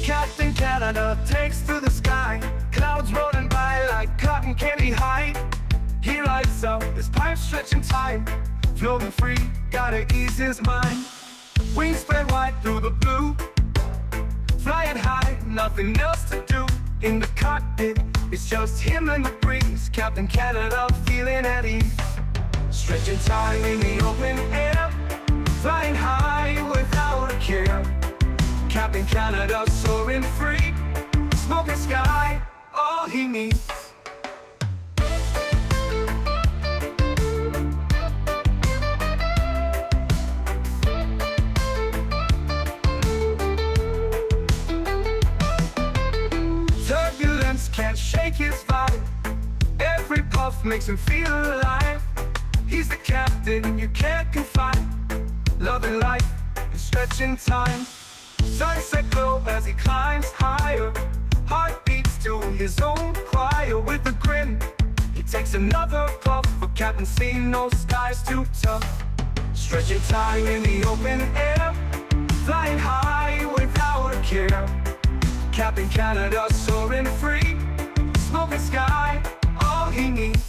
Captain Canada takes to the sky, clouds rolling by like cotton candy high. He lights up, his pipes stretching tight, floating free, gotta ease his mind. Wings spread wide through the blue, flying high, nothing else to do. In the cockpit, it's just him and the breeze, Captain Canada feeling at ease. Stretching time in the open air, flying high without a care. Captain Canada soaring free, smoking sky, all he needs. Turbulence can't shake his vibe, every puff makes him feel alive. He's the captain you can't confide, loving life and stretching time. Sunset glow as he climbs higher, heart beats to his own choir. With a grin, he takes another puff, but Captain seen no skies too tough. Stretching time in the open air, flying high without a care. Captain Canada soaring free, smoking sky, all he needs.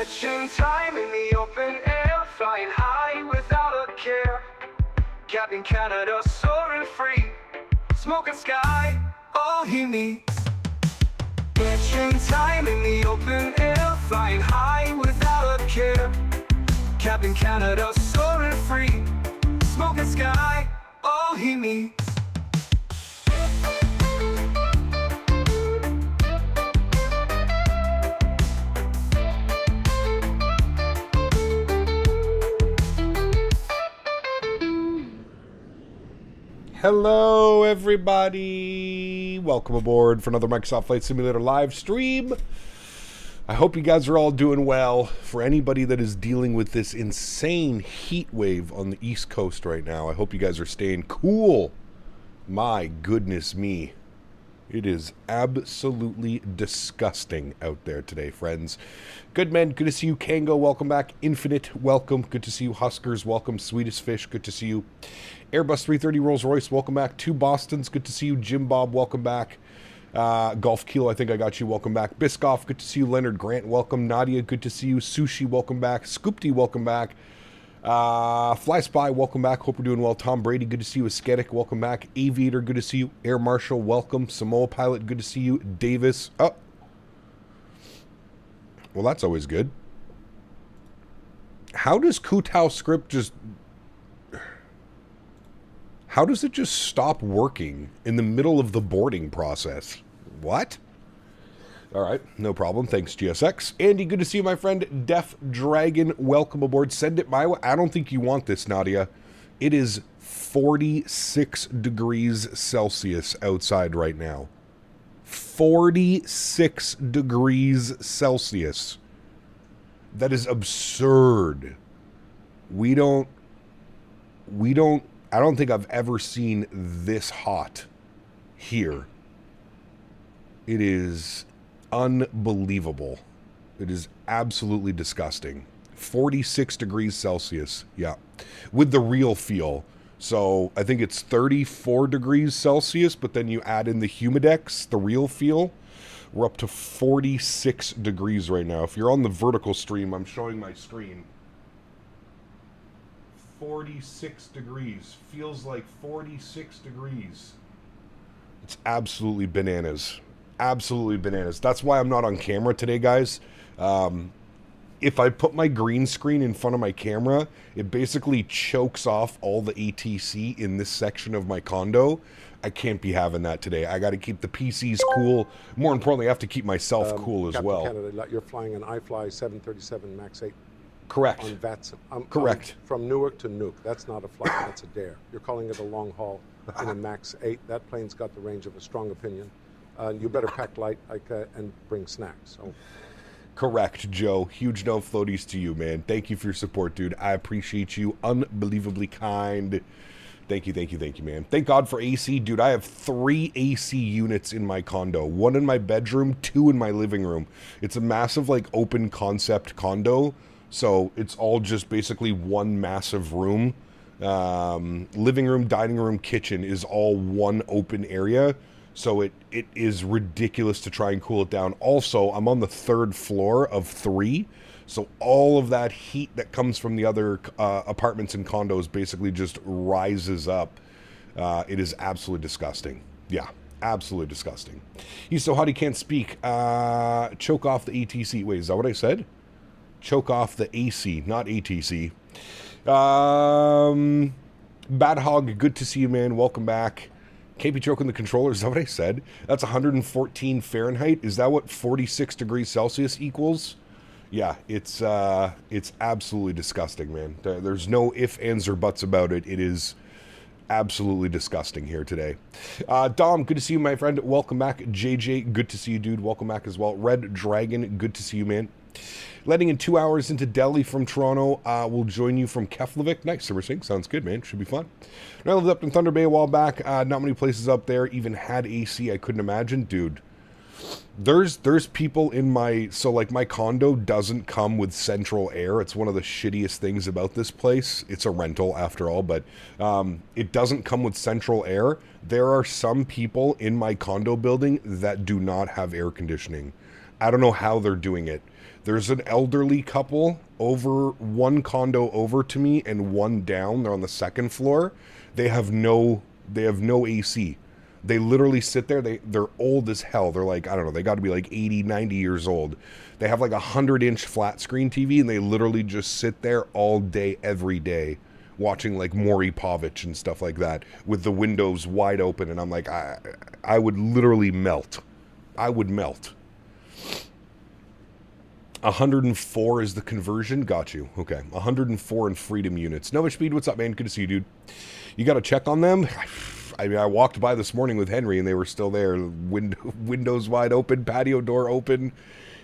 Stretching time in the open air, flying high without a care. Captain Canada soaring free, smoking sky, all he needs. Stretching time in the open air, flying high without a care. Captain Canada soaring free, smoking sky, all he needs. Hello everybody, welcome aboard for another Microsoft Flight Simulator live stream. I hope you guys are all doing well. For anybody that is dealing with this insane heat wave on the East Coast right now, I hope you guys are staying cool. My goodness me. It is absolutely disgusting out there today, friends. Good men, good to see you. Kango, welcome back. Infinite, welcome. Good to see you. Huskers, welcome. Sweetest Fish, good to see you. Airbus 330 Rolls Royce, welcome back. Two Bostons, good to see you. Jim Bob, welcome back. Golf Kilo, I think I got you, welcome back. Biscoff, good to see you. Leonard Grant, welcome. Nadya, good to see you. Sushi, welcome back. Scoopty, welcome back. Fly Spy, welcome back. Hope we're doing well. Tom Brady, good to see you. Ascetic, welcome back. Aviator, good to see you. Air Marshal, welcome. Samoa Pilot, good to see you. Davis, oh. Well, that's always good. How does Kutao script just... How does it just stop working in the middle of the boarding process? What? All right, no problem. Thanks, GSX. Andy, good to see you, my friend. Def Dragon, welcome aboard. Send it my way. I don't think you want this, Nadya. It is 46 degrees Celsius outside right now. 46 degrees Celsius. That is absurd. I don't think I've ever seen this hot here. It is unbelievable. It is absolutely disgusting. 46 degrees Celsius, yeah, with the real feel. So I think it's 34 degrees Celsius, but then you add in the humidex, the real feel, we're up to 46 degrees right now. If you're on the vertical stream, I'm showing my screen. 46 degrees. Feels like 46 degrees. It's absolutely bananas. Absolutely bananas. That's why I'm not on camera today, guys. If I put my green screen in front of my camera, it basically chokes off all the ATC in this section of my condo. I can't be having that today. I got to keep the PCs cool. More importantly, I have to keep myself cool as Captain well. Canada, you're flying an iFly 737 MAX8. Correct. On VATSIM. Correct. From Newark to Nuuk. That's not a flight, that's a dare. You're calling it a long haul in a MAX8. That plane's got the range of a strong opinion. You better pack light and bring snacks. So. Correct, Joe. Huge no floaties to you, man. Thank you for your support, dude. I appreciate you. Unbelievably kind. Thank you, man. Thank God for AC. Dude, I have 3 AC units in my condo. 1 in my bedroom, 2 in my living room. It's a massive, like, open concept condo. So it's all just basically one massive room. Living room, dining room, kitchen is all one open area. So it is ridiculous to try and cool it down. Also, I'm on the 3rd floor of 3. So all of that heat that comes from the other apartments and condos basically just rises up. It is absolutely disgusting. Yeah, absolutely disgusting. He's so hot he can't speak. Choke off the ATC. Wait, is that what I said? Choke off the AC, not ATC. Bad Hog, good to see you, man. Welcome back. Can't be choking the controller. Is that what I said? That's 114 Fahrenheit. Is that what 46 degrees Celsius equals? Yeah, it's absolutely disgusting, man. There's no ifs, ands, or buts about it. It is absolutely disgusting here today. Dom, good to see you, my friend. Welcome back. JJ, good to see you, dude. Welcome back as well. Red Dragon, good to see you, man. Letting in 2 hours into Delhi from Toronto. We'll join you from Keflavik. Nice, Silver Sink. Sounds good, man. Should be fun. And I lived up in Thunder Bay a while back. Not many places up there even had AC. I couldn't imagine. Dude, there's people in my... So, like, my condo doesn't come with central air. It's one of the shittiest things about this place. It's a rental, after all, but it doesn't come with central air. There are some people in my condo building that do not have air conditioning. I don't know how they're doing it. There's an elderly couple over one condo over to me and one down. They're on the 2nd floor. They have no AC. They literally sit there. They're old as hell. They're like, I don't know, they got to be like 80, 90 years old. They have like a 100-inch flat screen TV, and they literally just sit there all day, every day, watching like Maury Povich and stuff like that with the windows wide open. And I'm like, I would literally melt. I would melt. 104 is the conversion. Got you. Okay. 104 in Freedom units. Nova Speed, what's up, man? Good to see you, dude. You got to check on them? I mean, I walked by this morning with Henry, and they were still there. Windows wide open, patio door open.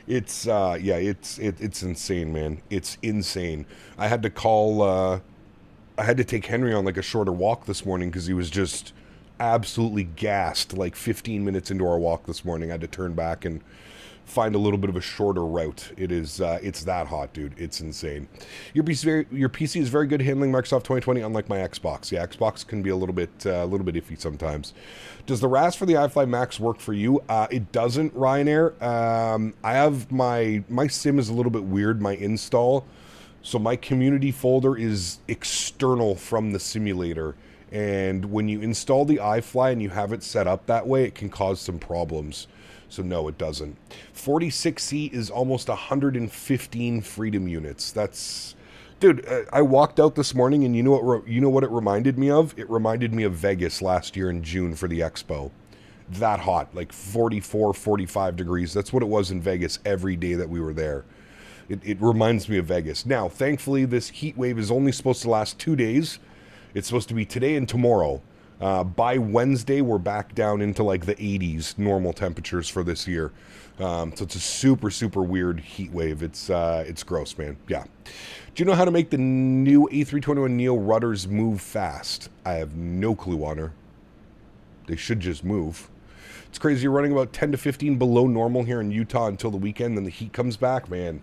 It's, yeah, it's insane, man. It's insane. I had to call, I had to take Henry on, like, a shorter walk this morning because he was just absolutely gassed, like, 15 minutes into our walk this morning. I had to turn back and find a little bit of a shorter route. It is, it's that hot, dude. It's insane. Your PC is very good handling Microsoft 2020, unlike my Xbox. Yeah, Xbox can be a little bit iffy sometimes. Does the RAS for the iFly Max work for you? It doesn't, Ryanair. I have my sim is a little bit weird, my install. So my community folder is external from the simulator. And when you install the iFly and you have it set up that way, it can cause some problems. So no, it doesn't. 46C is almost 115 Freedom units. That's, dude. I walked out this morning, and you know what it reminded me of? It reminded me of Vegas last year in June for the Expo. That hot, like 44, 45 degrees. That's what it was in Vegas every day that we were there. It reminds me of Vegas. Now, thankfully, this heat wave is only supposed to last 2 days. It's supposed to be today and tomorrow. By Wednesday, we're back down into like the 80s normal temperatures for this year. So it's a super, super weird heat wave. It's gross, man. Yeah. Do you know how to make the new A321neo rudders move fast? I have no clue, Honor. They should just move. It's crazy. You're running about 10 to 15 below normal here in Utah until the weekend. Then the heat comes back, man.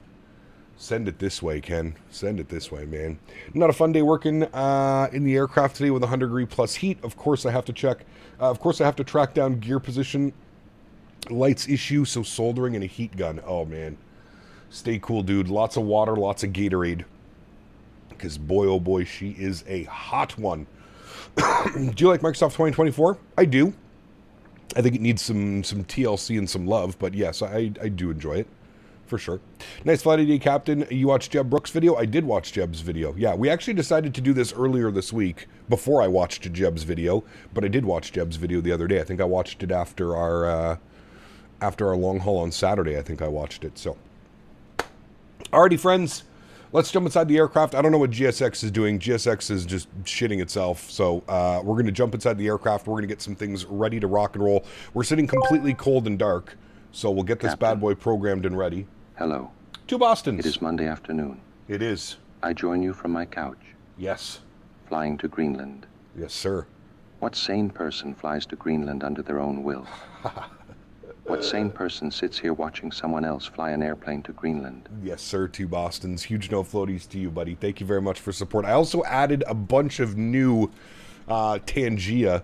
Send it this way, Ken. Send it this way, man. Not a fun day working in the aircraft today with 100-degree plus heat. Of course, I have to check. Of course, I have to track down gear position, lights issue, so soldering and a heat gun. Oh, man. Stay cool, dude. Lots of water, lots of Gatorade. Because, boy, oh, boy, she is a hot one. Do you like Microsoft 2024? I do. I think it needs some TLC and some love. But, yes, I do enjoy it. For sure. Nice flight idea, Captain. You watched Jeb Brooks' video? I did watch Jeb's video. Yeah, we actually decided to do this earlier this week before I watched Jeb's video, but I did watch Jeb's video the other day. I think I watched it after our long haul on Saturday. I think I watched it. So, alrighty, friends, let's jump inside the aircraft. I don't know what GSX is doing. GSX is just shitting itself. So we're going to jump inside the aircraft. We're going to get some things ready to rock and roll. We're sitting completely cold and dark, so we'll get this bad boy programmed and ready. Hello. To Boston. It is Monday afternoon. It is. I join you from my couch. Yes. Flying to Greenland. Yes, sir. What sane person flies to Greenland under their own will? What sane person sits here watching someone else fly an airplane to Greenland? Yes, sir, to Boston's. Huge no floaties to you, buddy. Thank you very much for support. I also added a bunch of new Tangia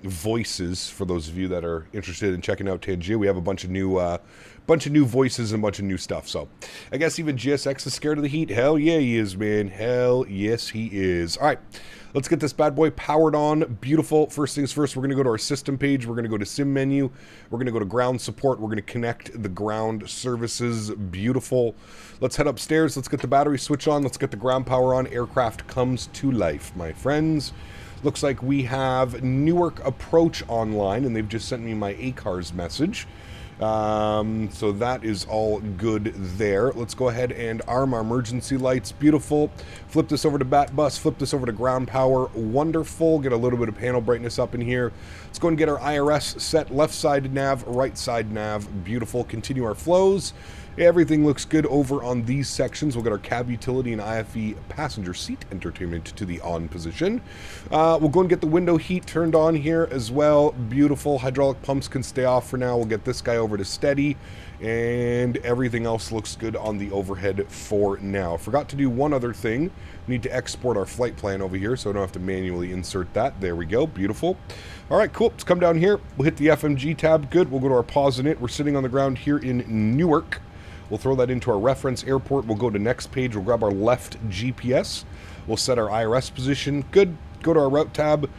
voices for those of you that are interested in checking out Tangia. We have a bunch of new voices and a bunch of new stuff. So I guess even GSX is scared of the heat. Hell yeah, he is, man. Hell yes, he is. All right. Let's get this bad boy powered on. Beautiful. First things first, we're going to go to our system page. We're going to go to sim menu. We're going to go to ground support. We're going to connect the ground services. Beautiful. Let's head upstairs. Let's get the battery switch on. Let's get the ground power on. Aircraft comes to life, my friends. Looks like we have Newark approach online, and they've just sent me my ACARS message. So that is all good there. Let's go ahead and arm our emergency lights. Beautiful. Flip this over to bat bus. Flip this over to ground power. Wonderful. Get a little bit of panel brightness up in here. Let's go and get our IRS set. Left side nav, right side nav. Beautiful. Continue our flows. Everything looks good over on these sections. We'll get our cab utility and IFE passenger seat entertainment to the on position. We'll go and get the window heat turned on here as well. Beautiful. Hydraulic pumps can stay off for now. We'll get this guy over to steady, and everything else looks good on the overhead for now. Forgot to do one other thing. We need to export our flight plan over here, so I don't have to manually insert that. There we go. Beautiful. All right, cool. Let's come down here. We'll hit the FMG tab. Good. We'll go to our pause in it. We're sitting on the ground here in Newark. We'll throw that into our reference airport. We'll go to next page. We'll grab our left GPS. We'll set our IRS position. Good. Go to our route tab.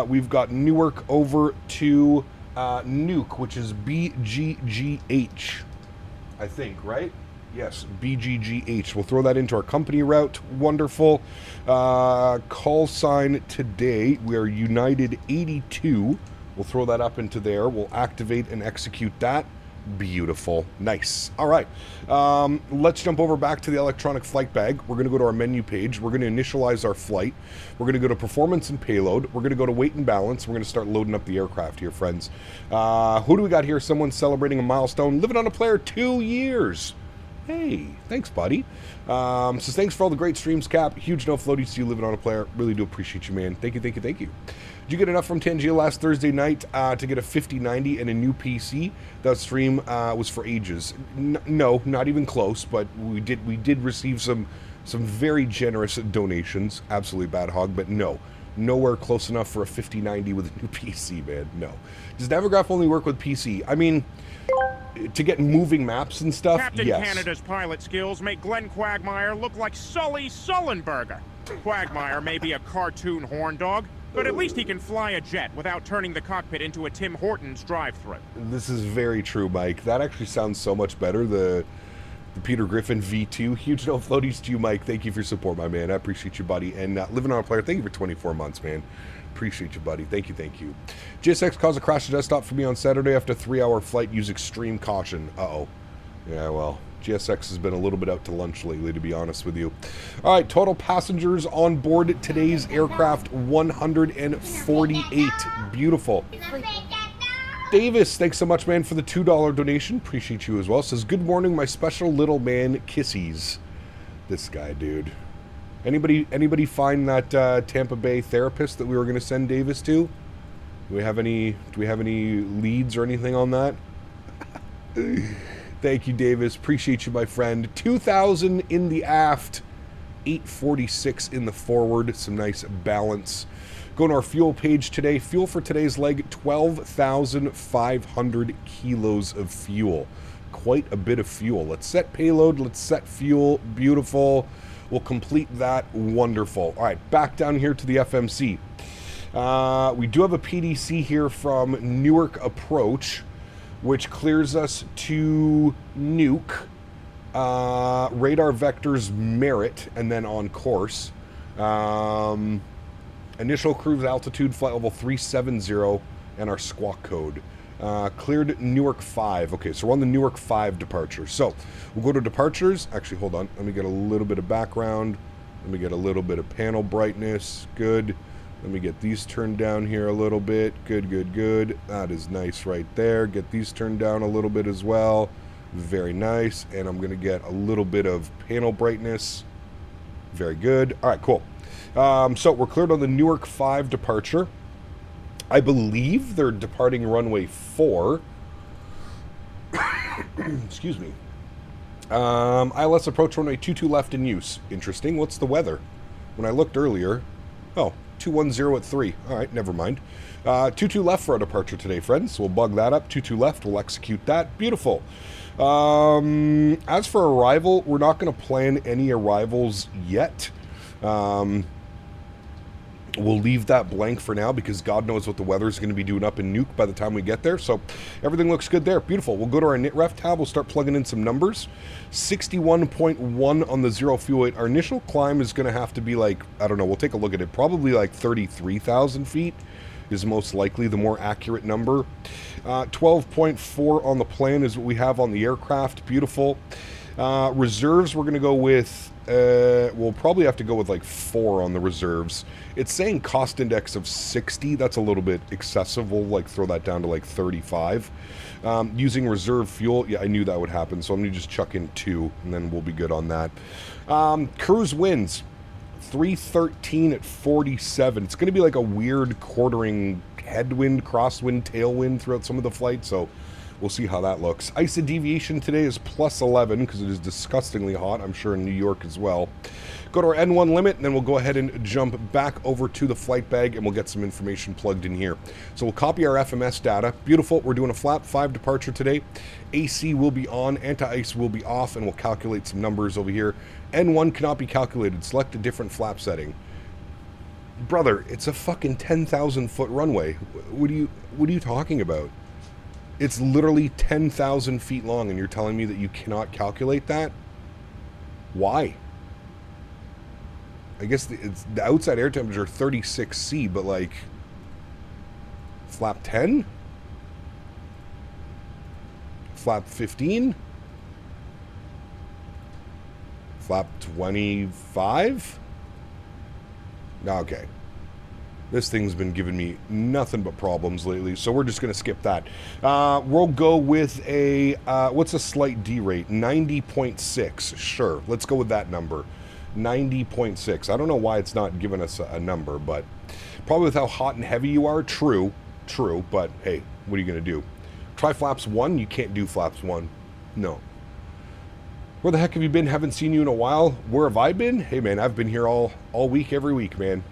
We've got Newark over to Nuuk, which is BGGH, I think, right? Yes, BGGH. We'll throw that into our company route. Wonderful. Call sign today. We are United 82. We'll throw that up into there. We'll activate and execute that. Beautiful. Nice. All right. Let's jump over back to the electronic flight bag. We're going to go to our menu page. We're going to initialize our flight. We're going to go to performance and payload. We're going to go to weight and balance. We're going to start loading up the aircraft here, friends. Who do we got here? Someone celebrating a milestone. Living on a player 2 years. Hey, thanks, buddy. So thanks for all the great streams, Cap. Huge no floaties to you, living on a player. Really do appreciate you, man. Thank you, thank you, thank you. Did you get enough from Tangia last Thursday night to get a 5090 and a new PC? That stream was for ages. No, not even close, but we did receive some very generous donations. Absolutely bad hog, but no. Nowhere close enough for a 5090 with a new PC, man. No. Does Navigraph only work with PC? I mean, to get moving maps and stuff, Captain yes. Canada's pilot skills make Glenn Quagmire look like Sully Sullenberger. Quagmire may be a cartoon horn dog, but at least he can fly a jet without turning the cockpit into a Tim Hortons drive-thru. This is very true, Mike. That actually sounds so much better. The Peter Griffin V2. Huge no floaties to you, Mike. Thank you for your support, my man. I appreciate you, buddy. And living on a player, thank you for 24 months, man. Appreciate you, buddy. Thank you, thank you. GSX caused a crash to desktop for me on Saturday after a 3-hour flight. Use extreme caution. Uh-oh. Yeah, well, GSX has been a little bit out to lunch lately, to be honest with you. All right, total passengers on board today's aircraft, 148. Beautiful. Davis, thanks so much, man, for the $2 donation. Appreciate you as well. Says, good morning, my special little man, Kissies. This guy, dude. Anybody find that Tampa Bay therapist that we were going to send Davis to? Do we have any leads or anything on that? Thank you, Davis. Appreciate you, my friend. 2,000 in the aft, 846 in the forward. Some nice balance. Going to our fuel page today. Fuel for today's leg, 12,500 kilos of fuel. Quite a bit of fuel. Let's set payload. Let's set fuel. Beautiful. We'll complete that. Wonderful. All right, back down here to the FMC. We do have a PDC here from Newark Approach, which clears us to Nuuk. Radar vectors merit, and then on course. Initial cruise altitude, flight level 370, and our squawk code. Cleared Newark 5. Okay, so we're on the Newark 5 departure. So we'll go to departures. Actually, hold on. Let me get a little bit of background. Let me get a little bit of panel brightness. Good. Let me get these turned down here a little bit. Good, good, good. That is nice right there. Get these turned down a little bit as well. Very nice. And I'm going to get a little bit of panel brightness. Very good. All right, cool. So we're cleared on the Newark 5 departure. I believe they're departing runway 4. Excuse me. ILS approach runway 22 left in use. Interesting. What's the weather? When I looked earlier, oh, 210 at 3. All right, never mind. 22 left for our departure today, friends. We'll bug that up. 22 left. We'll execute that. Beautiful. As for arrival, we're not going to plan any arrivals yet. We'll leave that blank for now because God knows what the weather is going to be doing up in Nuuk by the time we get there. So everything looks good there. Beautiful. We'll go to our NitRef tab. We'll start plugging in some numbers. 61.1 on the 0 fuel weight. Our initial climb is going to have to be like, I don't know, we'll take a look at it. Probably like 33,000 feet is most likely the more accurate number. 12.4 on the plan is what we have on the aircraft. Beautiful. Reserves, we're going to go with, we'll probably have to go with like 4 on the reserves. It's saying cost index of 60. That's a little bit excessive. We'll like throw that down to like 35. Using reserve fuel, yeah, I knew that would happen. So I'm going to just chuck in 2 and then we'll be good on that. Cruise winds, 313 at 47. It's going to be like a weird quartering headwind, crosswind, tailwind throughout some of the flight. So we'll see how that looks. ISA deviation today is plus 11 because it is disgustingly hot. I'm sure in New York as well. Go to our N1 limit, and then we'll go ahead and jump back over to the flight bag, and we'll get some information plugged in here. So we'll copy our FMS data. Beautiful. We're doing a flap 5 departure today. AC will be on, anti-ice will be off, and we'll calculate some numbers over here. N1 cannot be calculated. Select a different flap setting. Brother, it's a fucking 10,000 foot runway. What are you talking about? It's literally 10,000 feet long, and you're telling me that you cannot calculate that? Why? I guess the outside air temperature 36°C, but like flap 10? Flap 15? Flap 25? Okay. This thing's been giving me nothing but problems lately, so we're just going to skip that. We'll go with a, what's a slight D rate? 90.6. Sure, let's go with that number. 90.6. I don't know why it's not giving us a number, but probably with how hot and heavy you are, true, but hey, what are you going to do? Try flaps 1? You can't do flaps 1. No. Where the heck have you been? Haven't seen you in a while. Where have I been? Hey, man, I've been here all week, every week, man.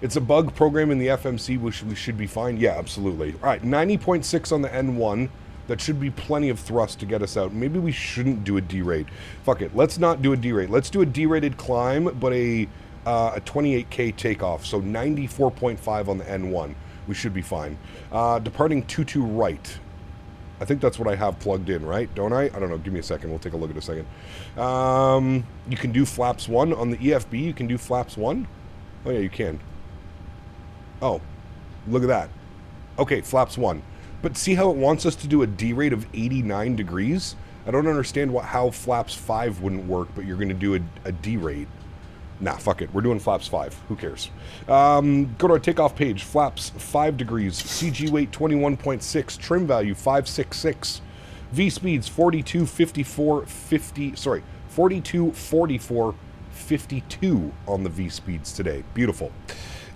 It's a bug program in the FMC, which we should be fine. Yeah, absolutely. All right, 90.6 on the N1. That should be plenty of thrust to get us out. Maybe we shouldn't do a D-rate. Fuck it. Let's not do a D-rate. Let's do a D-rated climb, but a 28K takeoff. So 94.5 on the N1. We should be fine. Departing 22 right. I think that's what I have plugged in, right? Don't I? I don't know. Give me a second. We'll take a look at a second. You can do flaps 1. On the EFB, you can do flaps 1. Oh, yeah, you can. Oh, look at that. Okay, flaps 1. But see how it wants us to do a D rate of 89 degrees? I don't understand how flaps 5 wouldn't work, but you're going to do a D rate. Nah, fuck it. We're doing flaps 5. Who cares? Go to our takeoff page. Flaps 5 degrees. CG weight 21.6. Trim value 566. V speeds 42, 54, 50. Sorry, 42, 44, 52 on the V speeds today. Beautiful.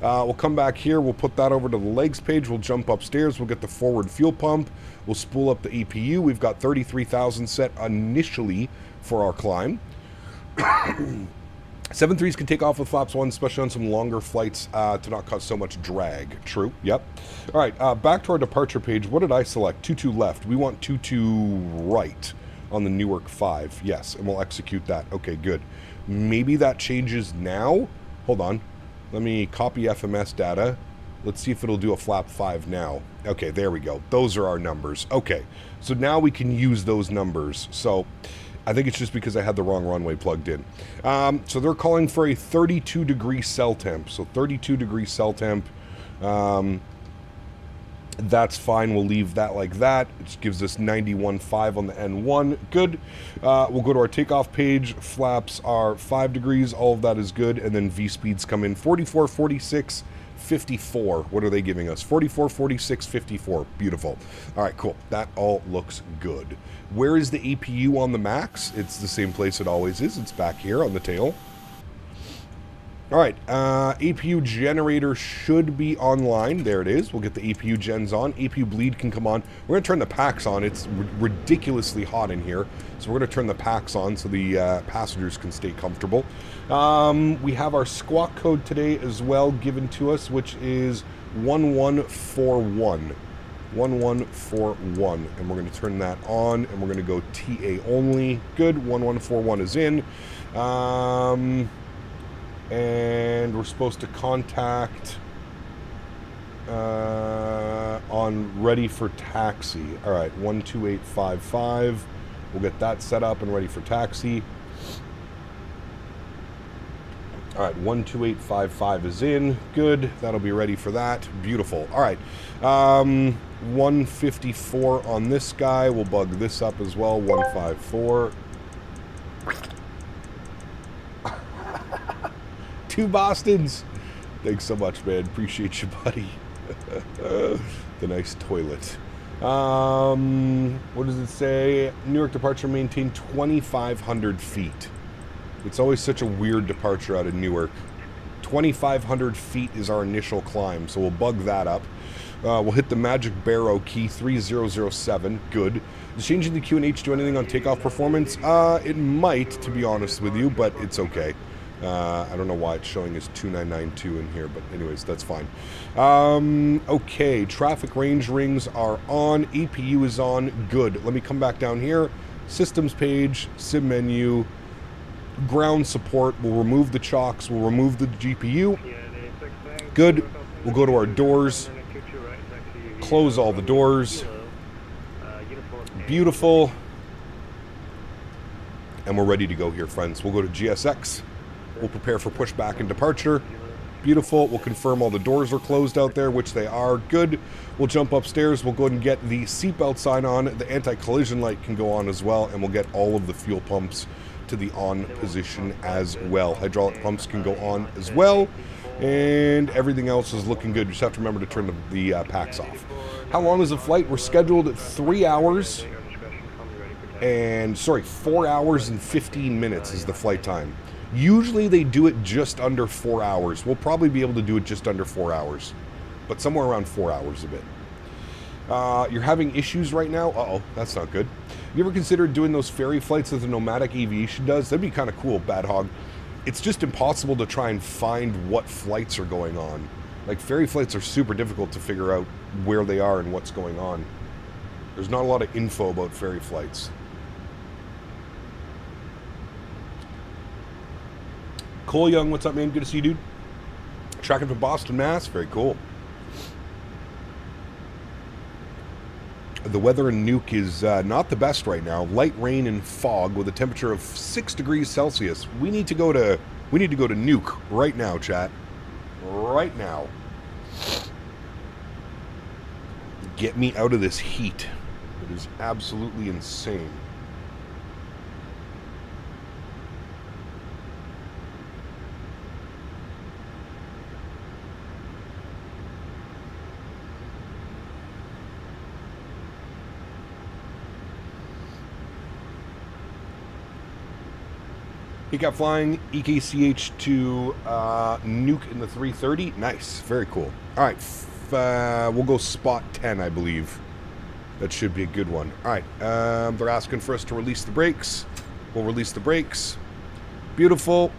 We'll come back here. We'll put that over to the legs page. We'll jump upstairs. We'll get the forward fuel pump. We'll spool up the EPU. We've got 33,000 set initially for our climb. 7.3s can take off with flaps 1, especially on some longer flights to not cause so much drag. True. Yep. All right. Back to our departure page. What did I select? 22 left. We want 22 right on the Newark 5. Yes, and we'll execute that. Okay, good. Maybe that changes now. Hold on. Let me copy FMS data. Let's see if it'll do a flap 5 now. Okay, there we go. Those are our numbers. Okay, so now we can use those numbers. So I think it's just because I had the wrong runway plugged in. So they're calling for a 32 degree cell temp. So 32 degree cell temp. That's fine. We'll leave that like that. It just gives us 91.5 on the N1. Good. We'll go to our takeoff page. Flaps are 5 degrees. All of that is good. And then V speeds come in 44, 46, 54. What are they giving us? 44, 46, 54. Beautiful. All right, cool. That all looks good. Where is the APU on the MAX? It's the same place it always is. It's back here on the tail. All right, APU generator should be online. There it is. We'll get the APU gens on. APU bleed can come on. We're going to turn the packs on. It's ridiculously hot in here, so we're going to turn the packs on so the passengers can stay comfortable. We have our squawk code today as well given to us, which is 1141. 1141, and we're going to turn that on, and we're going to go TA only. Good. 1141 is in. And we're supposed to contact on ready for taxi. All right, 12855. We'll get that set up and ready for taxi. All right, 12855 is in. Good. That'll be ready for that. Beautiful. All right. 154 on this guy. We'll bug this up as well. 154. 2 Bostons. Thanks so much, man. Appreciate you, buddy. The nice toilet. What does it say? Newark departure maintained 2,500 feet. It's always such a weird departure out of Newark. 2,500 feet is our initial climb, so we'll bug that up. We'll hit the magic barrow key 3007. Good. Does changing the QNH do anything on takeoff performance? It might, to be honest with you, but it's okay. I don't know why it's showing as 2992 in here, but anyways, that's fine. Okay, traffic range rings are on. APU is on. Good. Let me come back down here. Systems page, sim menu, ground support. We'll remove the chocks. We'll remove the GPU. Good. We'll go to our doors. Close all the doors. Beautiful. And we're ready to go here, friends. We'll go to GSX. We'll prepare for pushback and departure. Beautiful. We'll confirm all the doors are closed out there, which they are. Good. We'll jump upstairs. We'll go ahead and get the seatbelt sign on. The anti-collision light can go on as well, and we'll get all of the fuel pumps to the on position as well. Hydraulic pumps can go on as well, and everything else is looking good. You just have to remember to turn the packs off. How long is the flight? We're scheduled at 3 hours and 4 hours and 15 minutes is the flight time. Usually they do it just under 4 hours. We'll probably be able to do it just under 4 hours, but somewhere around 4 hours a bit. You're having issues right now? Uh-oh, that's not good. You ever considered doing those ferry flights that the Nomadic Aviation does? That'd be kind of cool, Bad Hog. It's just impossible to try and find what flights are going on. Like, ferry flights are super difficult to figure out where they are and what's going on. There's not a lot of info about ferry flights. Cole Young, what's up, man? Good to see you, dude. Tracking from Boston, Mass. Very cool. The weather in Nuuk is not the best right now. Light rain and fog with a temperature of 6 degrees Celsius. We need to go to Nuuk right now, chat. Right now. Get me out of this heat. It is absolutely insane. He got flying EKCH to Nuuk in the 330. Nice. Very cool. All right. We'll go spot 10, I believe. That should be a good one. All right. They're asking for us to release the brakes. We'll release the brakes. Beautiful.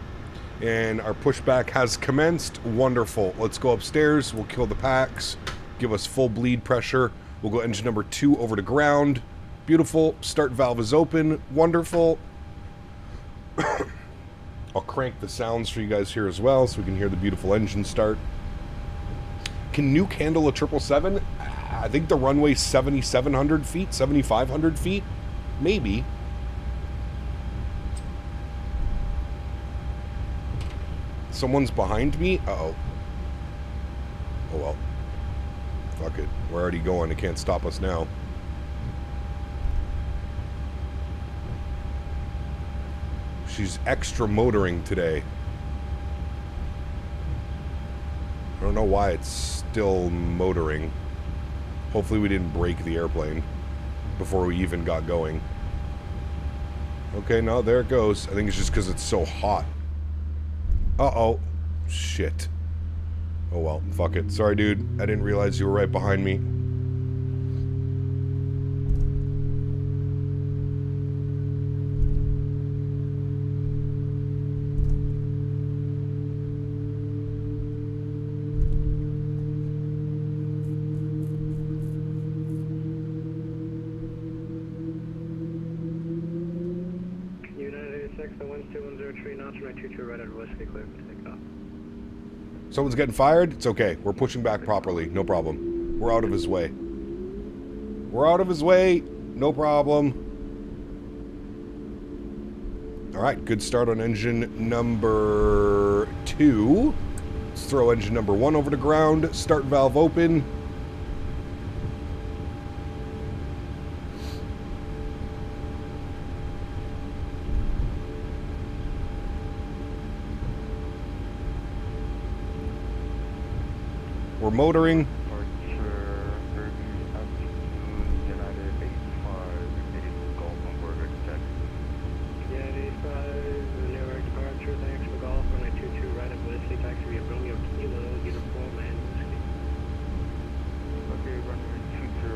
And our pushback has commenced. Wonderful. Let's go upstairs. We'll kill the packs. Give us full bleed pressure. We'll go engine number 2 over to ground. Beautiful. Start valve is open. Wonderful. I'll crank the sounds for you guys here as well so we can hear the beautiful engine start. Can Nuuk handle a 777? I think the runway's 7,700 feet, 7,500 feet? Maybe. Someone's behind me? Uh-oh. Oh well. Fuck it. We're already going. It can't stop us now. She's extra motoring today. I don't know why it's still motoring. Hopefully we didn't break the airplane before we even got going. Okay, no, there it goes. I think it's just because it's so hot. Uh-oh. Shit. Oh well, fuck it. Sorry, dude. I didn't realize you were right behind me. Someone's getting fired? It's okay. We're pushing back properly. No problem. We're out of his way. We're out of his way. No problem. Alright, good start on engine number 2. Let's throw engine number 1 over to ground. Start valve open. We're motoring.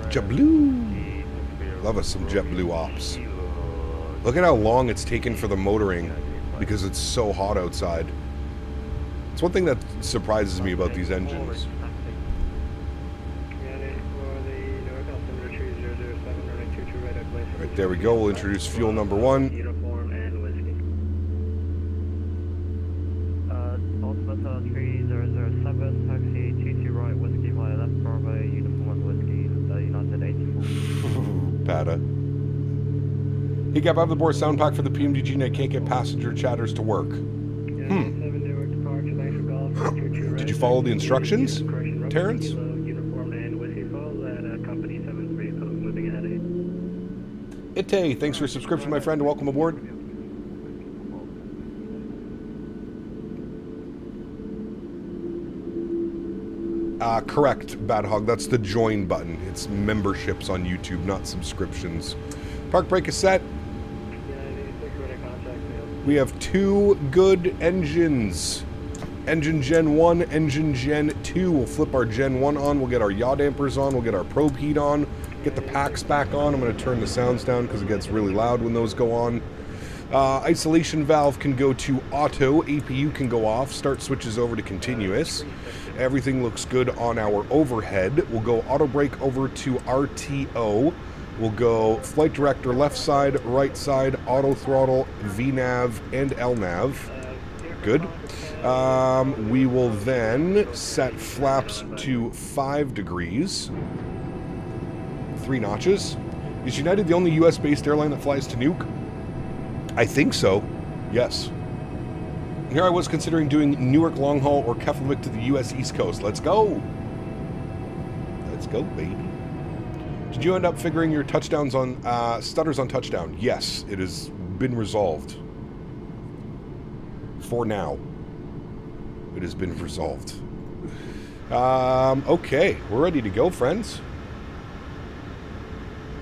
JetBlue. Love us some JetBlue ops. Look at how long it's taken for the motoring because it's so hot outside. It's one thing that surprises me about these engines. Right, there we go. We'll introduce fuel number 1. Uniform and whiskey. Ultimate 3007, taxi 22 right, whiskey via left, Bravo, uniform and whiskey, United 84. Pata. Hey, Gap, I have the board sound pack for the PMDG and I can't get passenger chatters to work. Did you follow the instructions, Terrence? Uniform and whiskey full at company 73, moving ahead 8. Ite, thanks for your subscription, my friend. Welcome aboard. Correct, Bad Hog. That's the join button. It's memberships on YouTube, not subscriptions. Park brake is set. We have 2 good engines. Engine Gen 1, Engine Gen 2. We'll flip our Gen 1 on. We'll get our yaw dampers on. We'll get our probe heat on. Get the packs back on. I'm going to turn the sounds down because it gets really loud when those go on. Isolation valve can go to auto. APU can go off. Start switches over to continuous. Everything looks good on our overhead. We'll go auto brake over to RTO. We'll go flight director left side, right side, auto throttle, VNAV, and LNAV. Good. We will then set flaps to 5 degrees. 3 notches. Is United the only US-based airline that flies to Nuuk? I think so. Yes. Here I was considering doing Newark long haul or Keflavik to the US East Coast. Let's go. Let's go, baby. Did you end up figuring your touchdowns on stutters on touchdown? Yes, it has been resolved. For now. It has been resolved. Okay, we're ready to go, friends.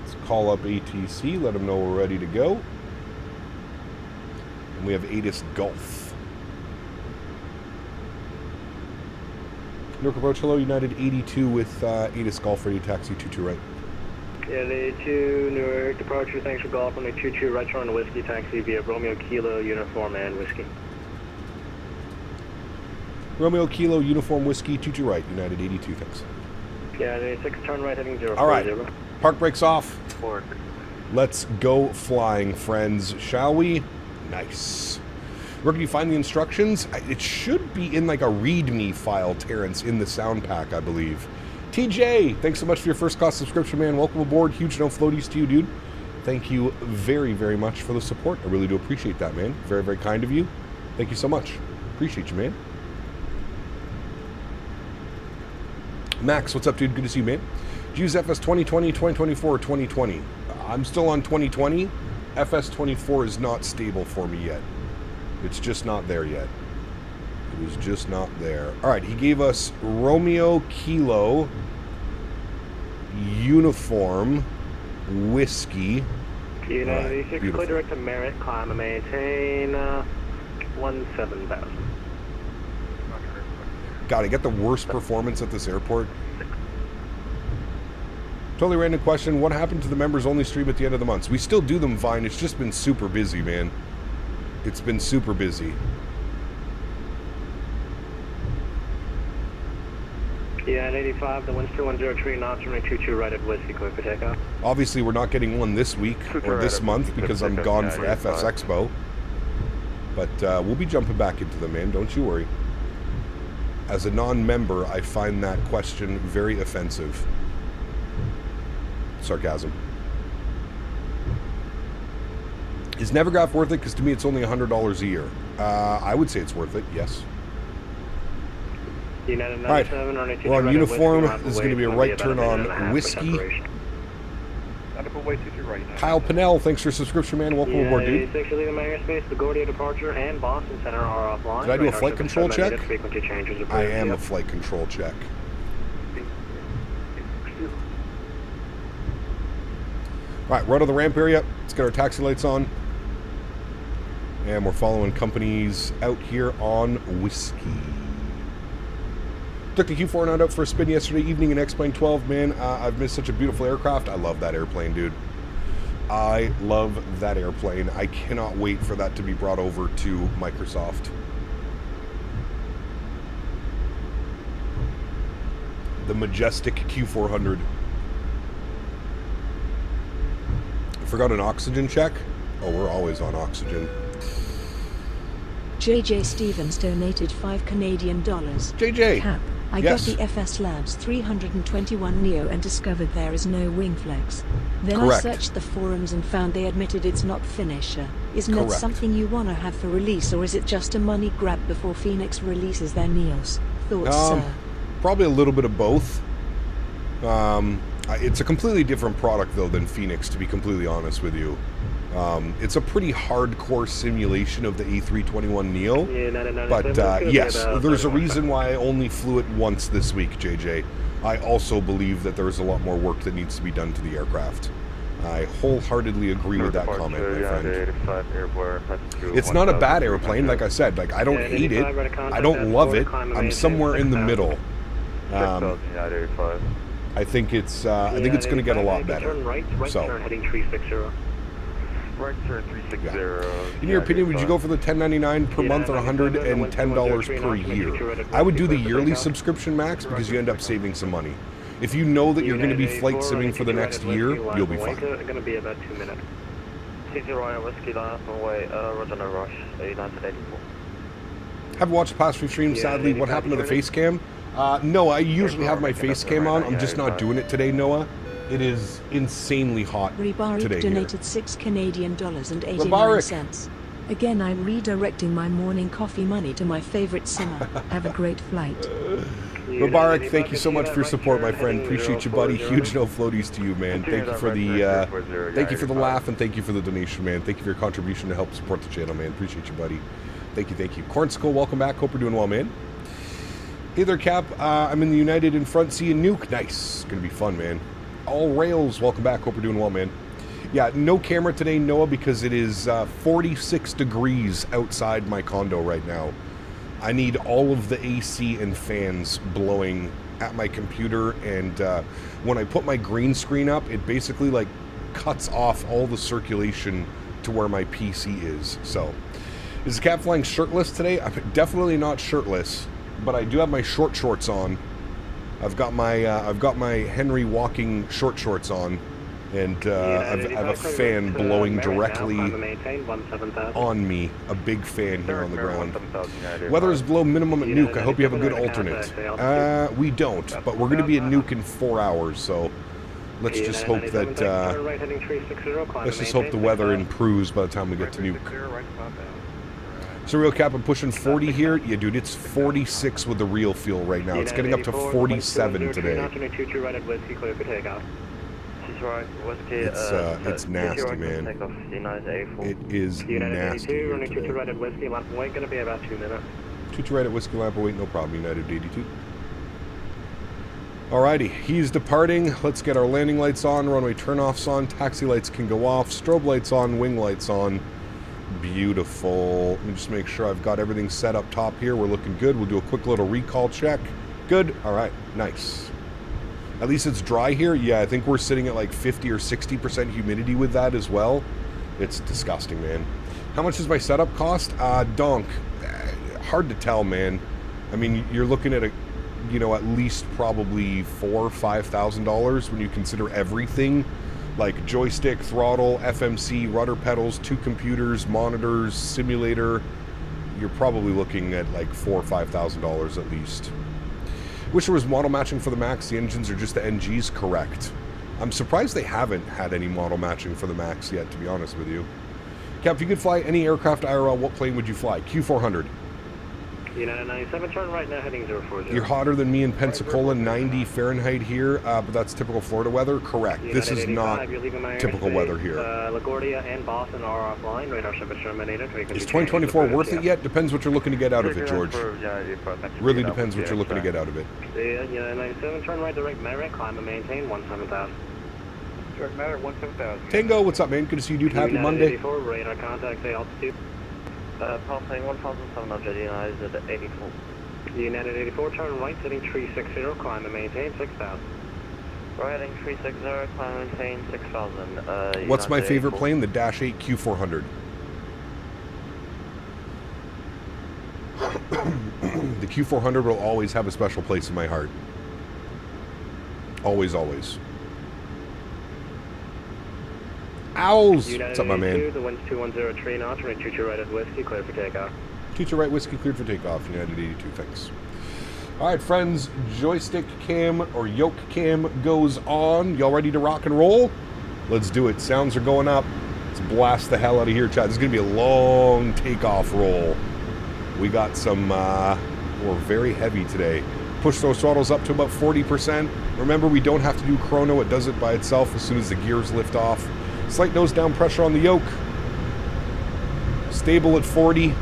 Let's call up ATC, let them know we're ready to go. And we have ATIS Gulf. Newark approach, hello, United 82 with ATIS Gulf, ready taxi 22 right. Yeah, the 2 Newark departure, thanks for golf on the 22 right on whiskey taxi via Romeo Kilo, uniform and whiskey. Romeo Kilo, uniform whiskey, 22 right, United 82, thanks. Yeah, the 6 turn right heading 040. All right, park brakes off. Forward. Let's go flying, friends, shall we? Nice. Where can you find the instructions? It should be in like a README file, Terrence, in the sound pack, I believe. TJ, thanks so much for your first class subscription, man. Welcome aboard. Huge no floaties to you, dude. Thank you very, very much for the support. I really do appreciate that, man. Very, very kind of you. Thank you so much. Appreciate you, man. Max, what's up, dude? Good to see you, man. Use FS 2020, 2024, or 2020. I'm still on 2020. FS 24 is not stable for me yet. It's just not there yet. It was just not there. All right, he gave us Romeo Kilo uniform whiskey. United 86, clear direct to Merit, climb and maintain 17,000. God, I get the worst performance at this airport. Totally random question. What happened to the members only stream at the end of the month? We still do them, Vine. It's just been super busy, man. It's been super busy. Yeah, 85, the wind's 2103 knots, runway 22 right at Whiskey, clear for takeoff. Obviously, we're not getting one this week or this month because I'm gone for FS Expo. But we'll be jumping back into them, man. Don't you worry. As a non-member, I find that question very offensive. Sarcasm. Is Nevergraph worth it? Because to me, it's only $100 a year. I would say it's worth it, yes. Alright, we're on uniform. This is going to be a right turn on Whiskey. Kyle Pinnell, thanks for your subscription, man. Welcome aboard, dude. Did I do a flight control check? I am a flight control check. Alright, we're out of the ramp area. Let's get our taxi lights on. And we're following companies out here on Whiskey. Took the Q49 out for a spin yesterday evening in X-Plane 12. Man, I've missed such a beautiful aircraft. I love that airplane, dude. I love that airplane. I cannot wait for that to be brought over to Microsoft. The majestic Q400. Forgot an oxygen check? Oh, we're always on oxygen. JJ Stevens donated $5 Canadian. JJ! Cap. I Yes. got the FS Labs 321 Neo and discovered there is no wing flex. Then Correct. I searched the forums and found they admitted it's not finisher. Isn't that Correct. something you want to have for release, or is it just a money grab before Phoenix releases their Neos? Thoughts, sir? Probably a little bit of both. It's a completely different product, though, than Phoenix, to be completely honest with you. It's a pretty hardcore simulation of the A321 Neo. But yes, there's a reason why I only flew it once this week, JJ. I also believe that there's a lot more work that needs to be done to the aircraft. I wholeheartedly agree with that comment, my friend. It's not a bad airplane, like I said. Like, I don't hate it. I don't love it. I'm somewhere in the middle. I think it's going to get a lot better. So, in your opinion, would you go for the $10.99 per month or $110 per year? I would do the yearly subscription, Max, because you end up saving some money. If you know that you're going to be flight simming for the next year, you'll be fine. Going to be about 2 minutes. 60 Ryan Whiskey line up and away, Roger no rush, 89 to 84. Haven't watched past few streams, sadly. What happened to the face cam? No, I usually have my face cam on. I'm just not doing it today, Noah. It is insanely hot Rebarik today donated here. $6 Canadian and 89 Rebarik. cents. Again, I'm redirecting my morning coffee money to my favorite simmer. Have a great flight. Mubarak, thank you so much for your support, my friend. Appreciate you, buddy. Huge no floaties to you, man. Thank you for the laugh and thank you for the donation, man. Thank you for your contribution to help support the channel, man. Appreciate you, buddy. Thank you, thank you. Cornsicle, welcome back. Hope you're doing well, man. Hey there, Cap. I'm in the United in front. See you, Nuuk. Nice. It's gonna be fun, man. All Rails, welcome back. Hope you're doing well, man. Yeah, no camera today, Noah, because it is 46 degrees outside my condo right now. I need all of the AC and fans blowing at my computer, and when I put my green screen up, it basically like cuts off all the circulation to where my PC is. So, is the Cap flying shirtless today? I'm definitely not shirtless, but I do have my short shorts on. I've got my Henry walking short shorts on, and I have a fan blowing directly on me, a big fan here on the ground. Weather is below minimum at Nuuk. I hope you have a good alternate. We don't, but we're going to be at Nuuk in 4 hours, so let's just hope that the weather improves by the time we get to Nuuk. So real Cap, I'm pushing 40 here. Yeah, dude, it's 46 with the real fuel right now. It's getting up to 47 today. It's nasty, man. It is nasty here today. 22 right at Whiskey Lamp Away, going to be about 2 minutes. 22 right at Whiskey Lamp Away, no problem, United 82. Alrighty, he's departing. Let's get our landing lights on, runway turnoffs on, taxi lights can go off, strobe lights on, wing lights on. Beautiful. Let me just make sure I've got everything set up top here. We're looking good. We'll do a quick little recall check. Good. All right. Nice. At least it's dry here. Yeah, I think we're sitting at like 50 or 60% humidity with that as well. It's disgusting, man. How much does my setup cost? Donk. Hard to tell, man. I mean, you're looking at at least probably $4,000 or $5,000 when you consider everything. Like joystick, throttle, FMC, rudder pedals, 2 computers, monitors, simulator. You're probably looking at like $4,000 or $5,000 at least. Wish there was model matching for the MAX. The engines are just the NGs, correct. I'm surprised they haven't had any model matching for the MAX yet, to be honest with you. Cap, if you could fly any aircraft IRL, what plane would you fly? Q400. United 97, turn right now, heading 040. You're hotter than me in Pensacola, 90 Fahrenheit here, but that's typical Florida weather. Correct. United This is 85, not you're leaving my typical airspace. weather here. LaGuardia and Boston are offline. Radar service terminated. Is 2024 worth it yet? Depends what you're looking to get out of it, George. Really depends what you're looking to get out of it. United 97, turn right, direct Merrick, climb and maintain 17,000. Direct Merrick, 17,000. Tango, what's up, man? Good to see you, dude. Happy United Monday. 84, radar contact, say altitude. Passing 1,700, United 84. United 84, turn right, heading 360, climb and maintain 6,000. Right, heading 360, climb and maintain 6,000. What's my favorite plane? The Dash 8 Q400. The Q400 will always have a special place in my heart. Always, always. Owls! United What's up, my 82, man? the wind's 2103 knots, running 22 right at whiskey, clear for takeoff. 22 right whiskey, cleared for takeoff. United 82, thanks. All right, friends, joystick cam or yoke cam goes on. Y'all ready to rock and roll? Let's do it. Sounds are going up. Let's blast the hell out of here, chat. This is going to be a long takeoff roll. We got some, we're very heavy today. Push those throttles up to about 40%. Remember, we don't have to do chrono. It does it by itself as soon as the gears lift off. Slight nose down pressure on the yoke. Stable at 40.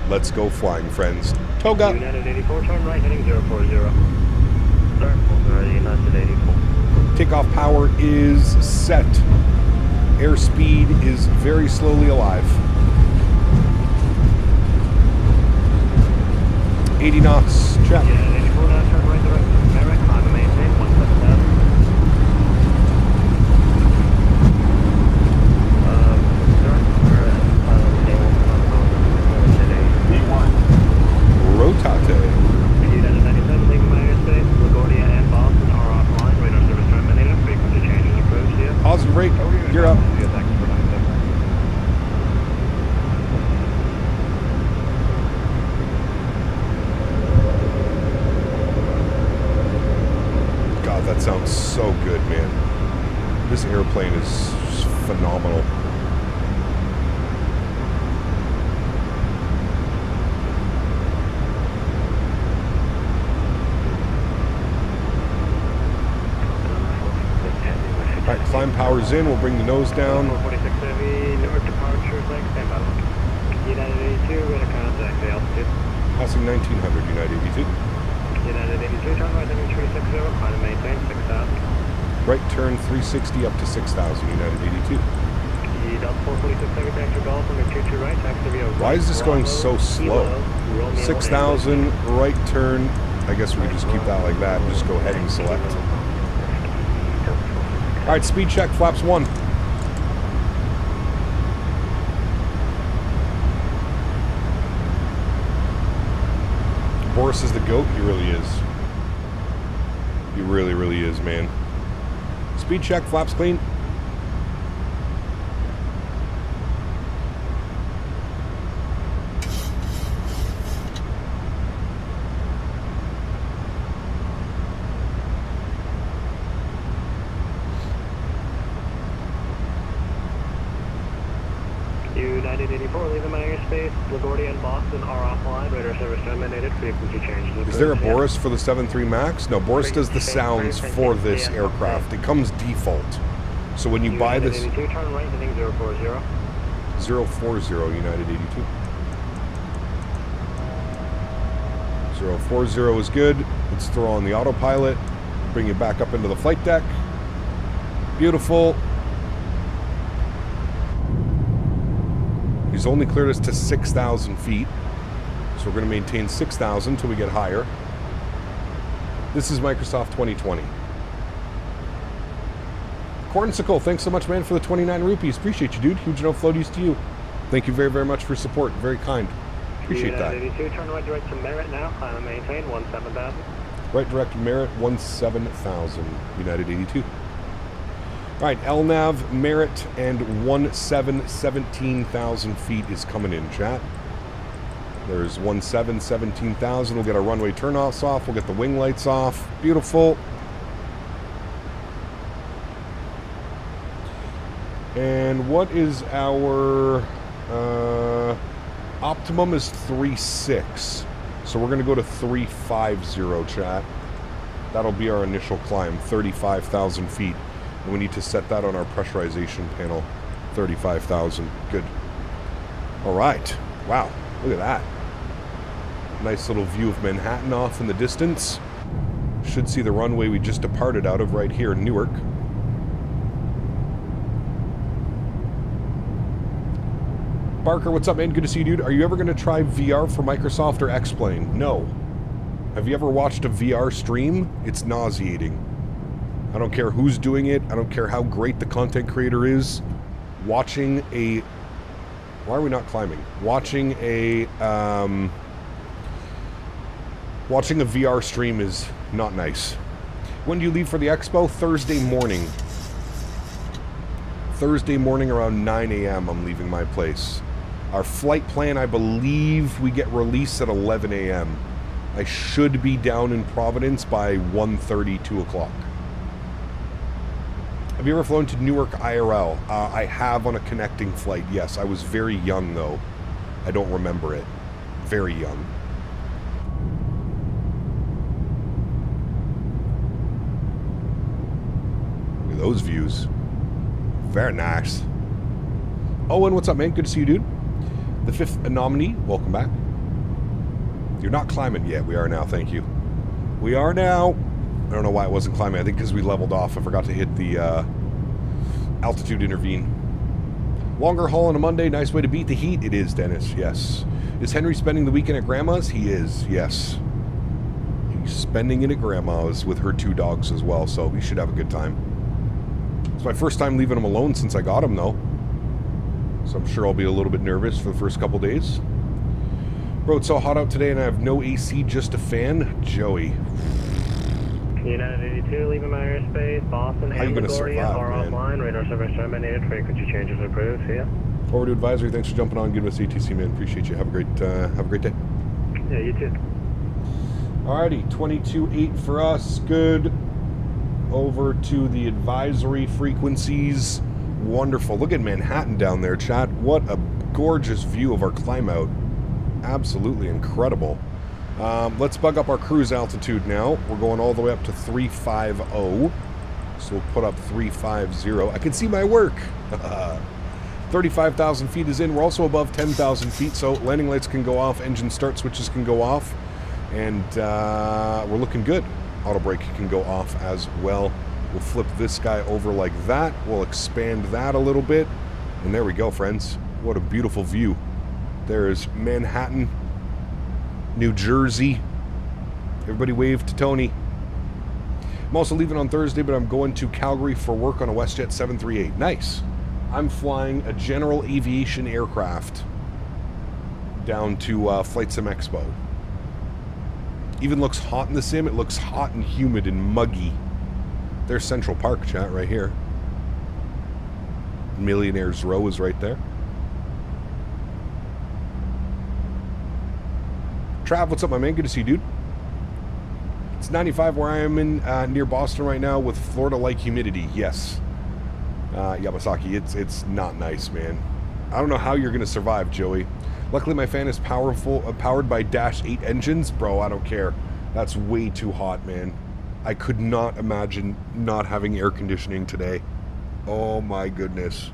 Let's go flying, friends. Toga. United 84, turn right, heading 040. United 84. Takeoff power is set. Airspeed is very slowly alive. 80 knots, check. United 84, now turn right, direct Merrick, climb and maintain 17,000. Rotate. United 97, leaving my airspace. LaGuardia and Boston are offline. Radar service terminated. Frequency changes approved. See ya. Positive rate. You're up. See ya, thanks for 97. God, that sounds so good, man. This airplane is phenomenal. All right, climb power's in. We'll bring the nose down. 446 Heavy, Newark departure, thanks, stand by. United 82, radar contact, the altitude. Passing 1900, United 82. United 82, turn right, heading 360, climb and maintain 6,000. Right turn 360 up to 6,000, United 82. Delta 446 Heavy, thanks for golf, under 22 right, taxi via Why is this going so slow? 6,000, right turn. I guess we could just keep that like that and just go heading select. All right, speed check, flaps 1. Boris is the GOAT. He really is. He really, really is, man. Speed check, flaps clean. United 84, leaving my airspace. LaGuardia and Boston are offline. Radar service terminated. Frequency changes. Is there a Boris for the 7.3 MAX? No, Boris does the sounds for this aircraft. It comes default. So when you buy this... United 82, turn right, heading 040. 040, United 82. 040 is good. Let's throw on the autopilot. Bring you back up into the flight deck. Beautiful. He's only cleared us to 6,000 feet. So we're going to maintain 6,000 until we get higher. This is Microsoft 2020. Cornsicle, thanks so much, man, for the 29 rupees. Appreciate you, dude. Huge enough floaties to you. Thank you very, very much for support. Very kind. Appreciate that. 82, turn right direct to Merit now. Climb and maintain 17,000. Right direct to Merit, 17,000. United 82. All right, LNAV, Merit, and 17,000 feet is coming in, chat. There's 17,000. We'll get our runway turnoffs off. We'll get the wing lights off. Beautiful. And what is our optimum is 3.6. So we're going to go to 3.50, chat. That'll be our initial climb, 35,000 feet. And we need to set that on our pressurization panel, 35,000. Good. All right. Wow. Look at that. Nice little view of Manhattan off in the distance. Should see the runway we just departed out of right here in Newark. Barker, what's up, man? Good to see you, dude. Are you ever going to try VR for Microsoft or X-Plane? No. Have you ever watched a VR stream? It's nauseating. I don't care who's doing it. I don't care how great the content creator is. Watching a... Why are we not climbing? Watching a VR stream is not nice. When do you leave for the expo? Thursday morning. Thursday morning around 9 a.m. I'm leaving my place. Our flight plan, I believe we get released at 11 a.m. I should be down in Providence by 1:30, 2 o'clock. Have you ever flown to Newark IRL? I have on a connecting flight, yes. I was very young, though. I don't remember it. Very young. Look at those views. Very nice. Owen, what's up, man? Good to see you, dude. The fifth nominee, welcome back. You're not climbing yet. We are now, thank you. We are now. I don't know why it wasn't climbing. I think because we leveled off. I forgot to hit the altitude intervene. Longer haul on a Monday. Nice way to beat the heat. It is, Dennis. Yes. Is Henry spending the weekend at Grandma's? He is, yes. He's spending it at Grandma's with her 2 dogs as well, so we should have a good time. It's my first time leaving him alone since I got him, though. So I'm sure I'll be a little bit nervous for the first couple days. Bro, it's so hot out today and I have no AC, just a fan. Joey. United 82, leaving my airspace. Boston, how you going to survive, are man? offline. Radar service terminated. Frequency changes approved. See ya. Forward to advisory. Thanks for jumping on. Give us ATC, man. Appreciate you. Have a great day. Yeah, you too. Alrighty, 22.8 for us. Good. Over to the advisory frequencies. Wonderful. Look at Manhattan down there, chat. What a gorgeous view of our climb out. Absolutely incredible. Let's bug up our cruise altitude now. We're going all the way up to 350. So we'll put up 350. I can see my work. 35,000 feet is in. We're also above 10,000 feet, so landing lights can go off, engine start switches can go off, and we're looking good. Auto brake can go off as well. We'll flip this guy over like that. We'll expand that a little bit. And there we go, friends. What a beautiful view. There's Manhattan, New Jersey. Everybody wave to Tony. I'm also leaving on Thursday, but I'm going to Calgary for work on a WestJet 738. Nice. I'm flying a general aviation aircraft down to Flight Sim Expo. Even looks hot in the sim. It looks hot and humid and muggy. There's Central Park, chat, right here. Millionaire's Row is right there. Trav, what's up, my man? Good to see you, dude. It's 95 where I am in near Boston right now with Florida-like humidity. Yes. Yamasaki, it's not nice, man. I don't know how you're going to survive, Joey. Luckily, my fan is powered by Dash 8 engines. Bro, I don't care. That's way too hot, man. I could not imagine not having air conditioning today. Oh my goodness.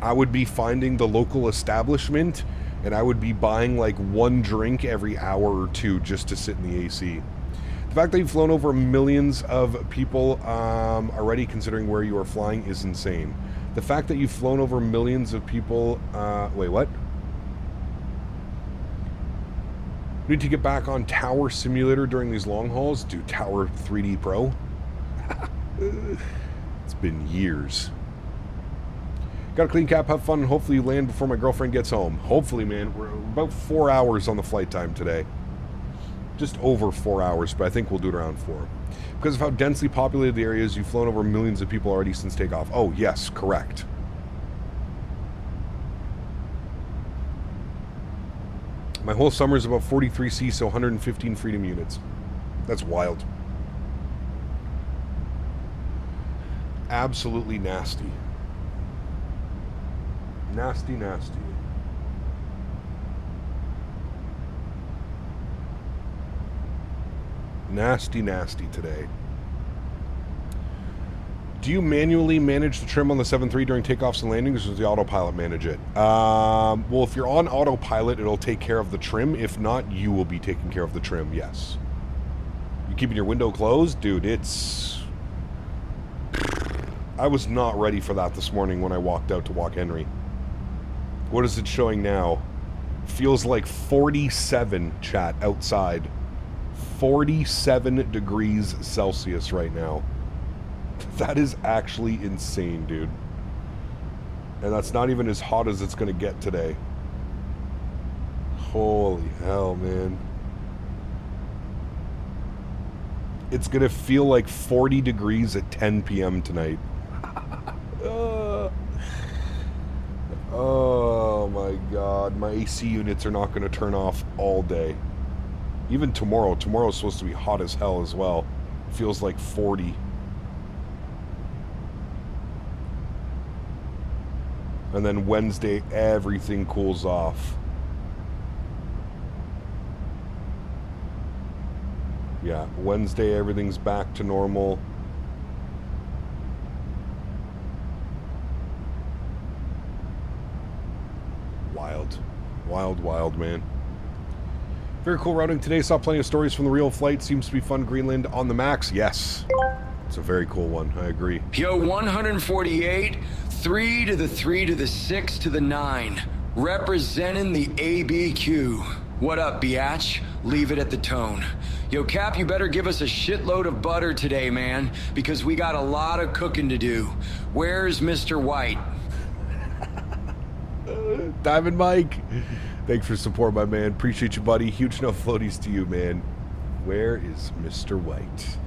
I would be finding the local establishment and I would be buying like 1 drink every hour or 2 just to sit in the AC. The fact that you've flown over millions of people already, considering where you are flying, is insane. The fact that you've flown over millions of people... wait, what? Need to get back on Tower Simulator during these long hauls? Dude, Tower 3D Pro? It's been years. Got a clean cap, have fun, and hopefully you land before my girlfriend gets home. Hopefully, man. We're about 4 hours on the flight time today. Just over 4 hours, but I think we'll do it around 4. Because of how densely populated the area is, you've flown over millions of people already since takeoff. Oh, yes, correct. My whole summer is about 43 C, so 115 freedom units. That's wild. Absolutely nasty. Nasty, nasty. Nasty, nasty today. Do you manually manage the trim on the 7.3 during takeoffs and landings, or does the autopilot manage it? Well, if you're on autopilot, it'll take care of the trim. If not, you will be taking care of the trim, yes. You keeping your window closed? Dude, it's... I was not ready for that this morning when I walked out to walk Henry. What is it showing now? Feels like 47, chat, outside. 47 degrees Celsius right now. That is actually insane, dude. And that's not even as hot as it's going to get today. Holy hell, man. It's going to feel like 40 degrees at 10 p.m. tonight. Oh my god. My AC units are not going to turn off all day. Even tomorrow. Tomorrow's supposed to be hot as hell as well. It feels like 40. And then Wednesday, everything cools off. Yeah, Wednesday, everything's back to normal. Wild. Wild, wild, man. Very cool routing today. Saw plenty of stories from the real flight. Seems to be fun. Greenland on the MAX. Yes. It's a very cool one. I agree. Yo, 148, 3 to the 3 to the 6 to the 9. Representing the ABQ. What up, biatch? Leave it at the tone. Yo, Cap, you better give us a shitload of butter today, man, because we got a lot of cooking to do. Where's Mr. White? Diamond Mike. Thanks for support, my man. Appreciate you, buddy. Huge no floaties to you, man. Where is Mr. White?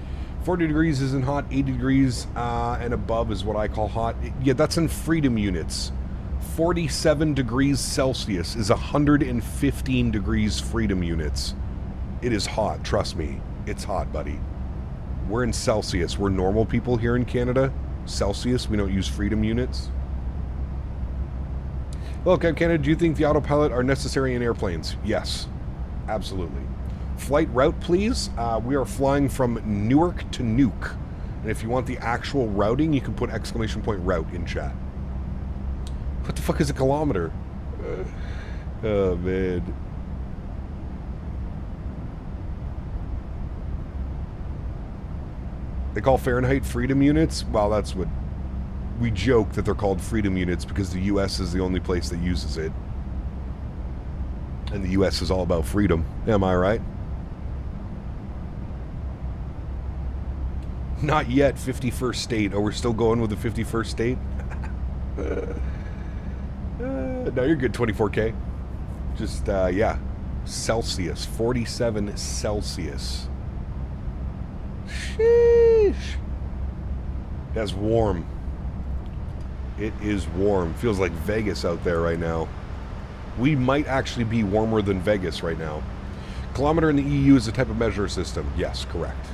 40 degrees isn't hot. 80 degrees and above is what I call hot. Yeah, that's in freedom units. 47 degrees Celsius is 115 degrees freedom units. It is hot, trust me. It's hot, buddy. We're in Celsius. We're normal people here in Canada. Celsius, we don't use freedom units. Look, Canada, do you think the autopilot are necessary in airplanes? Yes, absolutely. Flight route, please. We are flying from Newark to Nuuk. And if you want the actual routing, you can put exclamation point route in chat. What the fuck is a kilometer? Oh, man. They call Fahrenheit freedom units? Well, that's what... We joke that they're called freedom units because the U.S. is the only place that uses it. And the U.S. is all about freedom. Am I right? Not yet, 51st state. Oh, we're still going with the 51st state? No, you're good, 24K. Just, yeah. Celsius. 47 Celsius. Sheesh. That's warm. It is warm. Feels like Vegas out there right now. We might actually be warmer than Vegas right now. Kilometer in the EU is a type of measure system. Yes, correct.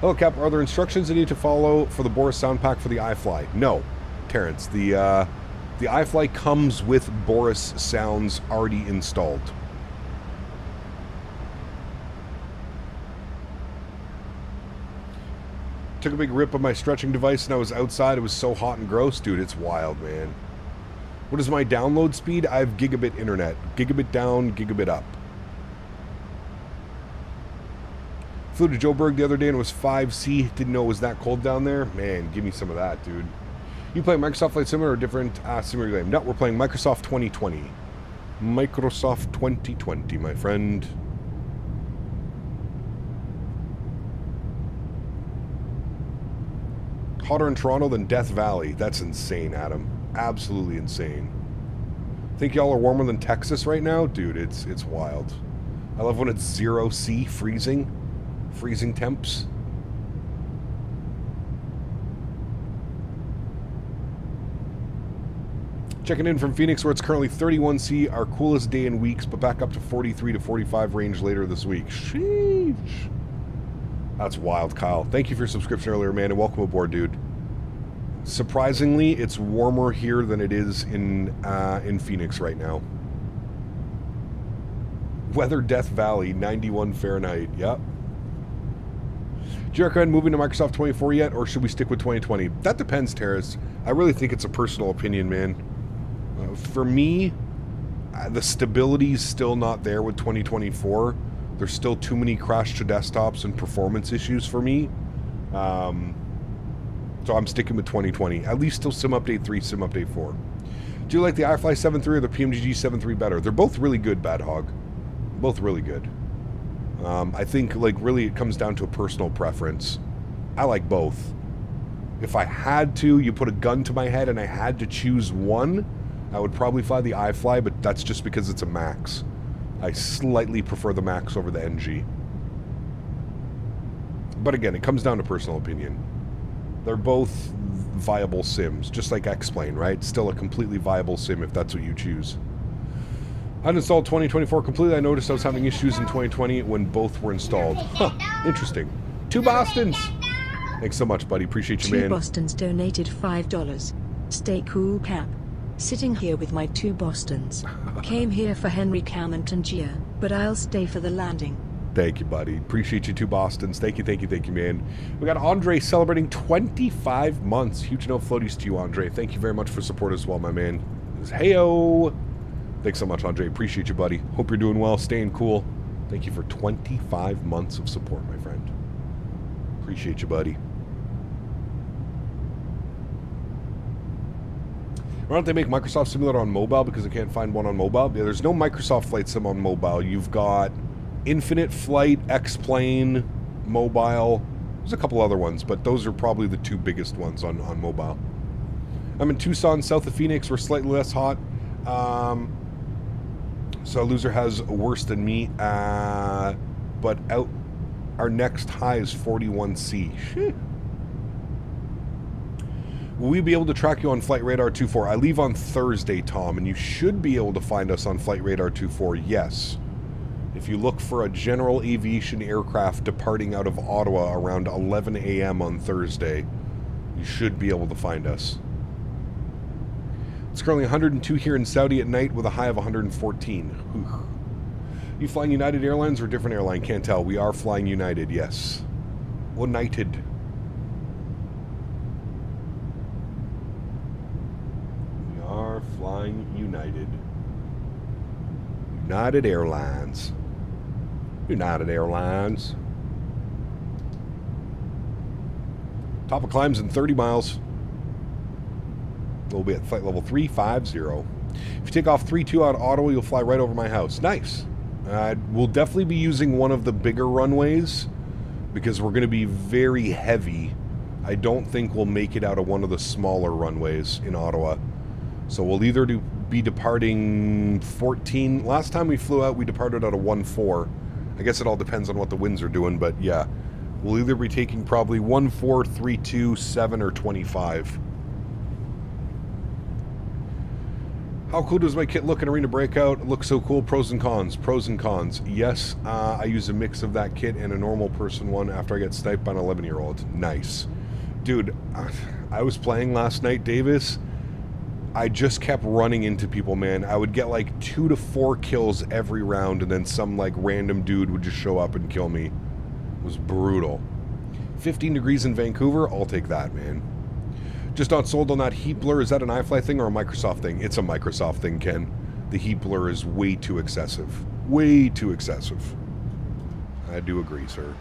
Hello, Cap. Are there instructions I need to follow for the Boris sound pack for the iFly? No, Terrence. The iFly comes with Boris sounds already installed. Took a big rip of my stretching device and I was outside. It was so hot and gross. Dude, it's wild, man. What is my download speed? I have gigabit internet. Gigabit down, gigabit up. Flew to Joburg the other day and it was 5C. Didn't know it was that cold down there. Man, give me some of that, dude. You play Microsoft Flight Simulator or different simulator game? No, we're playing Microsoft 2020. Microsoft 2020, my friend. Hotter in Toronto than Death Valley. That's insane, Adam. Absolutely insane. Think y'all are warmer than Texas right now? Dude, it's wild. I love when it's 0 C, freezing temps. Checking in from Phoenix, where it's currently 31 C, our coolest day in weeks, but back up to 43 to 45 range later this week. Sheesh. That's wild, Kyle. Thank you for your subscription earlier, man, and welcome aboard, dude. Surprisingly, it's warmer here than it is in Phoenix right now. Weather Death Valley, 91 Fahrenheit. Yep. Do you recommend moving to Microsoft 24 yet, or should we stick with 2020? That depends, Terrace. I really think it's a personal opinion, man. For me, the stability's still not there with 2024. There's still too many crash to desktops and performance issues for me. So I'm sticking with 2020. At least till Sim Update 3, Sim Update 4. Do you like the iFly 7.3 or the PMGG 7.3 better? They're both really good, Bad Hog. Both really good. I think, like, really it comes down to a personal preference. I like both. If I had to, you put a gun to my head and I had to choose one, I would probably fly the iFly, but that's just because it's a MAX. I slightly prefer the MAX over the NG. But again, it comes down to personal opinion. They're both viable sims, just like X-Plane, right? Still a completely viable sim if that's what you choose. I uninstalled 2024 completely. I noticed I was having issues in 2020 when both were installed. Huh, interesting. 2 Bostons! Thanks so much, buddy. Appreciate you, man. 2 Bostons donated $5. Stay cool, Cap. Sitting here with my 2 Bostons. Came here for Henry, Cam, and Tangier, but I'll stay for the landing. Thank you, buddy. Appreciate you, 2 Bostons. Thank you, man. We got Andre celebrating 25 months. Huge no floaties to you, Andre. Thank you very much for support as well, my man. Heyo! Thanks so much, Andre. Appreciate you, buddy. Hope you're doing well, staying cool. Thank you for 25 months of support, my friend. Appreciate you, buddy. Why don't they make Microsoft Simulator on mobile because I can't find one on mobile? Yeah, there's no Microsoft Flight Sim on mobile. You've got Infinite Flight, X-Plane, mobile. There's a couple other ones, but those are probably the 2 biggest ones on mobile. I'm in Tucson, south of Phoenix. We're slightly less hot. So loser has worse than me. But our next high is 41C. Shit. Will we be able to track you on Flight Radar 24? I leave on Thursday, Tom, and you should be able to find us on Flight Radar 24, yes. If you look for a general aviation aircraft departing out of Ottawa around 11 a.m. on Thursday, you should be able to find us. It's currently 102 here in Saudi at night with a high of 114. Whew. You flying United Airlines or a different airline? Can't tell. We are flying United, yes. United. Flying United. United Airlines. United Airlines. Top of climbs in 30 miles. We'll be at flight level 350. If you take off 32 out of Ottawa, you'll fly right over my house. Nice. We'll definitely be using one of the bigger runways because we're going to be very heavy. I don't think we'll make it out of one of the smaller runways in Ottawa. So we'll either be departing 14. Last time we flew out, we departed out of 1-4. I guess it all depends on what the winds are doing, but yeah. We'll either be taking probably 1-4, 3-2, 7, or 25. How cool does my kit look in Arena Breakout? It looks so cool. Pros and cons. Pros and cons. Yes, I use a mix of that kit and a normal person one after I get sniped by an 11-year-old. Nice. Dude, I was playing last night, Davis. I just kept running into people, man. I would get like 2 to 4 kills every round, and then some like random dude would just show up and kill me. It was brutal. 15 degrees in Vancouver, I'll take that, man. Just not sold on that heat blur. Is that an iFly thing or a Microsoft thing? It's a Microsoft thing, Ken. The heat blur is way too excessive. Way too excessive. I do agree, sir.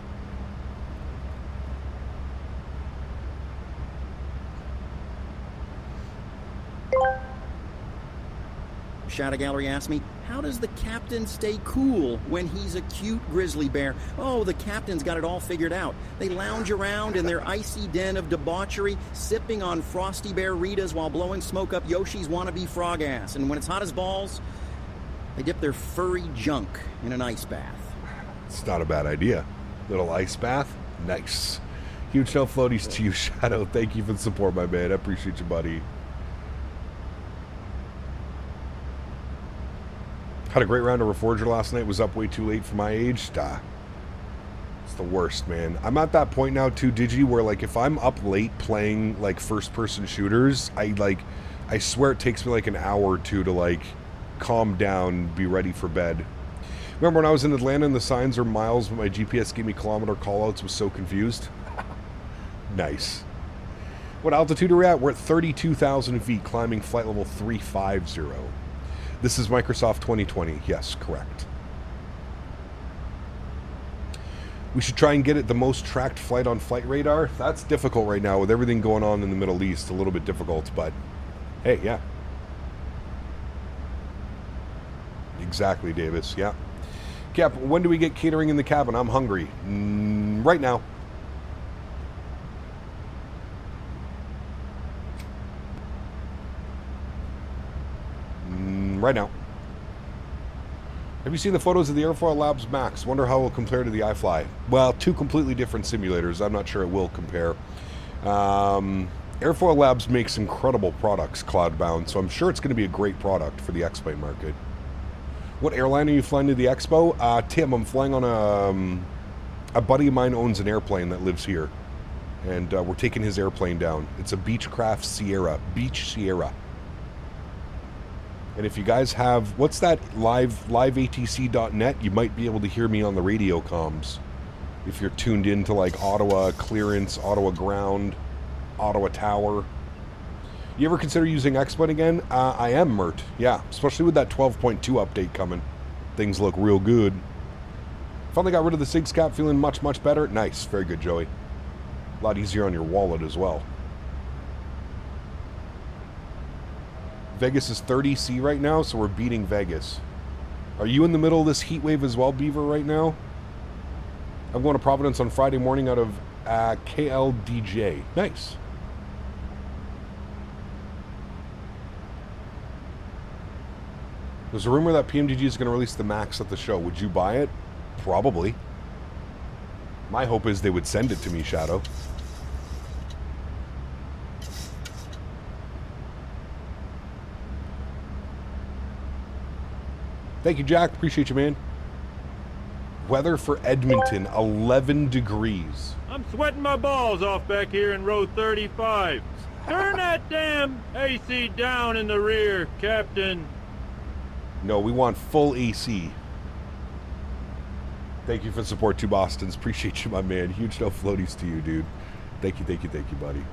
Shadow Gallery asked me, how does the captain stay cool when he's a cute grizzly bear? Oh, the captain's got it all figured out. They lounge around in their icy den of debauchery, sipping on Frosty Bear Ritas while blowing smoke up Yoshi's wannabe frog ass. And when it's hot as balls, they dip their furry junk in an ice bath. It's not a bad idea. Little ice bath. Nice. Huge no floaties to you, Shadow. Thank you for the support, my man. I appreciate you, buddy. Had a great round of Reforger last night. Was up way too late for my age. It's the worst, man. I'm at that point now too, Digi, where like if I'm up late playing like first-person shooters, I swear it takes me like an hour or two to like calm down, be ready for bed. Remember when I was in Atlanta and the signs are miles, but my GPS gave me kilometer callouts? Was so confused. Nice. What altitude are we at? We're at 32,000 feet, climbing flight level 350. This is Microsoft 2020. Yes, correct. We should try and get it the most tracked flight on flight radar. That's difficult right now with everything going on in the Middle East. A little bit difficult, but hey, yeah. Exactly, Davis. Yeah. Cap, when do we get catering in the cabin? I'm hungry. Right now. Right now. Have you seen the photos of the Airfoil Labs Max? Wonder how it will compare to the iFly. Well, two completely different simulators. I'm not sure it will compare. Airfoil Labs makes incredible products, cloud-bound, so I'm sure it's going to be a great product for the X-Plane market. What airline are you flying to the Expo? Tim, I'm flying on a buddy of mine owns an airplane that lives here, and we're taking his airplane down. It's a Beechcraft Sierra. Beach Sierra. And if you guys have, what's that, liveatc.net, you might be able to hear me on the radio comms. If you're tuned in to like Ottawa Clearance, Ottawa Ground, Ottawa Tower. You ever consider using X-Plane again? I am, Mert. Yeah, especially with that 12.2 update coming. Things look real good. Finally got rid of the SIGS cap, feeling much, much better. Nice, very good, Joey. A lot easier on your wallet as well. Vegas is 30C right now, so we're beating Vegas. Are you in the middle of this heat wave as well, Beaver, right now? I'm going to Providence on Friday morning out of KLDJ. Nice. There's a rumor that PMDG is going to release the Max at the show. Would you buy it? Probably. My hope is they would send it to me, Shadow. Thank you, Jack. Appreciate you, man. Weather for Edmonton, 11 degrees. I'm sweating my balls off back here in row 35. Turn that damn AC down in the rear, Captain. No, we want full AC. Thank you for the support, two Bostons. Appreciate you, my man. Huge no floaties to you, dude. Thank you, buddy.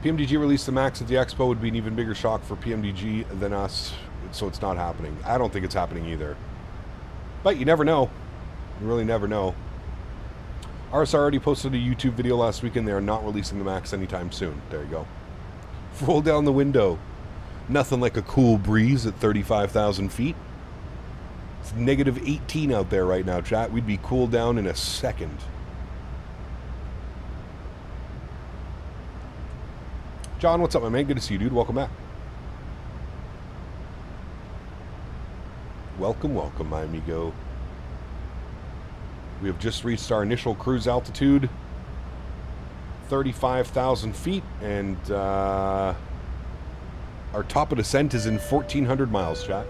PMDG released the Max at the Expo would be an even bigger shock for PMDG than us, so it's not happening. I don't think it's happening either. But you never know. You really never know. RSR already posted a YouTube video last week, and they are not releasing the Max anytime soon. There you go. Roll down the window. Nothing like a cool breeze at 35,000 feet. It's negative 18 out there right now, chat. We'd be cooled down in a second. John, what's up, my man? Good to see you, dude. Welcome back. Welcome, welcome, my amigo. We have just reached our initial cruise altitude, 35,000 feet, and our top of descent is in 1,400 miles, chat.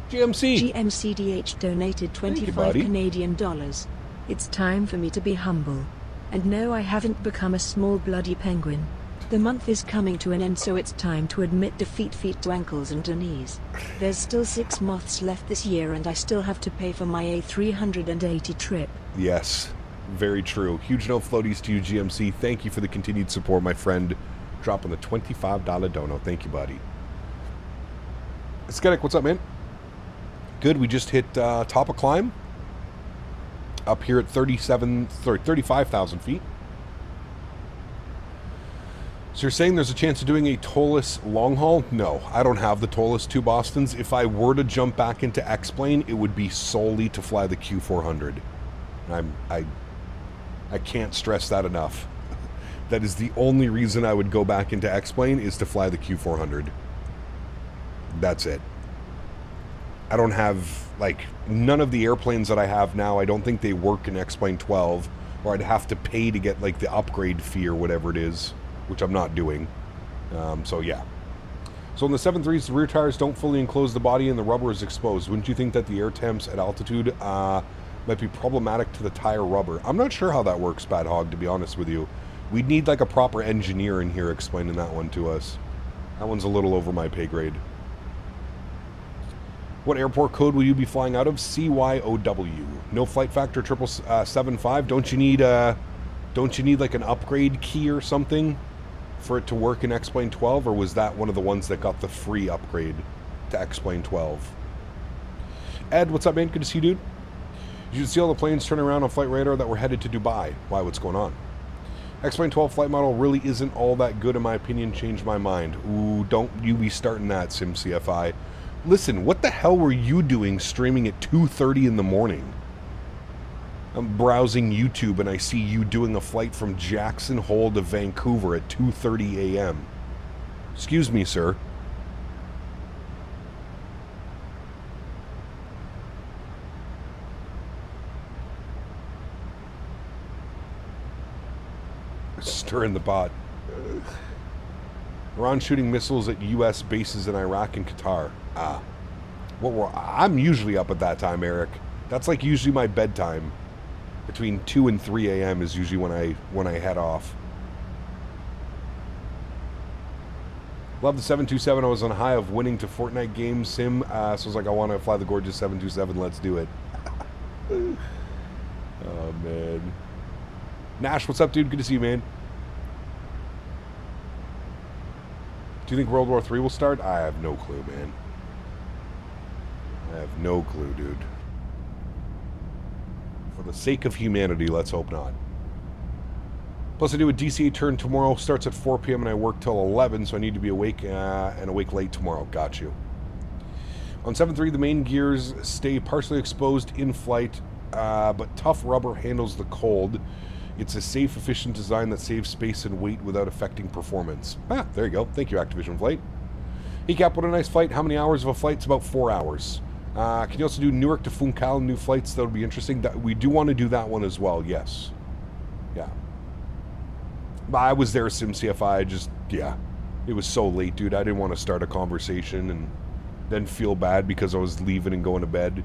GMC. GMCDH donated 25 Canadian dollars. It's time for me to be humble. And no, I haven't become a small bloody penguin. The month is coming to an end, so it's time to admit defeat, feet to ankles and to knees. There's still 6 months left this year, and I still have to pay for my A380 trip. Yes, very true. Huge no floaties to you, GMC. Thank you for the continued support, my friend. Dropping the $25 dono. Thank you, buddy. Aesthetic, what's up, man? Good, we just hit top of climb. up here at 35,000 feet. So you're saying there's a chance of doing a tolless long haul? No, I don't have the tolless to Bostons. If I were to jump back into X-Plane, it would be solely to fly the Q400. I can't stress that enough. That is the only reason I would go back into X-Plane, is to fly the Q400. That's it. I don't have, like, none of the airplanes that I have now, I don't think they work in X-Plane 12, or I'd have to pay to get, like, the upgrade fee or whatever it is, which I'm not doing. So, yeah. So, in the 7.3s, the rear tires don't fully enclose the body and the rubber is exposed. Wouldn't you think that the air temps at altitude might be problematic to the tire rubber? I'm not sure how that works, Bad Hog, to be honest with you. We'd need, like, a proper engineer in here explaining that one to us. That one's a little over my pay grade. What airport code will you be flying out of? CYOW. No flight factor 777.5. Don't you need like an upgrade key or something for it to work in X-Plane 12, or was that one of the ones that got the free upgrade to X-Plane 12? Ed, what's up, man? Good to see you, dude. You should see all the planes turning around on Flight Radar that were headed to Dubai. Why? What's going on? X-Plane 12 flight model really isn't all that good in my opinion. Changed my mind. Ooh, don't you be starting that, SimCFI. Listen, what the hell were you doing streaming at 2:30 in the morning? I'm browsing YouTube and I see you doing a flight from Jackson Hole to Vancouver at 2:30 a.m. Excuse me, sir. Stirring the pot. Iran shooting missiles at U.S. bases in Iraq and Qatar. I'm usually up at that time, Eric. That's like usually my bedtime. Between 2 and 3 a.m. is usually when I head off. Love the 727. I was on a high of winning to Fortnite game sim. So I was like, I want to fly the gorgeous 727. Let's do it. Oh, man. Nash, what's up, dude? Good to see you, man. Do you think World War III will start? I have no clue, man. I have no clue, dude. For the sake of humanity, let's hope not. Plus, I do a DCA turn tomorrow. Starts at 4 p.m. and I work till 11, so I need to be awake and awake late tomorrow. Got you. On 7.3, the main gears stay partially exposed in flight, but tough rubber handles the cold. It's a safe, efficient design that saves space and weight without affecting performance. There you go. Thank you, Activision Flight. Hey, Cap, what a nice flight. How many hours of a flight? It's about 4 hours. Can you also do Newark to Funchal, new flights? That would be interesting. We do want to do that one as well, yes. Yeah. But I was there, SimCFI, yeah. It was so late, dude. I didn't want to start a conversation and then feel bad because I was leaving and going to bed.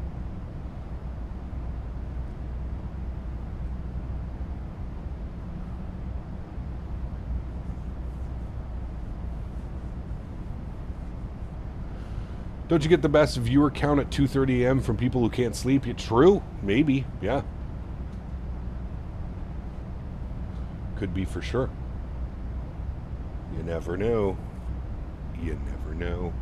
Don't you get the best viewer count at 2:30 a.m. from people who can't sleep? Yeah, true. Maybe. Yeah. Could be for sure. You never know. You never know.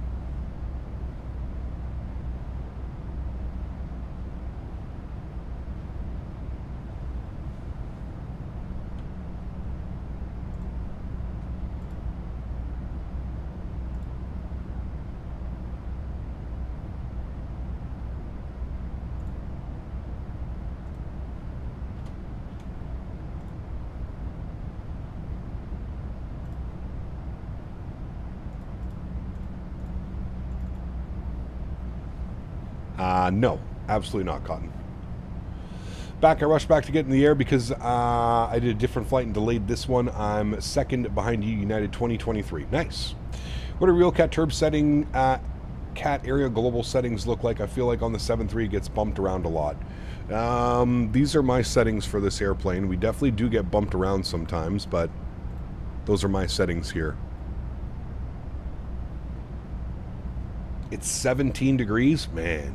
No, absolutely not, Cotton. I rushed back to get in the air because I did a different flight and delayed this one. I'm second behind you, United 2023. Nice. What do real cat turb setting, cat area global settings look like? I feel like on the 7.3 it gets bumped around a lot. These are my settings for this airplane. We definitely do get bumped around sometimes, but those are my settings here. It's 17 degrees? Man.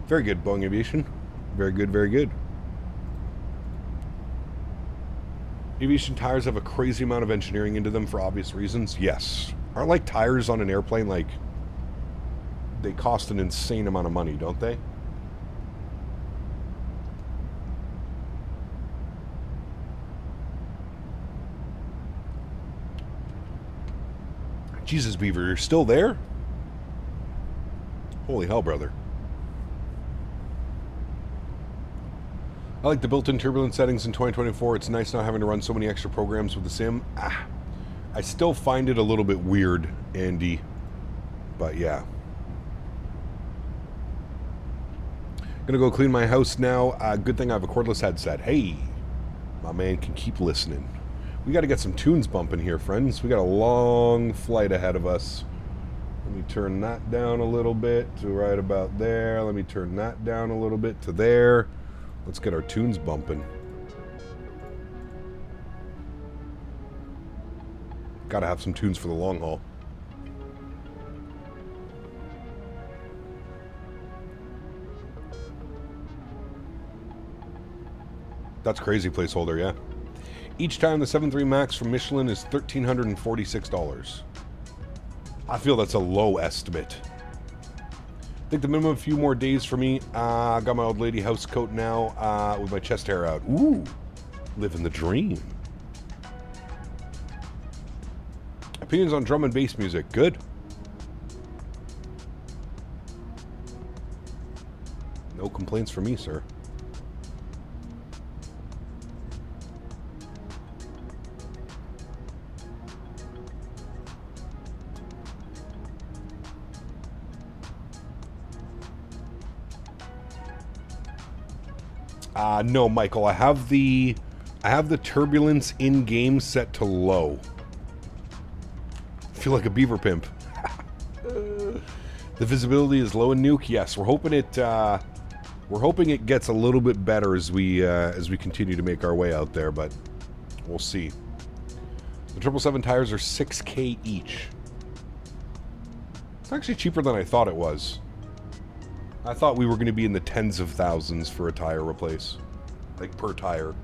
Very good, Boeing Aviation. Very good, very good. Aviation tires have a crazy amount of engineering into them for obvious reasons. Yes. Aren't like tires on an airplane like they cost an insane amount of money, don't they? Jesus, Beaver, you're still there? Holy hell, brother. I like the built-in turbulence settings in 2024. It's nice not having to run so many extra programs with the sim. I still find it a little bit weird, Andy. But yeah. Gonna go clean my house now. Good thing I have a cordless headset. Hey, my man can keep listening. We got to get some tunes bumping here, friends. We got a long flight ahead of us. Let me turn that down a little bit to right about there. Let me turn that down a little bit to there. Let's get our tunes bumping. Got to have some tunes for the long haul. That's crazy placeholder, yeah. Each time the 7.3 Max from Michelin is $1,346. I feel that's a low estimate. I think the minimum a few more days for me. I got my old lady house coat now with my chest hair out. Ooh, living the dream. Opinions on drum and bass music. Good. No complaints from me, sir. No, Michael, I have the turbulence in game set to low. I feel like a beaver pimp. The visibility is low in Nuuk. Yes, we're hoping it gets a little bit better as we continue to make our way out there, but we'll see. The 777 tires are $6K each. It's actually cheaper than I thought it was. I thought we were going to be in the tens of thousands for a tire replace. Like, per tire.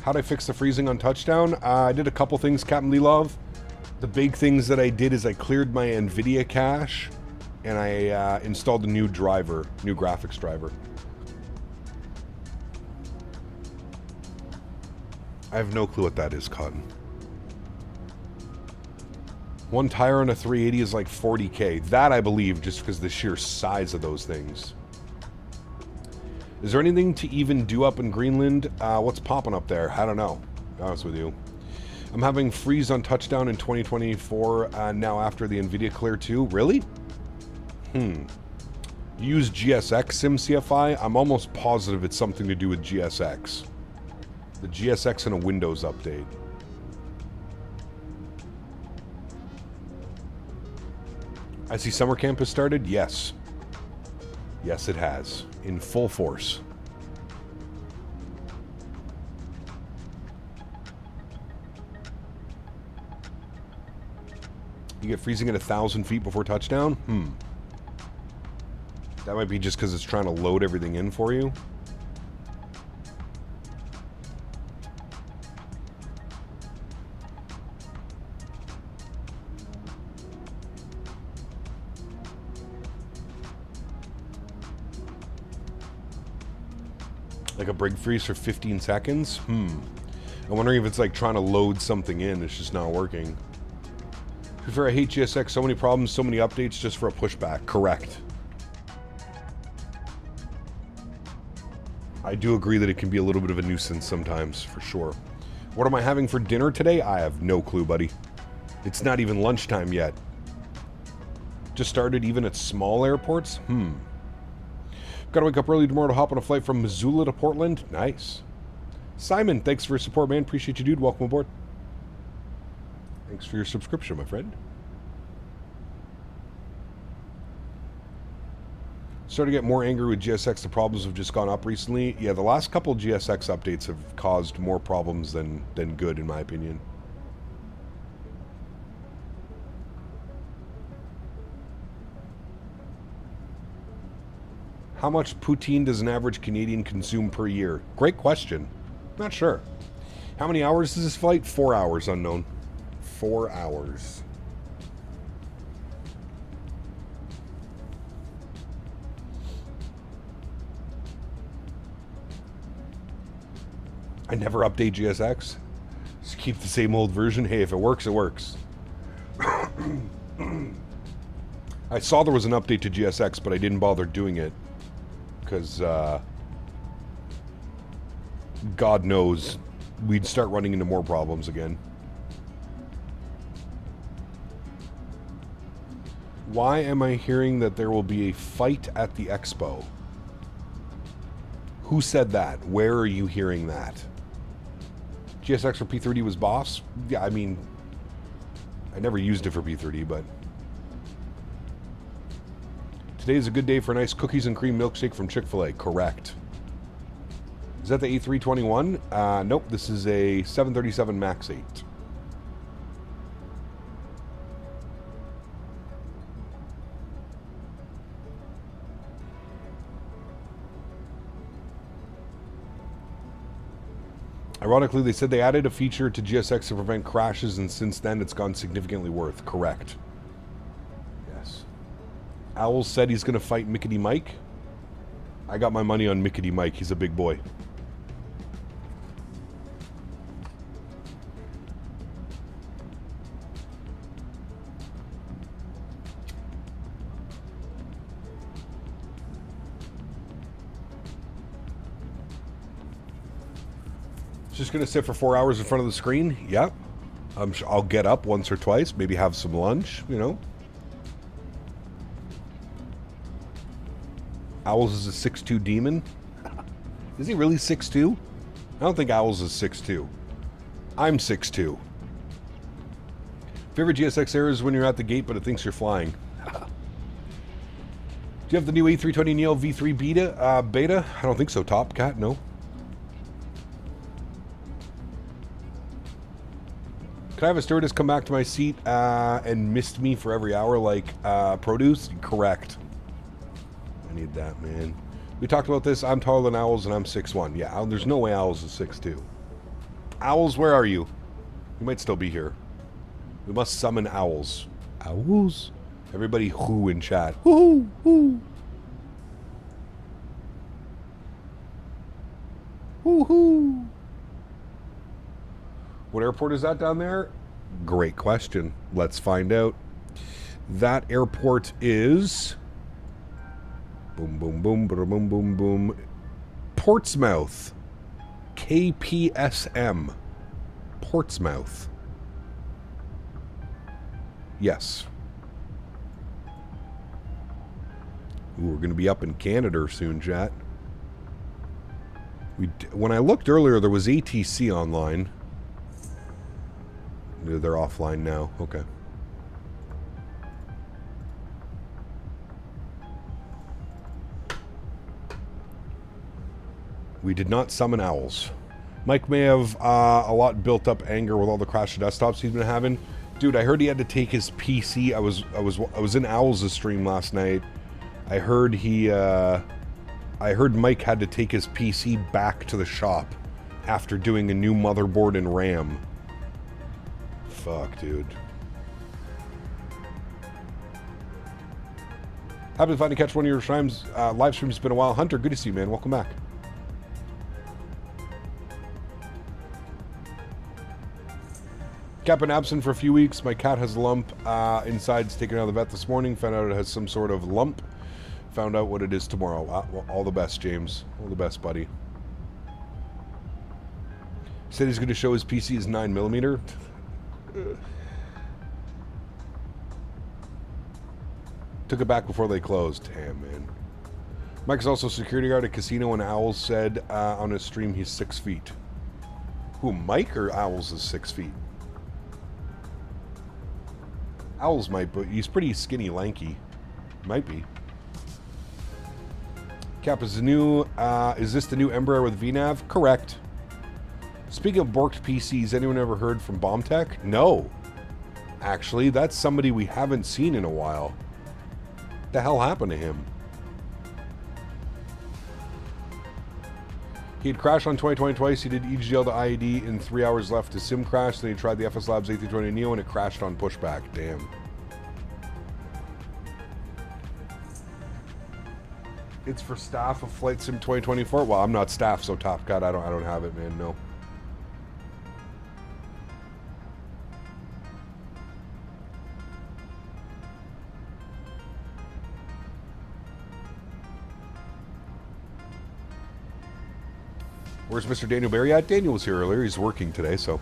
How'd I fix the freezing on touchdown? I did a couple things, Captain Lee Love. The big things that I did is I cleared my NVIDIA cache, and I installed a new driver, new graphics driver. I have no clue what that is, Cotton. One tire on a 380 is like 40K. That I believe, just because of the sheer size of those things. Is there anything to even do up in Greenland? What's popping up there? I don't know, to be honest with you. I'm having freeze on touchdown in 2024 now after the NVIDIA Clear 2. Really? Use GSX SimCFI? I'm almost positive it's something to do with GSX. The GSX and a Windows update. I see summer camp has started. Yes. Yes, it has. In full force. You get freezing at 1,000 feet before touchdown? That might be just because it's trying to load everything in for you. Like a brig freeze for 15 seconds? I'm wondering if it's like trying to load something in. It's just not working. To be fair, I hate GSX. So many problems, so many updates just for a pushback. Correct. I do agree that it can be a little bit of a nuisance sometimes, for sure. What am I having for dinner today? I have no clue, buddy. It's not even lunchtime yet. Just started even at small airports? Gotta wake up early tomorrow to hop on a flight from Missoula to Portland. Nice. Simon, thanks for your support, man. Appreciate you, dude. Welcome aboard. Thanks for your subscription, my friend. Starting to get more angry with GSX. The problems have just gone up recently. Yeah, the last couple of GSX updates have caused more problems than good, in my opinion. How much poutine does an average Canadian consume per year? Great question. Not sure. How many hours is this flight? 4 hours, unknown. 4 hours. I never update GSX. Just keep the same old version. Hey, if it works, it works. I saw there was an update to GSX, but I didn't bother doing it. Because, God knows, we'd start running into more problems again. Why am I hearing that there will be a fight at the expo? Who said that? Where are you hearing that? GSX for P30 was boss? Yeah, I mean, I never used it for P30, but... Today is a good day for a nice cookies and cream milkshake from Chick-fil-A. Correct. Is that the A321? Nope, this is a 737 MAX8. Ironically, they said they added a feature to GSX to prevent crashes, and since then it's gone significantly worse. Correct. Yes. Owl said he's going to fight Mickety Mike. I got my money on Mickety Mike. He's a big boy. Just gonna sit for 4 hours in front of the screen? Yep. I'll get up once or twice, maybe have some lunch, you know. Owls is a 6'2" demon. Is he really 6'2"? I don't think Owls is 6'2". I'm 6'2". Favorite GSX error is when you're at the gate, but it thinks you're flying. Do you have the new A320neo V3 beta? I don't think so, Top Cat, no. Can I have a stewardess come back to my seat and missed me for every hour like produce? Correct. I need that, man. We talked about this. I'm taller than Owls and I'm 6'1". Yeah, there's no way Owls is 6'2". Owls, where are you? You might still be here. We must summon Owls. Owls? Everybody who in chat. Whoo, whoo. Woo-hoo. What airport is that down there? Great question. Let's find out. That airport is... Boom, boom, boom, boom, boom, boom. Portsmouth. KPSM. Portsmouth. Yes. Ooh, we're going to be up in Canada soon, chat. When I looked earlier, there was ATC online. They're offline now. Okay. We did not summon Owls. Mike may have a lot built up anger with all the crash desktops he's been having. Dude, I heard he had to take his PC. I was in Owls' stream last night. I heard Mike had to take his PC back to the shop after doing a new motherboard and RAM. Fuck, dude. Happy to finally catch one of your streams. Live streams. It's been a while. Hunter, good to see you, man. Welcome back. Cat been absent for a few weeks. My cat has a lump inside. It's taken out of the vet this morning. Found out it has some sort of lump. Found out what it is tomorrow. Well, all the best, James. All the best, buddy. Said he's going to show his PC is 9mm. Took it back before they closed. Damn, man. Mike's also security guard at casino, and Owls said on his stream he's 6 feet. Who, Mike or Owls is 6 feet? Owls might, but he's pretty skinny, lanky. Might be. Cap, is this the new Embraer with VNAV? Correct. Speaking of borked PCs, anyone ever heard from BombTech? No. Actually, that's somebody we haven't seen in a while. What the hell happened to him? He had crashed on 2020 twice. He did EGL to IED in 3 hours left. His sim crashed. Then he tried the FS Labs A320 Neo and it crashed on pushback. Damn. It's for staff of Flight Sim 2024. Well, I'm not staff, so Top Cat, I don't have it, man. No. Where's Mr. Daniel Barry at? Daniel was here earlier. He's working today, so.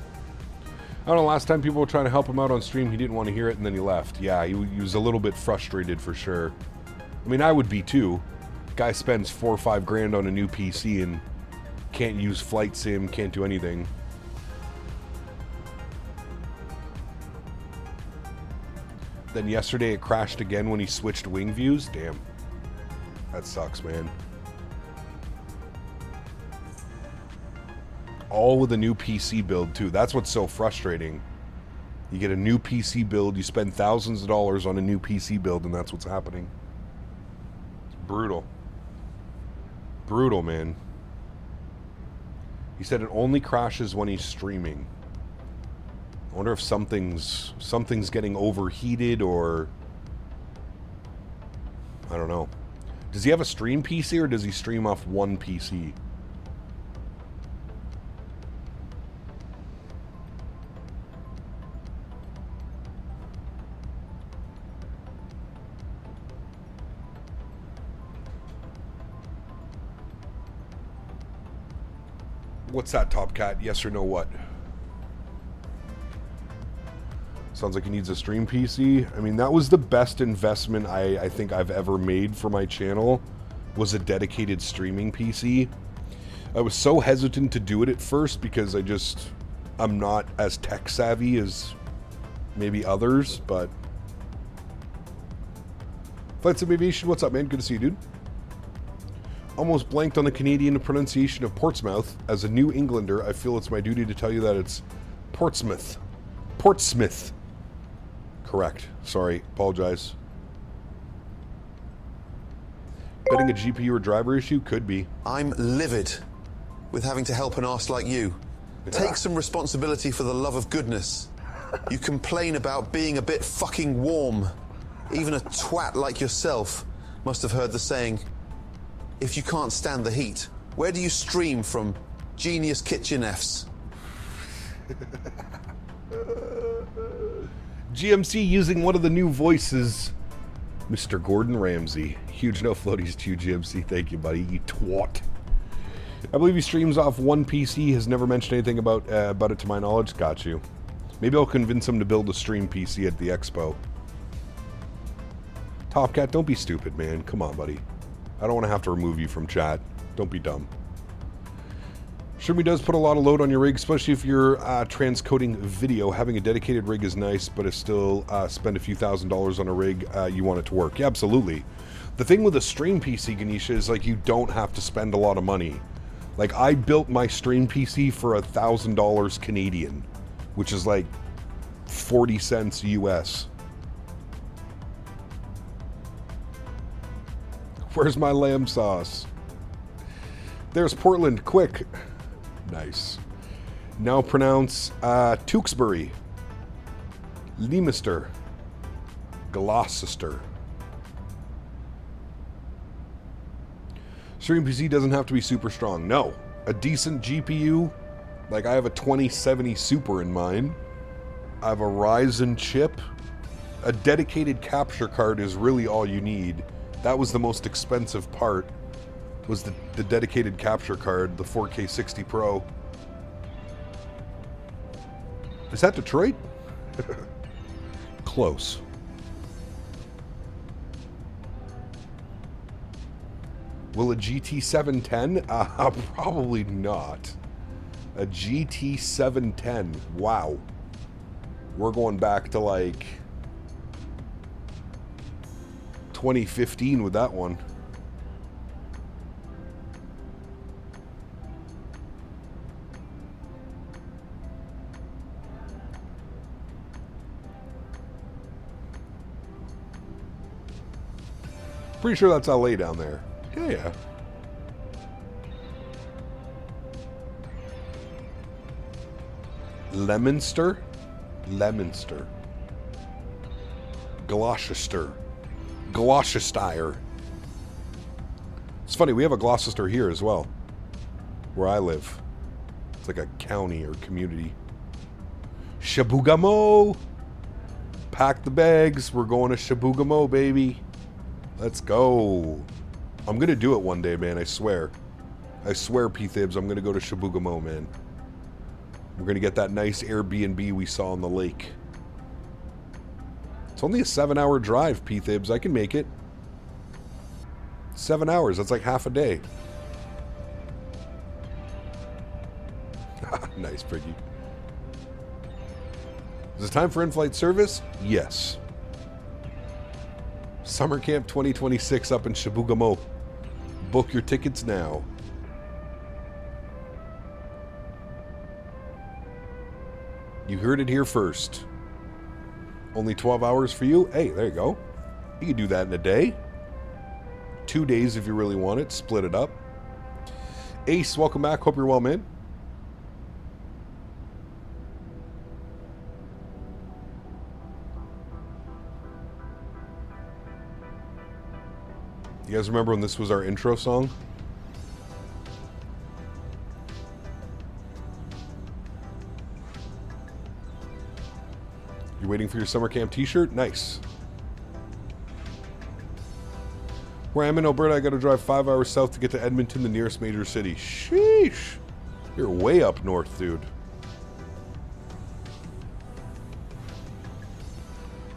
I don't know, last time people were trying to help him out on stream, he didn't want to hear it, and then he left. Yeah, he was a little bit frustrated for sure. I mean, I would be too. Guy spends $4 or $5 grand on a new PC and can't use Flight Sim, can't do anything. Then yesterday it crashed again when he switched wing views. Damn. That sucks, man. All with a new PC build, too. That's what's so frustrating. You get a new PC build, you spend thousands of dollars on a new PC build, and that's what's happening. It's brutal. Brutal, man. He said it only crashes when he's streaming. I wonder if something's getting overheated or... I don't know. Does he have a stream PC or does he stream off one PC? What's that, Top Cat? Yes or no what? Sounds like he needs a stream PC. I mean, that was the best investment I think I've ever made for my channel, was a dedicated streaming PC. I was so hesitant to do it at first because I'm not as tech savvy as maybe others, but... Flight Sim Aviation, what's up, man? Good to see you, dude. Almost blanked on the Canadian pronunciation of Portsmouth. As a New Englander, I feel it's my duty to tell you that it's Portsmouth. Portsmouth. Correct. Sorry. Apologize. Betting a GPU or driver issue? Could be. I'm livid with having to help an arse like you. Take some responsibility for the love of goodness. You complain about being a bit fucking warm. Even a twat like yourself must have heard the saying, if you can't stand the heat, where do you stream from? Genius Kitchen Fs. GMC using one of the new voices, Mr. Gordon Ramsay. Huge no floaties to you, GMC. Thank you, buddy. You twat. I believe he streams off one PC. Has never mentioned anything about it to my knowledge. Got you. Maybe I'll convince him to build a stream PC at the expo. Top Cat, don't be stupid, man. Come on, buddy. I don't want to have to remove you from chat. Don't be dumb. Shermy does put a lot of load on your rig, especially if you're transcoding video. Having a dedicated rig is nice, but it's still spend a few $1,000s on a rig. You want it to work. Yeah, absolutely. The thing with a stream PC, Ganesha, is like you don't have to spend a lot of money. Like I built my stream PC for $1,000 Canadian, which is like 40 cents US. Where's my lamb sauce? There's Portland, quick. Nice. Now pronounce Tewksbury, Leominster, Gloucester. Stream PC doesn't have to be super strong. No. A decent GPU, like I have a 2070 Super in mine. I have a Ryzen chip. A dedicated capture card is really all you need. That was the most expensive part, was the dedicated capture card, the 4K 60 Pro. Is that Detroit? Close. Will a GT 710? Probably not. A GT 710. Wow. We're going back to like 2015 with that one. Pretty sure that's LA down there. Yeah. Leominster? Leominster. Gloucester. Gloucestershire. It's funny, we have a Gloucester here as well, where I live. It's like a county or community. Shabugamo! Pack the bags. We're going to Shabugamo, baby. Let's go. I'm going to do it one day, man. I swear. I swear, P-Thibs, I'm going to go to Shabugamo, man. We're going to get that nice Airbnb we saw on the lake. It's only a 7-hour drive, P-Thibs. I can make it. 7 hours. That's like half a day. Nice, Piggy. Is it time for in-flight service? Yes. Summer Camp 2026 up in Shabugamo. Book your tickets now. You heard it here first. Only 12 hours for you? Hey, there you go. You can do that in a day. 2 days if you really want it. Split it up. Ace, welcome back. Hope you're well, man. You guys remember when this was our intro song? You waiting for your summer camp t-shirt? Nice. Where I'm in Alberta, I gotta drive 5 hours south to get to Edmonton, the nearest major city. Sheesh. You're way up north, dude.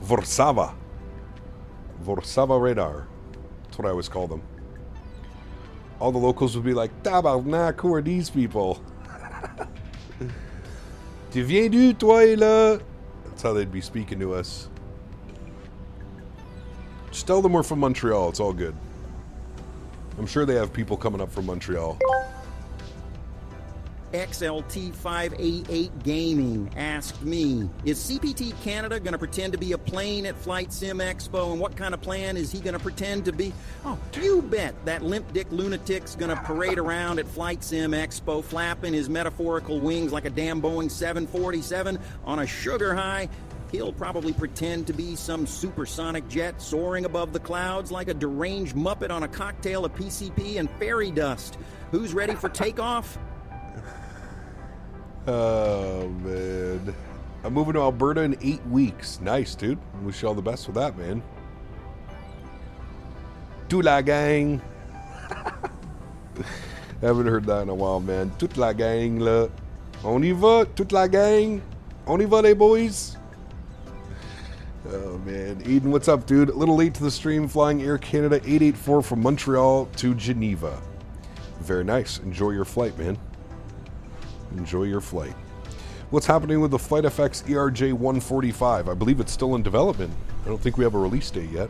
Warszawa. Warszawa radar. That's what I always call them. All the locals would be like, tabarnak, who are these people? Tu viens d'où, toi, là? That's how they'd be speaking to us. Just tell them we're from Montreal. It's all good. I'm sure they have people coming up from Montreal. XLT588 Gaming asked me, is CPT Canada going to pretend to be a plane at Flight Sim Expo, and what kind of plan is he going to pretend to be? Oh, you bet that limp dick lunatic's going to parade around at Flight Sim Expo, flapping his metaphorical wings like a damn Boeing 747 on a sugar high. He'll probably pretend to be some supersonic jet soaring above the clouds like a deranged muppet on a cocktail of PCP and fairy dust. Who's ready for takeoff? Oh, man. I'm moving to Alberta in 8 weeks. Nice, dude. Wish you all the best with that, man. Toute la gang. Haven't heard that in a while, man. Toute la gang, là. On y va, toute la gang. On y va, les boys. Oh, man. Eden, what's up, dude? A little late to the stream, flying Air Canada 884 from Montreal to Geneva. Very nice. Enjoy your flight, man. Enjoy your flight. What's happening with the Flight FX ERJ 145? I believe it's still in development. I don't think we have a release date yet.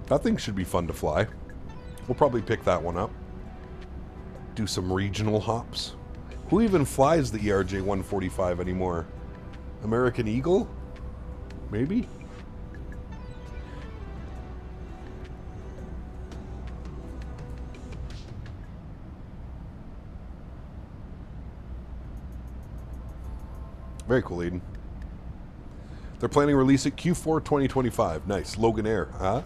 That thing should be fun to fly. We'll probably pick that one up. Do some regional hops. Who even flies the ERJ 145 anymore? American Eagle? Maybe? Very cool, Eden. They're planning to release it Q4 2025. Nice. Logan Air, huh?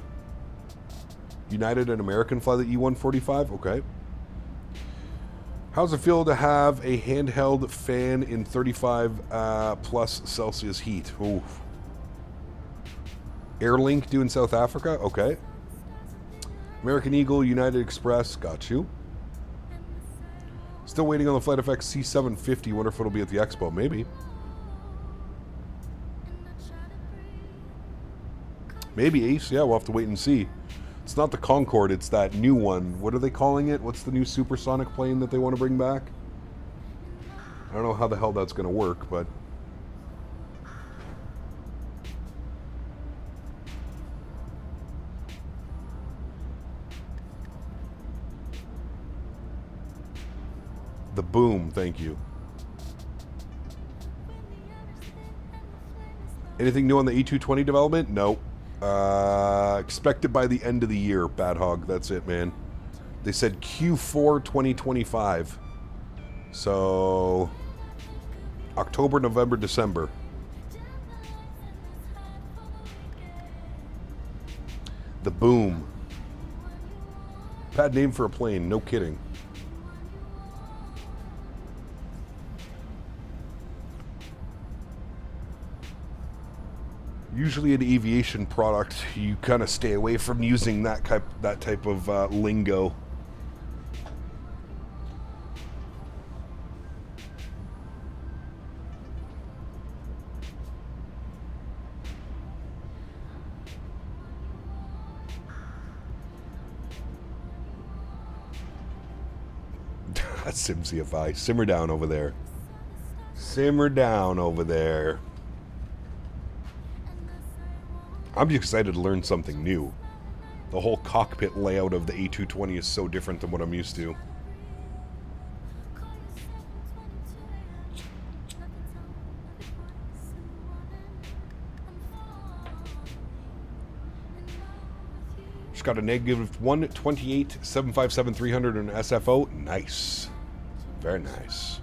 United and American fly the E145? Okay. How's it feel to have a handheld fan in 35 plus Celsius heat? Ooh. Airlink doing South Africa? Okay. American Eagle, United Express, got you. Still waiting on the Flight FX C750. Wonder if it'll be at the expo. Maybe. Maybe, Ace. Yeah, we'll have to wait and see. It's not the Concorde, it's that new one. What are they calling it? What's the new supersonic plane that they want to bring back? I don't know how the hell that's going to work, but... The Boom, thank you. Anything new on the E220 development? Nope. Expected by the end of the year, Bad Hog. That's it, man. They said Q4 2025. So, October, November, December. The Boom. Bad name for a plane, no kidding. Usually an aviation product, you kind of stay away from using that type of lingo. That's SimCFI. Simmer down over there. Simmer down over there. I'm just excited to learn something new. The whole cockpit layout of the A220 is so different than what I'm used to. Just got a negative 128, 757, 300 and SFO. Nice. Very nice.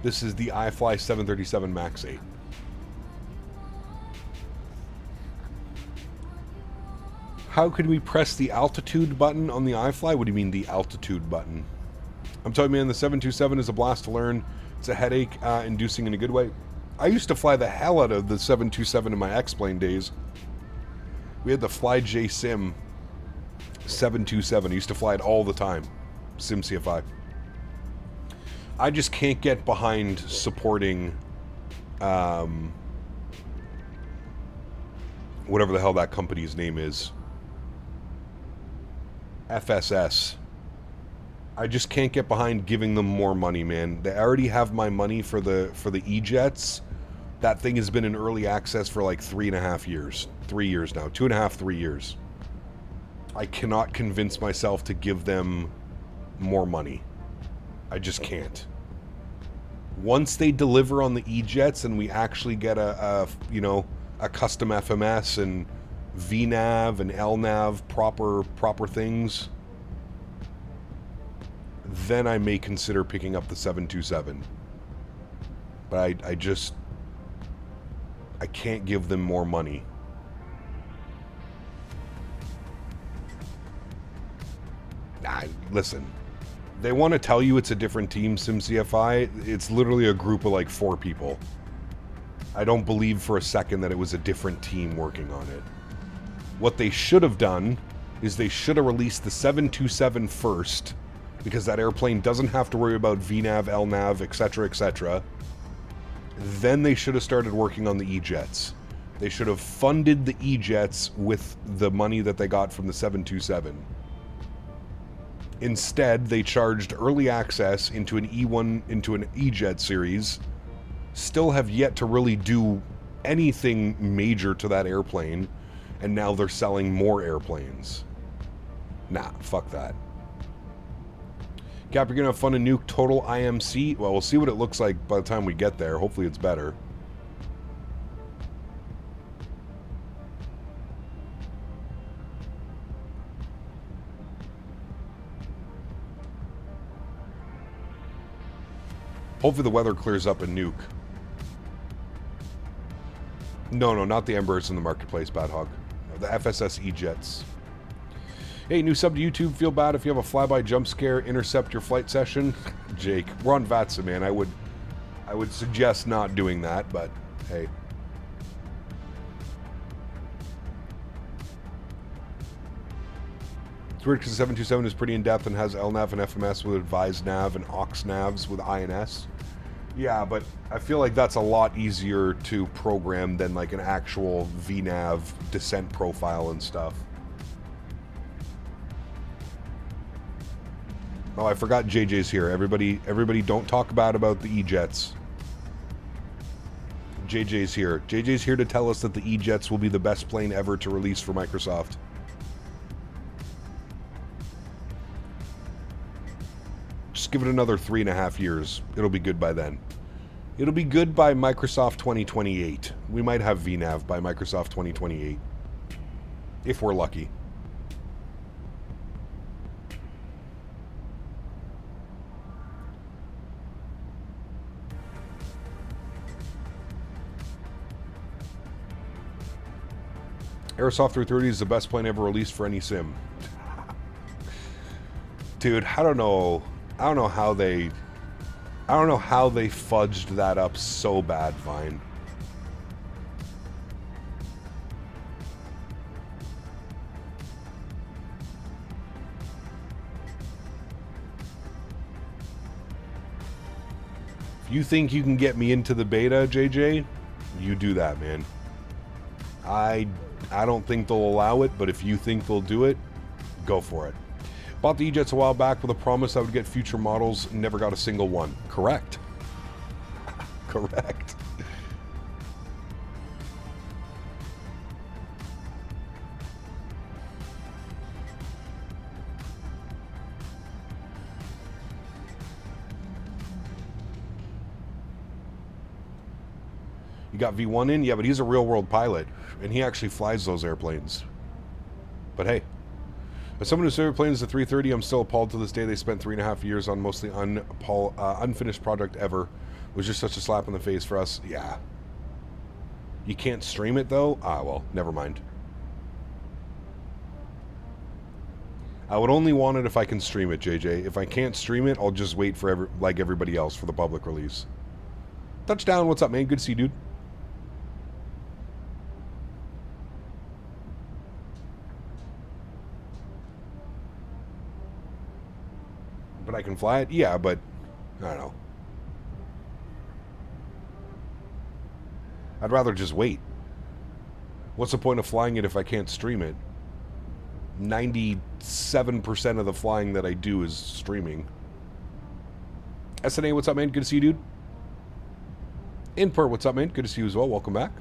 This is the iFly 737 MAX8. How could we press the altitude button on the iFly? What do you mean the altitude button? I'm telling you, man, the 727 is a blast to learn. It's a headache inducing in a good way. I used to fly the hell out of the 727 in my X-Plane days. We had the FlyJ Sim 727. I used to fly it all the time. SimCFI. I just can't get behind supporting whatever the hell that company's name is. FSS. I just can't get behind giving them more money, man. They already have my money for the E-Jets. That thing has been in early access for like 3.5 years. 3 years now. 2.5, 3 years. I cannot convince myself to give them more money. I just can't. Once they deliver on the E-Jets and we actually get a custom FMS and VNav and LNav proper things, then I may consider picking up the 727. But I can't give them more money. Nah, listen. They want to tell you it's a different team, SimCFI. It's literally a group of like 4 people. I don't believe for a second that it was a different team working on it. What they should have done is they should have released the 727 first, because that airplane doesn't have to worry about VNav, LNav, etc., etc. Then they should have started working on the E-Jets. They should have funded the E-Jets with the money that they got from the 727. Instead, they charged early access into an E1, into an E-Jet series. Still have yet to really do anything major to that airplane, and now they're selling more airplanes. Nah, fuck that. Cap, you're gonna have fun in Nuuk total IMC? Well, we'll see what it looks like by the time we get there. Hopefully it's better. Hopefully the weather clears up in Nuuk. No, not the Embers in the marketplace, Bad Hog. The FSS E-Jets. Hey, new sub to YouTube. Feel bad if you have a flyby jump scare, intercept your flight session. Jake, we're on VATSIM, man. I would suggest not doing that, but hey. It's weird because the 727 is pretty in-depth and has LNav and FMS with advised nav and aux navs with INS. Yeah, but I feel like that's a lot easier to program than like an actual VNav descent profile and stuff. Oh, I forgot JJ's here. Everybody don't talk bad about the E-Jets. JJ's here. JJ's here to tell us that the E-Jets will be the best plane ever to release for Microsoft. Just give it another 3.5 years. It'll be good by then. It'll be good by Microsoft 2028. We might have VNav by Microsoft 2028. If we're lucky. Airsoft 330 is the best plane ever released for any sim. Dude, I don't know how they fudged that up so bad, Vine. If you think you can get me into the beta, JJ, you do that, man. I don't think they'll allow it, but if you think they'll do it, go for it. Bought the E-Jets a while back with a promise I would get future models, never got a single one. Correct. Correct. You got V1 in? Yeah, but he's a real-world pilot, and he actually flies those airplanes. But hey, as someone who served planes to 330, I'm still appalled to this day. They spent 3.5 years on mostly unfinished project ever. It was just such a slap in the face for us. Yeah. You can't stream it, though? Ah, well, never mind. I would only want it if I can stream it, JJ. If I can't stream it, I'll just wait for like everybody else for the public release. Touchdown, what's up, man? Good to see you, dude. But I can fly it? Yeah, but I don't know. I'd rather just wait. What's the point of flying it if I can't stream it? 97% of the flying that I do is streaming. SNA, what's up, man? Good to see you, dude. Inpert, what's up, man? Good to see you as well. Welcome back.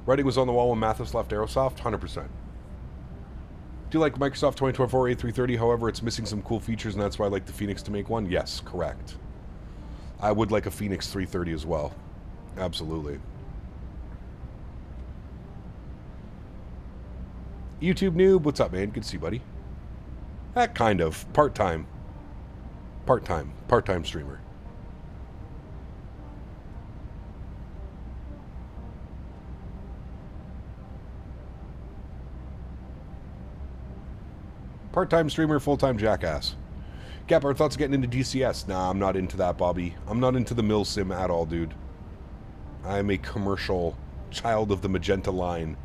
Writing was on the wall when Mathis left Aerosoft. 100%. Do you like Microsoft 2024 A330? However, it's missing some cool features, and that's why I like the Phoenix to make one. Yes, correct. I would like a Phoenix 330 as well. Absolutely. YouTube noob, what's up, man? Good to see you, buddy. Kind of. Part-time. Part-time. Part-time streamer. Part-time streamer, full-time jackass. Gap, our thoughts of getting into DCS? Nah, I'm not into that, Bobby. I'm not into the mill sim at all, dude. I'm a commercial child of the magenta line.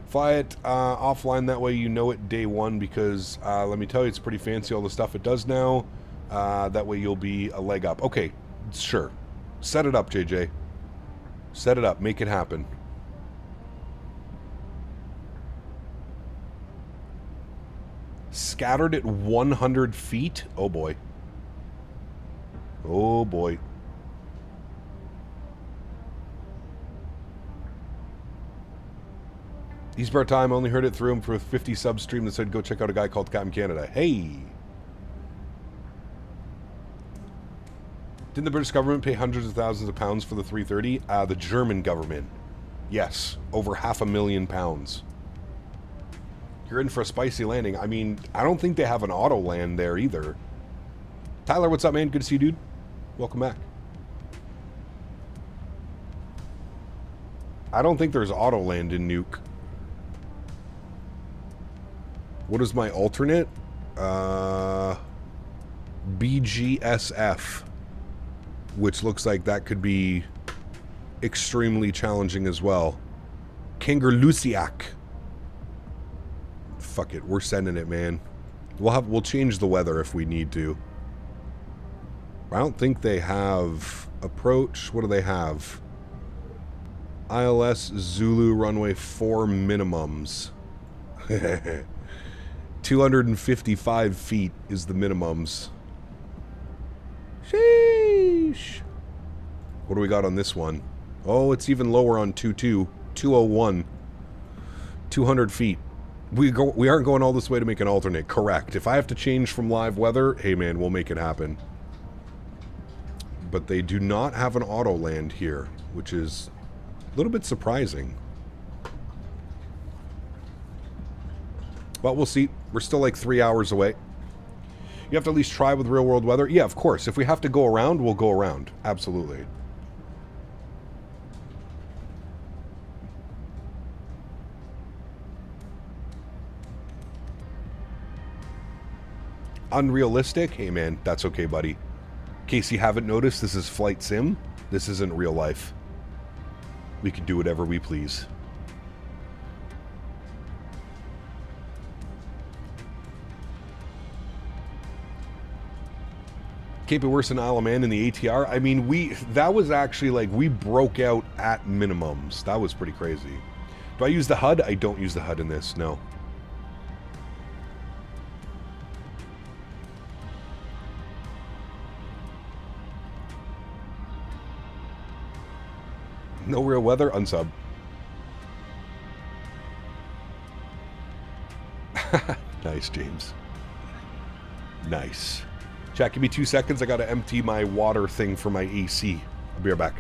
Fly it offline, that way you know it day one, because let me tell you, it's pretty fancy, all the stuff it does now. That way you'll be a leg up. Okay, sure. Set it up, JJ. Set it up. Make it happen. Scattered at 100 feet? Oh boy. Oh boy. Eastbar time, only heard it through him for a 50 sub stream that said go check out a guy called Captain Canada. Hey! Didn't the British government pay hundreds of thousands of pounds for the 330? The German government. Yes, over £500,000. You're in for a spicy landing. I mean, I don't think they have an auto land there either. Tyler, what's up, man? Good to see you, dude. Welcome back. I don't think there's auto land in Nuuk. What is my alternate? BGSF. Which looks like that could be extremely challenging as well. Kangerlusiak. Fuck it, we're sending it, man. We'll change the weather if we need to. I don't think they have approach. What do they have? ILS Zulu runway 4 minimums. 255 feet is the minimums. Sheesh. What do we got on this one? Oh, it's even lower on 201. 200 feet. We aren't going all this way to make an alternate. Correct. If I have to change from live weather, hey man, we'll make it happen. but they do not have an auto land here, which is a little bit surprising. But we'll see. We're still like 3 hours away. You have to at least try with real world weather. Yeah, of course. If we have to go around, we'll go around. Absolutely. Unrealistic? Hey man, that's okay, buddy. In case you haven't noticed, this is Flight Sim. This isn't real life. We can do whatever we please. Can't be worse than Isle of Man in the ATR. I mean, that was actually like, we broke out at minimums. That was pretty crazy. Do I use the HUD? I don't use the HUD in this, no. No real weather, unsub. Nice, James. Nice. Chat, give me 2 seconds. I gotta empty my water thing for my AC. I'll be right back.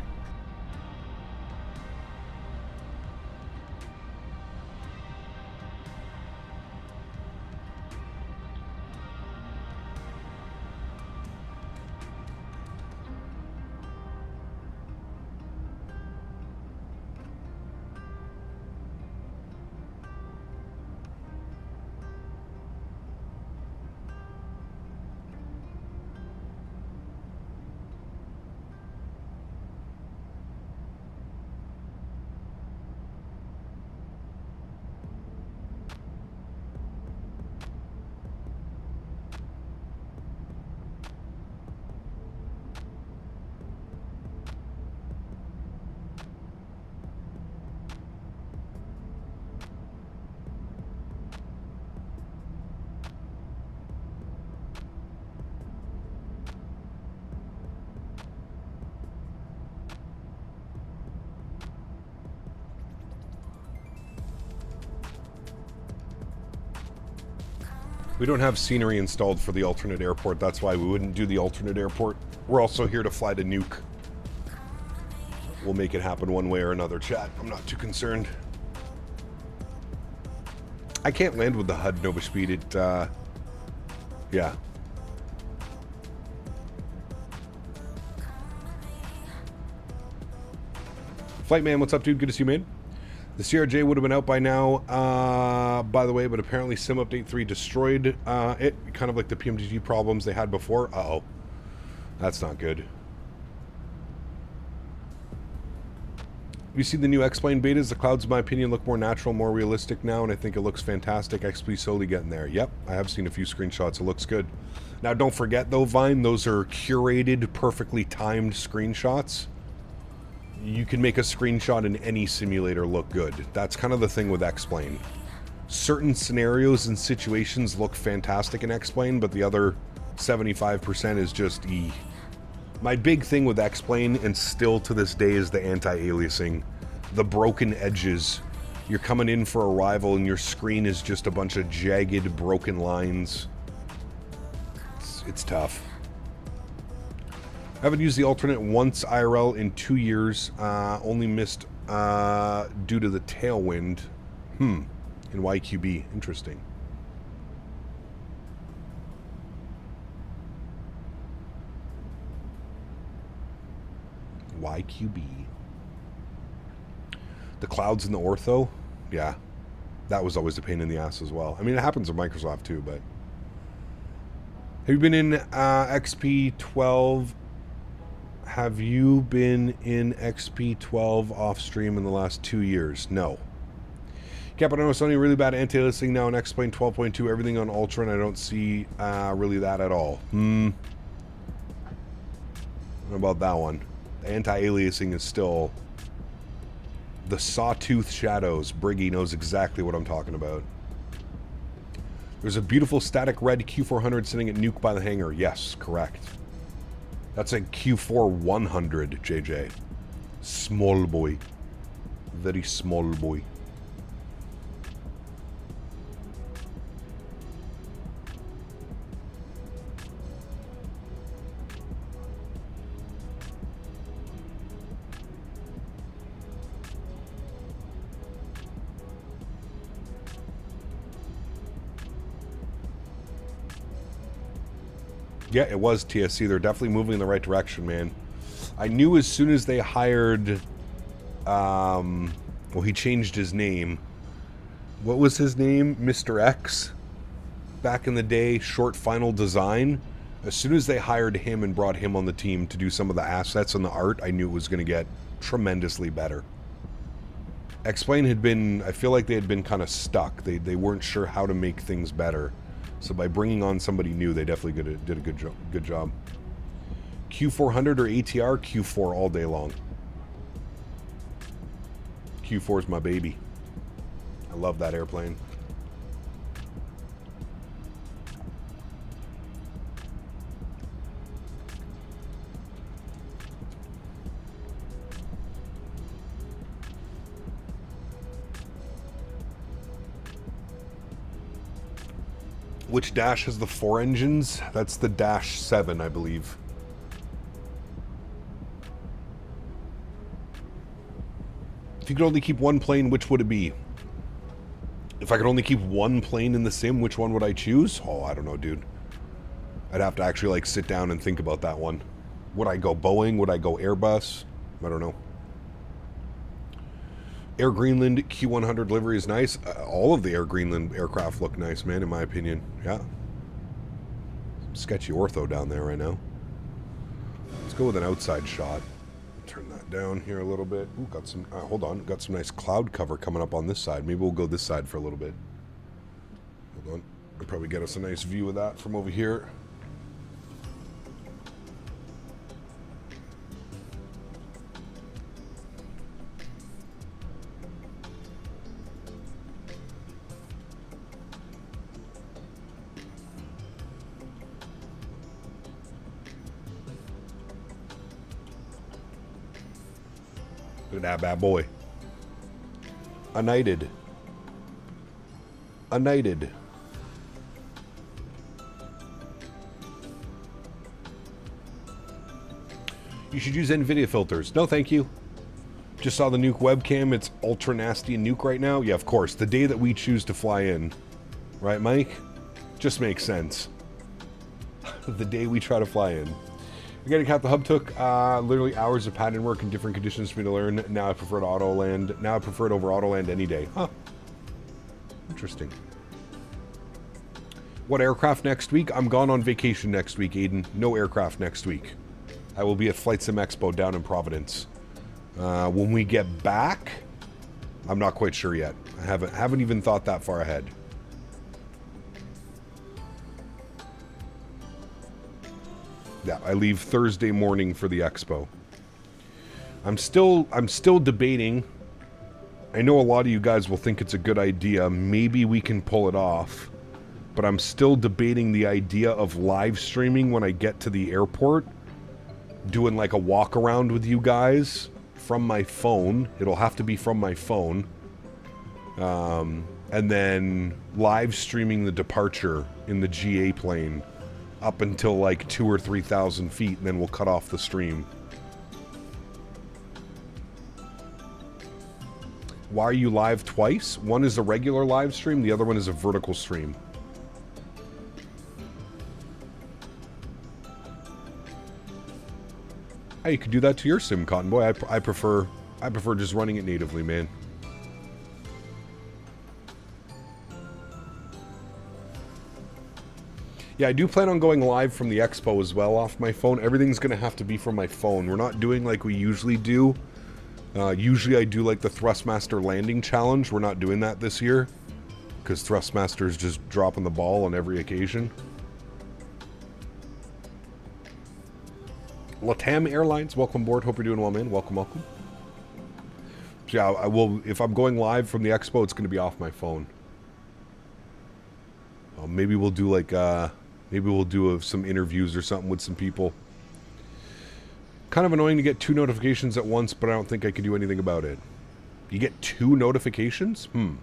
We don't have scenery installed for the alternate airport. That's why we wouldn't do the alternate airport. We're also here to fly to Nuuk. We'll make it happen one way or another, chat. I'm not too concerned. I can't land with the HUD Nova Speed. It, yeah. Flight Man, what's up, dude? Good to see you, man. The CRJ would have been out by now, by the way, but apparently Sim Update 3 destroyed it, kind of like the PMDG problems they had before. Uh-oh. That's not good. Have you seen the new X-Plane betas? The clouds, in my opinion, look more natural, more realistic now, and I think it looks fantastic. XP slowly getting there. Yep, I have seen a few screenshots. It looks good. Now, don't forget, though, Vine, those are curated, perfectly timed screenshots. You can make a screenshot in any simulator look good. That's kind of the thing with X-Plane. Certain scenarios and situations look fantastic in X-Plane, but the other 75% is just E. My big thing with X-Plane, and still to this day, is the anti-aliasing. The broken edges. You're coming in for arrival and your screen is just a bunch of jagged, broken lines. It's tough. I haven't used the alternate once IRL in 2 years. Only missed due to the tailwind. In YQB. Interesting. YQB. The clouds in the ortho? Yeah. That was always a pain in the ass as well. I mean, it happens at Microsoft too, but... Have you been in XP12... Have you been in XP12 off stream in the last 2 years? No. Capitano Sony really bad anti-aliasing now in X-Plane 12.2. Everything on Ultra, and I don't see really that at all. What about that one? The anti-aliasing is still the sawtooth shadows. Briggy knows exactly what I'm talking about. There's a beautiful static red Q400 sitting at Nuuk by the hangar. Yes, correct. That's a Q4 100, JJ. Small boy. Very small boy. Yeah, it was TSC. They're definitely moving in the right direction, man. I knew as soon as they hired, well, he changed his name. What was his name? Mr. X? Back in the day, Short Final Design. As soon as they hired him and brought him on the team to do some of the assets and the art, I knew it was going to get tremendously better. X-Plane had been, I feel like they had been kind of stuck. They weren't sure how to make things better. So by bringing on somebody new, they definitely did a good job. Q400 or ATR? Q4 all day long. Q4 is my baby. I love that airplane. Which Dash has the 4 engines? That's the Dash 7, I believe. If you could only keep one plane, which would it be? If I could only keep one plane in the sim, which one would I choose? Oh, I don't know, dude. I'd have to actually, like, sit down and think about that one. Would I go Boeing? Would I go Airbus? I don't know. Air Greenland Q100 livery is nice. All of the Air Greenland aircraft look nice, man, in my opinion. Yeah. Sketchy ortho down there right now. Let's go with an outside shot. Turn that down here a little bit. Ooh, got some, hold on. Got some nice cloud cover coming up on this side. Maybe we'll go this side for a little bit. Hold on. I'll probably get us a nice view of that from over here. Look at that bad boy. United. United. You should use NVIDIA filters. No, thank you. Just saw the Nuuk webcam. It's ultra nasty in Nuuk right now. Yeah, of course. The day that we choose to fly in. Right, Mike? Just makes sense. The day we try to fly in. Getting Cat the Hub took literally hours of pattern work in different conditions for me to learn. Now I prefer it AutoLand. Now I prefer it over AutoLand any day. Huh. Interesting. What aircraft next week? I'm gone on vacation next week, Aiden. No aircraft next week. I will be at Flight Sim Expo down in Providence. When we get back, I'm not quite sure yet. I haven't even thought that far ahead. Yeah, I leave Thursday morning for the expo. I'm still debating. I know a lot of you guys will think it's a good idea. Maybe we can pull it off. But I'm still debating the idea of live streaming when I get to the airport. Doing like a walk around with you guys from my phone. It'll have to be from my phone. And then live streaming the departure in the GA plane. Up until like 2,000 or 3,000 feet, and then we'll cut off the stream. Why are you live twice? One is a regular live stream, the other one is a vertical stream. Hey, you could do that to your sim, Cotton Boy. I prefer just running it natively, man. Yeah, I do plan on going live from the expo as well off my phone. Everything's going to have to be from my phone. We're not doing like we usually do. Usually I do like the Thrustmaster landing challenge. We're not doing that this year because Thrustmaster is just dropping the ball on every occasion. Latam Airlines, welcome aboard. Hope you're doing well, man. Welcome, welcome. So yeah, I will. If I'm going live from the expo, it's going to be off my phone. Maybe we'll do like maybe we'll do some interviews or something with some people. Kind of annoying to get 2 notifications at once, but I don't think I can do anything about it. You get 2 notifications? Did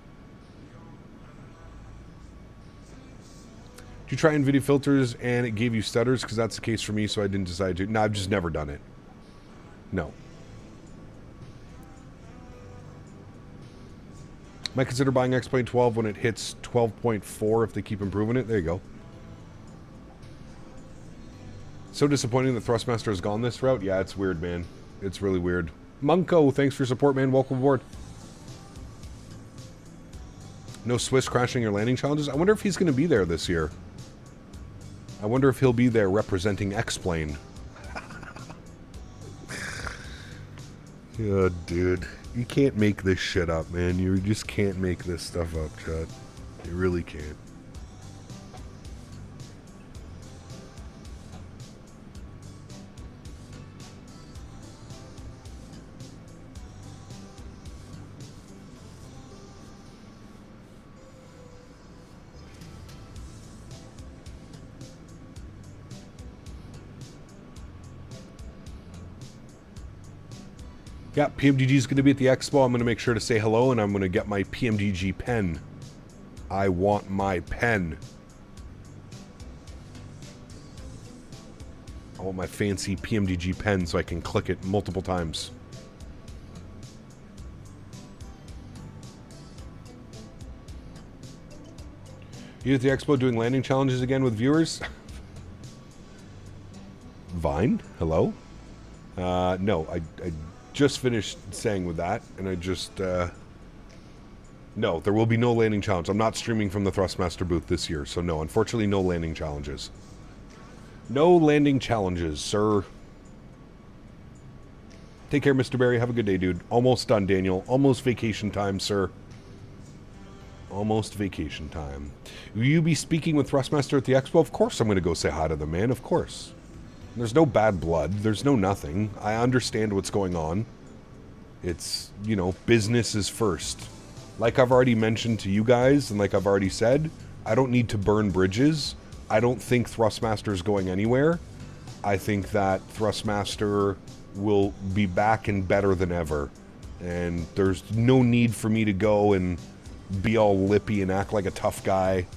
you try NVIDIA filters and it gave you stutters? Because that's the case for me, so I didn't decide to. No, I've just never done it. No. Might consider buying X-Plane 12 when it hits 12.4 if they keep improving it. There you go. So disappointing that Thrustmaster has gone this route. Yeah, it's weird, man. It's really weird. Munko, thanks for your support, man. Welcome aboard. No Swiss crashing your landing challenges. I wonder if he's going to be there this year. I wonder if he'll be there representing X-Plane. Yeah, dude. You can't make this shit up, man. You just can't make this stuff up, Chad. You really can't. Yeah, PMDG is going to be at the expo. I'm going to make sure to say hello, and I'm going to get my PMDG pen. I want my pen. I want my fancy PMDG pen so I can click it multiple times. You at the expo doing landing challenges again with viewers? Vine? Hello? No, I just finished saying with that, and I just, no, there will be no landing challenge. I'm not streaming from the Thrustmaster booth this year, so no, unfortunately, no landing challenges. No landing challenges, sir. Take care, Mr. Barry. Have a good day, dude. Almost done, Daniel. Almost vacation time, sir. Almost vacation time. Will you be speaking with Thrustmaster at the expo? Of course I'm going to go say hi to the man, of course. There's no bad blood. There's no nothing. I understand what's going on. It's, you know, business is first. Like I've already mentioned to you guys, and like I've already said, I don't need to burn bridges. I don't think Thrustmaster is going anywhere. I think that Thrustmaster will be back and better than ever. And there's no need for me to go and be all lippy and act like a tough guy.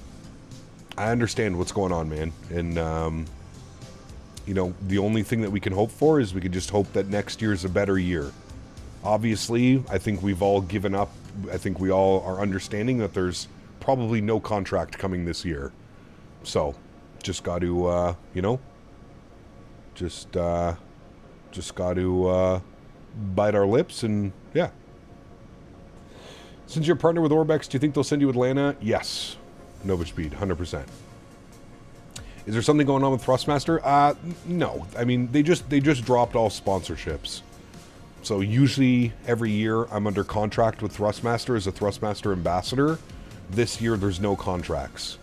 I understand what's going on, man. And, you know, the only thing that we can hope for is we can just hope that next year is a better year. Obviously, I think we've all given up. I think we all are understanding that there's probably no contract coming this year. So, just got to, you know, just got to bite our lips and, yeah. Since you're a partner with Orbex, do you think they'll send you Atlanta? Yes. Nova Speed, 100%. Is there something going on with Thrustmaster? No. I mean, they just dropped all sponsorships. So usually every year I'm under contract with Thrustmaster as a Thrustmaster ambassador. This year there's no contracts.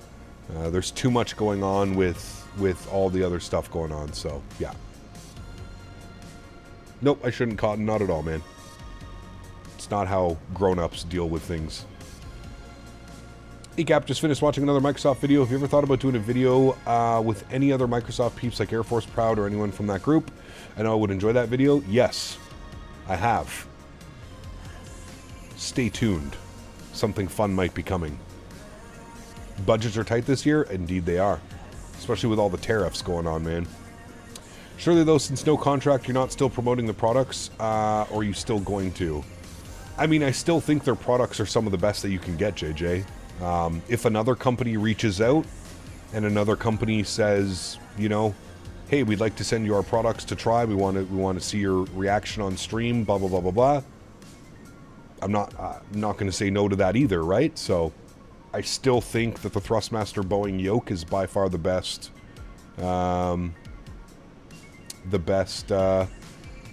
There's too much going on with all the other stuff going on. So yeah. Nope, I shouldn't cotton. Not at all, man. It's not how grown-ups deal with things. Ecap just finished watching another Microsoft video. Have you ever thought about doing a video with any other Microsoft peeps like Air Force Proud or anyone from that group? I know I would enjoy that video. Yes, I have. Stay tuned. Something fun might be coming. Budgets are tight this year? Indeed they are. Especially with all the tariffs going on, man. Surely though, since no contract, you're not still promoting the products, or are you still going to? I mean, I still think their products are some of the best that you can get, JJ. If another company reaches out and another company says, you know, hey, we'd like to send you our products to try. We want to see your reaction on stream, blah, blah, blah, blah, blah. I'm not going to say no to that either, right? So I still think that the Thrustmaster Boeing yoke is by far the best, the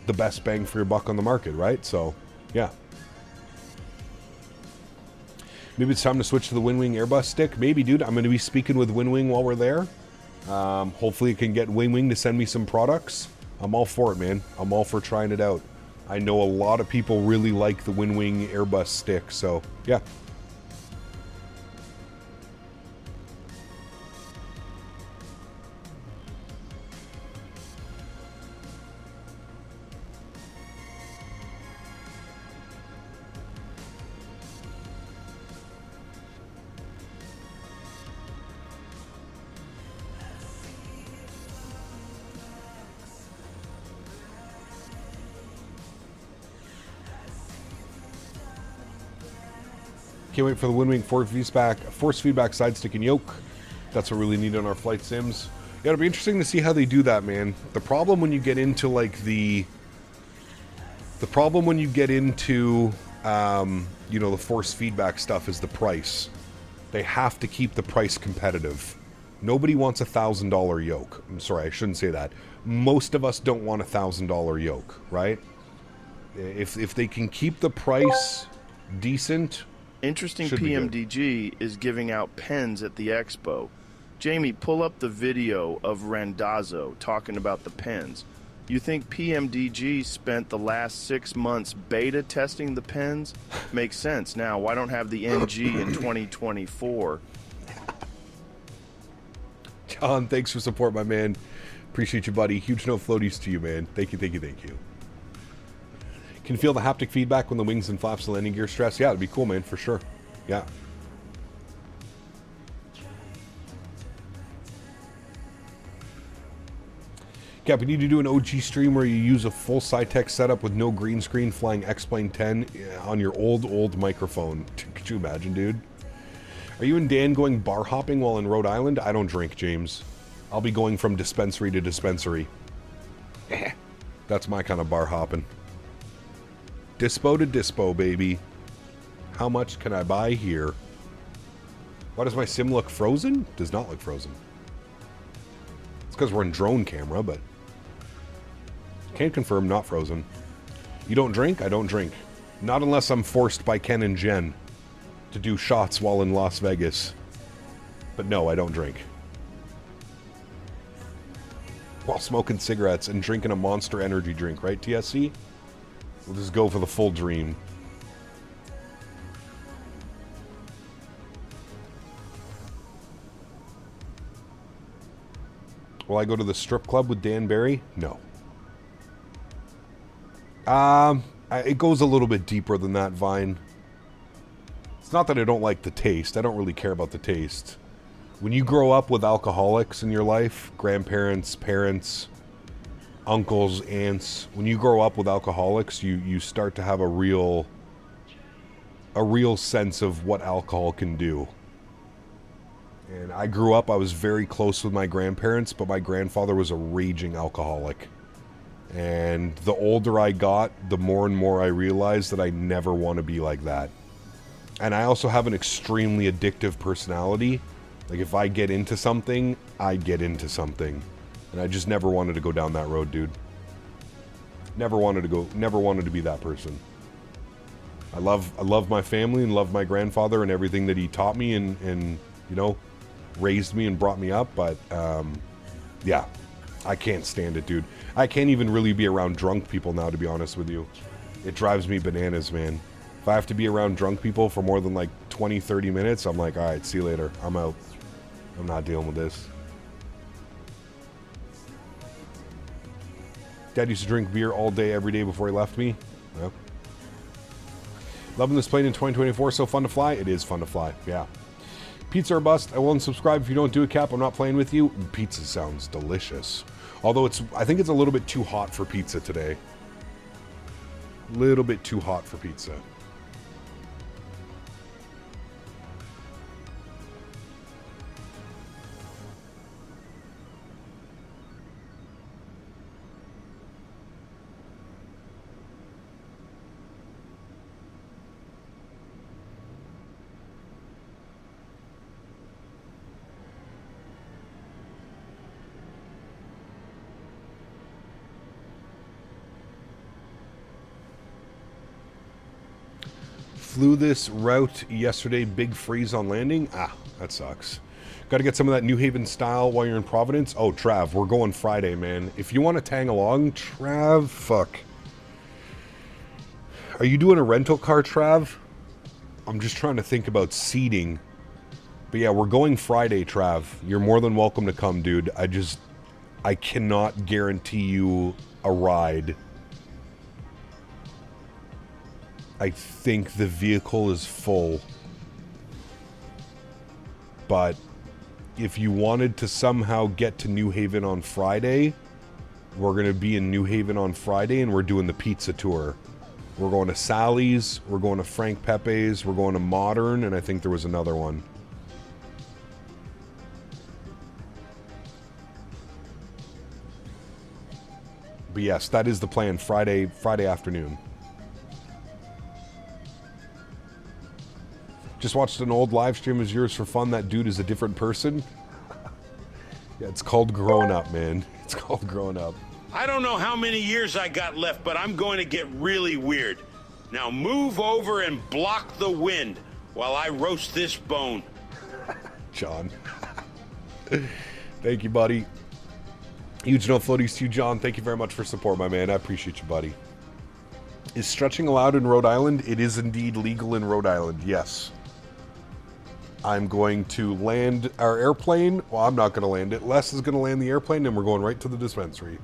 best bang for your buck on the market, right? So, yeah. Maybe it's time to switch to the Winwing Airbus stick. Maybe, dude. I'm going to be speaking with Winwing while we're there. Hopefully I can get Winwing to send me some products. I'm all for it, man. I'm all for trying it out. I know a lot of people really like the Winwing Airbus stick, so yeah. Can't wait for the Winwing force feedback side stick and yoke. That's what we really need on our flight sims. Yeah, it'll be interesting to see how they do that, man. The problem when you get into like the problem when you get into you know, the force feedback stuff is the price. They have to keep the price competitive. Nobody wants $1,000 yoke. I'm sorry, I shouldn't say that. Most of us don't want $1,000 yoke, right? If they can keep the price decent. Interesting PMDG is giving out pens at the expo. Jamie, pull up the video of Randazzo talking about the pens. You think PMDG spent the last 6 months beta testing the pens? Makes sense. Now, why don't have the NG in 2024? John, thanks for support, my man. Appreciate you, buddy. Huge no floaties to you, man. Thank you, thank you, thank you. Can you feel the haptic feedback when the wings and flaps and landing gear stress? Yeah, it'd be cool, man, for sure. Yeah. Cap, we need to do an OG stream where you use a full Cytec setup with no green screen flying X-Plane 10 on your old microphone. Could you imagine, dude? Are you and Dan going bar hopping while in Rhode Island? I don't drink, James. I'll be going from dispensary to dispensary. That's my kind of bar hopping. Dispo to dispo, baby. How much can I buy here? Why does my sim look frozen? Does not look frozen. It's because we're in drone camera, but... Can't confirm, not frozen. You don't drink? I don't drink. Not unless I'm forced by Ken and Jen to do shots while in Las Vegas. But no, I don't drink. While smoking cigarettes and drinking a Monster energy drink, right, TSC? We'll just go for the full dream. Will I go to the strip club with Dan Barry? No. It goes a little bit deeper than that, Vine. It's not that I don't like the taste. I don't really care about the taste. When you grow up with alcoholics in your life, grandparents, parents, uncles, aunts, when you grow up with alcoholics, you start to have a real sense of what alcohol can do. And I grew up, I was very close with my grandparents, but my grandfather was a raging alcoholic. And the older I got, the more and more I realized that I never want to be like that. And I also have an extremely addictive personality. Like, if I get into something, I get into something. And I just never wanted to go down that road, dude. Never wanted to be that person. I love my family and love my grandfather and everything that he taught me and you know, raised me and brought me up, but yeah, I can't stand it, dude. I can't even really be around drunk people now, to be honest with you. It drives me bananas, man. If I have to be around drunk people for more than like 20-30 minutes, I'm like, alright, see you later, I'm out. I'm not dealing with this. Dad used to drink beer all day, every day before he left me. Yep. Loving this plane in 2024. So fun to fly. It is fun to fly. Yeah. Pizza or bust. I will unsubscribe if you don't do it, Cap. I'm not playing with you. Pizza sounds delicious. Although I think it's a little bit too hot for pizza today. Little bit too hot for pizza. Flew this route yesterday, big freeze on landing. Ah, that sucks. Got to get some of that New Haven style while you're in Providence. Oh, Trav, we're going Friday, man. If you want to tang along, Trav, fuck. Are you doing a rental car, Trav? I'm just trying to think about seating. But yeah, we're going Friday, Trav. You're more than welcome to come, dude. I cannot guarantee you a ride. I think the vehicle is full. But if you wanted to somehow get to New Haven on Friday, we're going to be in New Haven on Friday and we're doing the pizza tour. We're going to Sally's, we're going to Frank Pepe's, we're going to Modern, and I think there was another one. But yes, that is the plan. Friday afternoon. Just watched an old live stream of yours for fun. That dude is a different person. Yeah, it's called growing up, man. It's called growing up. I don't know how many years I got left, but I'm going to get really weird. Now move over and block the wind while I roast this bone. John. Thank you, buddy. Huge no floaties to you, John. Thank you very much for support, my man. I appreciate you, buddy. Is stretching allowed in Rhode Island? It is indeed legal in Rhode Island, yes. I'm going to land our airplane. Well, I'm not going to land it. Les is going to land the airplane, and we're going right to the dispensary.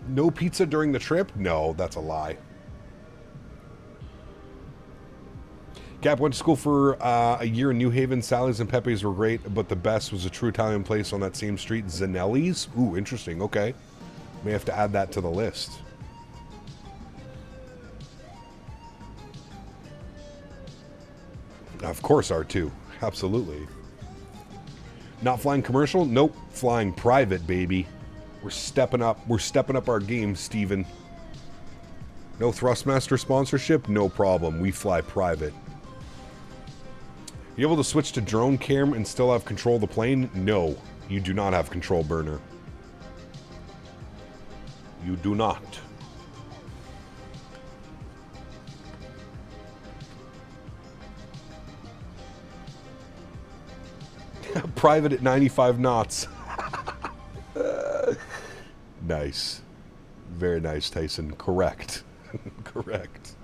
No pizza during the trip? No, that's a lie. Gap went to school for a year in New Haven. Sally's and Pepe's were great, but the best was a true Italian place on that same street, Zanelli's. Ooh, interesting. Okay. May have to add that to the list. Of course, R2. Absolutely. Not flying commercial? Nope. Flying private, baby. We're stepping up. We're stepping up our game, Steven. No Thrustmaster sponsorship? No problem. We fly private. You able to switch to drone cam and still have control of the plane? No. You do not have control, burner. You do not. Private at 95 knots. Nice. Very nice, Tyson. Correct. Correct.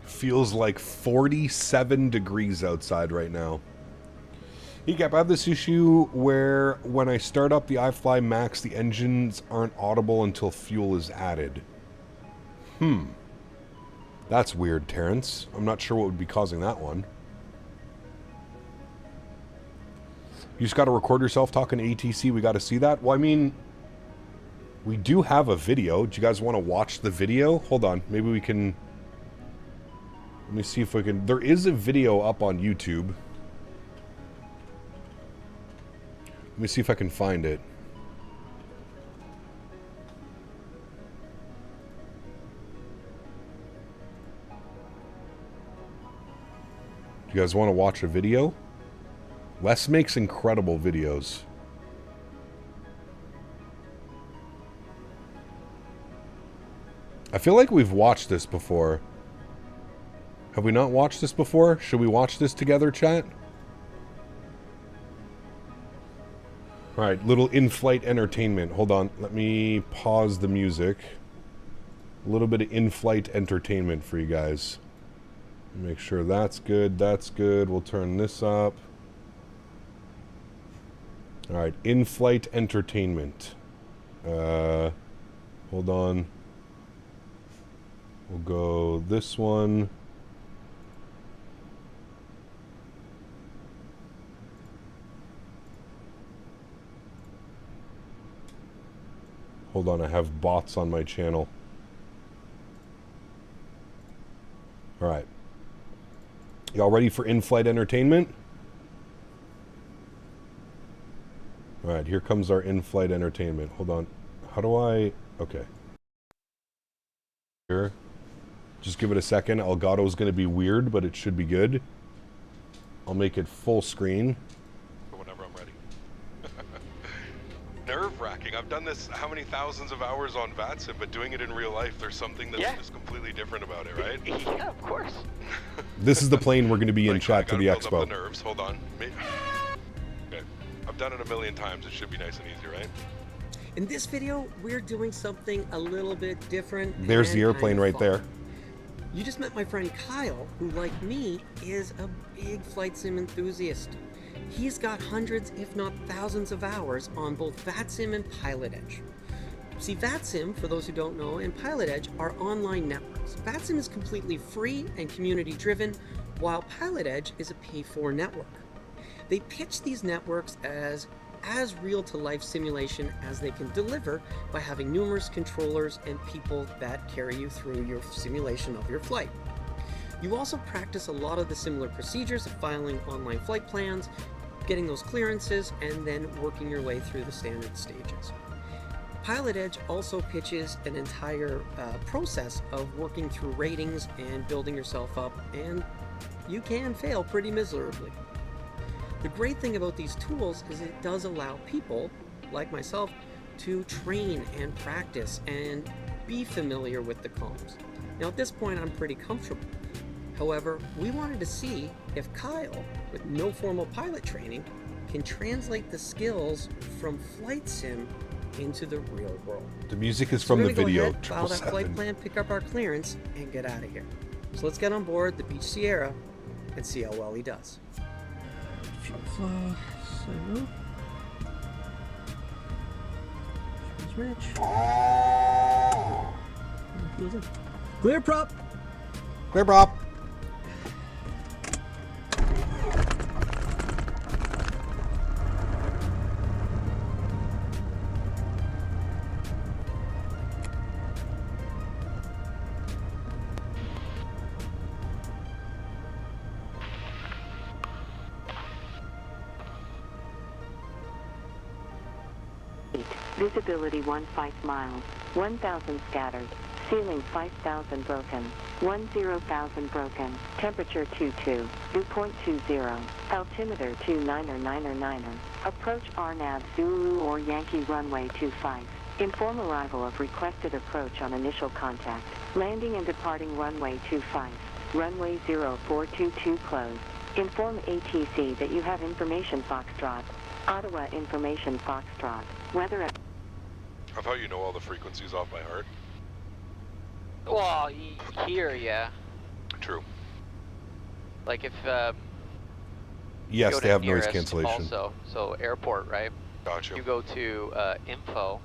Feels like 47 degrees outside right now. I have this issue where when I start up the iFly Max, the engines aren't audible until fuel is added. That's weird, Terrence. I'm not sure what would be causing that one. You just got to record yourself talking to ATC. We got to see that. Well, I mean, we do have a video. Do you guys want to watch the video? Hold on. Maybe we can... Let me see if we can... There is a video up on YouTube. Let me see if I can find it. Do you guys want to watch a video? Wes makes incredible videos. I feel like we've watched this before. Have we not watched this before? Should we watch this together, chat? Alright, little in-flight entertainment. Hold on, let me pause the music. A little bit of in-flight entertainment for you guys. Make sure that's good, that's good. We'll turn this up. Alright, in-flight entertainment. Hold on. We'll go this one. Hold on, I have bots on my channel. Alright. Y'all ready for in-flight entertainment? Alright, here comes our in-flight entertainment. Hold on. How do I... Okay. Here. Just give it a second. Elgato's going to be weird, but it should be good. I'll make it full screen. Whenever I'm ready. Nerve-wracking. I've done this how many thousands of hours on VATSIM, but doing it in real life, there's something that's just completely different about it, right? Yeah, of course. This is the plane we're going to be in, chat, to the build expo. Up the nerves. Hold on. Okay. I've done it a million times. It should be nice and easy, right? In this video, we're doing something a little bit different. There's the airplane right there. You just met my friend Kyle, who, like me, is a big flight sim enthusiast. He's got hundreds, if not thousands of hours on both VATSIM and PilotEdge. See, VATSIM, for those who don't know, and PilotEdge are online networks. VATSIM is completely free and community-driven, while PilotEdge is a pay-for network. They pitch these networks as real-to-life simulation as they can deliver by having numerous controllers and people that carry you through your simulation of your flight. You also practice a lot of the similar procedures of filing online flight plans, getting those clearances, and then working your way through the standard stages. PilotEdge also pitches an entire process of working through ratings and building yourself up, and you can fail pretty miserably. The great thing about these tools is it does allow people, like myself, to train and practice and be familiar with the comms. Now at this point I'm pretty comfortable. However, we wanted to see if Kyle, with no formal pilot training, can translate the skills from flight sim into the real world. The music is from the video. File that flight plan, pick up our clearance, and get out of here. So let's get on board the Beach Sierra and see how well he does. Clear prop. Clear prop. Visibility 15 miles, 1,000 scattered, ceiling 5,000 broken, 10,000 broken, temperature 22, dew point 20, altimeter 29er, approach RNAV Zulu or Yankee runway 25, inform arrival of requested approach on initial contact, landing and departing runway 25, runway 0422 closed, inform ATC that you have information Foxtrot, Ottawa information Foxtrot, weather at... Of how you know all the frequencies off by heart? Well, here, yeah. True. Like if yes, they have noise cancellation. Also, so airport, right? Gotcha. You go to info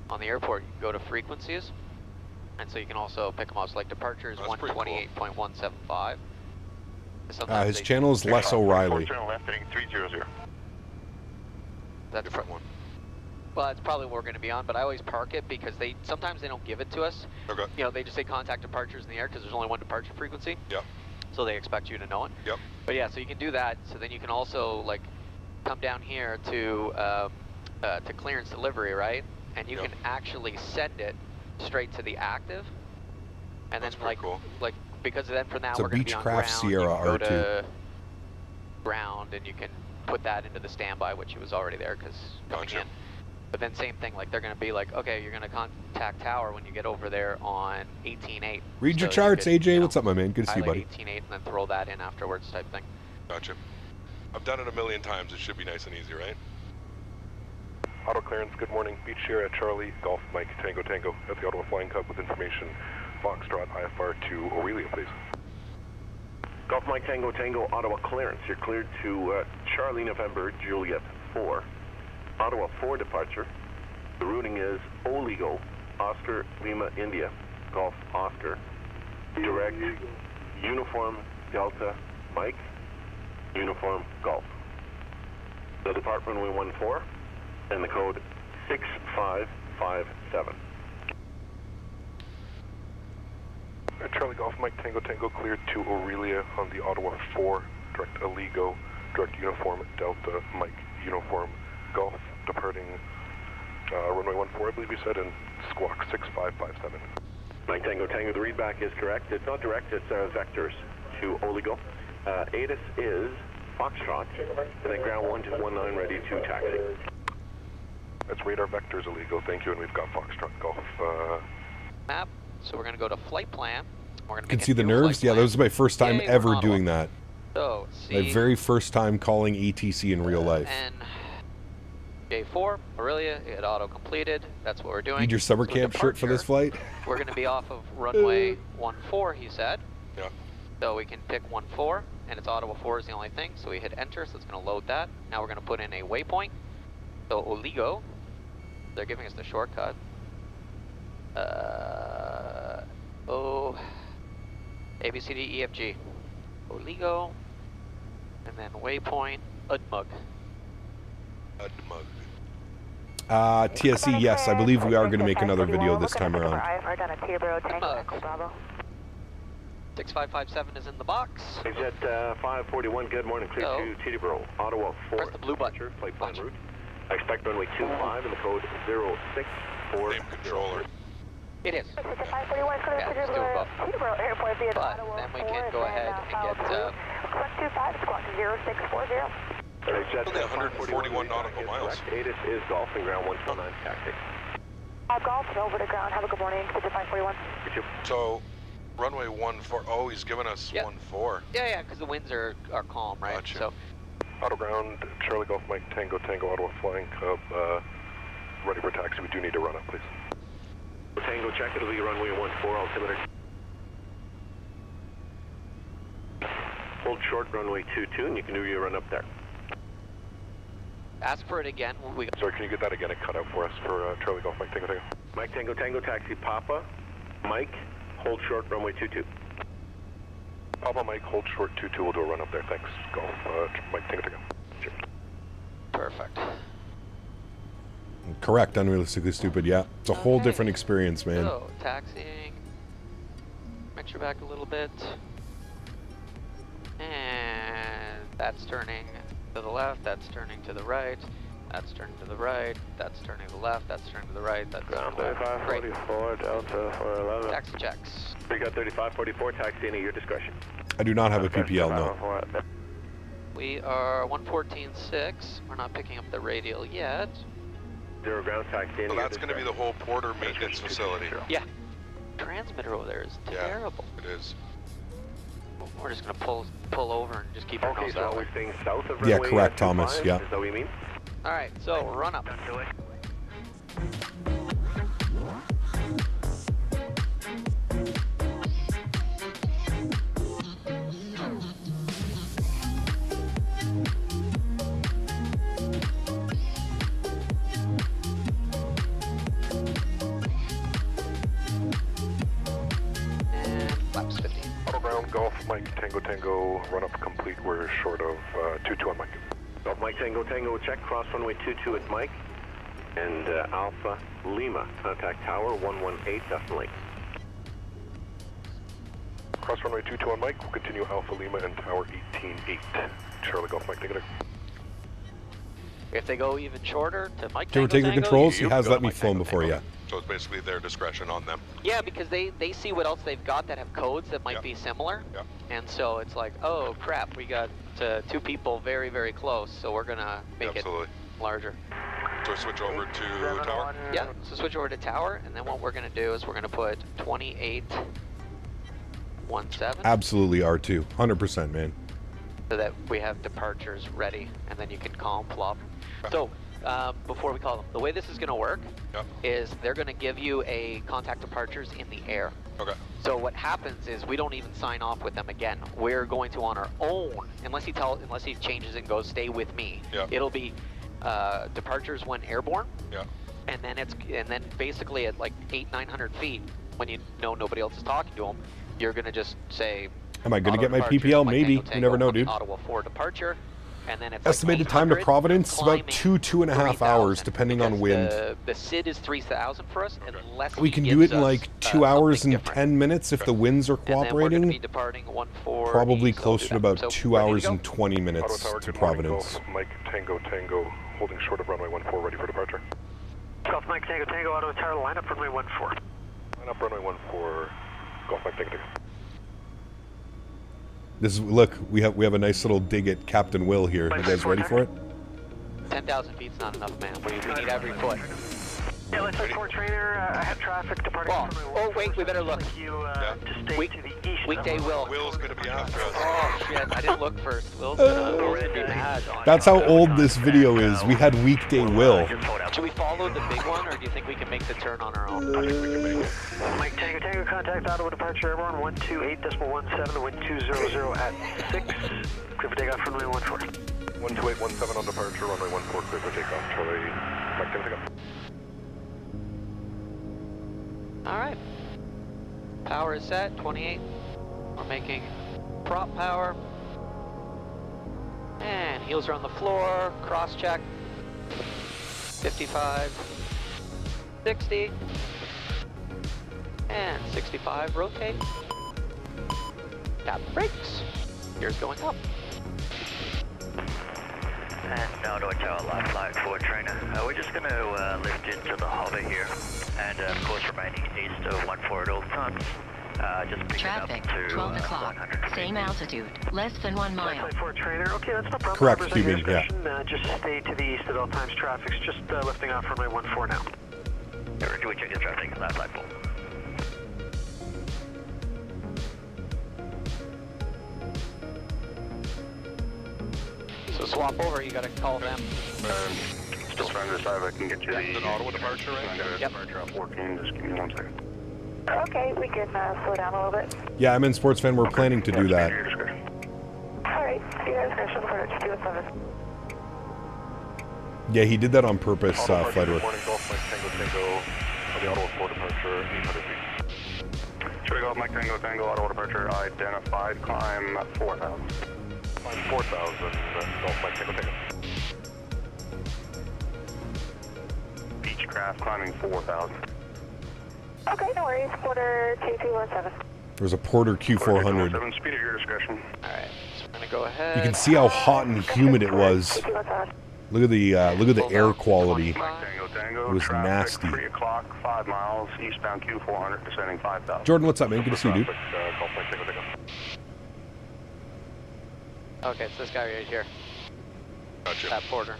on the airport. You go to frequencies, and so you can also pick them out. So like departure is 128.175. His channel is Les O'Reilly. Left heading 300. That's different one. Well, that's probably what we're going to be on, but I always park it because sometimes they don't give it to us. Okay. You know, they just say contact departures in the air because there's only one departure frequency. Yep. So they expect you to know it. Yep. But yeah, so you can do that. So then you can also like come down here to clearance delivery, right? And you can actually send it straight to the active. And that's then like cool. like because then for now It's a we're going to be on Beechcraft ground. Sierra you can go R2. to ground and you can put that into the standby, which was already there because coming in. But then same thing, like they're going to be like, okay, you're going to contact tower when you get over there on 18.8. Read your charts, AJ. What's up, my man? Good to see you, buddy. 18.8 and then throw that in afterwards type thing. Gotcha. I've done it a million times. It should be nice and easy, right? Auto clearance, good morning. Beach Sierra, Charlie, Golf, Mike, Tango, Tango. At the Ottawa Flying Club with information. Foxtrot, IFR to Aurelia, please. Golf Mike Tango Tango, Ottawa clearance. You're cleared to Charlie November, Juliet 4. Ottawa 4 departure. The routing is Oligo, Oscar Lima India, Golf Oscar. Direct, Uniform Delta Mike, Uniform Golf. The department runway 14 and the code 6557. Charlie Golf, Mike Tango Tango, cleared to Aurelia on the Ottawa 4, direct Oligo, direct Uniform Delta Mike, Uniform Golf, departing runway 14, I believe you said, and squawk 6557. Mike Tango Tango, the readback is correct. It's not direct, it's vectors to Oligo. ATIS is Foxtrot, and then ground 1219 ready to taxi. That's radar vectors, Oligo, thank you, and we've got Foxtrot Golf. Map. So we're going to go to flight plan. We're going to You can see the nerves? Yeah, that was my first time ever doing that. So, My very first time calling ATC in real life. And J4, Aurelia, it auto completed. That's what we're doing. Need your summer camp shirt for this flight? We're going to be off of runway 14, he said. Yeah. So we can pick 1-4, and it's Ottawa 4 is the only thing. So we hit enter, so it's going to load that. Now we're going to put in a waypoint. So Oligo, they're giving us the shortcut. A, B, C, D, E, F, G. Oligo, and then waypoint, Udmug. TSE, yes, I believe we are going to make another video this time around. Udmug. 6557 is in the box. Jet 541, good morning, clear to Teterboro, Ottawa 4. Press the blue button. Flight plan route. I expect runway 25 and the code 064. Same controller. It is. Yeah, it's still above. But then we can go ahead and get... 125, squawk 0640. Only 141 nautical miles. ATIS is golf and ground 129 taxi. Golf and over to ground. Have a good morning. Jet 541. So, runway 14. Oh, he's giving us 14. Yeah, because the winds are calm, right? Gotcha. So, Auto ground, Charlie Golf Mike Tango Ottawa Flying Cub, ready for taxi. We do need to run up, please. Tango check, it'll be runway 14, altimeter. Hold short, runway 22, and you can do your run up there. ask for it again. Sorry, can you get that again? It cut out for us for Charlie Golf Mike Tango. Mike Tango taxi Papa, Mike, hold short, runway 22. Papa Mike, hold short 22, we'll do a run up there, thanks. Golf, Mike Tango. Cheers. Perfect. Correct, unrealistically stupid, yeah. It's a whole different experience, man. So, taxiing. Make your back a little bit. And that's turning to the left, that's turning to the right, that's turning to the right, that's turning to the left, that's turning to the right, that's ground 3544, Delta 411. Taxi checks. We got 3544, taxi in at your discretion. I do not have a PPL, no. We are 114.6. We're not picking up the radial yet. Zero ground taxi in. So that's going to be the whole porter maintenance facility. Yeah. Transmitter over there is terrible. It is. We're just going to pull over and just keep our nose so out. we're staying south of yeah, correct, Thomas. Yeah. Is that what you mean? All right, so run up. Golf Mike Tango, run up complete. We're short of 22 on Mike. Golf Mike Tango, check cross runway 22 at Mike. And Alpha Lima, contact tower 118 definitely. Cross runway 22 on Mike, we'll continue Alpha Lima and tower 18-8. Charlie Golf Mike Tango. If they go even shorter to Mike Tango, take the controls. He has let me phone before, yeah. So it's basically their discretion on them. Yeah, because they see what else they've got that have codes that might be similar. Yeah. And so it's like, oh crap, we got two people very, very close, so we're gonna make it larger. So switch over to tower? Yeah, so switch over to tower, and then what we're gonna do is we're gonna put 2817. Absolutely R2, 100%, man. So that we have departures ready, and then you can call them plop. So, before we call them, the way this is going to work is they're going to give you a contact departures in the air. Okay. So what happens is we don't even sign off with them again. We're going to on our own, unless he changes and goes, stay with me. Yeah. It'll be departures when airborne. Yeah. And then basically at like 800-900 feet, when you know nobody else is talking to them, you're going to just say. Am I going to get my PPL? Maybe. You never know, dude. Ottawa 4 departure. And then it's estimated like time to Providence about 2.5 hours, depending on wind. The SID is 3,000 for us, unless we can do it in like 2 hours and 10 minutes if the winds are cooperating. And then departing 14. Probably closer to about 2 hours and 20 minutes to Providence. Golf Mike Tango, holding short of runway 14, ready for departure. Golf Mike Tango, Ottawa Tower, line up runway 14. Line up runway 14, Golf Mike Tango. This is, look, we have a nice little dig at Captain Will here. You guys ready for it? 10,000 feet's not enough, man. We need every foot. Yeah, let's look for trainer. I have traffic departing from oh, wait, we better look. To the east. Weekday Will. Will's going to be after us. Oh, shit, I didn't look first. Will's gonna be mad. That's how old this video is. We had weekday Will. Should we follow the big one, or do you think we can make the turn on our own? I think we can make it. Mike Tango, contact Ottawa departure airborne 128.17, wind 200 at 6. Clear for takeoff, runway 14. 12817 on departure, runway 14, clear for takeoff. Charlie, Mike Tango. Alright. Power is set, 28. We're making prop power. And heels are on the floor, cross check. 55, 60, and 65, rotate. Tap brakes. Gears going up. And now to our live flight forward trainer. We're just going to lift into the hover here. And of course remaining east of 14 at all times. Just pick Traffic, it up to 12 o'clock, same altitude, less than 1 mile. For trainer, okay, that's no problem. Correct, Represent your Cuban, yeah. discretion. Just stay to the east at all times. Traffic's just lifting off runway 14 now. Erin, do we check the traffic? Last flight full. So swap over, you gotta call them. Still trying to decide if I can get you the Ottawa departure, right? Yep. Departure at 14, just give me 1 second. Okay, we can slow down a little bit. Yeah, I'm in Sports Fan. We're planning to do that. Alright, see you guys discretion for 217. Yeah, he did that on purpose, Flight Morning Golf, Mike Tango, on the Ottawa 4 departure, 800 feet. Charlie Golf, Mike Tango, Ottawa departure, identified, climb 4,000. Climb 4,000, Golf, Mike Tango. Beechcraft climbing 4,000. Okay, no worries. Quarter 2217. There's a Porter Q400. 7, speed at your discretion. Alright, so we're gonna go ahead. You can see how hot and humid it was. Look at the air quality. It was nasty. 3 o'clock, 5 miles, eastbound Q400, descending 5,000. Jordan, what's up, man? Good to see you, dude. Okay, it's this guy right here. Gotcha. That Porter.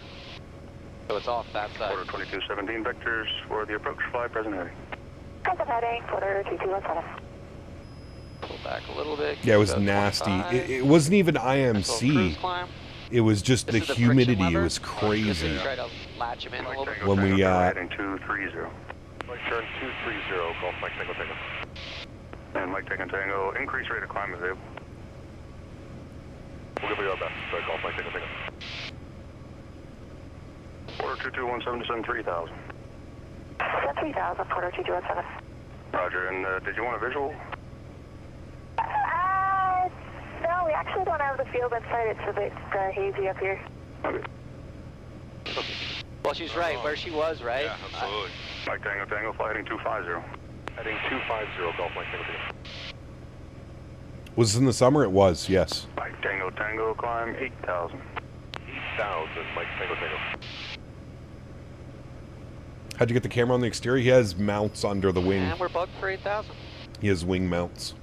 So it's off that side. Porter 2217 vectors for the approach fly, present heading. Present heading, quarter 2217. Pull back a little bit. Yeah, it was nasty. It wasn't even IMC. It was just the humidity. It was crazy. Try to latch him in a little bit. When we Heading 230. Mike turn 230, Golf Mike Tango. And Mike Tango, increase rate of climb is able. We'll give you our best. Sorry, Golf Mike Tango. Quarter 2217 descend 3,000. Descend 3,000, quarter 2217. Roger, and did you want a visual? No, we actually don't have the field in sight. It's a bit hazy up here. Okay. Well, she's right. Where she was, right? Yeah, absolutely. Mike Tango, fly heading 250. Heading 250, Golf Mike Tango. Was this in the summer? It was, yes. Mike Tango, climb 8,000. 8,000, Mike Tango. How'd you get the camera on the exterior? He has mounts under the wing. And we're bugged for 8,000. He has wing mounts.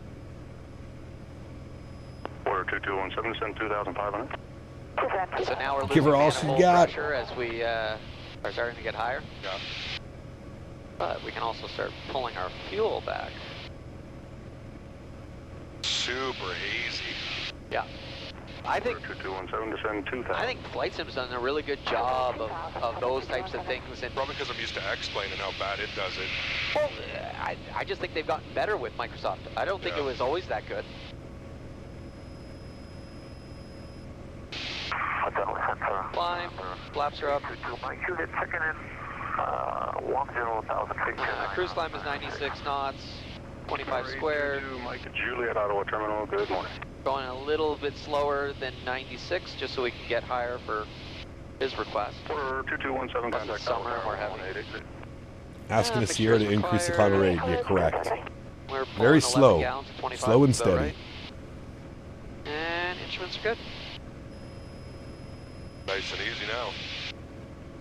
Order 2217, descend 2,500. So now we're Give her all losing she manifold got. pressure as we are starting to get higher. Yeah. But we can also start pulling our fuel back. Super hazy. Yeah. I think 2217, descend 2,000. I think Flight Sim's done a really good job of those types of things. And Probably because I'm used to X-Plane and how bad it does it. well, I just think they've gotten better with Microsoft. I don't think it was always that good. Climb, flaps are up. Cruise climb is 96 knots, 25 squared. Mike Juliet, Ottawa Terminal, good morning. Going a little bit slower than 96, just so we can get higher for his request. Order 2217, Plus contact it's summer, we're having Asking a Sierra to increase the climate rate. Yeah, correct. We're Very pulling 11 slow. gallons to 25, Slow and so, steady. right? And instruments are good. Nice and easy now.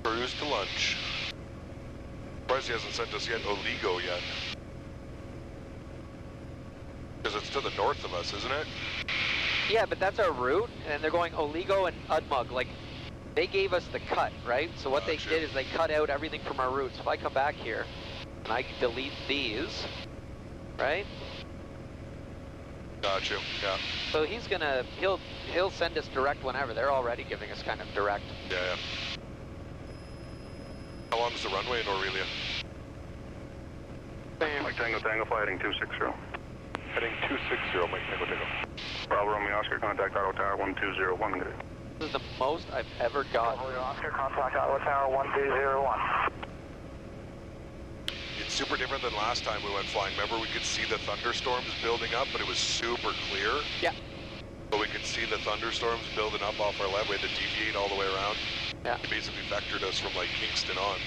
Cruise to lunch. Surprised he hasn't sent us yet Oligo yet. Because it's to the north of us, isn't it? Yeah, but that's our route, and they're going Oligo and Udmug. Like, they gave us the cut, right? So what they did is they cut out everything from our route. So if I come back here, and I delete these, right? Got you. Yeah. So he'll send us direct whenever. They're already giving us kind of direct. Yeah, yeah. How long is the runway in Aurelia? Mike Tango Tango, fly heading 260. Heading 260, Mike Tango Tango. Bravo Romeo Oscar, contact Ottawa Tower 1201. Good. This is the most I've ever gotten. Oscar, contact Ottawa Tower 1201. It's super different than last time we went flying. Remember, we could see the thunderstorms building up, but it was super clear. Yeah. So we could see the thunderstorms building up off our left. We had to deviate all the way around. Yeah. It basically vectored us from like Kingston on.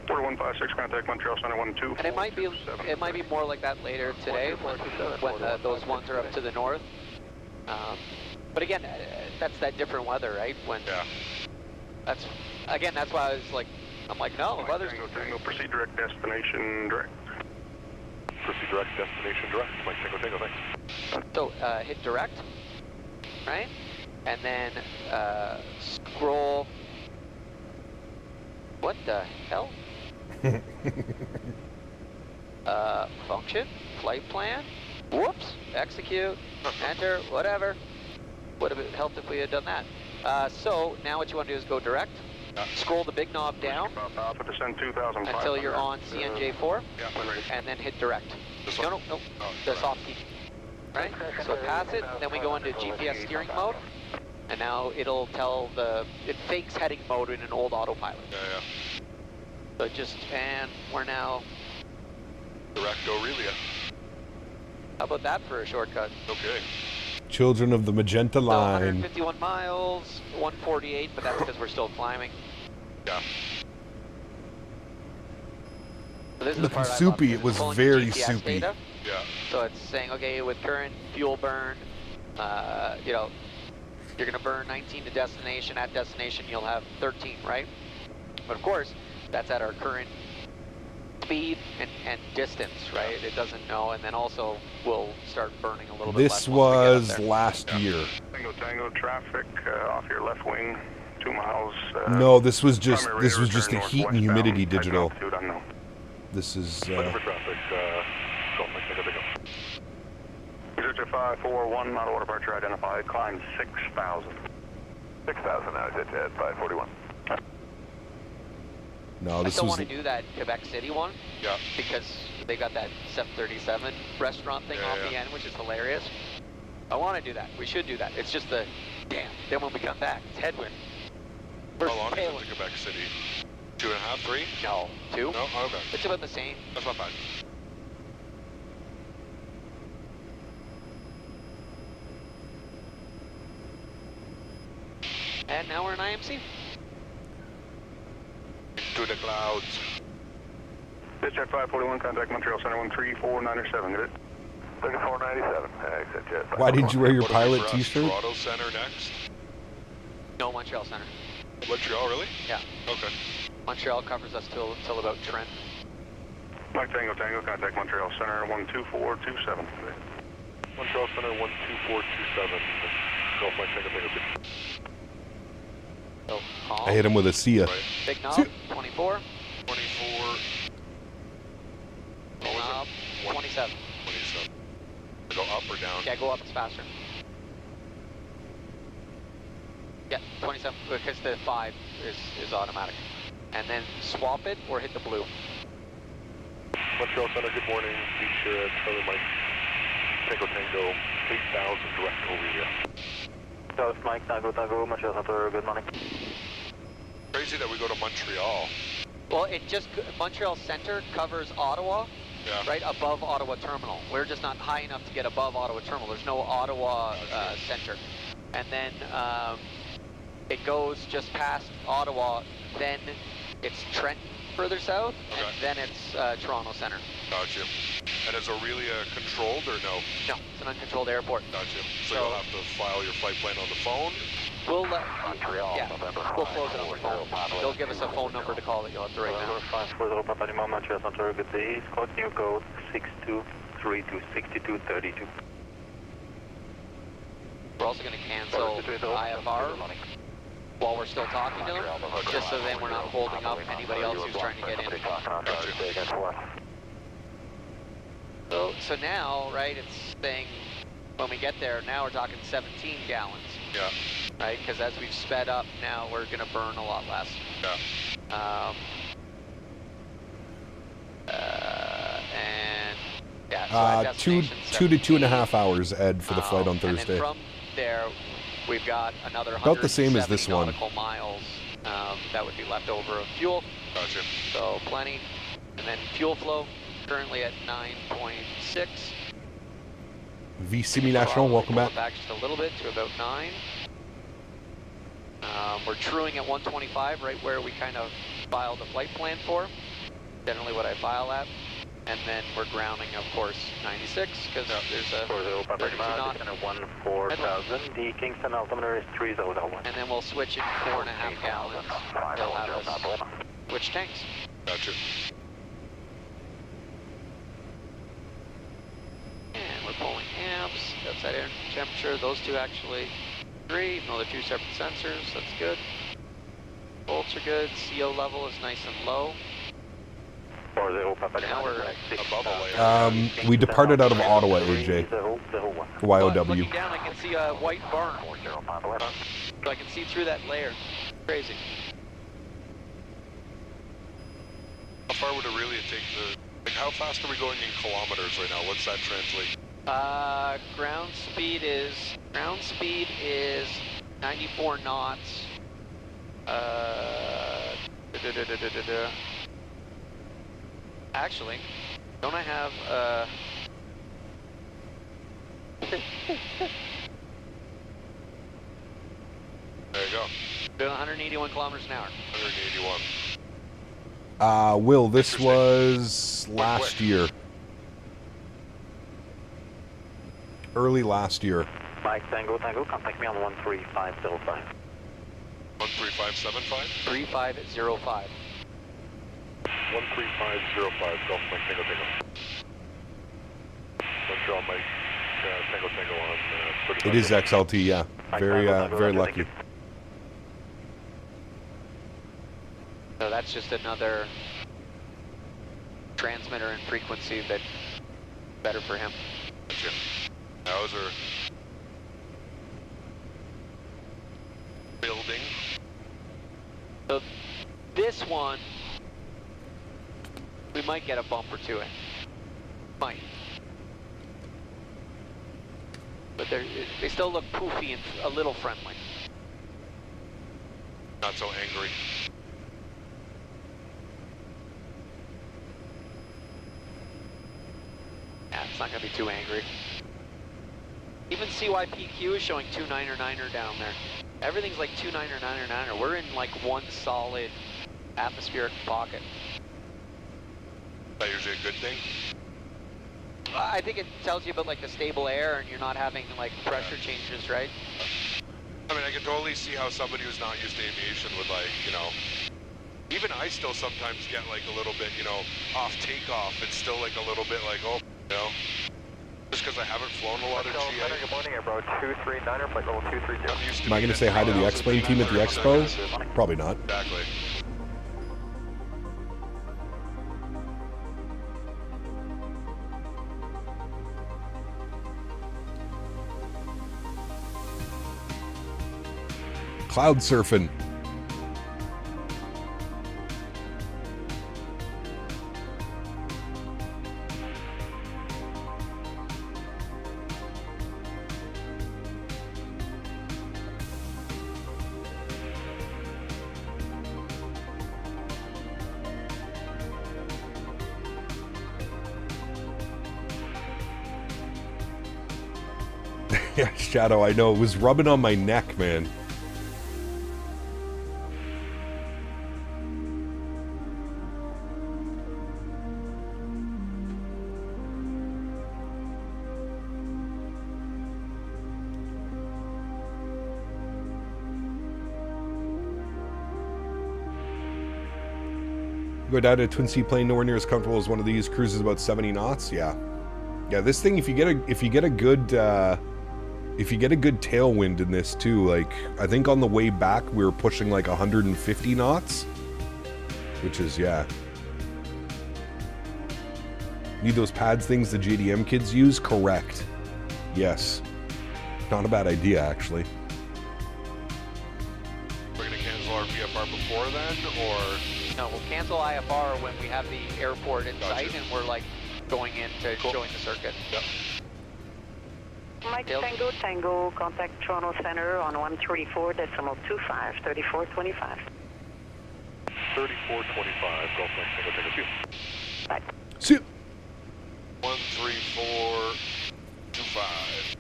4156, contact Montreal Center 12. And it might be more like that lader today when those ones are up to the north. But again, that's that different weather, right? When that's why I was like, I'm like, no, the weather's Tango Tango, proceed direct destination direct. Proceed direct destination direct. Mike Tango Tango, thanks. So hit direct, right? And then scroll. What the hell? Function, flight plan, whoops, execute, enter, whatever. Would have helped if we had done that. So now what you want to do is go direct, scroll the big knob down until you're on CNJ4, and then hit direct. No, the soft key. Right? So pass it, then we go into GPS steering mode, and now it'll tell it fakes heading mode in an old autopilot. Yeah. So and we're now direct Aurelia. How about that for a shortcut? Okay. Children of the Magenta Line. 151 miles, 148, but that's because we're still climbing. Yeah. So this is looking soupy. It was very soupy. Yeah. So it's saying, okay, with current fuel burn, you're going to burn 19 to destination. At destination, you'll have 13, right? But of course, that's at our current speed and distance, right? It doesn't know, and then also we'll start burning a little bit less. This was last year. Tango Tango, traffic off your left wing, 2 miles. No, this was just a heat and humidity digital. This is. Traffic, go, Mike Tango Tango. 541, not order departure identified, climb 6,000. 6,000 now, jet 541. No, this I still was. want to do that Quebec City one. Yeah. Because they got that 737 restaurant thing off the end, which is hilarious. I want to do that. We should do that. It's just then when we come back, it's headwind. How long is it to Quebec City? 2.5, 3? No, 2. No? Oh, okay. It's about the same. That's not bad. And now we're in IMC. To the clouds. Dispatch 541, contact Montreal Center 13497, get it? 3497, exit jet. Why did you wear your pilot t-shirt? Toronto Center next? No, Montreal Center. Montreal, really? Yeah. Okay. Montreal covers us till about Trent. Mike Tango Tango, contact Montreal Center 12427. Montreal Center 12427. Golf Mike Tango Tango. So, I hit him with a Sia. Right. Big knob, 24. 24. Big knob, 27. 27. Go up or down? Yeah, go up, it's faster. Yeah, 27, because the 5 is automatic. And then swap it or hit the blue. Montreal Center, good morning. Beach here at Charlie Mike. Tango Tango, 8,000 direct Aurelia. South Mike, Tango Tango, Montreal Center, good morning. Crazy that we go to Montreal. Well, Montreal Center covers Ottawa, right above Ottawa Terminal. We're just not high enough to get above Ottawa Terminal. There's no Ottawa Center. And then it goes just past Ottawa, then it's Trenton further south, and then it's Toronto Center. Gotcha. And is Aurelia controlled or no? No, it's an uncontrolled airport. Gotcha. So you'll have to file your flight plan on the phone? We'll we'll close it on the phone. They'll give us a phone number to call that you'll have to write down. 540 Papa Lima, Montreal Center, good day. Scott, new code 62326232. We're also going to cancel IFR while we're still talking to them, just so then we're not holding up anybody else who's trying to get in. So now, right, it's saying when we get there, now we're talking 17 gallons. Yeah. Right, because as we've sped up, now we're going to burn a lot less. Yeah. And yeah, so at destination 2 to 2.5 hours, Ed, for the flight on Thursday. And then from there, we've got another about the same as this one. nautical miles that would be left over of fuel. Gotcha. So plenty. And then fuel flow currently at 9.6. VATSIM National, welcome back. Back just a little bit to about 9. We're truing at 125, right where we kind of filed the flight plan for. Generally what I file at. And then we're grounding, of course, 96, because there's a 32 knot. 14,000. The Kingston altimeter is 3001. And then we'll switch in 4.5 gallons. They'll have us switch tanks. Gotcha. And we're pulling amps, outside air temperature. Those two actually agree, even though they're two separate sensors. That's good. Volts are good. CO level is nice and low. Now we're we departed out of Ottawa, AJ. YOW. Looking down, I can see a white barn. So I can see through that layer. Crazy. How far would Aurelia take the... Like, how fast are we going in kilometers right now? What's that translate? Ground speed is 94 knots. Actually, don't I have There you go. doing 181 kilometers an hour. 181. Will, this was last year. Early last year. Mike Tango, contact me on 13505. 13575? 3505. 13505, Golf Mike Tango. Montreal Mike Tango on 35. It is XLT, yeah. Very lucky. So that's just another transmitter and frequency that's better for him. Gotcha. Those are building. So this one, we might get a bumper to it. Might. But they still look poofy and a little friendly. Not so angry. Yeah, it's not going to be too angry. Even CYPQ is showing 299er down there. Everything's like 29er, 9er. We're in like one solid atmospheric pocket. That usually a good thing? I think it tells you about like the stable air and you're not having like pressure changes, right? I mean, I can totally see how somebody who's not used to aviation would like, you know, even I still sometimes get like a little bit, you know, off takeoff. It's still like a little bit like, oh, you know, just because I haven't flown a lot of GA. Good morning, Airbo 239er, flight level 230. Am I going to say hi to the X-Plane team at the Expo? Probably not. Exactly. Cloud surfing. Yeah, Shadow, I know. It was rubbing on my neck, man. Go down to a twin seat plane nowhere near as comfortable as one of these. Cruises about 70 knots. Yeah, this thing, if you get a good tailwind in this too, like I think on the way back we were pushing like 150 knots, which is Need those pads things the JDM kids use? Correct. Yes. Not a bad idea, actually. We're gonna cancel our VFR before then, or? No, we'll cancel IFR when we have the airport in sight and we're like going into showing the circuit. Yep. Mike Tango Tango, contact Toronto Center on 134.25, 3425. 3425, Golf Mike Tango Tango 2. Bye. See you. 13425.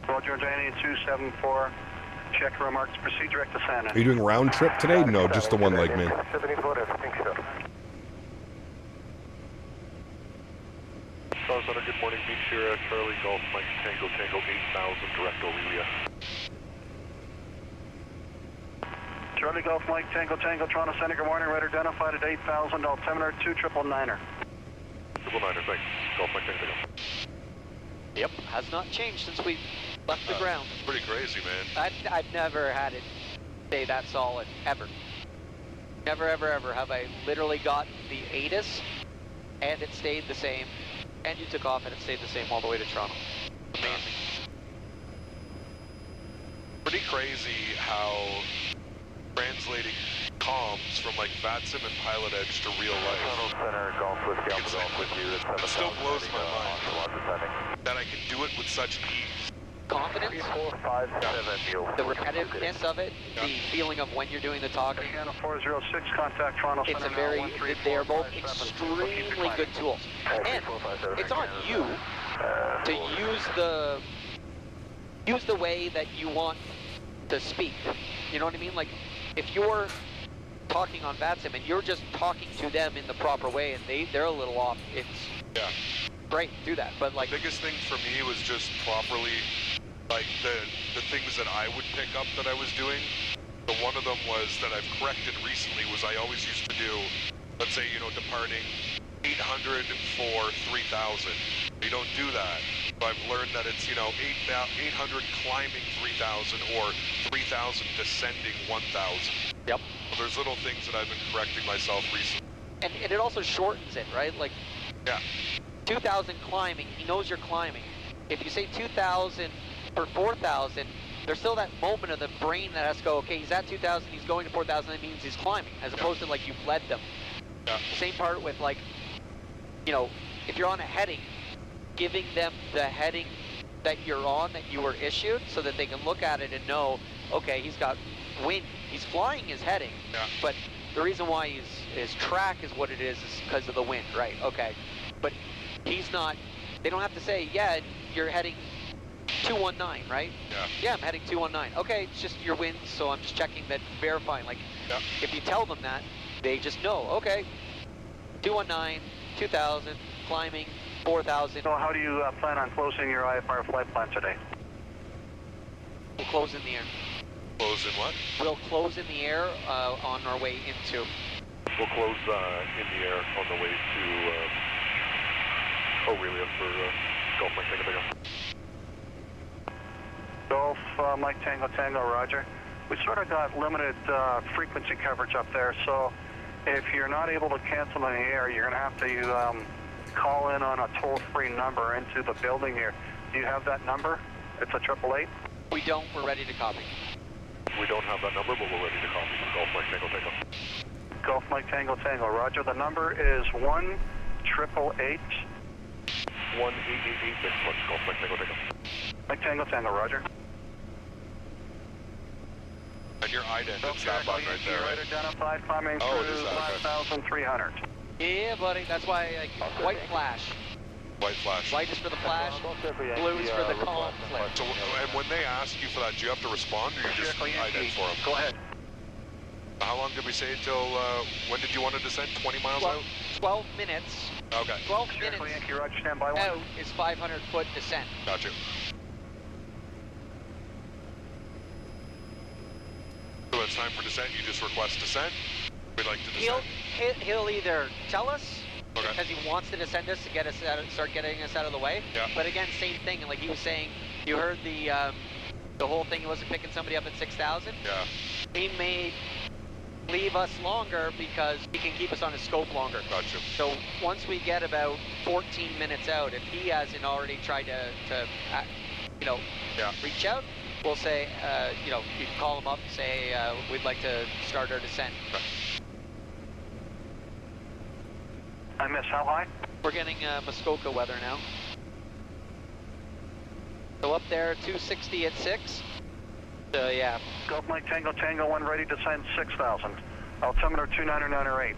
Roger, Danny 274. Check remarks, proceed direct to Santa. Are you doing round trip today? No, just the one leg, man. 74, I think so. Souza, good morning, Beach here, Charlie Golf Mike Tango Tango 8000, direct Aurelia. Charlie Golf Mike Tango Tango Toronto Center, good morning, radar identified at 8000, altimeter 2999er. 999er, thanks. Golf Mike Tango Tango. Yep, has not changed since we left the ground. It's pretty crazy, man. I've never had it stay that solid, ever. Never, ever, ever have I literally got the ATIS and it stayed the same, and you took off and it stayed the same all the way to Toronto. Amazing. Pretty crazy how translating comms from like VATSIM and Pilot Edge to real life. Center, golf with you. It still blows my mind that I can do it with such ease. Confidence, the repetitiveness of it, the feeling of when you're doing the talking. 406, contact Toronto It's Center. a very, they are both extremely good tools. And it's on you to use the way that you want to speak. You know what I mean? Like, if you're talking on VATSIM and you're just talking to them in the proper way and they're a little off, it's great, do that. But like, the biggest thing for me was just properly, like the things that I would pick up that I was doing. The one of them was that I've corrected recently was I always used to do, let's say, you know, departing 800 for 3000. You don't do that. So I've learned that it's, you know, 800 climbing 3000 or 3000 descending 1000. Yep. So there's little things that I've been correcting myself recently. And it also shortens it, right? Like, 2000 climbing, he knows you're climbing. If you say 2000 for 4000, there's still that moment of the brain that has to go, okay, he's at 2000, he's going to 4000, that means he's climbing, as opposed to like you've led them. Same part with like, you know, if you're on a heading, giving them the heading that you're on, that you were issued, so that they can look at it and know, okay, he's got wind, he's flying his heading, but the reason why his track is what it is because of the wind, right? Okay, but he's not, they don't have to say, yeah, you're heading 219, right? Yeah, I'm heading 219. Okay, it's just your wind, so I'm just checking that, verifying. Like, if you tell them that, they just know, okay, 219, 2000, climbing, 4000. So how do you plan on closing your IFR flight plan today? We'll close in the air. Close in what? We'll close in the air on our way into. We'll close in the air on the way to Aurelia for Golf Mike Tango Tango. Golf Mike Tango Tango, Roger. We sort of got limited frequency coverage up there, so if you're not able to cancel in the air, you're going to have to call in on a toll-free number into the building here. Do you have that number? It's a 888. We don't. We're ready to copy. We don't have that number, but we're ready to copy for Golf Mike Tango Tango. Golf Mike Tango Tango, Roger. The number is 1-888. 1888, next much, Golf Mike Tango Tango. Mike Tango Tango, Roger. And your ident, it's that button right there, right? Identified, climbing through 5,300. Yeah, buddy, that's why I white flash. White flash. White is for the flash, blue is for the calm flip. So, and when they ask you for that, do you have to respond, or you just ident for them? Go ahead. How long did we say until, when did you want to descend? 20 miles out? 12 minutes. Okay. 12 minutes Roger, stand by out is 500-foot descent. Gotcha. So it's time for descent, you just request descent? We'd like to descend. He'll either tell us, Okay. because he wants to descend us to get us out, start getting us out of the way. Yeah. But again, same thing. Like he was saying, you heard the whole thing. He wasn't picking somebody up at 6,000. Yeah. He made leave us longer because he can keep us on his scope longer. Gotcha. So once we get about 14 minutes out, if he hasn't already tried to reach out, we'll say, you can call him up and say, we'd like to start our descent. I miss how high? We're getting Muskoka weather now. So up there, 260 at 6. So yeah. Golf Mike Tango Tango 1 ready to send 6,000. Altimeter 29908.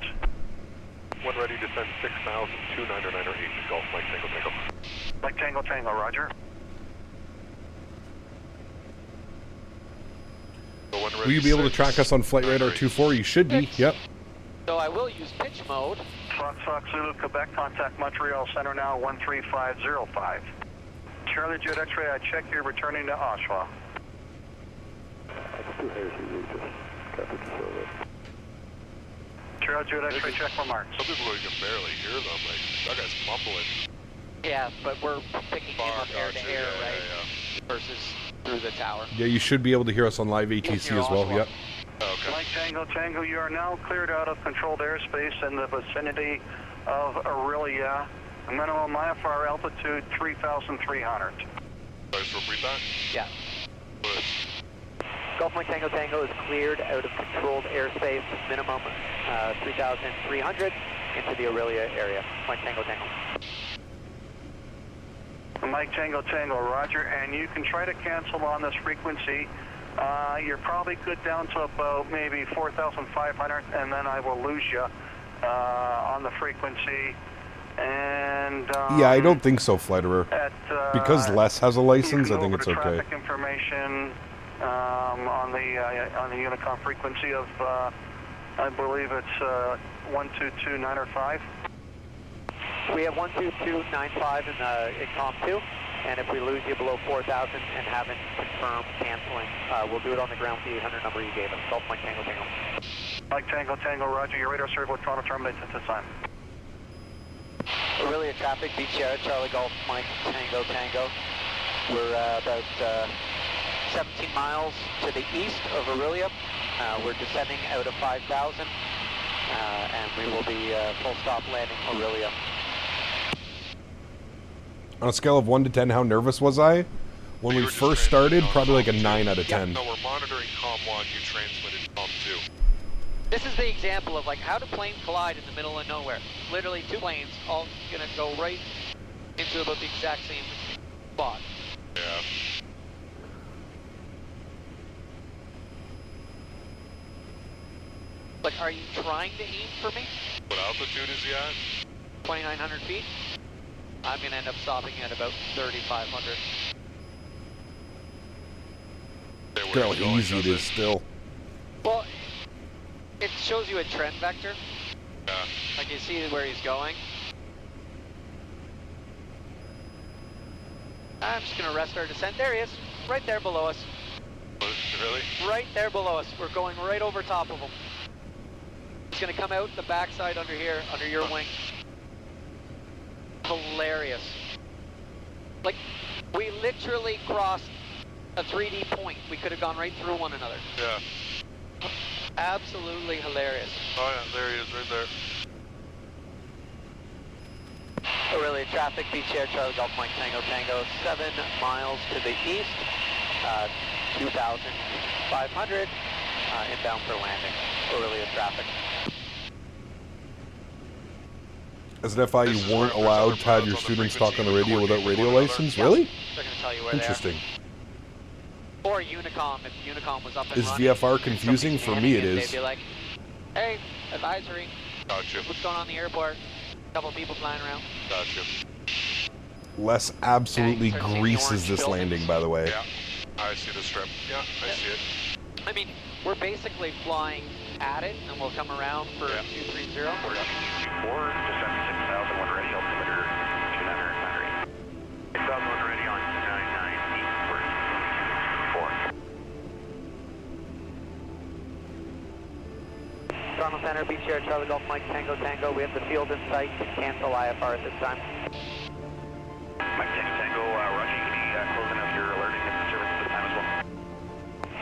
1 ready to send 6,000, 29908. Golf Mike Tango Tango. Mike Tango Tango, roger. Will you be able to track us on Flight Radar 24? You should be, yep. So I will use pitch mode. Fox Zulu, Quebec, contact Montreal Center now, 13505. Charlie Jet X-ray, I check you're returning to Oshawa. Charlie Jet X-ray, check for marks. Some people you can barely hear them, like, that guy's mumbling. Yeah, but we're picking him up air to air, right? Versus through the tower. Yeah, you should be able to hear us on live ATC as well, yep. Okay. Mike Tango Tango, you are now cleared out of controlled airspace in the vicinity of Aurelia. Minimum IFR altitude 3,300. Just repeat that? Yeah. Golf Mike Tango Tango is cleared out of controlled airspace, minimum 3,300 into the Aurelia area. Mike Tango Tango. Mike Tango Tango, roger, and you can try to cancel on this frequency. You're probably good down to about maybe 4,500, and then I will lose you on the frequency. And yeah, I don't think so, Fliterer. Because Les has a license, I think it's okay. Traffic information on the Unicom frequency of, I believe it's 122.905. We have 122.95 in COM 2, and if we lose you below 4,000 and haven't confirmed canceling, we'll do it on the ground with the 800 number you gave us. Golf Mike Tango Tango. Mike Tango Tango, roger. Your radar circle Toronto terminates at this time. Aurelia traffic, Beach Sierra, Charlie Golf Mike Tango Tango. We're about 17 miles to the east of Aurelia. We're descending out of 5,000, and we will be full stop landing Aurelia. On a scale of 1 to 10, how nervous was I? When we first started, probably like a 9 out of 10. No, we're monitoring COM 1, you transmitted COM 2. This is the example of like how do planes collide in the middle of nowhere. Literally 2 planes all gonna go right into about the exact same spot. Yeah. Like, are you trying to aim for me? What altitude is he at? 2,900 feet. I'm gonna end up stopping at about 3,500. Look how easy it is still. Well, it shows you a trend vector. Yeah. Like you see where he's going. I'm just gonna arrest our descent. There he is, right there below us. Really? Right there below us. We're going right over top of him. He's gonna come out the backside under here, under your wing. Hilarious. Like, we literally crossed a 3D point. We could have gone right through one another. Yeah. Absolutely hilarious. Oh yeah, there he is, right there. Aurelia traffic, Beach Air, Charlie Golf Mike Tango Tango, 7 miles to the east, 2,500, inbound for landing. Aurelia traffic. As an FI, you weren't allowed to have your students talk on the radio without radio license? Really? They're going to tell you where Interesting. they are. Or Unicom, if Unicom was up and Is running. VFR confusing? For me, it is. They'd be like, hey, advisory. Gotcha. What's going on in the airport? Couple people flying around. Gotcha. Les absolutely greases this landing, by the way. Yeah, I see the strip. Yeah, I see it. I mean, we're basically flying at it, and we'll come around for 230. We're up Q4, just at 6,000, one ready, altimeter 299. 6,000, one ready on 299, 4. Toronto Center, Beach Air, Charlie Golf Mike Tango Tango. We have the field in sight. Cancel IFR at this time. Mike Tango Tango, Roger, you can be closing up your alerting service at this time as well.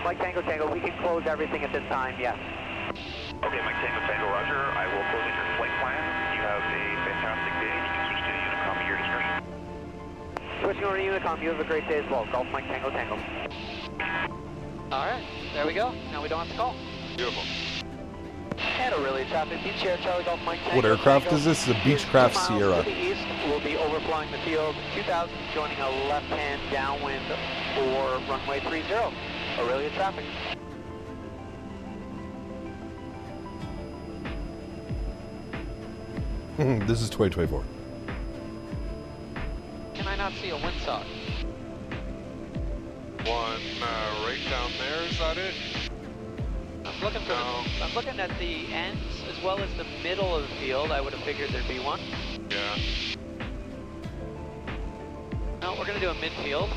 Mike Tango Tango, we can close everything at this time, yes. Okay, Mike Tango Tango, roger. I will close in your flight plan. You have a fantastic day. You can switch to Unicom at your discretion. Switching over to Unicom, you have a great day as well. Golf Mike Tango Tango. Alright, there we go. Now we don't have to call. Beautiful. And a really traffic beach here, Charlie Golf Mike Tango. What aircraft Tango is this? The Beechcraft 2 miles Sierra. To the east, we'll be overflying the field 2000, joining a left-hand downwind for runway 30. Aurelia traffic. This is 2024. Can I not see a windsock? One right down there, is that it? I'm looking for I'm looking at the ends as well as the middle of the field. I would have figured there'd be one. Yeah. No, we're gonna do a midfield.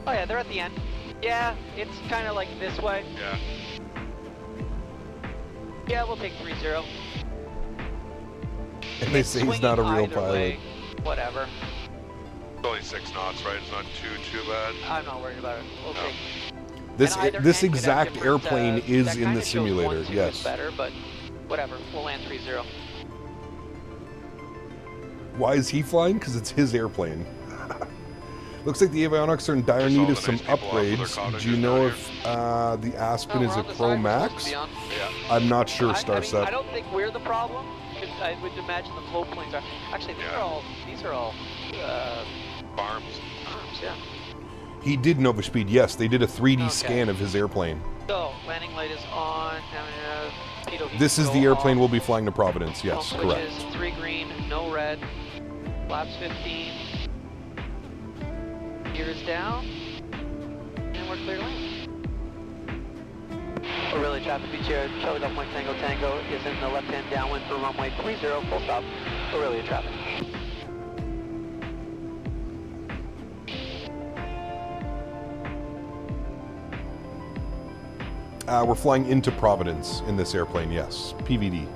Oh yeah, they're at the end. Yeah, it's kind of like this way. Yeah. Yeah, we'll take 30. And they say he's not a real pilot. Way, whatever. It's only 6 knots, right? It's not too bad. I'm not worried about it. We'll take. This exact airplane is in the simulator. Yes. Better, but whatever. We'll land 30. Why is he flying? Because it's his airplane. Looks like the avionics are in dire need of some upgrades. Do you know if the Aspen is a Pro Max? Yeah. I'm not sure, I Starset. don't think we're the problem. I would imagine the float planes are. Actually, these are all farms. Farms, yeah. He did Nova Speed, yes. They did a 3D scan of his airplane. So, landing light is on. PW This is the airplane we'll be flying to Providence, yes, Switches, correct. 3 green, no red. Flaps 15. Gear is down. And we're clear to land. Aurelia traffic beach here. Charlie Golf Mike Tango Tango is in the left-hand downwind for runway 30, full stop. Aurelia traffic. We're flying into Providence in this airplane, yes. PVD.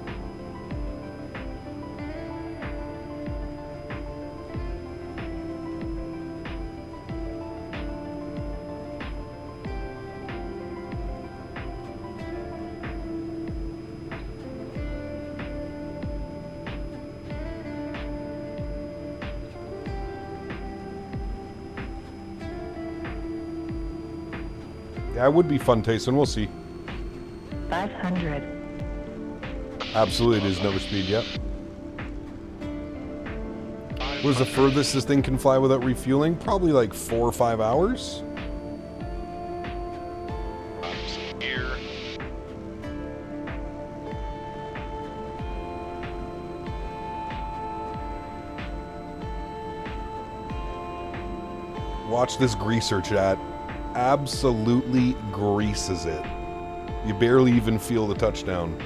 Yeah, it would be fun, Tayson. We'll see. 500. Absolutely, it is Nova Speed, yep. What's the furthest this thing can fly without refueling? Probably like 4 or 5 hours. Here. Watch this greaser, chat. Absolutely greases it. You barely even feel the touchdown.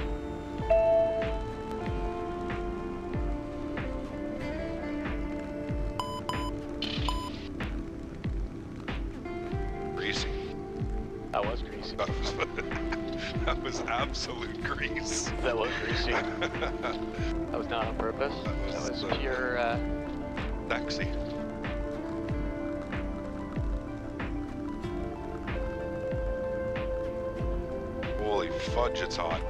Greasy. That was greasy. That was absolute grease. That was greasy. That was not on purpose. That was pure. Sexy. Holy fudge, it's hot.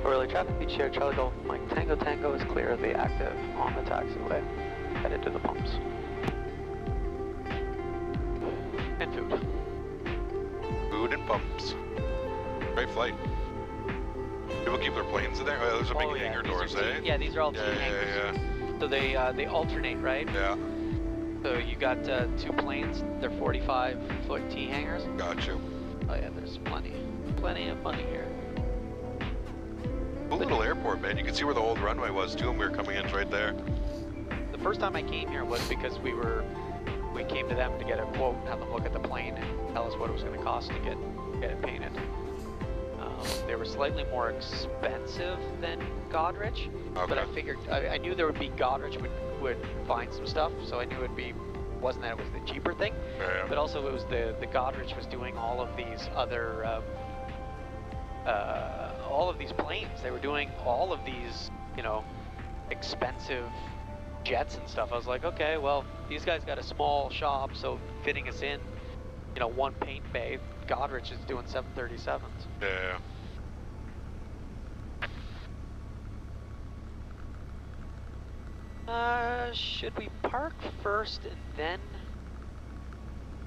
Aurelia traffic beach here. Charlie Golf Mike Tango Tango is clear of the active on the taxiway. Headed to the pumps. And food. Food and pumps. Great flight. People keep their planes in there? Oh, those are big hangar doors, eh? Yeah, these are all two hangars. Yeah. So they alternate, right? Yeah. So you got 2 planes. They're 45-foot T hangars. Got you. Oh yeah, there's plenty of money here. Cool little airport, man. You can see where the old runway was too, and we were coming in right there. The first time I came here was because we came to them to get a quote, have them look at the plane and tell us what it was going to cost to get it painted. They were slightly more expensive than Godrich, but I figured I knew there would be Godrich would find some stuff, so I knew wasn't that it was the cheaper thing, but also it was the Godrich was doing all of these other all of these planes. They were doing all of these, you know, expensive jets and stuff. I was like, okay, well, these guys got a small shop, so fitting us in, you know, one paint bay. Godrich is doing 737s. Yeah. Should we park first and then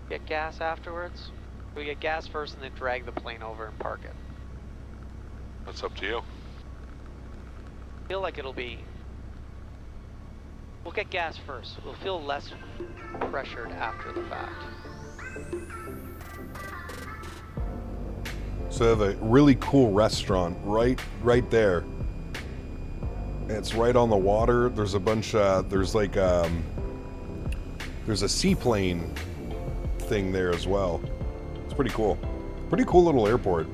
get gas afterwards? Should we get gas first and then drag the plane over and park it? That's up to you. I feel like it'll be... We'll get gas first. We'll feel less pressured after the fact. So they have a really cool restaurant right there. It's right on the water. There's a bunch there's like there's a seaplane thing there as well. It's pretty cool. Pretty cool little airport.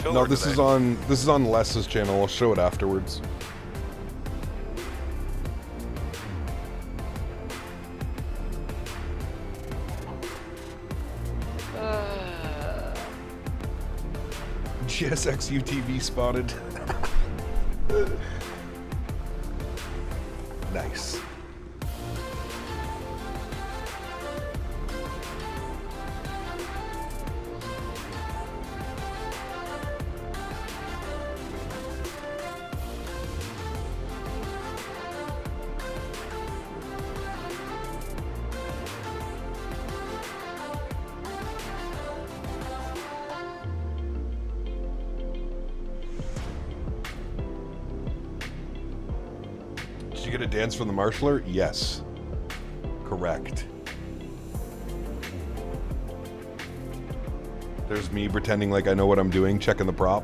No, this is on Les's channel. I'll show it afterwards. GSX UTV spotted. Nice. Did you get a dance from the marshaller? Yes. Correct. There's me pretending like I know what I'm doing, checking the prop.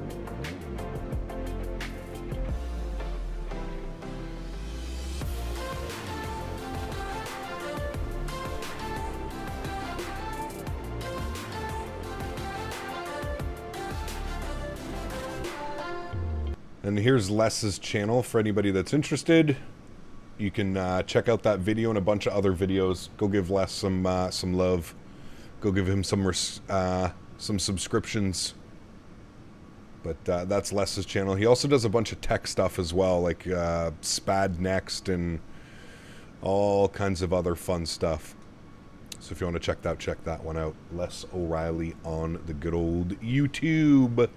And here's Les's channel for anybody that's interested. You can check out that video and a bunch of other videos. Go give Les some love. Go give him some subscriptions. But that's Les's channel. He also does a bunch of tech stuff as well, like SPAD Next and all kinds of other fun stuff. So if you want to check that one out. Les O'Reilly on the good old YouTube.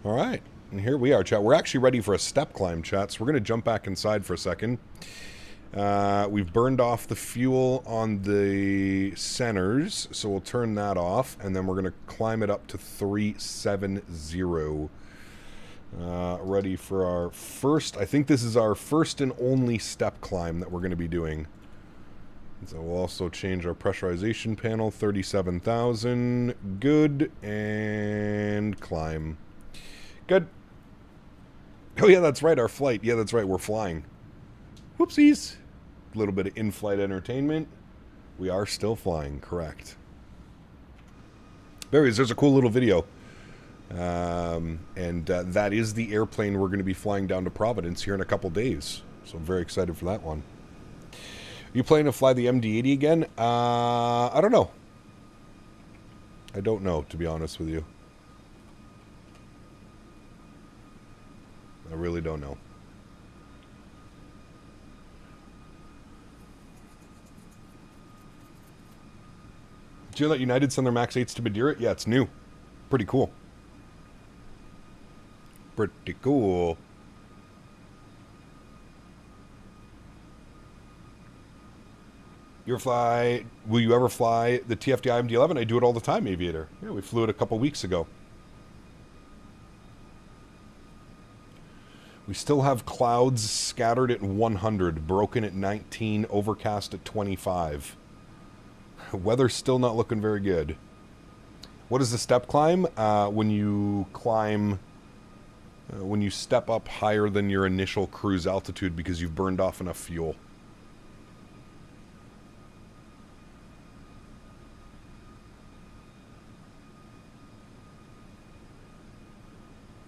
All right. And here we are, chat. We're actually ready for a step climb, chat. So we're going to jump back inside for a second. We've burned off the fuel on the centers, so we'll turn that off, and then we're going to climb it up to 370. Ready for our first, I think this is our first and only step climb that we're going to be doing. So we'll also change our pressurization panel, 37,000. Good, and climb. Good. Oh yeah, that's right, our flight. Yeah, that's right, we're flying. Whoopsies. A little bit of in-flight entertainment. We are still flying, correct. There's a cool little video. That is the airplane we're going to be flying down to Providence here in a couple days. So I'm very excited for that one. Are you planning to fly the MD-80 again? I don't know. I don't know, to be honest with you. I really don't know. Did you know that United send their MAX8s to Madeira? Yeah, it's new. Pretty cool. Pretty cool. Will you ever fly the TFDI MD-11? I do it all the time, Aviator. Yeah, we flew it a couple weeks ago. We still have clouds scattered at 100, broken at 19, overcast at 25. Weather's still not looking very good. What is the step climb? When you climb, when you step up higher than your initial cruise altitude because you've burned off enough fuel.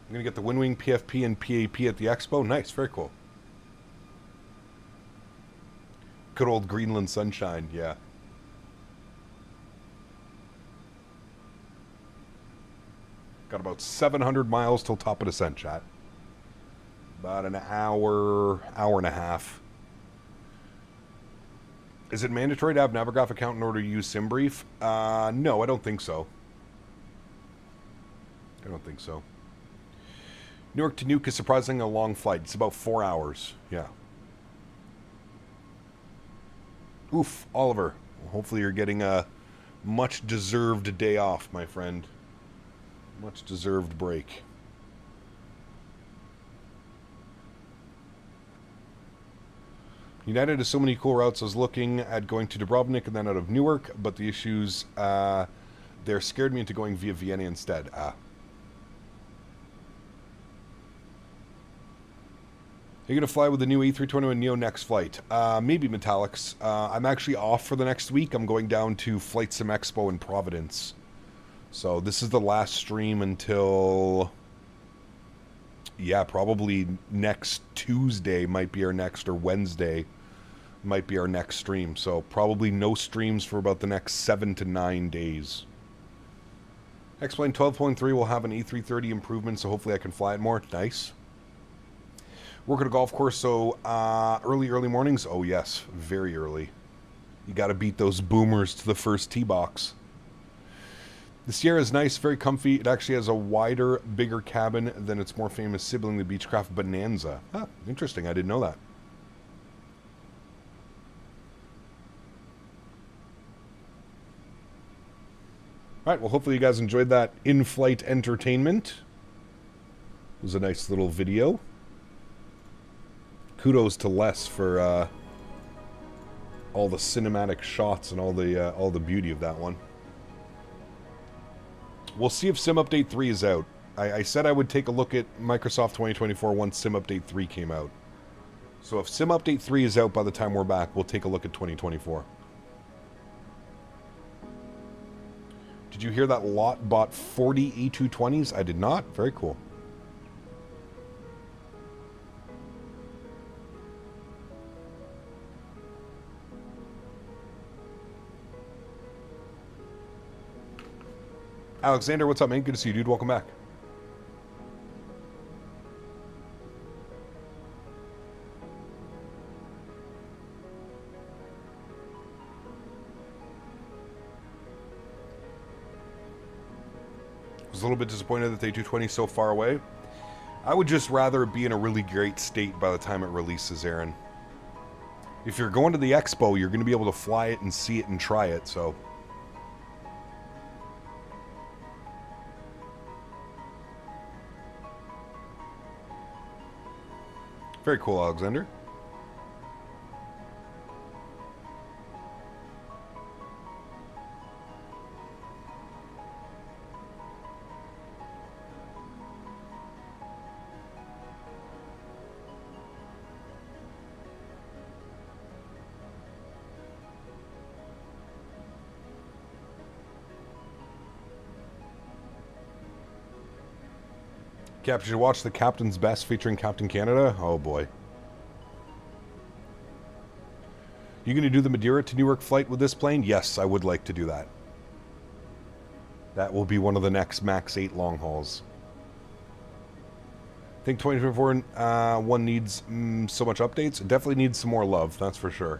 I'm going to get the Wind Wing, PFP, and PAP at the Expo. Nice, very cool. Good old Greenland sunshine, yeah. Got about 700 miles till top of descent, chat. About an hour, hour and a half. Is it mandatory to have Navigraph account in order to use SimBrief? No, I don't think so. I don't think so. Newark to Nuuk is surprisingly a long flight. It's about 4 hours. Yeah. Oof, Oliver. Hopefully you're getting a much-deserved day off, my friend. Much-deserved break. United has so many cool routes. I was looking at going to Dubrovnik and then out of Newark, but the issues there scared me into going via Vienna instead. You're going to fly with the new A321 Neo next flight? Maybe Metallics. I'm actually off for the next week. I'm going down to Flight Sim Expo in Providence. So this is the last stream until... Yeah, probably next Tuesday might be our next, or Wednesday might be our next stream. So probably no streams for about the next 7 to 9 days. X-Plane 12.3 will have an A330 improvement, so hopefully I can fly it more. Nice. Work at a golf course, so early mornings? Oh yes, very early. You got to beat those boomers to the first tee box. The Sierra is nice, very comfy. It actually has a wider, bigger cabin than its more famous sibling, the Beechcraft Bonanza. Ah, interesting. I didn't know that. All right, well, hopefully you guys enjoyed that in-flight entertainment. It was a nice little video. Kudos to Les for all the cinematic shots and all the beauty of that one. We'll see if Sim Update 3 is out. I said I would take a look at Microsoft 2024 once Sim Update 3 came out. So if Sim Update 3 is out by the time we're back, we'll take a look at 2024. Did you hear that Lot bought 40 A220s? I did not. Very cool. Alexander, what's up, man? Good to see you, dude. Welcome back. I was a little bit disappointed that the A220 is so far away. I would just rather be in a really great state by the time it releases, Erin. If you're going to the expo, you're going to be able to fly it and see it and try it, so... Very cool, Alexander. Cap, did you watch The Captain's Best featuring Captain Canada? Oh boy. You going to do the Madeira to Newark flight with this plane? Yes, I would like to do that. That will be one of the next MAX8 long hauls. I think 2024 one needs so much updates. It definitely needs some more love, that's for sure.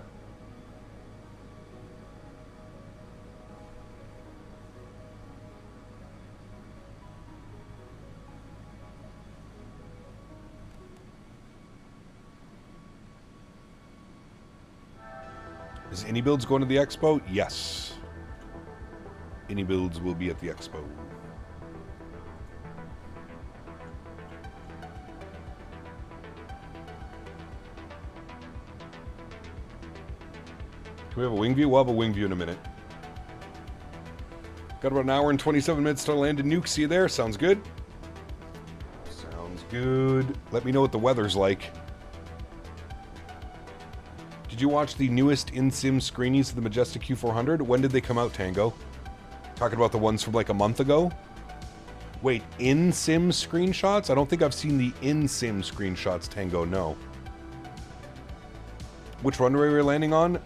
Is AnyBuilds going to the expo? Yes. AnyBuilds will be at the expo. Can we have a wing view? We'll have a wing view in a minute. Got about an hour and 27 minutes to land in Nuuk. See you there. Sounds good. Sounds good. Let me know what the weather's like. Did you watch the newest in-sim screenies of the Majestic Q400? When did they come out, Tango? Talking about the ones from like a month ago? Wait, in-sim screenshots? I don't think I've seen the in-sim screenshots, Tango, no. Which runway we're landing on?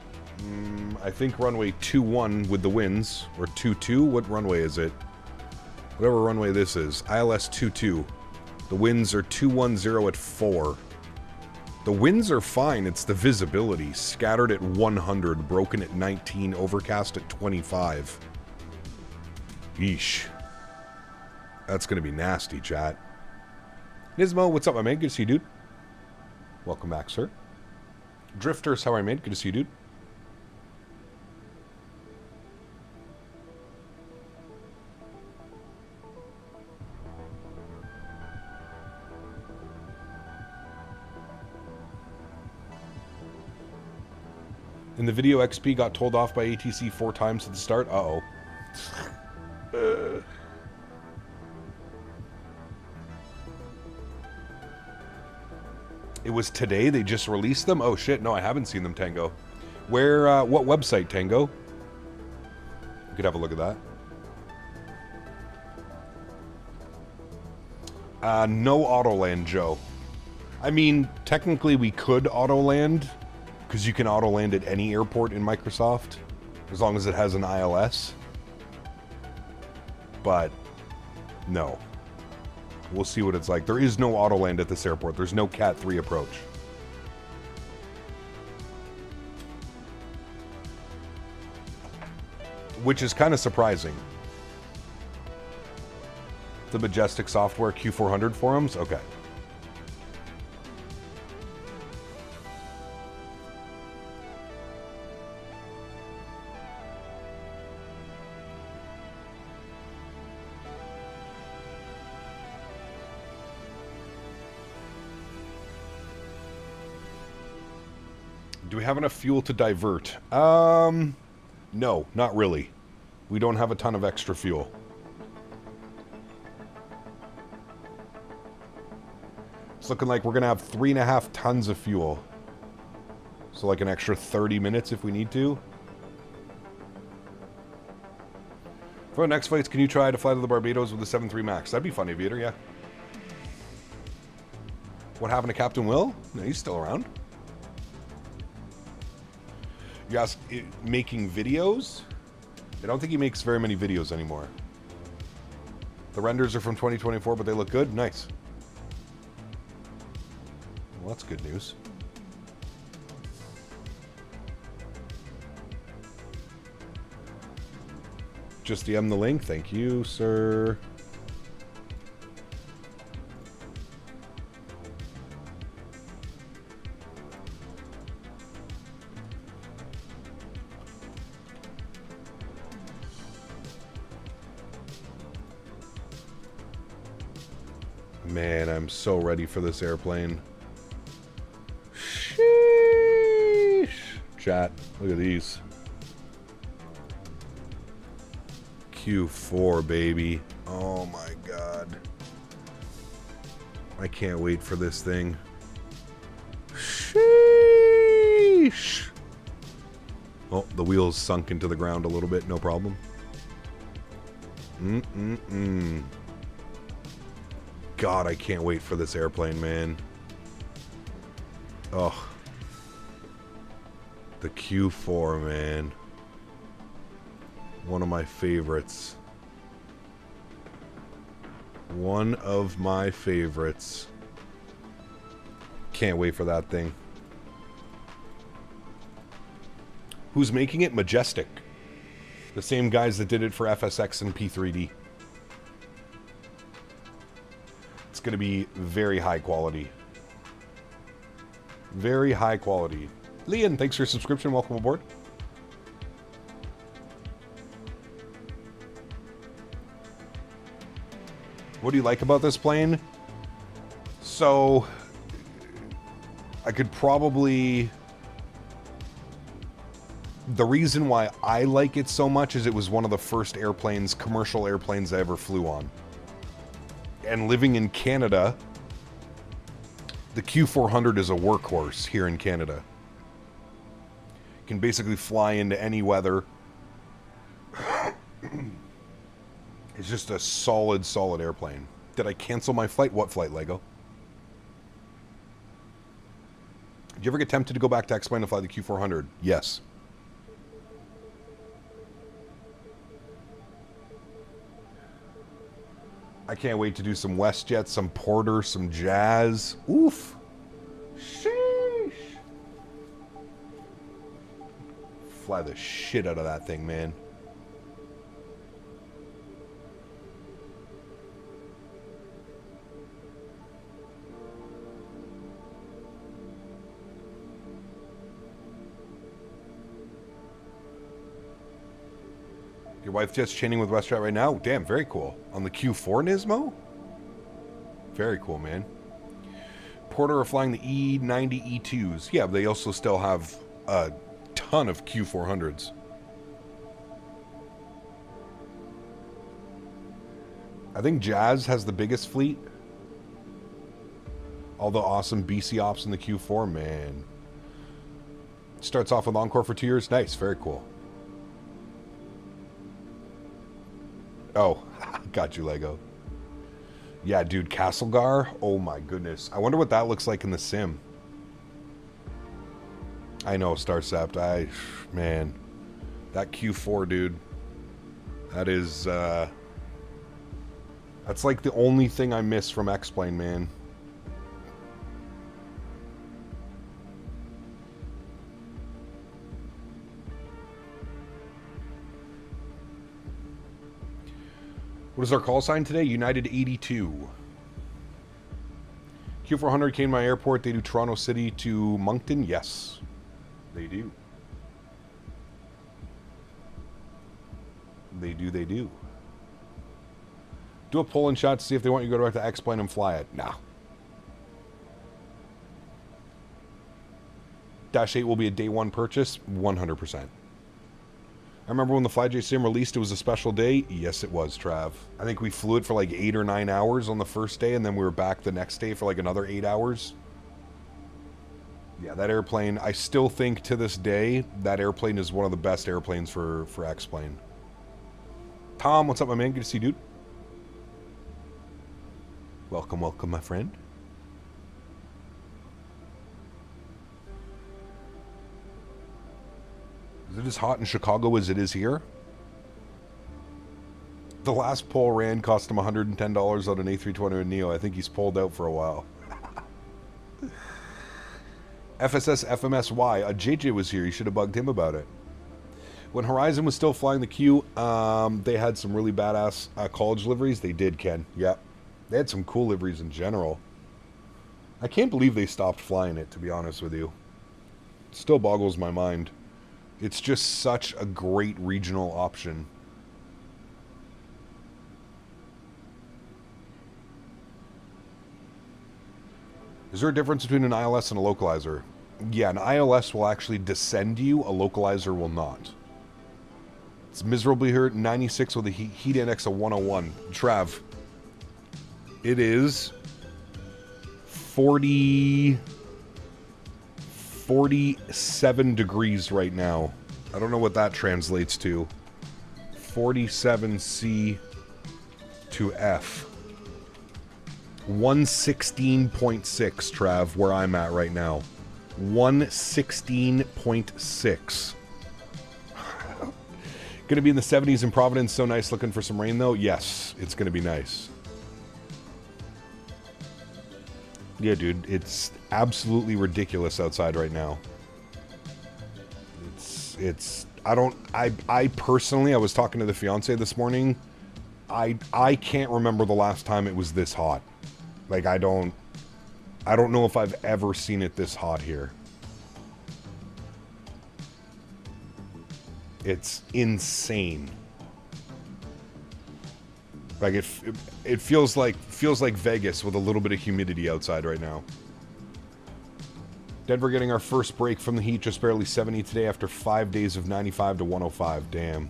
I think runway 21 with the winds, or 22. What runway is it? Whatever runway this is. ILS 22. The winds are 210 at 4. The winds are fine. It's the visibility. Scattered at 100. Broken at 19. Overcast at 25. Yeesh. That's going to be nasty, chat. Nismo, what's up, my man? Good to see you, dude. Welcome back, sir. Drifters, how are you, man? Good to see you, dude. In the video, XP got told off by ATC 4 times at the start. Uh-oh. It was today they just released them? Oh shit, no, I haven't seen them, Tango. Where, what website, Tango? You could have a look at that. No Autoland, Joe. I mean, technically we could Autoland, because you can auto-land at any airport in Microsoft, as long as it has an ILS. But, no. We'll see what it's like. There is no auto-land at this airport. There's no Cat 3 approach. Which is kind of surprising. The Majestic Software Q400 forums? Okay. Do we have enough fuel to divert? No, not really. We don't have a ton of extra fuel. It's looking like we're going to have 3.5 tons of fuel. So like an extra 30 minutes if we need to. For the next flights, can you try to fly to the Barbados with the 7.3 MAX? That'd be funny, Vader, yeah. What happened to Captain Will? No, he's still around. You guys making videos? I don't think he makes very many videos anymore. The renders are from 2024, but they look good. Nice. Well, that's good news. Just DM the link. Thank you, sir. Man, I'm so ready for this airplane. Sheesh. Chat, look at these. Q4, baby. Oh my god. I can't wait for this thing. Sheesh. Oh, the wheels sunk into the ground a little bit, no problem. God, I can't wait for this airplane, man. Oh. The Q4, man. One of my favorites. One of my favorites. Can't wait for that thing. Who's making it? Majestic. The same guys that did it for FSX and P3D. It's going to be very high quality. Very high quality. Leon, thanks for your subscription. Welcome aboard. What do you like about this plane? So, I could probably... The reason why I like it so much is it was one of the first airplanes, commercial airplanes I ever flew on. And living in Canada, the Q400 is a workhorse here in Canada. You can basically fly into any weather. It's just a solid, solid airplane. Did I cancel my flight? What flight, Lego? Did you ever get tempted to go back to X-Plane to fly the Q400? Yes. I can't wait to do some WestJet, some Porter, some Jazz. Oof. Sheesh. Fly the shit out of that thing, man. Your wife just chaining with WestJet right now? Damn, very cool. On the Q4 Nismo? Very cool, man. Porter are flying the E90 E2s. Yeah, but they also still have a ton of Q400s. I think Jazz has the biggest fleet. All the awesome BC ops in the Q4, man. Starts off with Encore for 2 years. Nice, very cool. Oh, got you, Lego. Yeah, dude, Castlegar. Oh my goodness. I wonder what that looks like in the sim. I know, Starcept. Man, that Q4, dude. That is, that's like the only thing I miss from X-Plane, man. What is our call sign today? United 82. Q400 came to my airport. They do Toronto City to Moncton? Yes, they do. They do. Do a pull-in shot to see if they want you to go back to X-Plane and fly it. Nah. Dash 8 will be a day one purchase? 100%. I remember when the FlyJ Sim released, it was a special day. Yes, it was, Trav. I think we flew it for like 8 or 9 hours on the first day, and then we were back the next day for like another 8 hours. Yeah, that airplane, I still think to this day, that airplane is one of the best airplanes for X-Plane. Tom, what's up, my man? Good to see you, dude. Welcome, welcome, my friend. Is it as hot in Chicago as it is here? The last poll ran cost him $110 on an A320 and Neo. I think he's pulled out for a while. FSS FMSY. JJ was here. You should have bugged him about it. When Horizon was still flying the Q, they had some really badass college liveries. They did, Ken. Yep. They had some cool liveries in general. I can't believe they stopped flying it, to be honest with you. It still boggles my mind. It's just such a great regional option. Is there a difference between an ILS and a localizer? Yeah, an ILS will actually descend you, a localizer will not. It's miserably hurt, 96 with a heat index of 101. Trav, it is 47 degrees right now. I don't know what that translates to. 47 C to F. 116.6, Trav, where I'm at right now. 116.6. Gonna be in the 70s in Providence. So nice. Looking for some rain, though? Yes, it's gonna be nice. Yeah, dude, it's absolutely ridiculous outside right now. I personally, I was talking to the fiance this morning. I can't remember the last time it was this hot. Like, I don't know if I've ever seen it this hot here. It's insane. Like it feels like Vegas with a little bit of humidity outside right now. Denver getting our first break from the heat, just barely 70 today after 5 days of 95 to 105. Damn.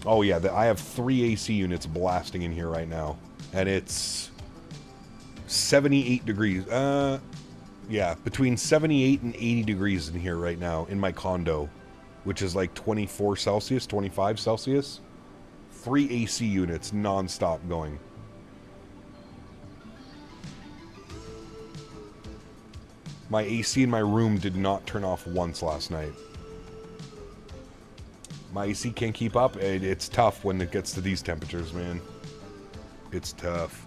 Oh yeah, I have 3 AC units blasting in here right now, and it's 78 degrees. Yeah, between 78 and 80 degrees in here right now in my condo, which is like 24 Celsius, 25 Celsius. 3 AC units non-stop going. My AC in my room did not turn off once last night. My AC can't keep up. It's tough when it gets to these temperatures, man. It's tough.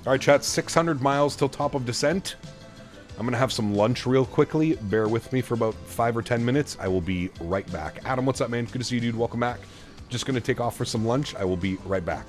All right, chat, 600 miles till top of descent. I'm going to have some lunch real quickly. Bear with me for about 5 or 10 minutes. I will be right back. Adam, what's up, man? Good to see you, dude. Welcome back. Just going to take off for some lunch. I will be right back.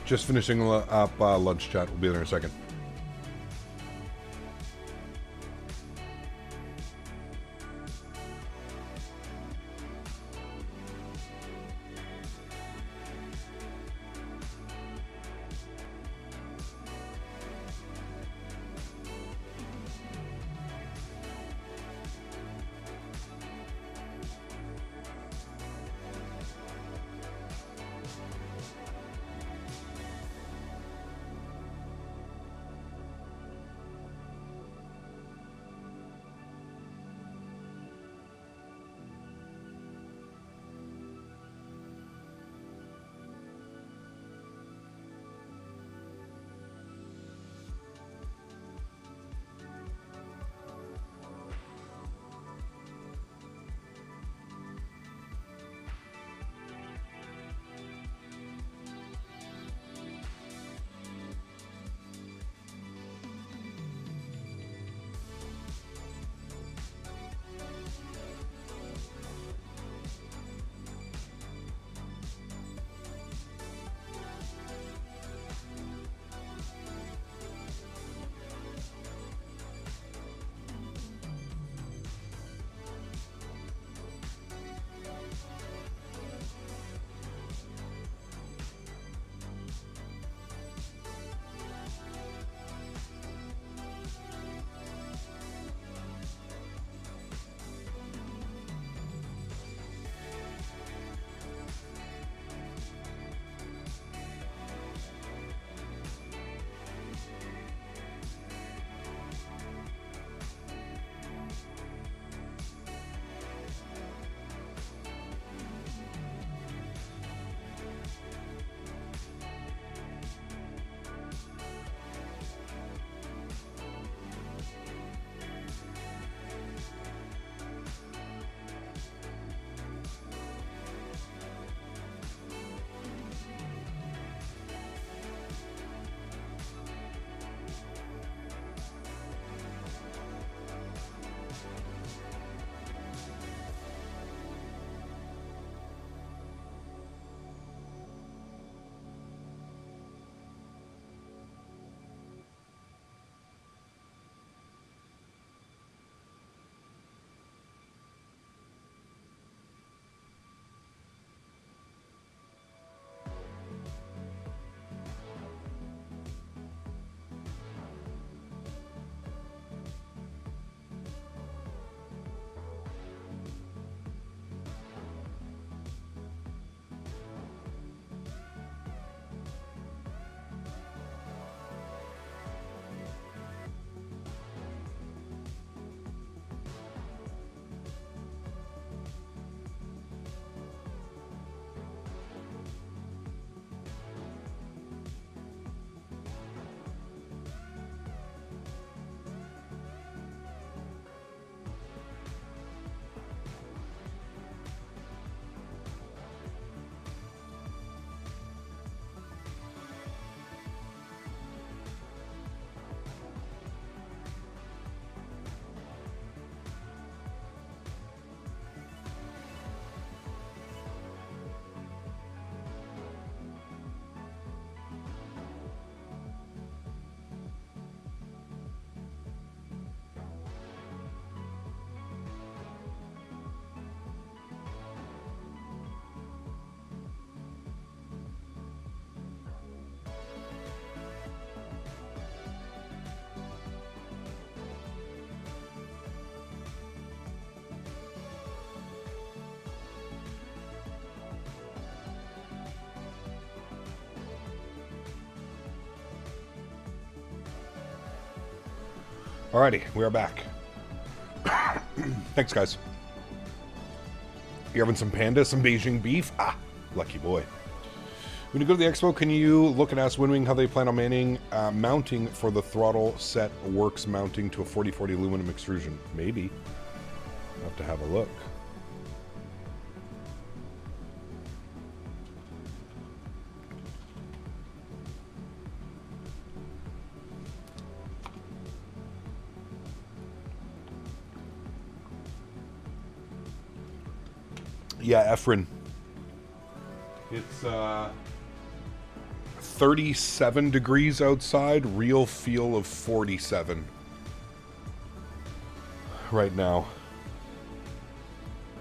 Just finishing up lunch chat. We'll be there in a second. Alrighty, we are back. Thanks, guys. You having some panda, some Beijing beef? Ah, lucky boy. When you go to the expo, can you look and ask Windwing how they plan on mounting for the throttle set works mounting to a 4040 aluminum extrusion? Maybe. I'll have to have a look. Yeah, Efren. It's 37 degrees outside, real feel of 47 right now.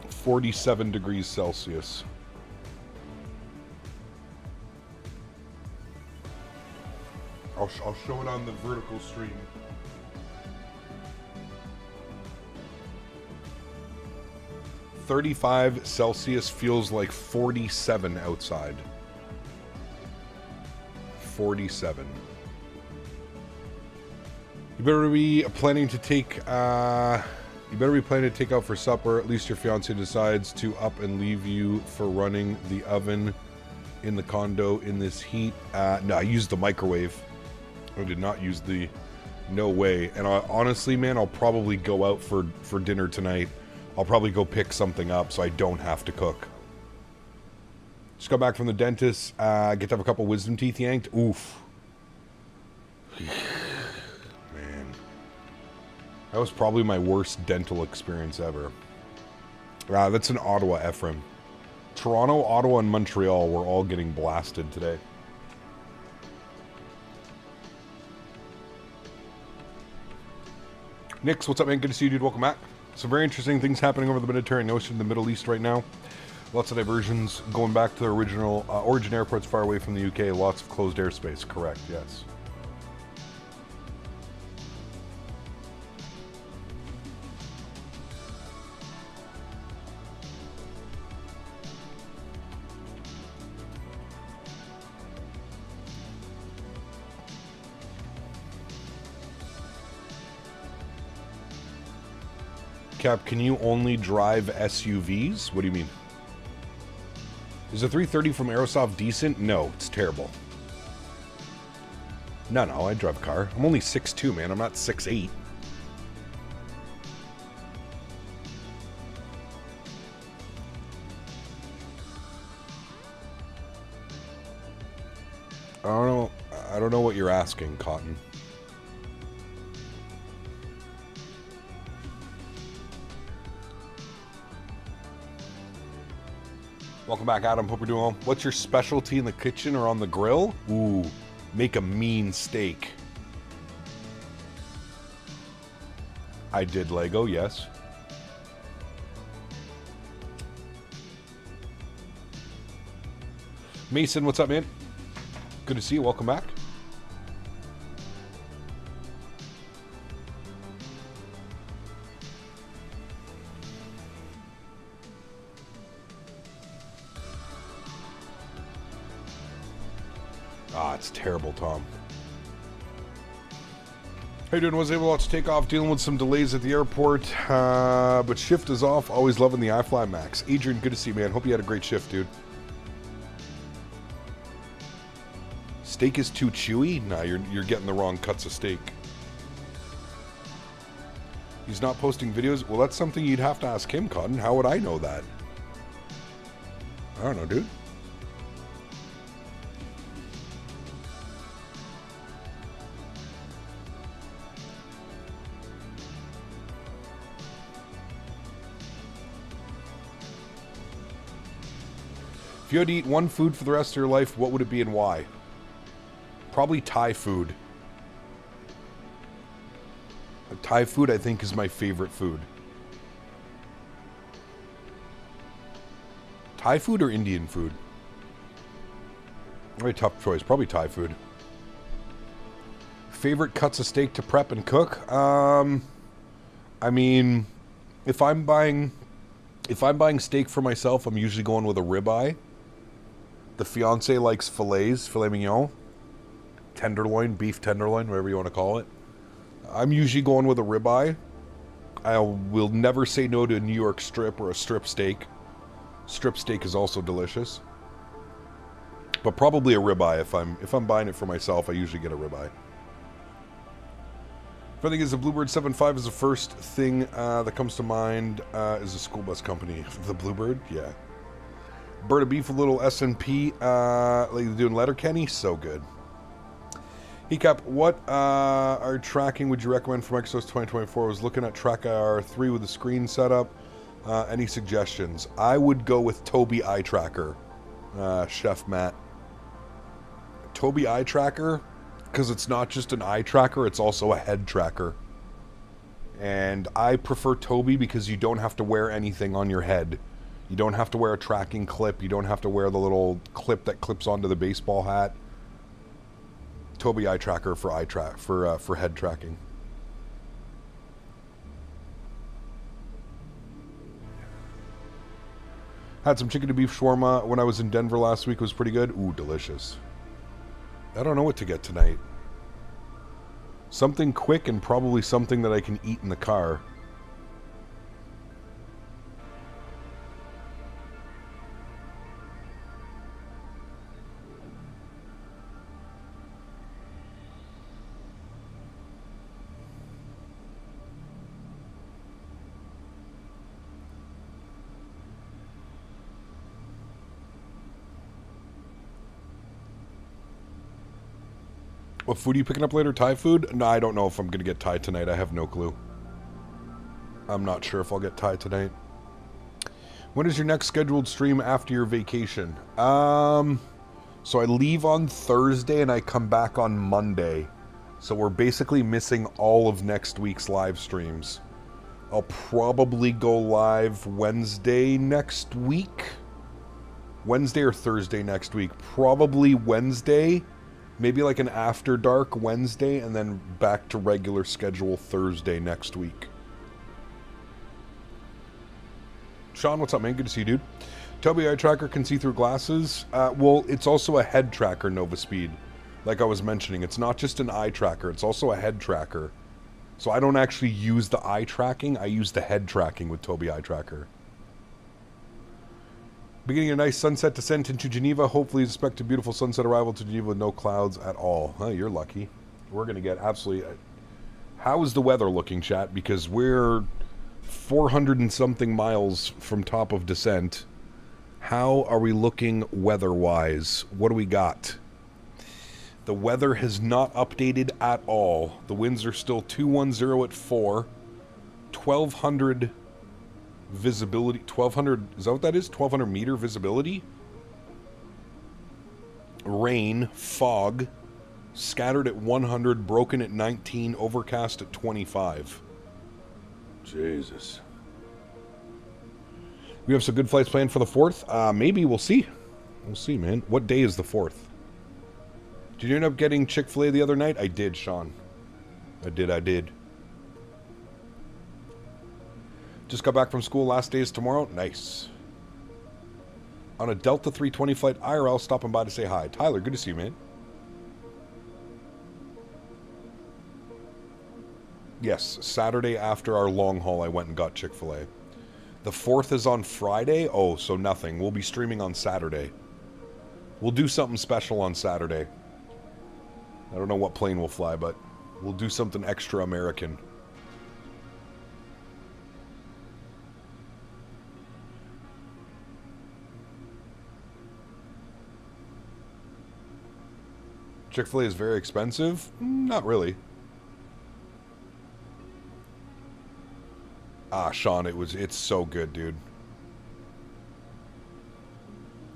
47 degrees Celsius. I'll show it on the vertical stream. .35 Celsius feels like 47 outside. 47. You better be planning to take out for supper. At least your fiance decides to up and leave you for running the oven in the condo in this heat. No, I used the microwave. I did not use the... No way. And honestly, man, I'll probably go out for dinner tonight. I'll probably go pick something up so I don't have to cook. Just got back from the dentist. Get to have a couple wisdom teeth yanked. Oof. Man. That was probably my worst dental experience ever. That's in Ottawa, Ephraim. Toronto, Ottawa, and Montreal were all getting blasted today. Nix, what's up, man? Good to see you, dude. Welcome back. Some very interesting things happening over the Mediterranean Ocean, the Middle East right now. Lots of diversions going back to the original origin airports far away from the UK. Lots of closed airspace. Correct, yes. Cap, can you only drive SUVs? What do you mean? Is the 330 from Aerosoft decent? No, it's terrible. No, I drive a car. I'm only 6'2", man. I'm not 6'8". I don't know what you're asking, Cotton. Welcome back, Adam. Hope you're doing well. What's your specialty in the kitchen or on the grill? Ooh, make a mean steak. I did Lego, yes. Mason, what's up, man? Good to see you. Welcome back. It's terrible, Tom. How you doing? Was able to take off, dealing with some delays at the airport, but shift is off. Always loving the iFly Max. Adrian, good to see you, man. Hope you had a great shift, dude. Steak is too chewy? Nah, you're getting the wrong cuts of steak. He's not posting videos? Well, that's something you'd have to ask him, Cotton. How would I know that? I don't know, dude. If you had to eat one food for the rest of your life, what would it be and why? Probably Thai food. Thai food, I think, is my favorite food. Thai food or Indian food? Very tough choice. Probably Thai food. Favorite cuts of steak to prep and cook? I mean, if I'm buying steak for myself, I'm usually going with a ribeye. The fiance likes fillets, filet mignon, tenderloin, beef tenderloin, whatever you want to call it. I'm usually going with a ribeye. I will never say no to a New York strip or a strip steak. Strip steak is also delicious. But probably a ribeye. If I'm buying it for myself, I usually get a ribeye. I think is the Bluebird 7.5 is the first thing that comes to mind is a school bus company. The Bluebird, yeah. Bird of beef, a little S&P, like doing Letterkenny, so good. Hecap, what our tracking would you recommend for Microsoft 2024? I was looking at Track IR3 with the screen setup. Any suggestions? I would go with Tobii Eye Tracker, Chef Matt. Tobii eye tracker because it's not just an eye tracker, it's also a head tracker. And I prefer Tobii because you don't have to wear anything on your head. You don't have to wear a tracking clip. You don't have to wear the little clip that clips onto the baseball hat. Tobii eye tracker for for head tracking. Had some chicken to beef shawarma when I was in Denver last week. It was pretty good. Ooh, delicious. I don't know what to get tonight. Something quick and probably something that I can eat in the car. What food are you picking up later? Thai food? No, I don't know if I'm going to get Thai tonight. I have no clue. I'm not sure if I'll get Thai tonight. When is your next scheduled stream after your vacation? So I leave on Thursday and I come back on Monday. So we're basically missing all of next week's live streams. I'll probably go live Wednesday next week. Wednesday or Thursday next week. Probably Wednesday. Maybe like an after dark Wednesday and then back to regular schedule Thursday next week. Sean, what's up, man? Good to see you, dude. Tobii eye tracker can see through glasses. Well, it's also a head tracker, Nova Speed. Like I was mentioning, it's not just an eye tracker, it's also a head tracker. So I don't actually use the eye tracking, I use the head tracking with Tobii eye tracker. Beginning a nice sunset descent into Geneva. Hopefully expect a beautiful sunset arrival to Geneva with no clouds at all. Oh, you're lucky. We're going to get absolutely... How is the weather looking, chat? Because we're 400 and something miles from top of descent. How are we looking weather-wise? What do we got? The weather has not updated at all. The winds are still 210 at 4. 1,200... visibility, 1200, is that what that is? 1200 meter visibility? Rain, fog, scattered at 100, broken at 19, overcast at 25. Jesus. We have some good flights planned for the 4th? Maybe, we'll see. We'll see, man. What day is the 4th? Did you end up getting Chick-fil-A the other night? I did, Sean. I did. Just got back from school. Last day is tomorrow. Nice. On a Delta 320 flight IRL, stopping by to say hi. Tyler, good to see you, man. Yes, Saturday after our long haul, I went and got Chick-fil-A. The 4th is on Friday. Oh, so nothing. We'll be streaming on Saturday. We'll do something special on Saturday. I don't know what plane we'll fly, but we'll do something extra American. Chick-fil-A is very expensive? Not really. Ah, Sean, it's so good, dude.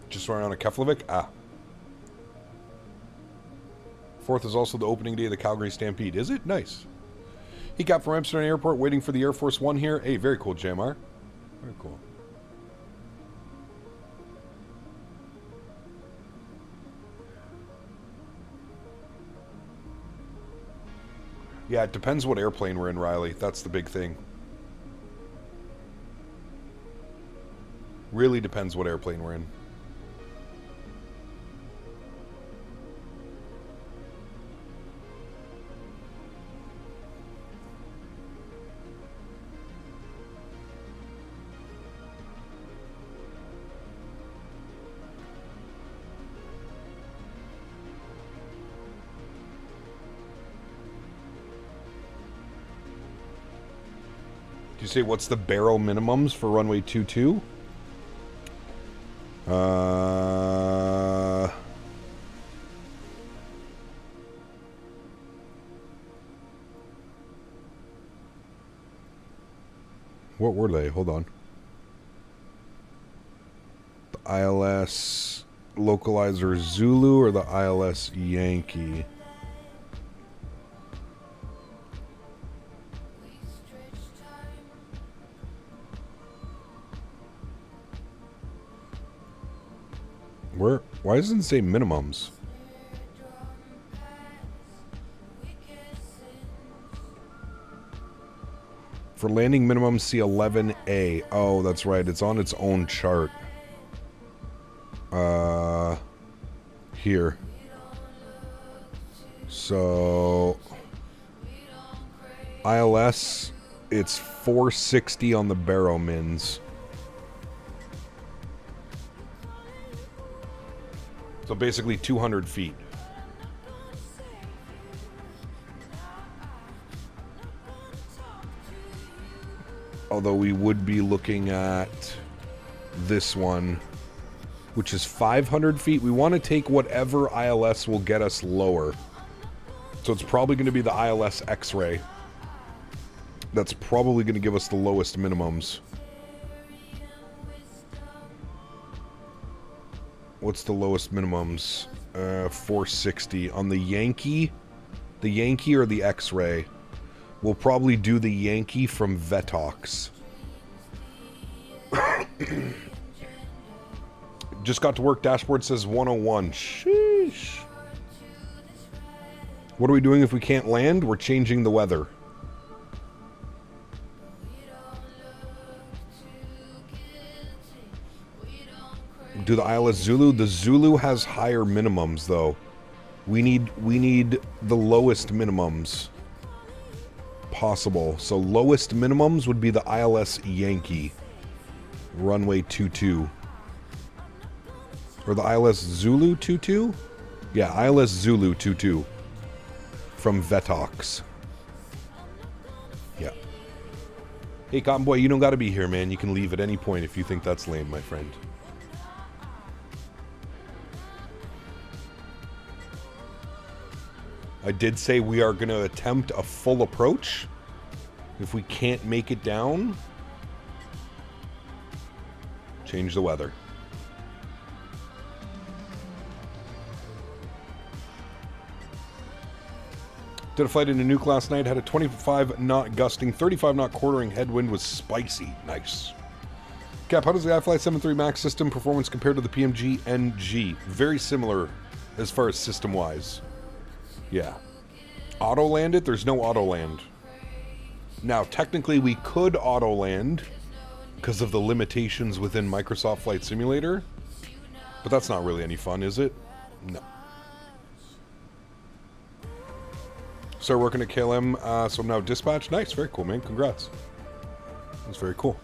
Just around a Keflavik? Ah. 4th is also the opening day of the Calgary Stampede. Is it? Nice. He got from Amsterdam Airport, waiting for the Air Force One here. Hey, very cool, JMR. Very cool. Yeah, it depends what airplane we're in, Riley. That's the big thing. Really depends what airplane we're in. You say what's the barrel minimums for runway 22? What were they? Hold on. The ILS localizer Zulu or the ILS Yankee? Why doesn't it say minimums? For landing minimum, C11A. Oh, that's right. It's on its own chart. Here. So, ILS, it's 460 on the Barrow Mins. So basically 200 feet. Although we would be looking at this one, which is 500 feet. We want to take whatever ILS will get us lower. So it's probably going to be the ILS X-Ray. That's probably going to give us the lowest minimums. What's the lowest minimums? 460. On the Yankee or the X-Ray? We'll probably do the Yankee from VATSIM. Just got to work. Dashboard says 101. Sheesh. What are we doing if we can't land? We're changing the weather. Do the ILS Zulu? The Zulu has higher minimums, though. We need the lowest minimums possible. So lowest minimums would be the ILS Yankee, runway 22, or the ILS Zulu 22. Yeah, ILS Zulu 22 from VATSIM. Yeah. Hey, Cotton Boy, you don't got to be here, man. You can leave at any point if you think that's lame, my friend. I did say we are going to attempt a full approach. If we can't make it down, change the weather. Did a flight into Nuuk last night. Had a 25 knot gusting, 35 knot quartering headwind. Was spicy. Nice. Cap, how does the iFly 7.3 MAX system performance compare to the PMG NG? Very similar as far as system-wise. Yeah. Auto land it? There's no auto land. Now, technically, we could auto land because of the limitations within Microsoft Flight Simulator. But that's not really any fun, is it? No. Started working at KLM, so I'm now dispatched. Nice, very cool, man. Congrats. That's very cool.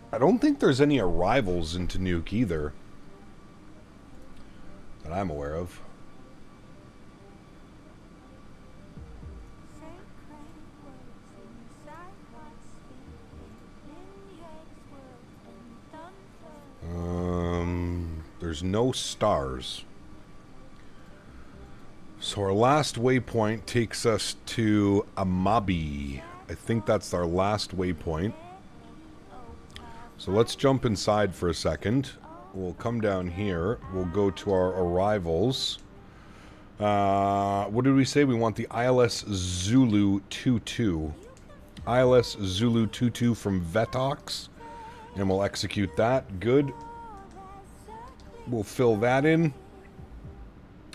I don't think there's any arrivals into Nuuk either that I'm aware of. There's no stars. So our last waypoint takes us to Amabi. I think that's our last waypoint. So let's jump inside for a second. We'll come down here. We'll go to our arrivals. What did we say? We want the ILS Zulu 22. ILS Zulu 22 from VATSIM And we'll execute that. Good. We'll fill that in.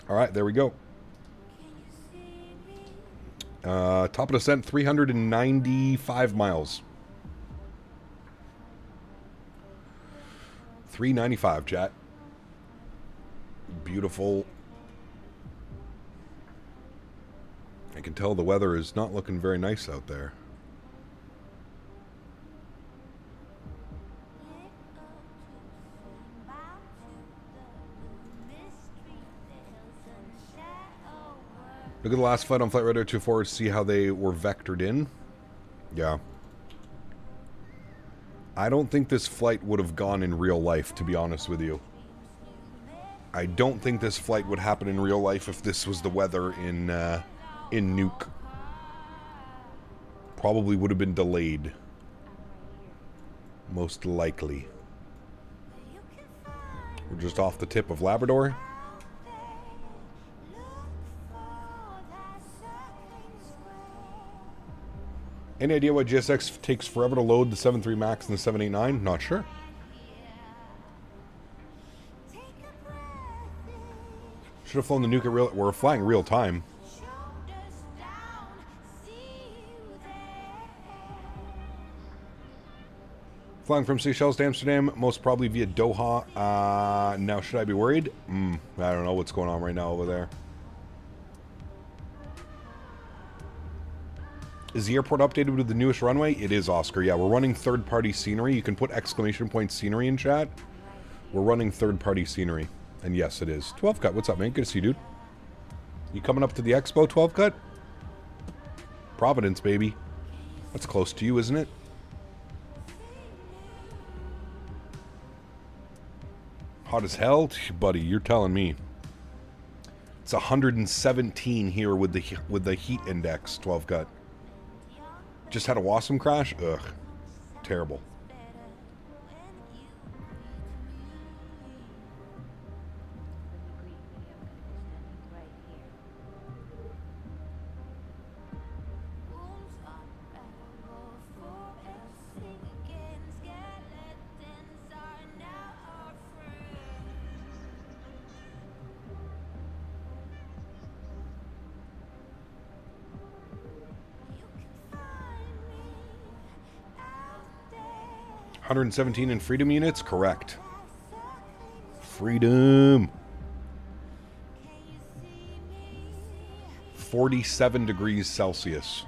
All right, there we go. Top of descent, 395 miles. 395, chat. Beautiful. I can tell the weather is not looking very nice out there. Look at the last flight on Flight Radar 24 to see how they were vectored in. Yeah. I don't think this flight would have gone in real life, to be honest with you. I don't think this flight would happen in real life if this was the weather in Nuuk. Probably would have been delayed. Most likely. We're just off the tip of Labrador. Any idea why GSX takes forever to load the 7.3 MAX and the 789? Not sure. Should have flown the Nuuk at real... We're flying real time. Flying from Seychelles to Amsterdam, most probably via Doha. Now, should I be worried? I don't know what's going on right now over there. Is the airport updated with the newest runway? It is, Oscar. Yeah, we're running third-party scenery. You can put exclamation point scenery in chat. We're running third-party scenery. And yes, it is. 12 Cut, what's up, man? Good to see you, dude. You coming up to the expo, 12 Cut? Providence, baby. That's close to you, isn't it? Hot as hell? Buddy, you're telling me. It's 117 here with the heat index, 12 Cut. Just had a Wasm crash? Ugh. Terrible. $117 in freedom units? Correct. Freedom. 47 degrees Celsius.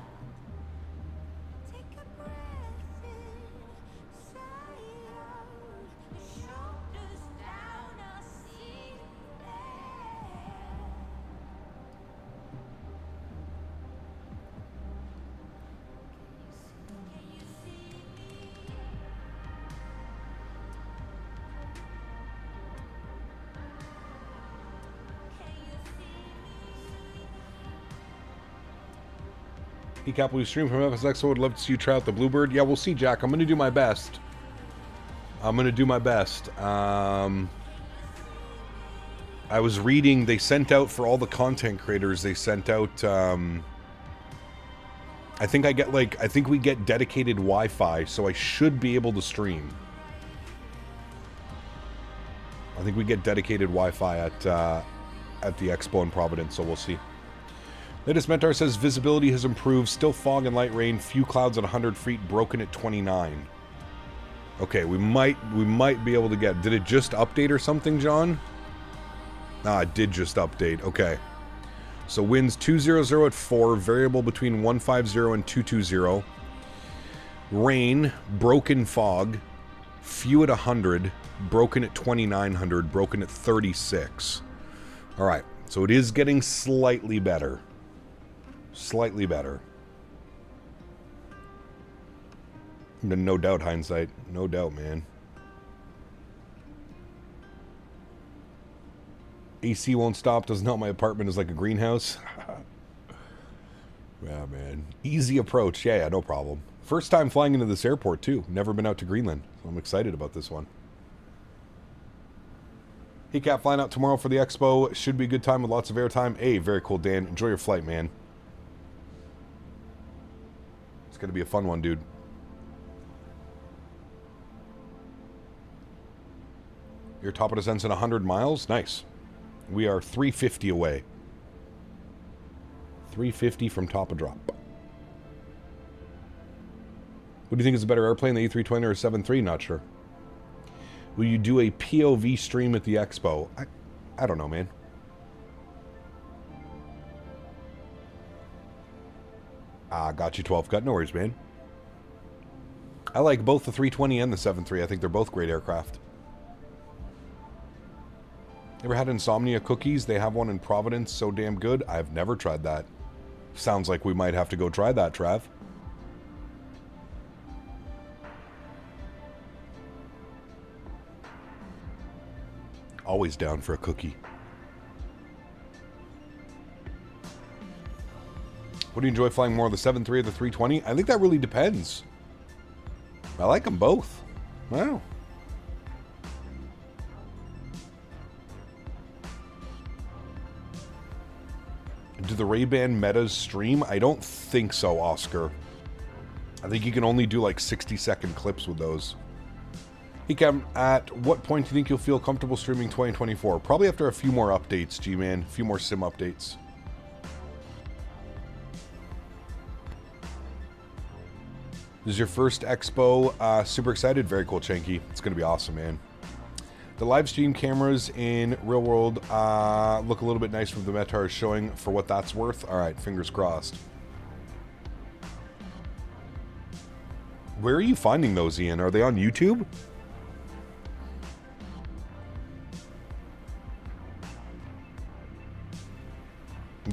Cap, will you stream from FSX? I would love to see you try out the Bluebird. Yeah, we'll see, Jack. I'm going to do my best. I was reading, they sent out, for all the content creators, they sent out, I think we get dedicated Wi-Fi, so I should be able to stream. I think we get dedicated Wi-Fi at the expo in Providence, so we'll see. Latest Mentor says visibility has improved. Still fog and light rain. Few clouds at 100 feet. Broken at 29. Okay, we might be able to get... Did it just update or something, John? Ah, it did just update. Okay. So winds 200 at 4. Variable between 150 and 220. Rain. Broken fog. Few at 100. Broken at 2900. Broken at 36. Alright. So it is getting slightly better. Slightly better. No doubt, hindsight. No doubt, man. AC won't stop. Does not. My apartment is like a greenhouse. Yeah, man. Easy approach. Yeah, no problem. First time flying into this airport, too. Never been out to Greenland. So I'm excited about this one. Hey, Cap, flying out tomorrow for the expo. Should be a good time with lots of airtime. Hey, very cool, Dan. Enjoy your flight, man. It's going to be a fun one, dude. Your top of descent's in 100 miles? Nice. We are 350 away. 350 from top of drop. What do you think is a better airplane, the A320 or a 737? Not sure. Will you do a POV stream at the expo? I don't know, man. Got you 12 cut. No worries, man. I like both the 320 and the 737. I think they're both great aircraft. Ever had insomnia cookies? They have one in Providence, so damn good. I've never tried that. Sounds like we might have to go try that, Trav. Always down for a cookie. What do you enjoy flying more, the 737 or the 320? I think that really depends. I like them both. Wow. Do the Ray-Ban Metas stream? I don't think so, Oscar. I think you can only do like 60-second clips with those. Hey Cam, at what point do you think you'll feel comfortable streaming 2024? Probably after a few more updates, G-Man. A few more sim updates. This is your first expo. Super excited. Very cool, Chanky. It's going to be awesome, man. The live stream cameras in real world look a little bit nicer with the Metar showing for what that's worth. All right, fingers crossed. Where are you finding those, Ian? Are they on YouTube?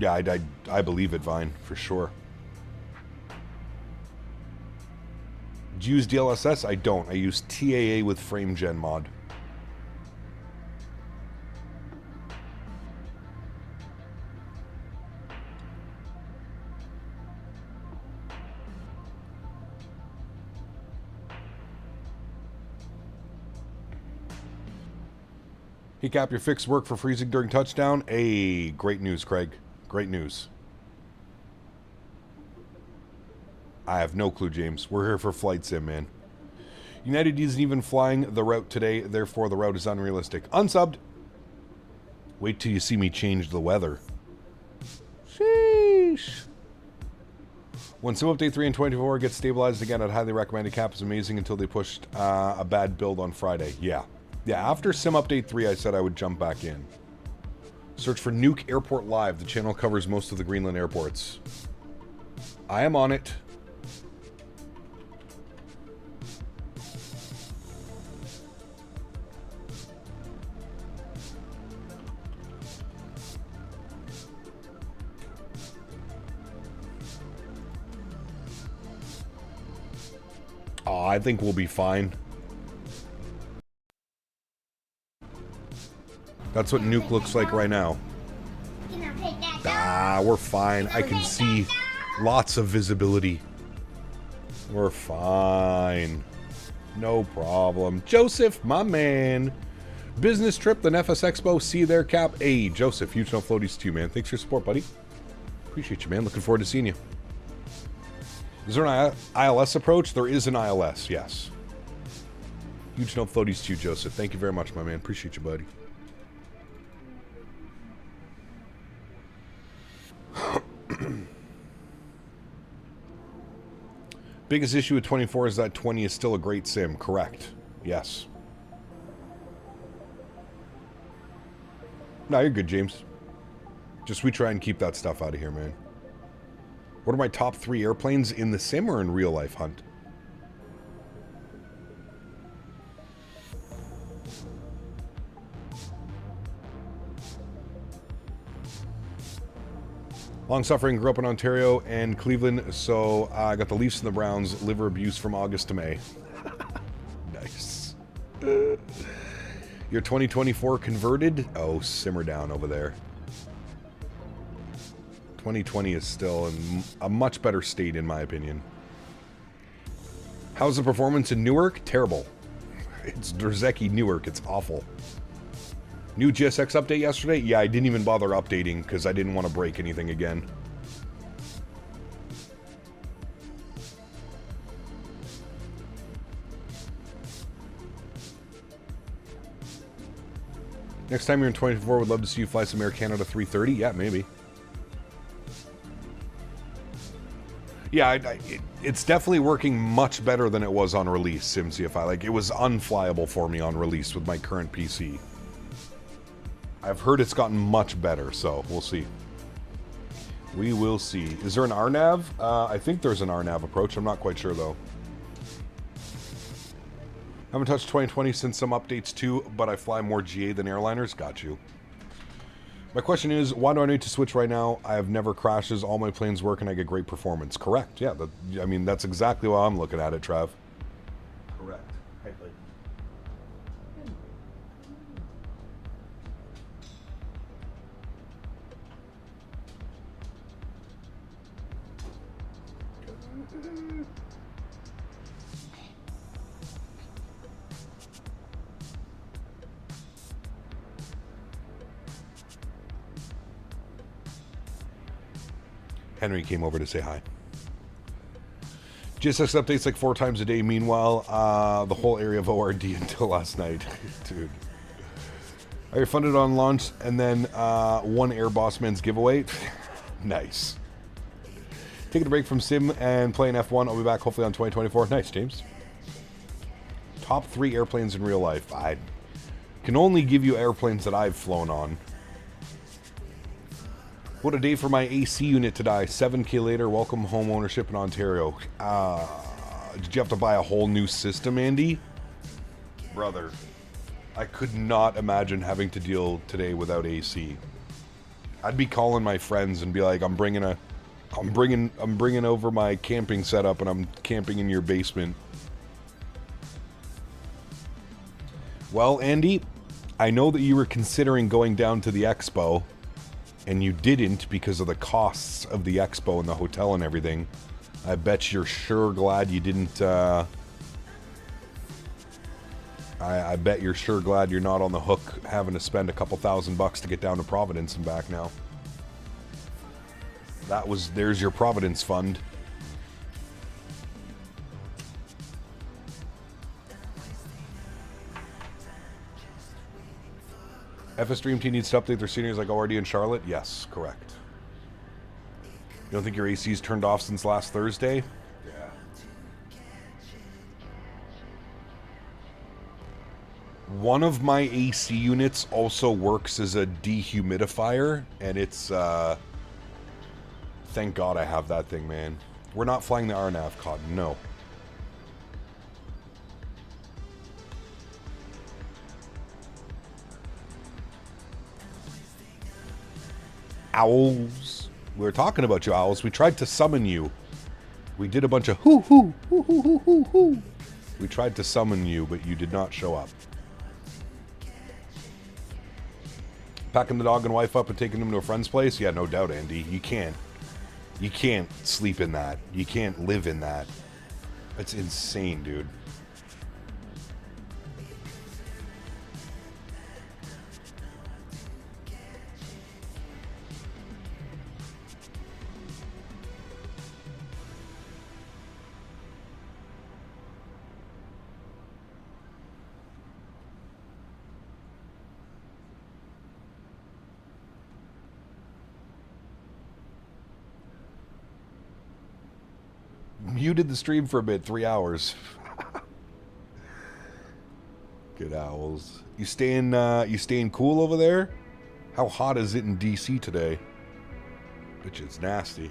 Yeah, I believe it, Vine, for sure. Do you use DLSS? I don't. I use TAA with FrameGen mod. Hey Cap, your fix work for freezing during touchdown? Hey, great news, Craig. Great news. I have no clue, James. We're here for flight sim, man. United isn't even flying the route today, therefore the route is unrealistic. Unsubbed. Wait till you see me change the weather. Sheesh. When Sim Update 3 and 24 gets stabilized again, I'd highly recommend it. Cap is amazing until they pushed a bad build on Friday. Yeah. Yeah, after Sim Update 3, I said I would jump back in. Search for Nuuk Airport Live. The channel covers most of the Greenland airports. I am on it. Oh, I think we'll be fine. That's what Nuuk looks like right now. We're fine. I can see lots of visibility. We're fine. No problem. Joseph, my man. Business trip, the Nefas Expo. See you there, Cap. Hey, Joseph, huge no floaties to you, man. Thanks for your support, buddy. Appreciate you, man. Looking forward to seeing you. Is there an ILS approach? There is an ILS, yes. Huge no floaties to you, Joseph. Thank you very much, my man. Appreciate you, buddy. Biggest issue with 24 is that 20 is still a great sim. Correct. Yes. No, you're good, James. Just we try and keep that stuff out of here, man. What are my top 3 airplanes in the sim or in real life, Hunt? Long suffering, grew up in Ontario and Cleveland, so I got the Leafs and the Browns, liver abuse from August to May. Nice. Your 2024 converted? Oh, simmer down over there. 2020 is still in a much better state, in my opinion. How's the performance in Newark? Terrible. It's Drzecki Newark. It's awful. New GSX update yesterday? Yeah, I didn't even bother updating because I didn't want to break anything again. Next time you're in 24, would love to see you fly some Air Canada 330. Yeah, maybe. Yeah, it's definitely working much better than it was on release, SimCFI. Like, it was unflyable for me on release with my current PC. I've heard it's gotten much better, so we'll see. We will see. Is there an RNAV? I think there's an RNAV approach. I'm not quite sure, though. Haven't touched 2020 since some updates, too, but I fly more GA than airliners. Got you. My question is, why do I need to switch right now? I have never crashes, all my planes work, and I get great performance. Correct, yeah. I mean, that's exactly why I'm looking at it, Trav. Correct. Hey, buddy. Henry came over to say hi. GSX updates like 4 times a day. Meanwhile, the whole area of ORD until last night. Dude. Are you funded on launch and then one Air Boss Man's giveaway? Nice. Taking a break from Sim and playing F1. I'll be back hopefully on 2024. Nice, James. Top 3 airplanes in real life. I can only give you airplanes that I've flown on. What a day for my AC unit to die. 7K later, welcome home ownership in Ontario. Did you have to buy a whole new system, Andy? Brother, I could not imagine having to deal today without AC. I'd be calling my friends and be like, I'm bringing over my camping setup and I'm camping in your basement. Well, Andy, I know that you were considering going down to the expo. And you didn't because of the costs of the expo and the hotel and everything. I bet you're sure glad you didn't, I bet you're sure glad you're not on the hook having to spend a couple $1,000 to get down to Providence and back now. There's your Providence fund. FS Dream Team needs to update their seniors like ORD in Charlotte? Yes, correct. You don't think your AC's turned off since last Thursday? Yeah. One of my AC units also works as a dehumidifier, and it's, thank God I have that thing, man. We're not flying the RNAV COD, no. Owls. We were talking about you, Owls. We tried to summon you. We did a bunch of hoo hoo hoo hoo hoo hoo hoo. We tried to summon you, but you did not show up. Packing the dog and wife up and taking them to a friend's place? Yeah, no doubt, Andy. You can't sleep in that. You can't live in that. It's insane, dude. Muted the stream for a bit, 3 hours. Good Owls. You staying cool over there? How hot is it in DC today? Bitch, it's nasty.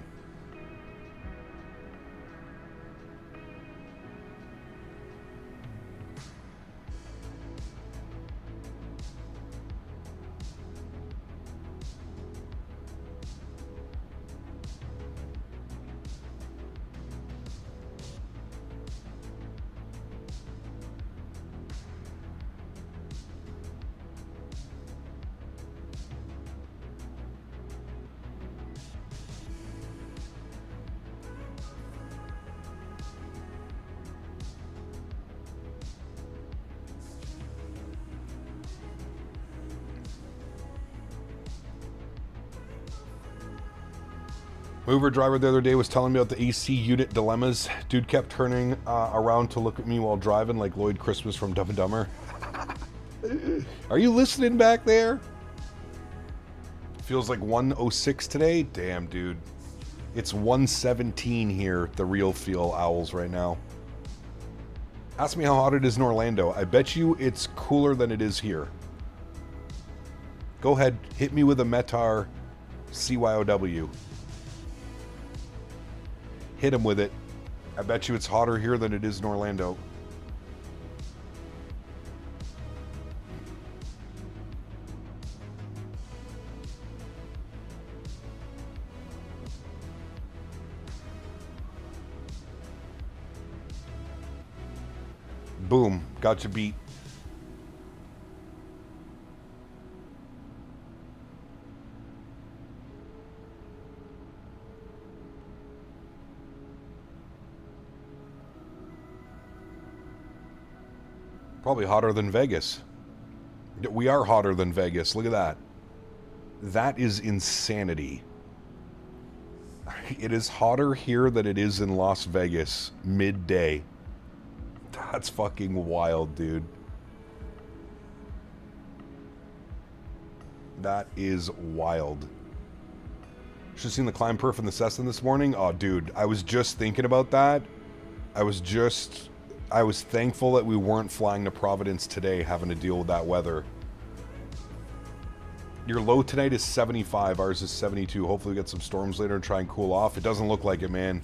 Uber driver the other day was telling me about the AC unit dilemmas. Dude kept turning around to look at me while driving like Lloyd Christmas from Dumb and Dumber. Are you listening back there? Feels like 106 today. Damn, dude. It's 117 here at the Real Feel Owls right now. Ask me how hot it is in Orlando. I bet you it's cooler than it is here. Go ahead, hit me with a Metar CYOW. Hit him with it. I bet you it's hotter here than it is in Orlando. Boom, got you beat. Probably hotter than Vegas. We are hotter than Vegas. Look at that. That is insanity. It is hotter here than it is in Las Vegas midday. That's fucking wild, dude. That is wild. Should have seen the climb perf in the Cessna this morning. Oh, dude, I was just thinking about that. I was thankful that we weren't flying to Providence today, having to deal with that weather. Your low tonight is 75. Ours is 72. Hopefully we get some storms later and try and cool off. It doesn't look like it, man.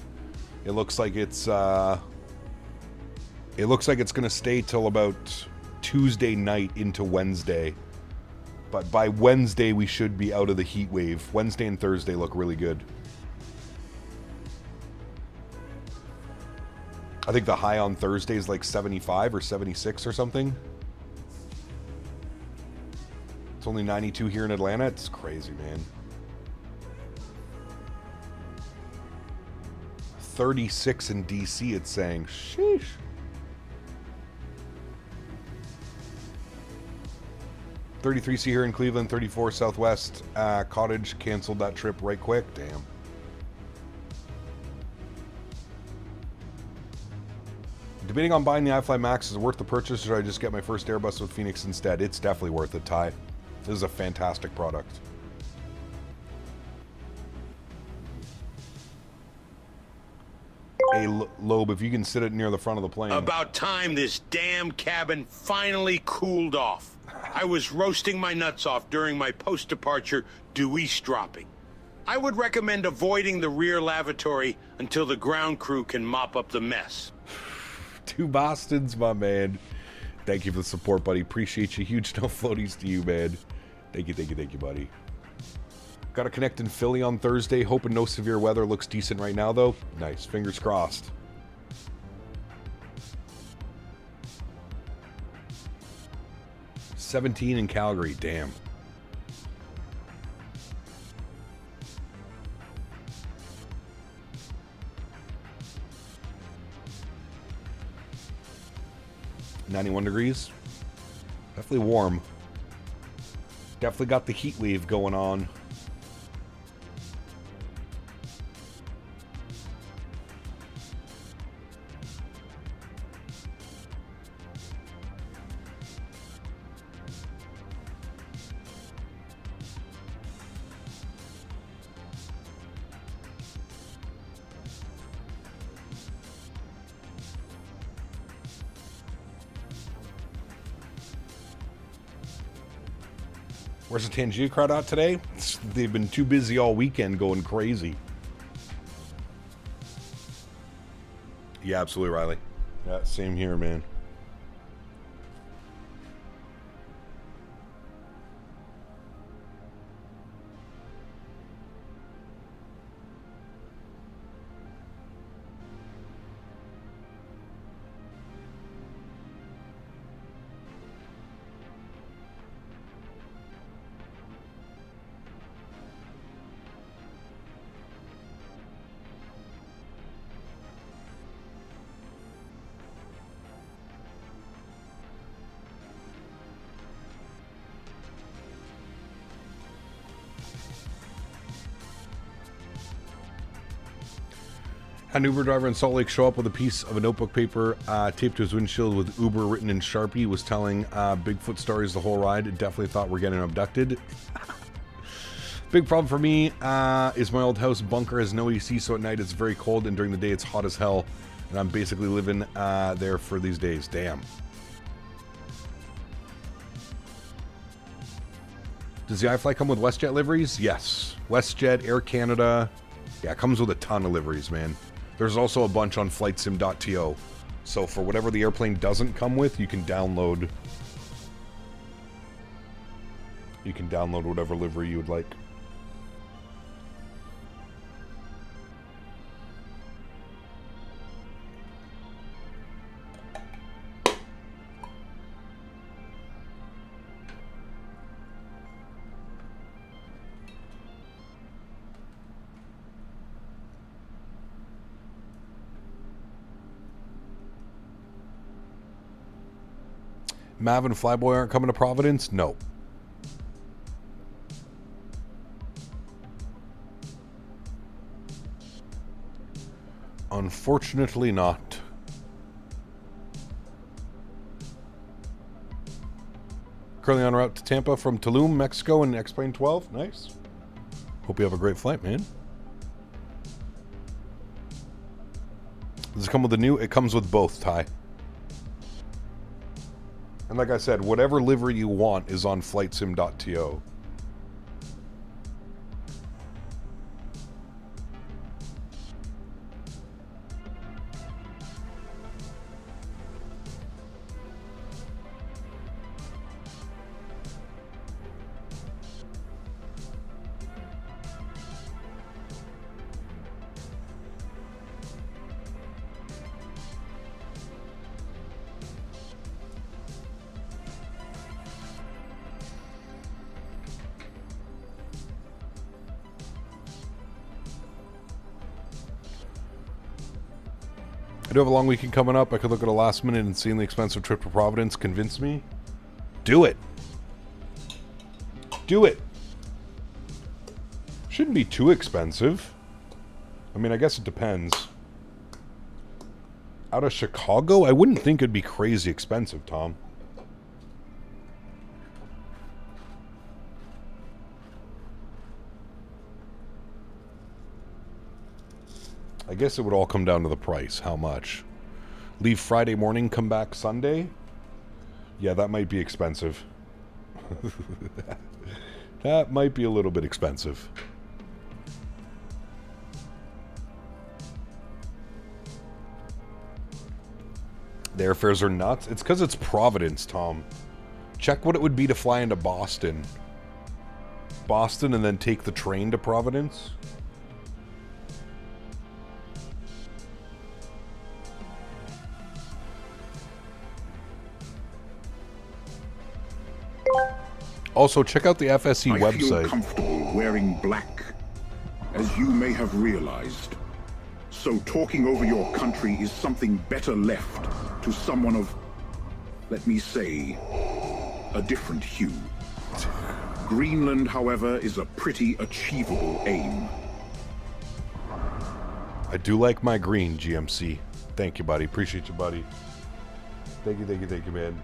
It looks like it's going to stay till about Tuesday night into Wednesday. But by Wednesday, we should be out of the heat wave. Wednesday and Thursday look really good. I think the high on Thursday is like 75 or 76 or something. It's only 92 here in Atlanta. It's crazy, man. 36 in DC, it's saying. Sheesh. $33C here in Cleveland, 34 Southwest. Cottage canceled that trip right quick. Damn. Debating on buying the iFly Max. Is it worth the purchase, or should I just get my first Airbus with Phoenix instead? It's definitely worth it, Ty. This is a fantastic product. Hey, Loeb, if you can sit it near the front of the plane. About time this damn cabin finally cooled off. I was roasting my nuts off during my post-departure dewistropping. I would recommend avoiding the rear lavatory until the ground crew can mop up the mess. Two Bostons, my man. Thank you for the support, buddy. Appreciate you. Huge no floaties to you, man. Thank you, buddy. Got to connect in Philly on Thursday. Hoping no severe weather. Looks decent right now, though. Nice. Fingers crossed. $17 in Calgary. Damn. $91 degrees. Definitely warm. Definitely got the heat wave going on. Where's the Tangier crowd out today? They've been too busy all weekend going crazy. Yeah, absolutely, Riley. Yeah, same here, man. Had an Uber driver in Salt Lake show up with a piece of a notebook paper taped to his windshield with Uber written in Sharpie. Was telling Bigfoot stories the whole ride. Definitely thought we're getting abducted. Big problem for me is my old house bunker has no AC, so at night it's very cold, and during the day it's hot as hell. And I'm basically living there for these days. Damn. Does the iFly come with WestJet liveries? Yes. WestJet, Air Canada. Yeah, it comes with a ton of liveries, man. There's also a bunch on flightsim.to. So for whatever the airplane doesn't come with, you can download whatever livery you would like. Mav and Flyboy aren't coming to Providence? No. Unfortunately not. Currently en route to Tampa from Tulum, Mexico in X-Plane 12. Nice. Hope you have a great flight, man. Does it come with the new? It comes with both, Ty. And like I said, whatever livery you want is on flightsim.to. I do have a long weekend coming up. I could look at a last minute insanely expensive trip to Providence. Convince me? Do it. Do it. Shouldn't be too expensive. I mean, I guess it depends. Out of Chicago? I wouldn't think it'd be crazy expensive, Tom. I guess it would all come down to the price. How much? Leave Friday morning, come back Sunday? Yeah, that might be expensive. That might be a little bit expensive. The airfares are nuts. It's because it's Providence, Tom. Check what it would be to fly into Boston. Boston and then take the train to Providence. Also, check out the FSC website. I feel comfortable wearing black, as you may have realized. So talking over your country is something better left to someone of, let me say, a different hue. Greenland, however, is a pretty achievable aim. I do like my green, GMC. Thank you, buddy. Appreciate you, buddy. Thank you, man.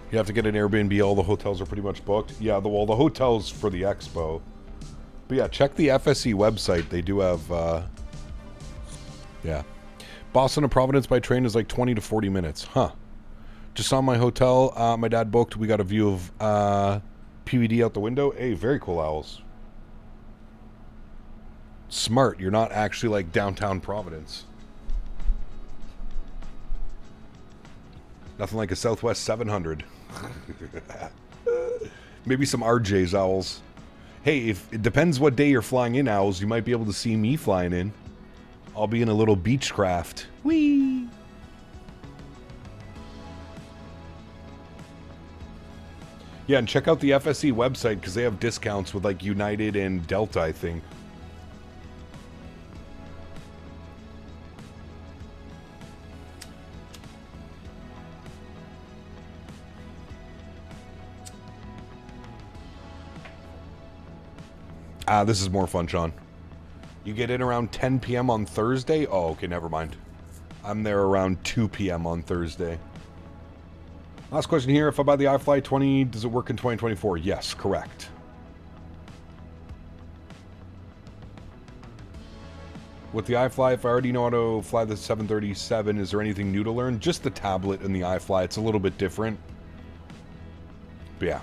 You have to get an Airbnb. All the hotels are pretty much booked. Yeah, the hotels for the expo. But yeah, check the FSC website. They do have, yeah. Boston to Providence by train is like 20 to 40 minutes. Huh. Just saw my hotel. My dad booked. We got a view of PVD out the window. Hey, very cool, Owls. Smart. You're not actually like downtown Providence. Nothing like a Southwest 700. Maybe some RJ's, Owls. Hey, if it depends what day you're flying in, Owls, you might be able to see me flying in. I'll be in a little Beechcraft. Whee! Yeah, and check out the FSC website because they have discounts with like United and Delta, I think. This is more fun, Sean. You get in around 10 p.m. on Thursday? Oh, okay, never mind. I'm there around 2 p.m. on Thursday. Last question here. If I buy the iFly 20, does it work in 2024? Yes, correct. With the iFly, if I already know how to fly the 737, is there anything new to learn? Just the tablet and the iFly. It's a little bit different. But yeah.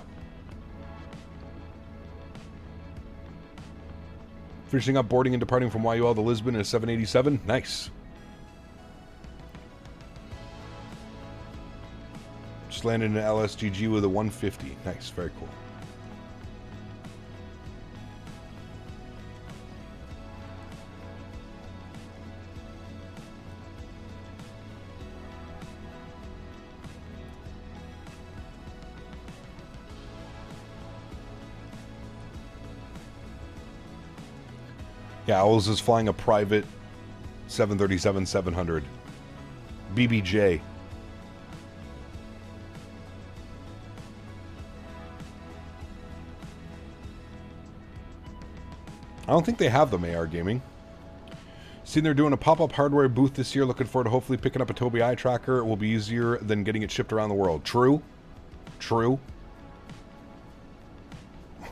Finishing up boarding and departing from YUL to Lisbon in a 787. Nice. Just landed in an LSGG with a 150. Nice, very cool. Yeah, Owls is flying a private 737-700. BBJ. I don't think they have them, AR Gaming. Seen they're doing a pop-up hardware booth this year. Looking forward to hopefully picking up a Tobii eye tracker. It will be easier than getting it shipped around the world. True. True.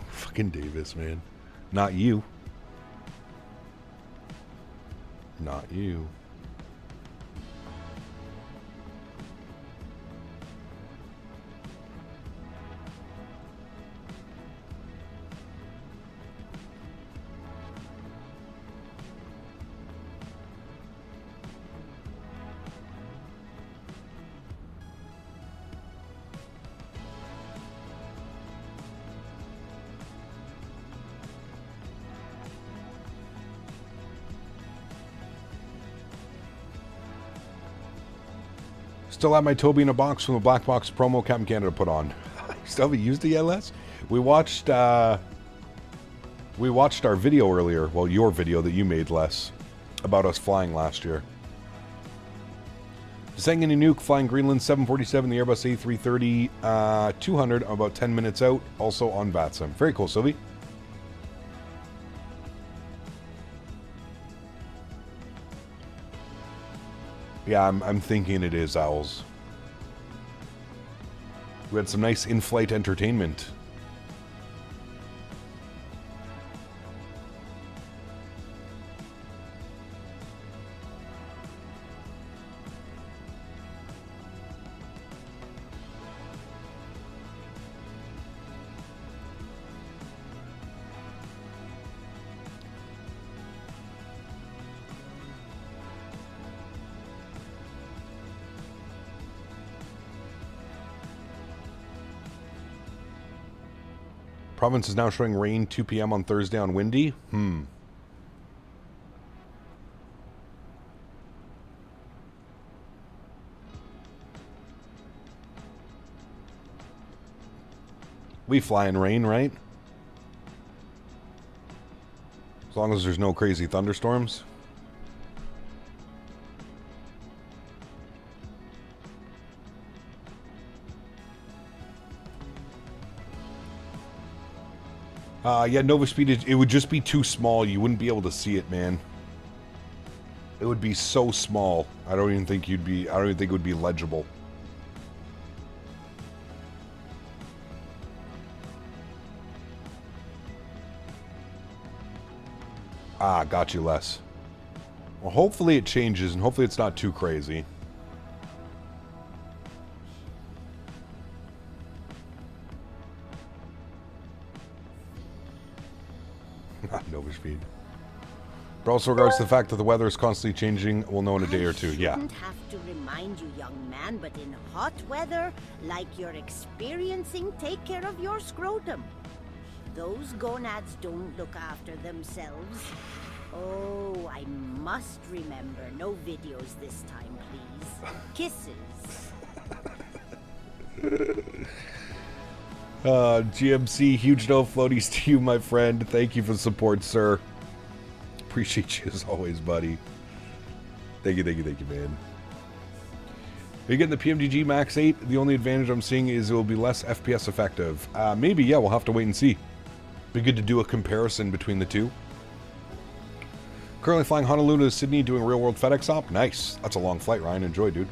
Fucking Davis, man. Not you. Not you. Still have my Tobii in a box from the Black Box promo Captain Canada put on. Still haven't used it yet, Les? We watched our video earlier. Well, your video that you made, Les, about us flying last year. Descending into Nuuk, flying Greenland 747, the Airbus A330 200, about 10 minutes out, also on VATSIM. Very cool, Sylvie. Yeah, I'm thinking it is Owls. We had some nice in-flight entertainment. Province is now showing rain 2 p.m. on Thursday on windy. We fly in rain, right? As long as there's no crazy thunderstorms. Yeah, Nova Speed, it would just be too small. You wouldn't be able to see it, man. It would be so small. I don't even think it would be legible. Ah, got you, Les. Well, hopefully it changes, and hopefully it's not too crazy. Nova Speed. But also regards to the fact that the weather is constantly changing, we'll know in a day or two. Yeah. I shouldn't have to remind you, young man, but in hot weather, like you're experiencing, take care of your scrotum. Those gonads don't look after themselves. Oh, I must remember, no videos this time, please. Kisses. GMC, huge no floaties to you, my friend. Thank you for the support, sir. Appreciate you as always, buddy. Thank you, man. Are you getting the PMDG MAX8? The only advantage I'm seeing is it will be less FPS effective. Maybe, yeah, we'll have to wait and see. Be good to do a comparison between the two. Currently flying Honolulu to Sydney doing real-world FedEx op. Nice. That's a long flight, Ryan. Enjoy, dude.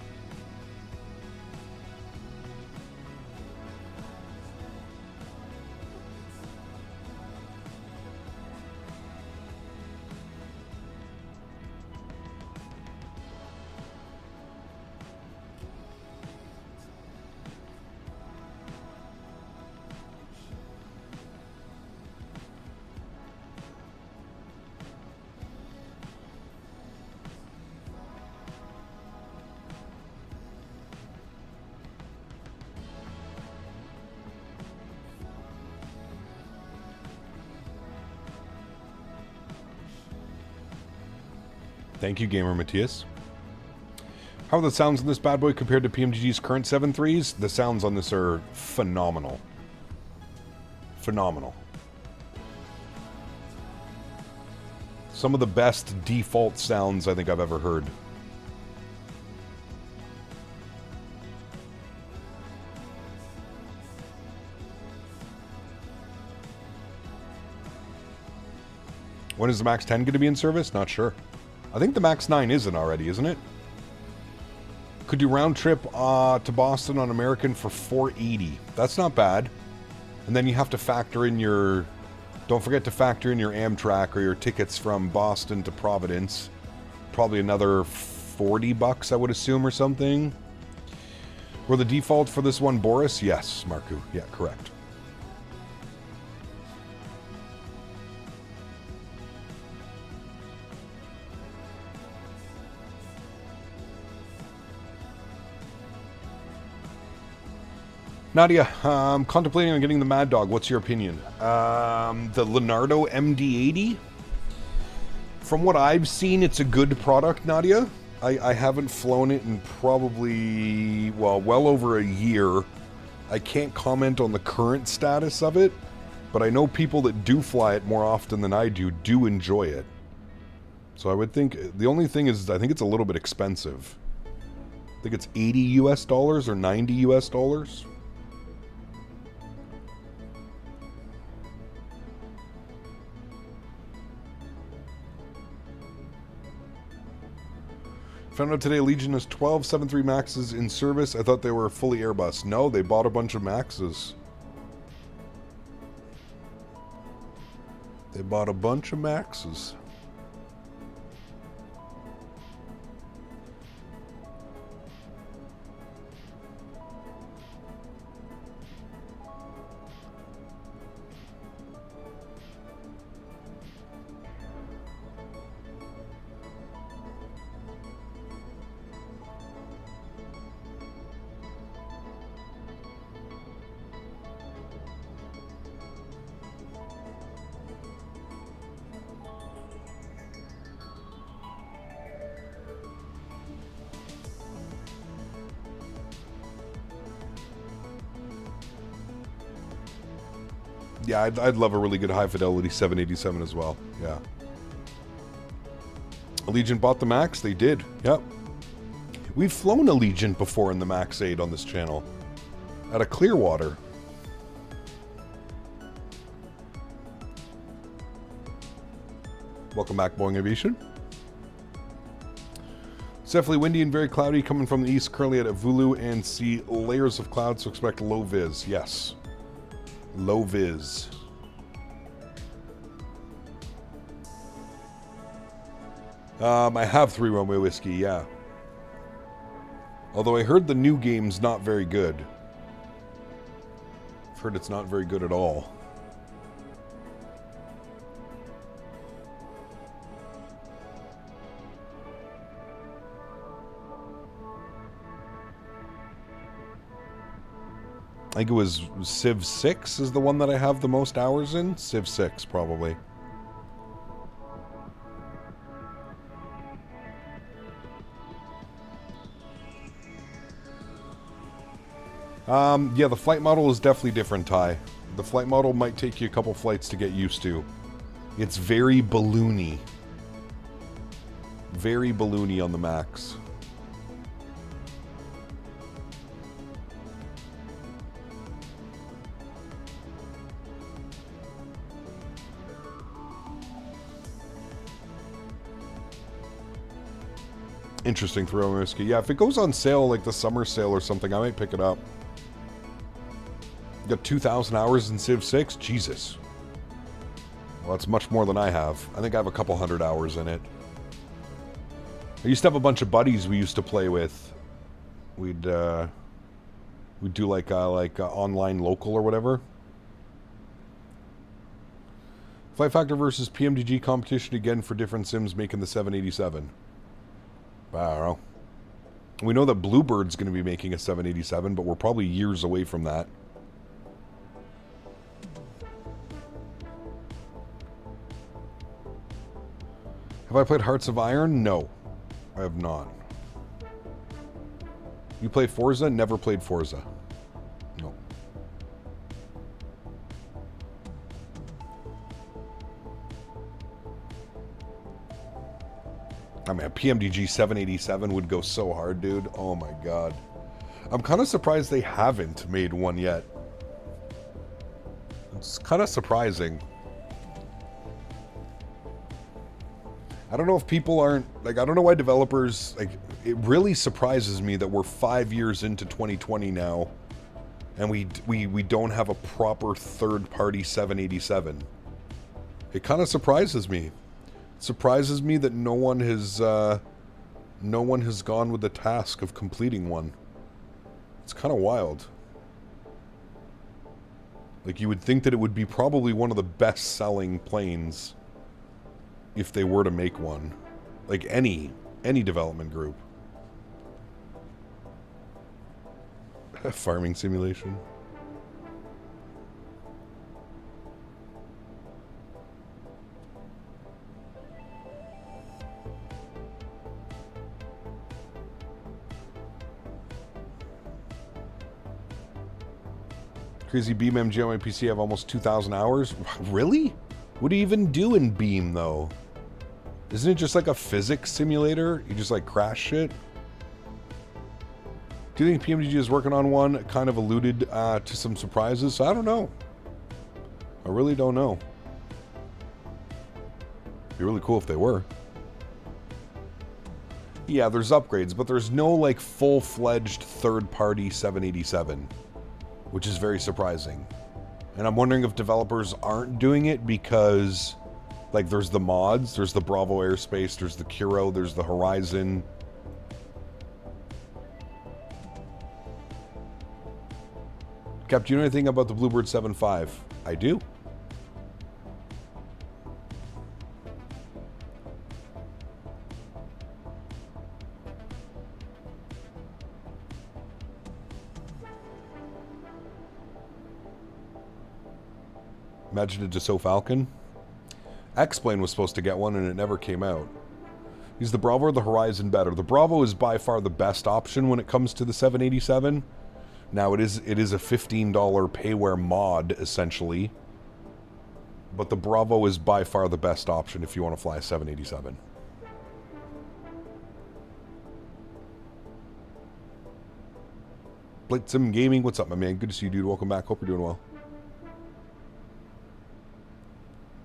Thank you, Gamer Matthias. How are the sounds on this bad boy compared to PMDG's current 7.3s? The sounds on this are phenomenal. Phenomenal. Some of the best default sounds I think I've ever heard. When is the MAX 10 going to be in service? Not sure. I think the MAX 9 isn't already, isn't it? Could do round trip to Boston on American for $480. That's not bad. And then you have to factor in your... Don't forget to factor in your Amtrak or your tickets from Boston to Providence. Probably another $40, I would assume, or something. Were the default for this one Boris? Yes, Marku. Yeah, correct. Nadya, I'm contemplating on getting the Mad Dog. What's your opinion? The Leonardo MD-80? From what I've seen, it's a good product, Nadya. I haven't flown it in probably, well over a year. I can't comment on the current status of it, but I know people that do fly it more often than I do enjoy it. So I would think, the only thing is, I think it's a little bit expensive. I think it's $80 US or $90 US. Found out today Legion has 12 7.3 Maxes in service. I thought they were fully Airbus. No, they bought a bunch of Maxes. They bought a bunch of Maxes. Yeah, I'd love a really good high-fidelity 787 as well. Yeah. Allegiant bought the Max? They did. Yep. We've flown Allegiant before in the MAX8 on this channel. Out of Clearwater. Welcome back, Boeing Aviation. It's definitely windy and very cloudy coming from the east. Currently at Vulu and see layers of clouds, so expect low vis. Yes. Low vis. I have 3 Runway Whiskey, yeah. Although I heard the new game's not very good. I've heard it's not very good at all. I think it was Civ 6 is the one that I have the most hours in. Civ 6, probably. Yeah, the flight model is definitely different, Ty. The flight model might take you a couple flights to get used to. It's very balloony. Very balloony on the Max. Interesting throw, Risky. Yeah, if it goes on sale, like the summer sale or something, I might pick it up. You got 2,000 hours in Civ 6? Jesus. Well, that's much more than I have. I think I have a couple hundred hours in it. I used to have a bunch of buddies we used to play with. We'd do like online local or whatever. Flight Factor versus PMDG competition again for different sims making the 787. I don't know. We know that Bluebird's going to be making a 787, but we're probably years away from that. Have I played Hearts of Iron? No, I have not. You play Forza? Never played Forza. No. I mean, a PMDG 787 would go so hard, dude. Oh my god. I'm kind of surprised they haven't made one yet. It's kind of surprising. I don't know if people aren't, like, I don't know why developers, like, it really surprises me that we're 5 years into 2020 now, and we don't have a proper third-party 787. It kind of surprises me. It surprises me that no one has gone with the task of completing one. It's kind of wild. Like, you would think that it would be probably one of the best-selling planes if they were to make one. Like any development group. Farming simulation. Crazy Beam MG on my PC have almost 2,000 hours. Really? What do you even do in Beam, though? Isn't it just like a physics simulator? You just like crash shit? Do you think PMDG is working on one? It kind of alluded to some surprises. I don't know. I really don't know. It'd be really cool if they were. Yeah, there's upgrades, but there's no like full-fledged third-party 787, which is very surprising. And I'm wondering if developers aren't doing it because, like, there's the mods, there's the Bravo Airspace, there's the Kuro, there's the Horizon. Cap, do you know anything about the Bluebird 7.5? I do. Imagine a Dassault Falcon. X-Plane was supposed to get one and it never came out. Is the Bravo or the Horizon better? The Bravo is by far the best option when it comes to the 787. Now it is a $15 payware mod, essentially. But the Bravo is by far the best option if you want to fly a 787. BlitZim Gaming, what's up, my man? Good to see you, dude. Welcome back. Hope you're doing well.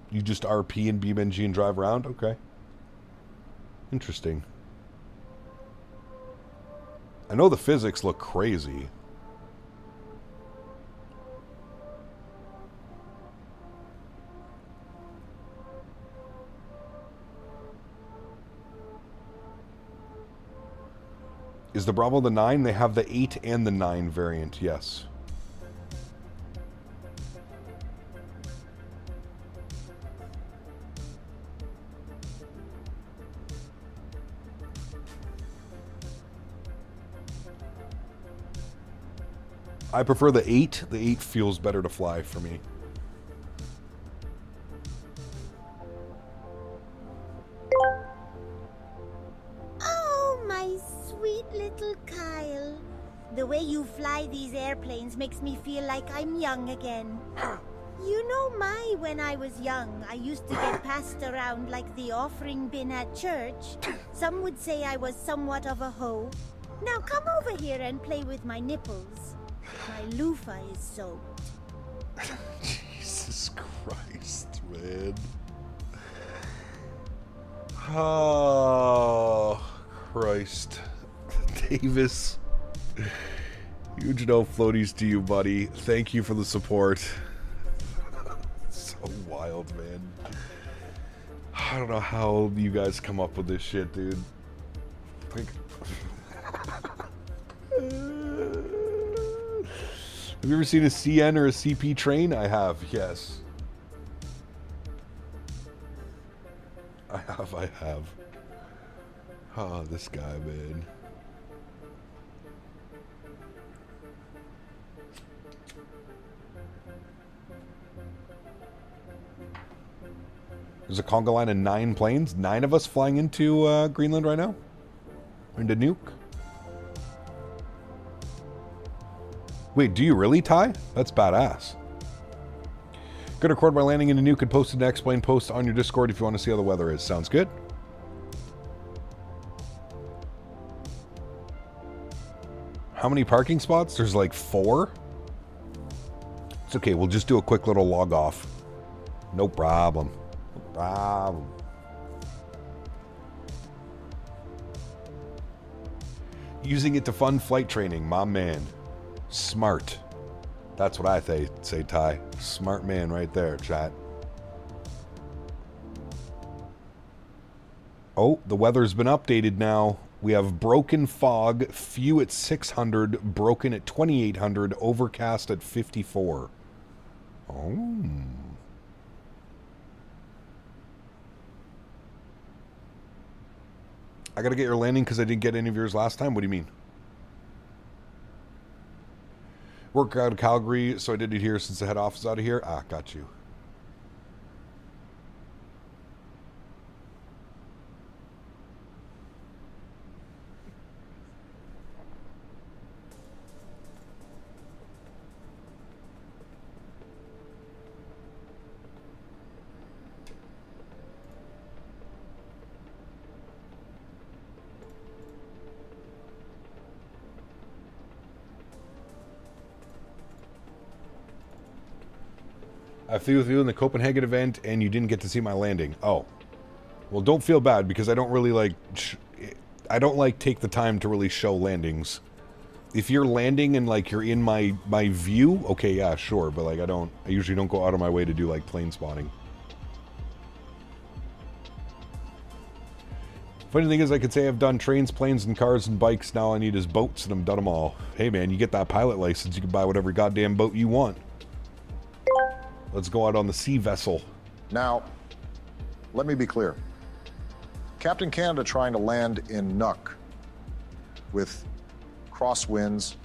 You just RP and BeamNG and drive around? Okay. Interesting. I know the physics look crazy. Is the Bravo the 9? They have the 8 and the 9 variant, yes. I prefer the 8. The 8 feels better to fly for me. Oh, my sweet little Kyle. The way you fly these airplanes makes me feel like I'm young again. You know when I was young, I used to get passed around like the offering bin at church. Some would say I was somewhat of a hoe. Now come over here and play with my nipples. My loofah is soaked. Jesus Christ, man. Oh, Christ. Davis. Huge no floaties to you, buddy. Thank you for the support. So wild, man. I don't know how you guys come up with this shit, dude. Like... Have you ever seen a CN or a CP train? I have, yes. I have. Oh, this guy, man. There's a conga line of 9 planes. 9 of us flying into Greenland right now? Into Nuuk? Wait, do you really, Ty? That's badass. Gonna record my landing into Nuuk and post an explain post on your Discord if you want to see how the weather is. Sounds good? How many parking spots? There's like 4? It's okay, we'll just do a quick little log off. No problem. No problem. Using it to fund flight training, my man. Smart. That's what I say, Ty. Smart man right there, chat. Oh, the weather's been updated now. We have broken fog, few at 600, broken at 2800, overcast at 54. Oh. I gotta get your landing because I didn't get any of yours last time? What do you mean? Work out of Calgary, so I did it here since the head office is out of here. Ah, got you. I flew with you in the Copenhagen event and you didn't get to see my landing. Oh. Well, don't feel bad because I don't really like... I don't like take the time to really show landings. If you're landing and like you're in my view, okay, yeah, sure. But like I usually don't go out of my way to do like plane spotting. Funny thing is I could say I've done trains, planes, and cars and bikes. Now all I need is boats and I've done them all. Hey man, you get that pilot license, you can buy whatever goddamn boat you want. Let's go out on the sea vessel. Now, let me be clear. Captain Canada trying to land in Nuuk with crosswinds,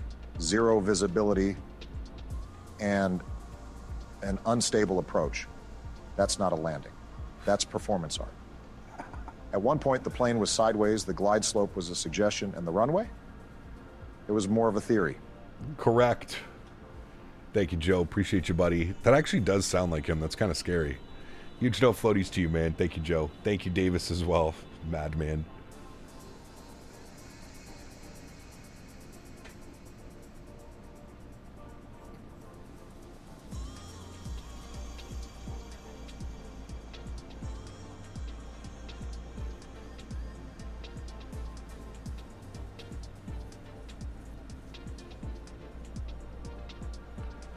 0 visibility, and an unstable approach. That's not a landing. That's performance art. At one point, the plane was sideways, the glide slope was a suggestion, and the runway? It was more of a theory. Correct. Thank you, Joe. Appreciate you, buddy. That actually does sound like him. That's kind of scary. Huge no floaties to you, man. Thank you, Joe. Thank you, Davis, as well. Madman.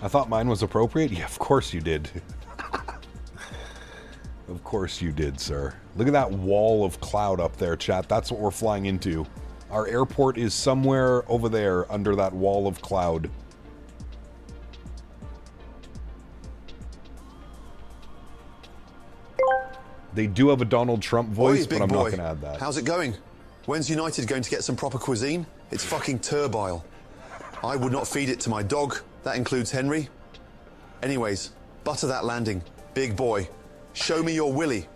I thought mine was appropriate? Yeah, of course you did. Of course you did, sir. Look at that wall of cloud up there, chat. That's what we're flying into. Our airport is somewhere over there under that wall of cloud. They do have a Donald Trump voice, but I'm not going to add that. How's it going? When's United going to get some proper cuisine? It's fucking turbile. I would not feed it to my dog. That includes Henry. Anyways, butter that landing. Big boy. Show me your willy.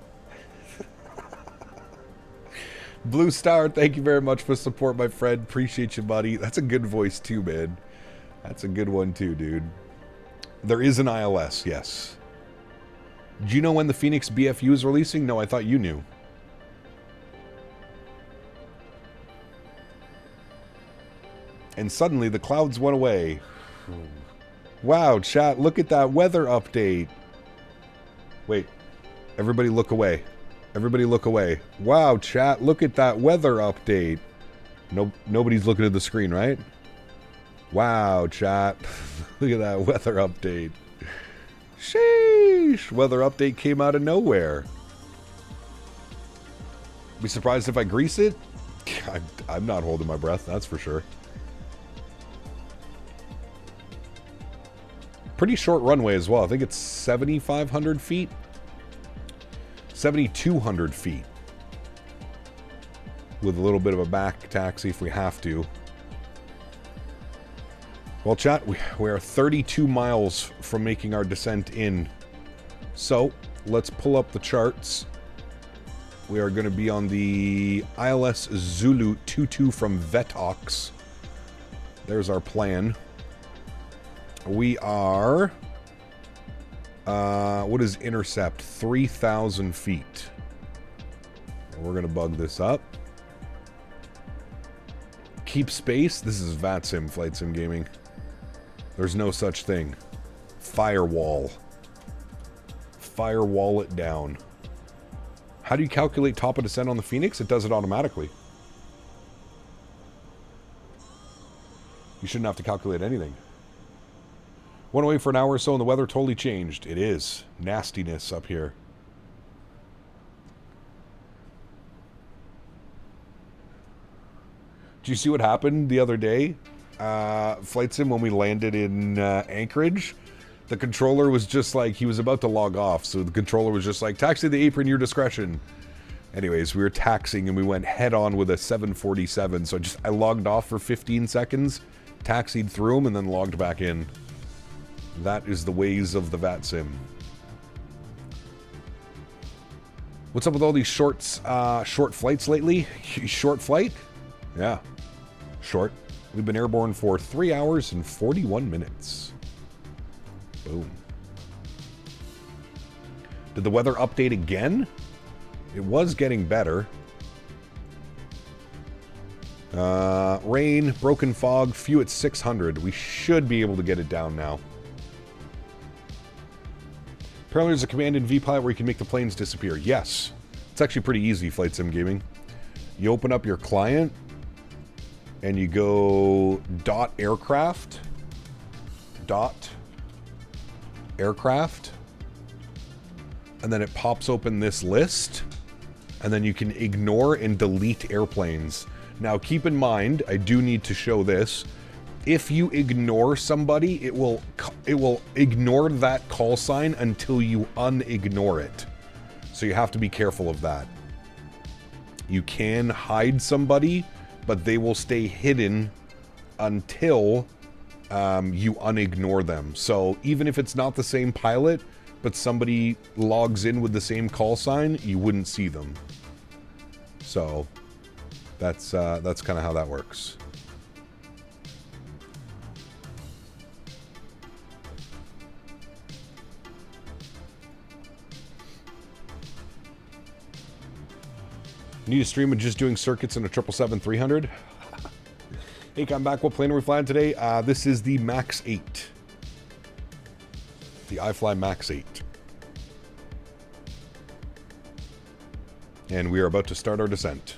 Blue Star, thank you very much for support, my friend. Appreciate you, buddy. That's a good voice too, man. That's a good one too, dude. There is an ILS, yes. Do you know when the Phoenix BFU is releasing? No, I thought you knew. And suddenly the clouds went away. Wow, chat, look at that weather update. Wait, everybody look away. Everybody look away. Wow, chat, look at that weather update. Nobody's looking at the screen, right? Wow, chat, look at that weather update. Sheesh, weather update came out of nowhere. Be surprised if I grease it? I'm not holding my breath, that's for sure. Pretty short runway as well. I think it's 7,500 feet. 7,200 feet. With a little bit of a back taxi if we have to. Well, chat, we are 32 miles from making our descent in. So, let's pull up the charts. We are going to be on the ILS Zulu 22 from VATSIM. There's our plan. We are, what is intercept? 3,000 feet. We're going to bug this up. Keep space. This is VATSIM, Flight Sim Gaming. There's no such thing. Firewall. Firewall it down. How do you calculate top of descent on the Phoenix? It does it automatically. You shouldn't have to calculate anything. Went away for an hour or so and the weather totally changed. It is. Nastiness up here. Did you see what happened the other day? Flight Sim, when we landed in Anchorage, the controller was just like, he was about to log off, so the controller was just like, taxi the apron, your discretion. Anyways, we were taxiing and we went head on with a 747, so I logged off for 15 seconds, taxied through them, and then logged back in. That is the ways of the VATSIM. What's up with all these short flights lately? Short flight? Yeah. Short. We've been airborne for 3 hours and 41 minutes. Boom. Did the weather update again? It was getting better. Rain, broken fog, few at 600. We should be able to get it down now. Apparently there's a command in VPilot where you can make the planes disappear. Yes. It's actually pretty easy, Flight Sim Gaming. You open up your client, and you go .aircraft, and then it pops open this list, and then you can ignore and delete airplanes. Now keep in mind, I do need to show this. If you ignore somebody, it will ignore that call sign until you unignore it. So you have to be careful of that. You can hide somebody, but they will stay hidden until you unignore them. So even if it's not the same pilot, but somebody logs in with the same call sign, you wouldn't see them. So that's kind of how that works. Need a stream of just doing circuits in a 777-300? Hey, I'm back. What plane are we flying today? This is the MAX8. The iFly MAX8. And we are about to start our descent.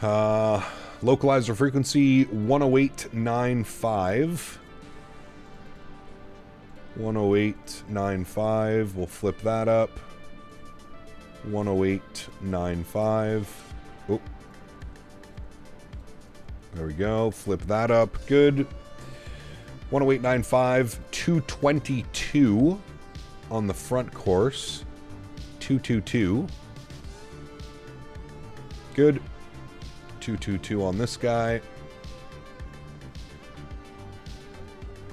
Localizer frequency 108.95. 108.95. We'll flip that up. 108.95. Oh. There we go. Flip that up. Good. 108.95. 222 on the front course. 222. Good. 222 on this guy.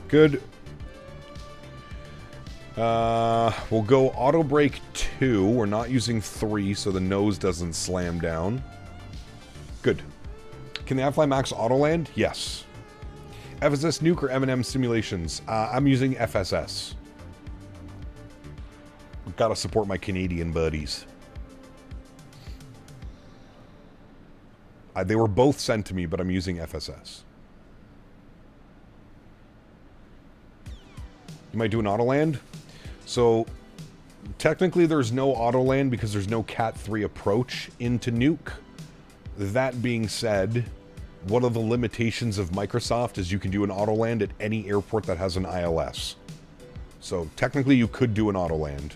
Good. We'll go auto brake 2. We're not using 3, so the nose doesn't slam down. Good. Can the iFly Max auto land? Yes. FSS Nuuk or M&M simulations? I'm using FSS. Gotta support my Canadian buddies. They were both sent to me, but I'm using FSS. You might do an auto land. So, technically there's no auto land because there's no Cat 3 approach into Nuuk. That being said, one of the limitations of Microsoft is you can do an auto land at any airport that has an ILS. So, technically you could do an auto land.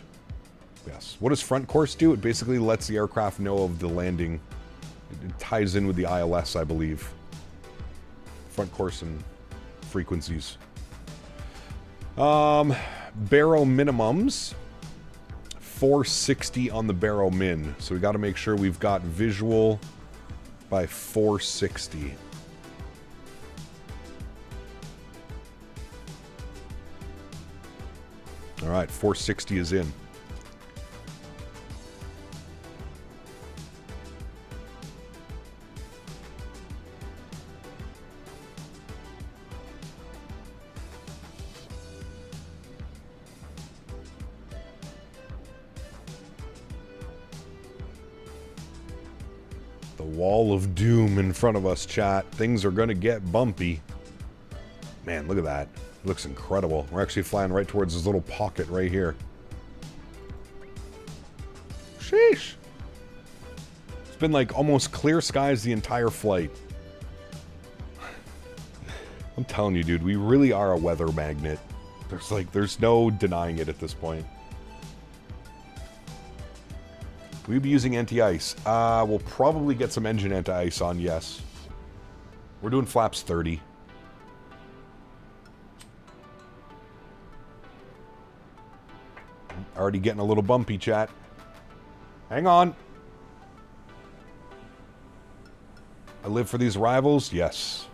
Yes. What does front course do? It basically lets the aircraft know of the landing. It ties in with the ILS, I believe. Front course and frequencies. Barrow minimums. 460 on the barrow min. So we got to make sure we've got visual by 460. All right, 460 is in. Wall of doom in front of us, chat. Things are going to get bumpy. Man, look at that. It looks incredible. We're actually flying right towards this little pocket right here. Sheesh. It's been like almost clear skies the entire flight. I'm telling you, dude, we really are a weather magnet. There's no denying it at this point. We'll be using anti-ice. We'll probably get some engine anti-ice on, yes. We're doing flaps 30. Already getting a little bumpy, chat. Hang on. I live for these rivals? Yes.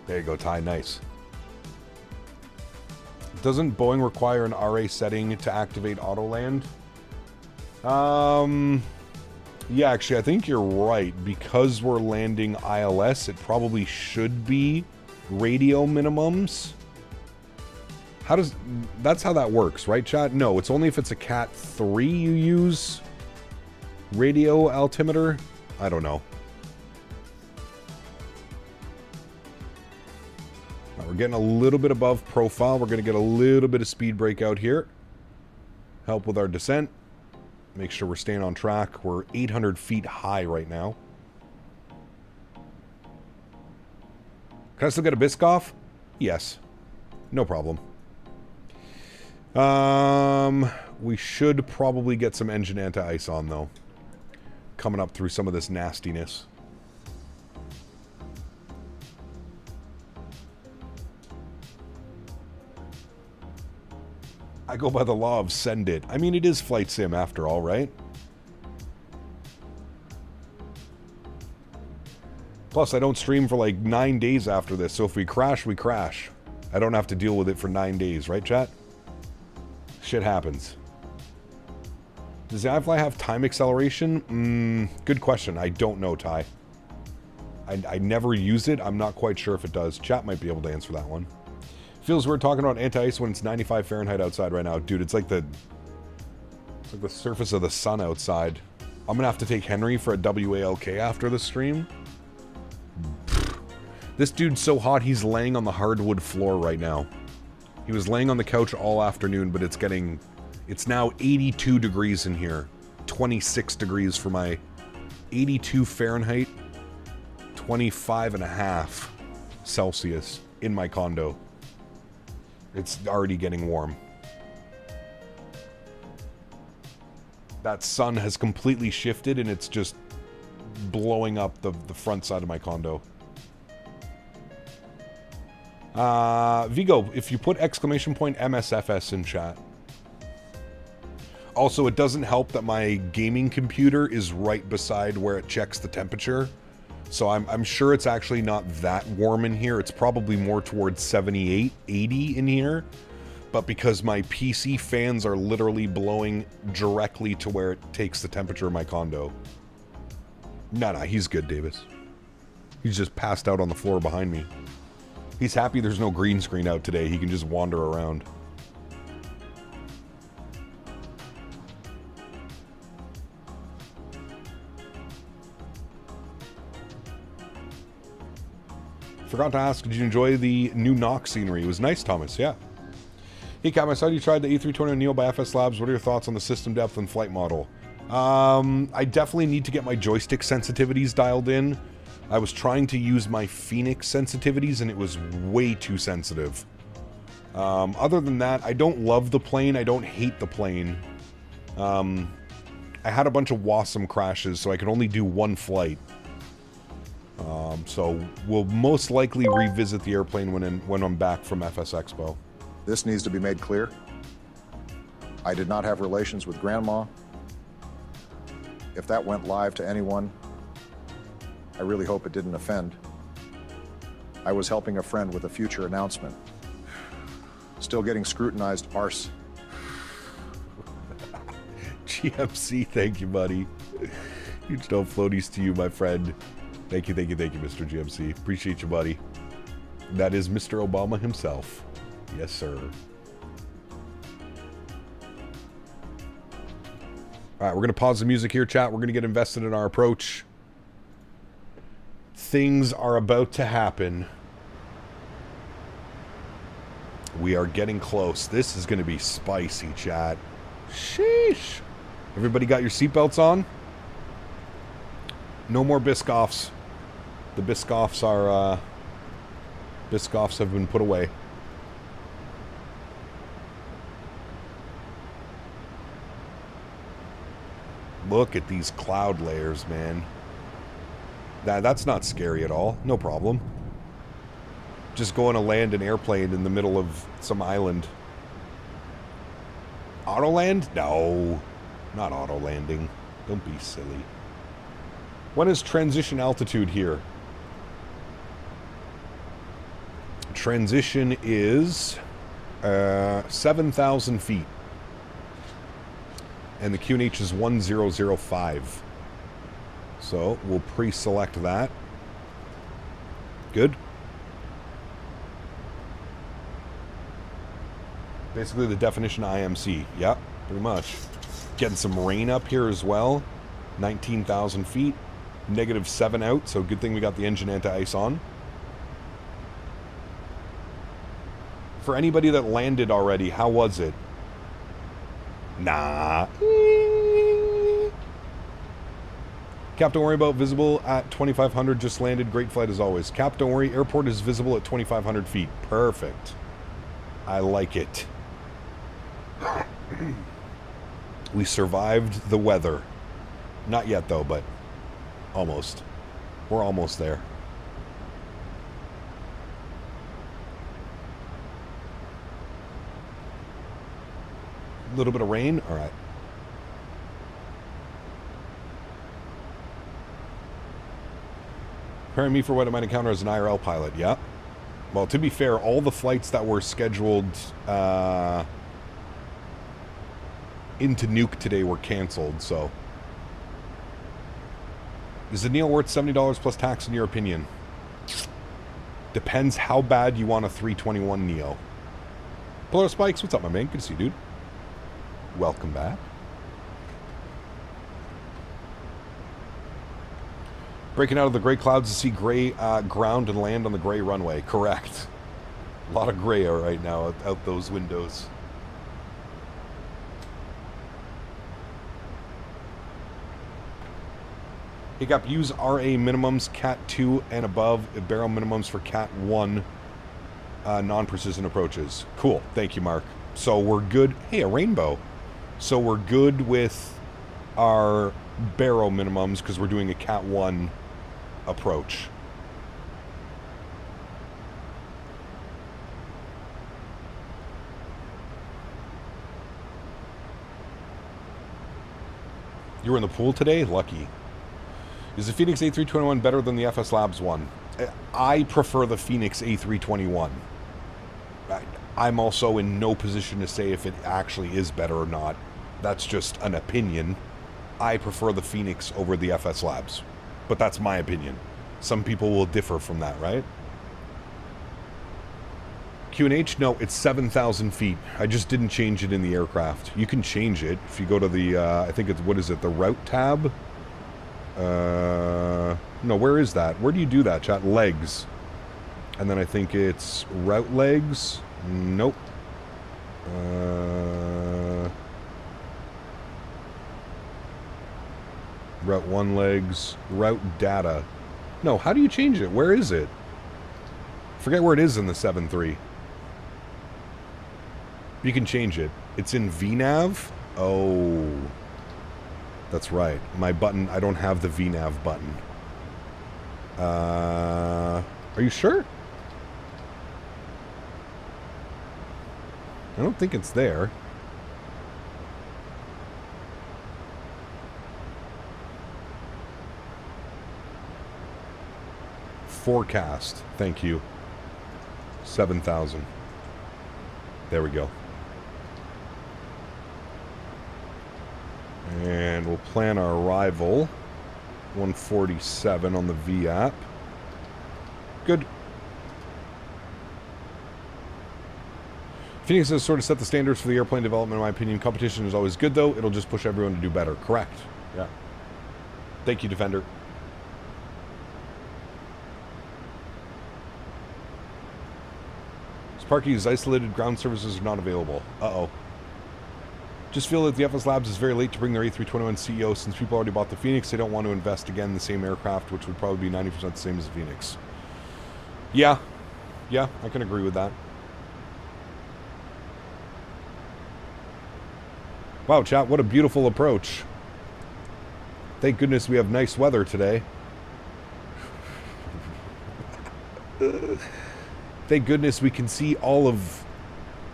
There you go, Ty. Nice. Doesn't Boeing require an RA setting to activate auto land? Yeah, actually, I think you're right. Because we're landing ILS, it probably should be radio minimums. That's how that works, right, chat? No, it's only if it's a Cat 3 you use radio altimeter. I don't know. We're getting a little bit above profile. We're going to get a little bit of speed break out here. Help with our descent. Make sure we're staying on track. We're 800 feet high right now. Can I still get a Biscoff? Yes. No problem. We should probably get some engine anti-ice on, though. Coming up through some of this nastiness. I go by the law of send it. I mean, it is flight sim after all, right? Plus, I don't stream for like 9 days after this, so if we crash, we crash. I don't have to deal with it for 9 days, right, chat? Shit happens. Does the iFly have time acceleration? Good question. I don't know, Ty. I never use it. I'm not quite sure if it does. Chat might be able to answer that one. Feels weird talking about anti-ice when it's 95 Fahrenheit outside right now. Dude, it's like the surface of the sun outside. I'm gonna have to take Henry for a WALK after the stream. This dude's so hot he's laying on the hardwood floor right now. He was laying on the couch all afternoon, but it's now 82 degrees in here. 26 degrees for my 82 Fahrenheit, 25.5 Celsius in my condo. It's already getting warm. That sun has completely shifted and it's just blowing up the front side of my condo. Vigo, if you put exclamation point MSFS in chat. Also, it doesn't help that my gaming computer is right beside where it checks the temperature. So I'm sure it's actually not that warm in here. It's probably more towards 78, 80 in here. But because my PC fans are literally blowing directly to where it takes the temperature of my condo. No, he's good, Davis. He's just passed out on the floor behind me. He's happy there's no green screen out today. He can just wander around. Forgot to ask, did you enjoy the new Nuuk scenery? It was nice, Thomas, yeah. Hey, Cap, I saw you tried the A320 Neo by FS Labs. What are your thoughts on the system depth and flight model? I definitely need to get my joystick sensitivities dialed in. I was trying to use my Phoenix sensitivities, and it was way too sensitive. Other than that, I don't love the plane. I don't hate the plane. I had a bunch of WASM crashes, so I could only do one flight. So we'll most likely revisit the airplane when I'm back from FS Expo. This needs to be made clear. I did not have relations with Grandma. If that went live to anyone, I really hope it didn't offend. I was helping a friend with a future announcement. Still getting scrutinized, arse. GMC, thank you, buddy. Huge no floaties to you, my friend. Thank you, Mr. GMC. Appreciate you, buddy. That is Mr. Obama himself. Yes, sir. All right, we're going to pause the music here, chat. We're going to get invested in our approach. Things are about to happen. We are getting close. This is going to be spicy, chat. Sheesh. Everybody got your seatbelts on? No more Biscoffs. The Biscoffs are, Biscoffs have been put away. Look at these cloud layers, man. That's not scary at all. No problem. Just going to land an airplane in the middle of some island. Auto land? No. Not auto landing. Don't be silly. When is transition altitude here? Transition is 7,000 feet. And the QNH is 1005. So we'll pre-select that. Good. Basically the definition of IMC. Yep, pretty much. Getting some rain up here as well. 19,000 feet. -7 out, so good thing we got the engine anti-ice on. For anybody that landed already, how was it? Nah. Cap, don't worry about visible at 2,500, just landed. Great flight as always. Cap, don't worry, airport is visible at 2,500 feet. Perfect. I like it. We survived the weather. Not yet, though, but almost. We're almost there. A little bit of rain. All right. Preparing me for what I might encounter as an IRL pilot. Yeah. Well, to be fair, all the flights that were scheduled into Nuuk today were canceled, so. Is the Neo worth $70 plus tax in your opinion? Depends how bad you want a 321 Neo. Polar Spikes, what's up, my man? Good to see you, dude. Welcome back. Breaking out of the gray clouds to see gray ground and land on the gray runway. Correct. A lot of gray right now out those windows. Pick up, use RA minimums, Cat 2 and above, barrel minimums for Cat 1 non-precision approaches. Cool. Thank you, Mark. So we're good. Hey, a rainbow. So we're good with our barrel minimums because we're doing a Cat 1 approach. You were in the pool today? Lucky. Is the Phoenix A321 better than the FS Labs one? I prefer the Phoenix A321. I'm also in no position to say if it actually is better or not. That's just an opinion. I prefer the Phoenix over the FS Labs. But that's my opinion. Some people will differ from that, right? Q&H? No, it's 7,000 feet. I just didn't change it in the aircraft. You can change it if you go to the, I think it's, what is it, the route tab? No, where is that? Where do you do that, chat? Legs. And then I think it's route legs. Nope. Route 1 legs. Route data. No, how do you change it? Where is it? Forget where it is in the 7.3. You can change it. It's in VNav? Oh. That's right. My button, I don't have the VNav button. Are you sure? I don't think it's there. Forecast. Thank you. 7,000. There we go. And we'll plan our arrival. 147 on the V app. Good. Phoenix has sort of set the standards for the airplane development, in my opinion. Competition is always good, though. It'll just push everyone to do better. Correct. Yeah. Thank you, Defender. Parking is isolated. Ground services are not available. Uh-oh. Just feel that the FS Labs is very late to bring their A321 CEO since people already bought the Phoenix. They don't want to invest again in the same aircraft, which would probably be 90% the same as the Phoenix. Yeah. Yeah, I can agree with that. Wow, chat, what a beautiful approach. Thank goodness we have nice weather today. Thank goodness we can see all of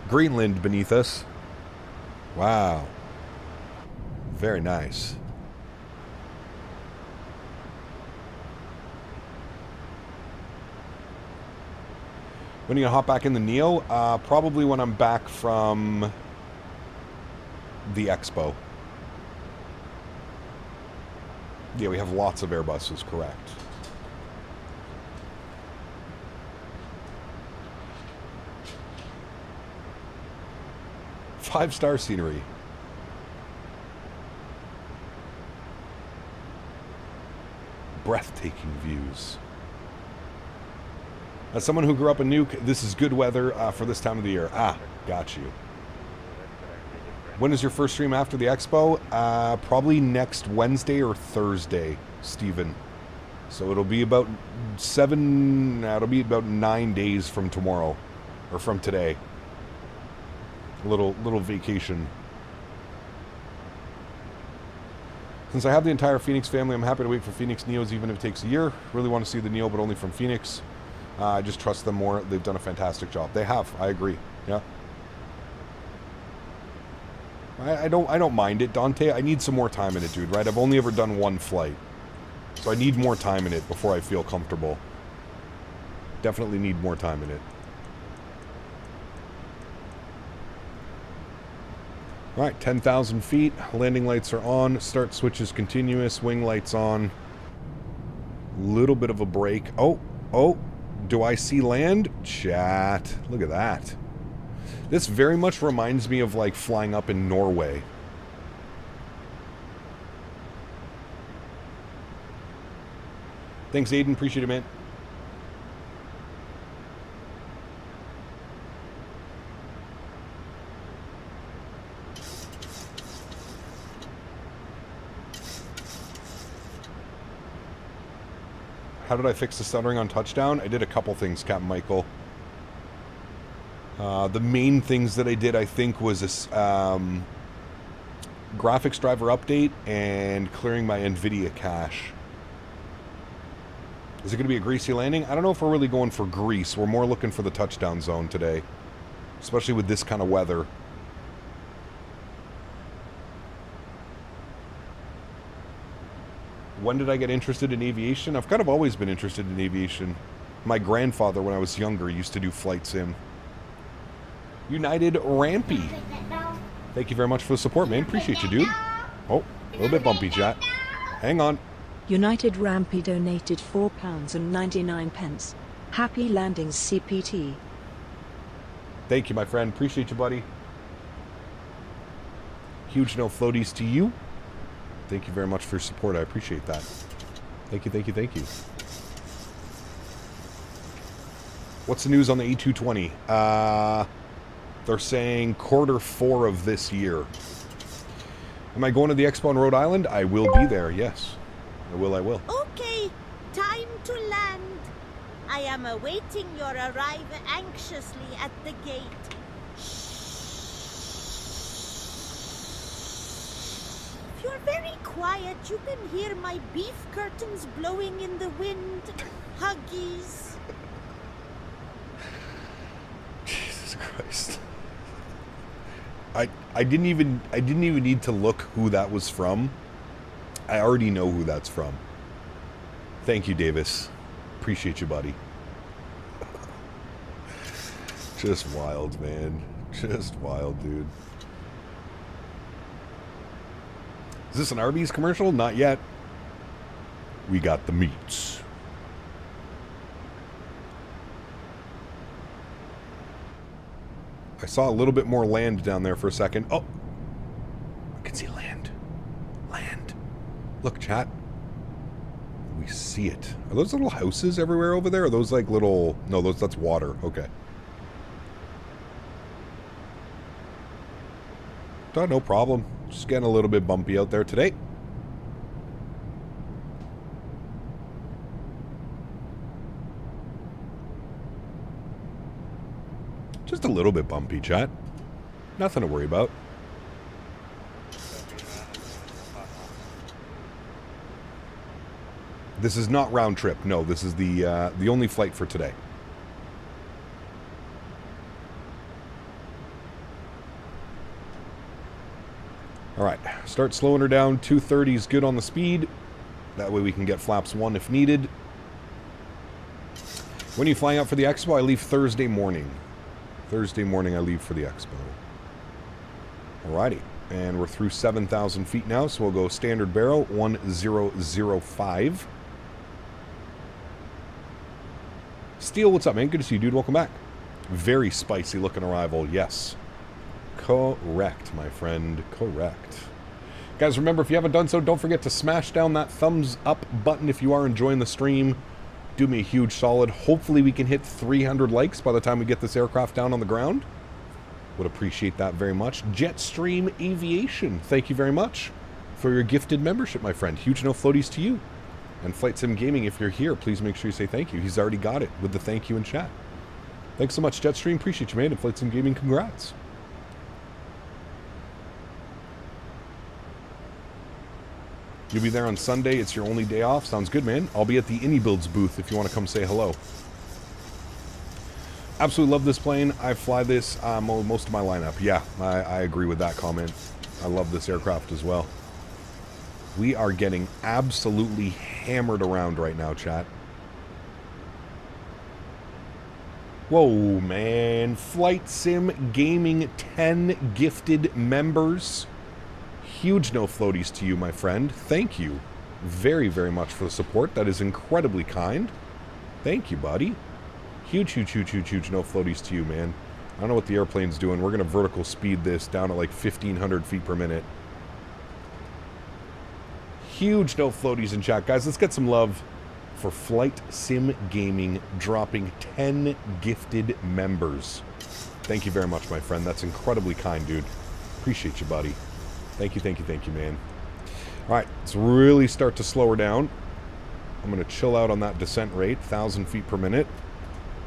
Greenland beneath us. Wow. Very nice. When are you gonna hop back in the Neo? Probably when I'm back from the Expo. Yeah, we have lots of Airbuses, correct. Five-star scenery. Breathtaking views. As someone who grew up in Nuuk, this is good weather for this time of the year. Ah, got you. When is your first stream after the Expo? Probably next Wednesday or Thursday, Steven. So it'll be about it'll be about 9 days from tomorrow, or from today. Little vacation. Since I have the entire Phoenix family, I'm happy to wait for Phoenix Neos even if it takes a year. Really want to see the Neo, but only from Phoenix. I just trust them more. They've done a fantastic job. They have. I agree. Yeah. I don't mind it, Dante. I need some more time in it, dude, right? I've only ever done one flight. So I need more time in it before I feel comfortable. Definitely need more time in it. All right, 10,000 feet. Landing lights are on. Start switch is continuous. Wing lights on. Little bit of a break. Oh. Do I see land? Chat. Look at that. This very much reminds me of like flying up in Norway. Thanks, Aiden. Appreciate it, man. How did I fix the stuttering on touchdown? I did a couple things, Captain Michael. The main things that I did, I think, was this graphics driver update and clearing my NVIDIA cache. Is it going to be a greasy landing? I don't know if we're really going for grease. We're more looking for the touchdown zone today, especially with this kind of weather. When did I get interested in aviation? I've kind of always been interested in aviation. My grandfather, when I was younger, used to do flight sim. United Rampy. Thank you very much for the support, man. Appreciate you, dude. Oh, a little bit bumpy, chat. Hang on. United Rampy donated £4.99. Happy landings, CPT. Thank you, my friend. Appreciate you, buddy. Huge no floaties to you. Thank you very much for your support. I appreciate that. Thank you, thank you, thank you. What's the news on the E220? They're saying Q4 of this year. Am I going to the expo in Rhode Island? I will be there, yes. I will. Okay, time to land. I am awaiting your arrival anxiously at the gate. If you're very quiet, you can hear my beef curtains blowing in the wind. Huggies. Jesus Christ. I didn't even need to look who that was from. I already know who that's from. Thank you, Davis. Appreciate you, buddy. Just wild, man. Just wild, dude. Is this an Arby's commercial? Not yet. We got the meats. I saw a little bit more land down there for a second. Oh! I can see land. Land. Look, chat. We see it. Are those little houses everywhere over there? Are those like little... No, that's water. Okay. No problem. Just getting a little bit bumpy out there today. Just a little bit bumpy, chat. Nothing to worry about. This is not round trip. No, this is the only flight for today. All right, start slowing her down. 230 is good on the speed. That way we can get flaps 1 if needed. When are you flying out for the expo? I leave Thursday morning. Thursday morning I leave for the expo. Alrighty, and we're through 7,000 feet now, so we'll go standard barrel 1005. Steel, what's up, man? Good to see you, dude. Welcome back. Very spicy looking arrival, yes. Correct, my friend. Correct. Guys, remember, if you haven't done so, don't forget to smash down that thumbs up button if you are enjoying the stream. Do me a huge solid. Hopefully we can hit 300 likes by the time we get this aircraft down on the ground. Would appreciate that very much. Jetstream Aviation, thank you very much for your gifted membership, my friend. Huge no floaties to you. And Flight Sim Gaming, if you're here, please make sure you say thank you. He's already got it with the thank you in chat. Thanks so much, Jetstream. Appreciate you, man. And Flight Sim Gaming, congrats. You'll be there on Sunday. It's your only day off. Sounds good, man. I'll be at the IndyBuilds booth if you want to come say hello. Absolutely love this plane. I fly this most of my lineup. Yeah, I agree with that comment. I love this aircraft as well. We are getting absolutely hammered around right now, chat. Whoa, man. Flight Sim Gaming 10 gifted members. Huge no floaties to you, my friend. Thank you very, very much for the support. That is incredibly kind. Thank you, buddy. Huge no floaties to you, man. I don't know what the airplane's doing. We're going to vertical speed this down at like 1,500 feet per minute. Huge no floaties in chat. Guys, let's get some love for Flight Sim Gaming dropping 10 gifted members. Thank you very much, my friend. That's incredibly kind, dude. Appreciate you, buddy. Thank you, man. All right, let's really start to slow her down. I'm going to chill out on that descent rate, 1,000 feet per minute.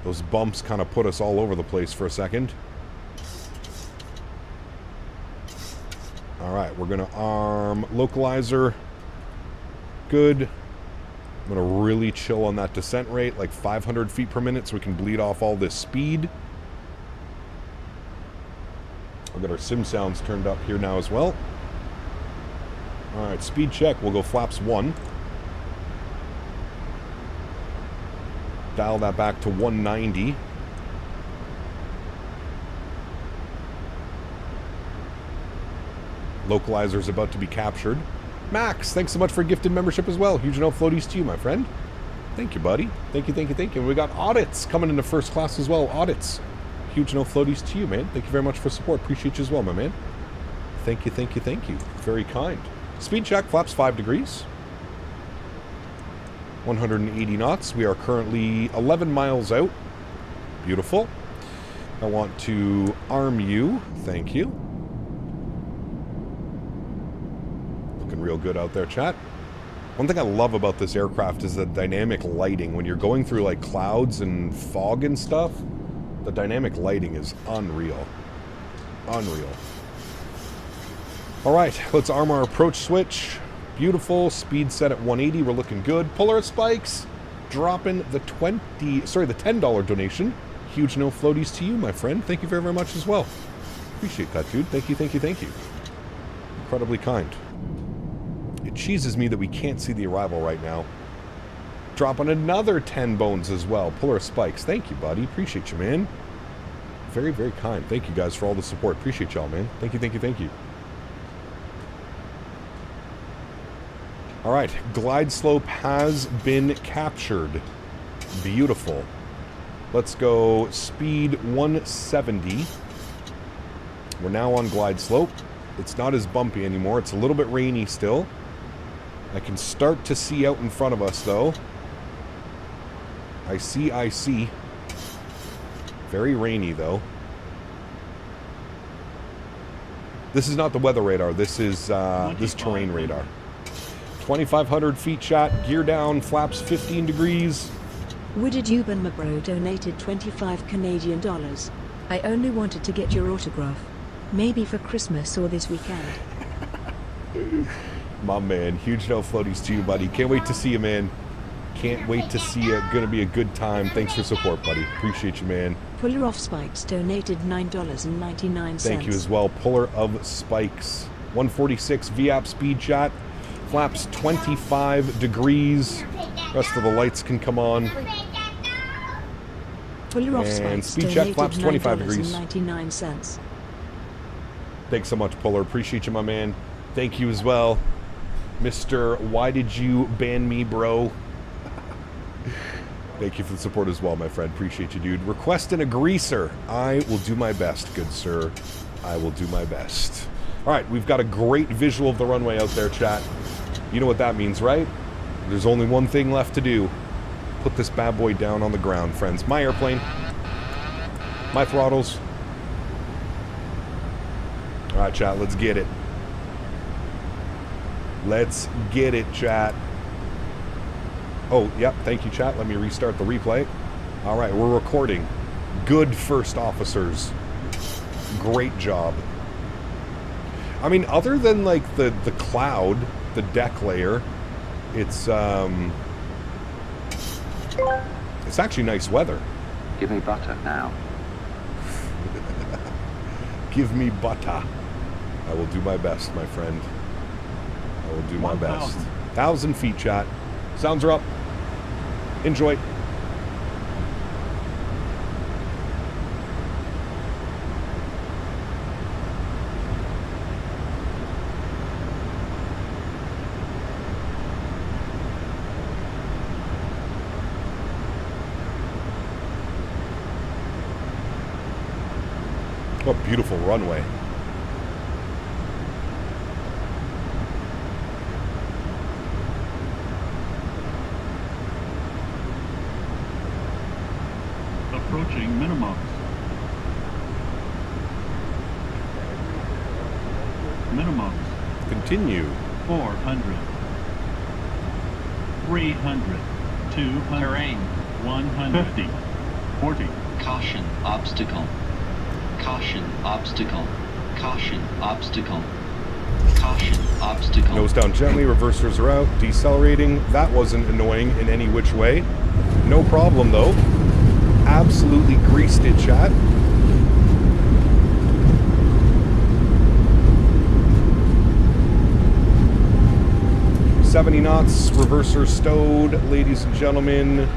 Those bumps kind of put us all over the place for a second. All right, we're going to arm localizer. Good. I'm going to really chill on that descent rate, like 500 feet per minute, so we can bleed off all this speed. We'll get our sim sounds turned up here now as well. Alright, speed check. We'll go flaps 1. dial that back to 190. Localizer's about to be captured. Max, thanks so much for a gifted membership as well. Huge no floaties to you, my friend. Thank you, buddy. Thank you, thank you, thank you. And we got audits coming into first class as well. Audits. Huge no floaties to you, man. Thank you very much for support. Appreciate you as well, my man. Thank you, thank you, thank you. Very kind. Speed check, flaps 5 degrees. 180 knots. We are currently 11 miles out. Beautiful. I want to arm you. Thank you. Looking real good out there, chat. One thing I love about this aircraft is the dynamic lighting. When you're going through like clouds and fog and stuff, the dynamic lighting is unreal. Unreal. All right, let's arm our approach switch. Beautiful. Speed set at 180. We're looking good. Polar spikes. Dropping the $10 donation. Huge no floaties to you, my friend. Thank you very, very much as well. Appreciate that, dude. Thank you, thank you, thank you. Incredibly kind. It cheeses me that we can't see the arrival right now. Dropping another 10 bones as well. Polar spikes. Thank you, buddy. Appreciate you, man. Very, very kind. Thank you guys for all the support. Appreciate y'all, man. Thank you, thank you, thank you. All right, glide slope has been captured. Beautiful. Let's go speed 170. We're now on glide slope. It's not as bumpy anymore. It's a little bit rainy still. I can start to see out in front of us, though. I see. Very rainy, though. This is not the weather radar. This is this terrain radar. 2,500 feet shot, gear down, flaps 15 degrees. Wooded Euban Mabro donated 25 Canadian dollars. I only wanted to get your autograph. Maybe for Christmas or this weekend. My man, huge no floaties to you, buddy. Can't wait to see you, man. Can't wait to see you. Gonna be a good time. Thanks for support, buddy. Appreciate you, man. Puller of Spikes donated $9.99. Thank you as well. Puller of Spikes. 146 VAP speed shot. Flaps 25 degrees. Rest of the lights can come on. And speed check, flaps 25 degrees. 99 cents. Thanks so much, Puller. Appreciate you, my man. Thank you as well. Mr. Why Did You Ban Me, Bro? Thank you for the support as well, my friend. Appreciate you, dude. Requesting a greaser. I will do my best, good sir. I will do my best. All right, we've got a great visual of the runway out there, chat. You know what that means, right? There's only one thing left to do. Put this bad boy down on the ground, friends. My airplane. My throttles. All right, chat, let's get it. Let's get it, chat. Oh, yep, thank you, chat. Let me restart the replay. All right, we're recording. Good first officers. Great job. I mean, other than, like, the cloud, the deck layer, it's actually nice weather. Give me butter now. Give me butter. I will do my best, my friend. I will do my best. 1,000 feet, chat. Sounds are up. Enjoy. What a beautiful runway. Approaching minimums. Minimums. Continue. 400. 300. 200. Terrain. 150. 40. Caution, obstacle. Caution, obstacle. Caution, obstacle. Caution, obstacle. Nose down gently, reversers are out, decelerating. That wasn't annoying in any which way. No problem though. Absolutely greased it, chat. .70 knots, reverser stowed, ladies and gentlemen.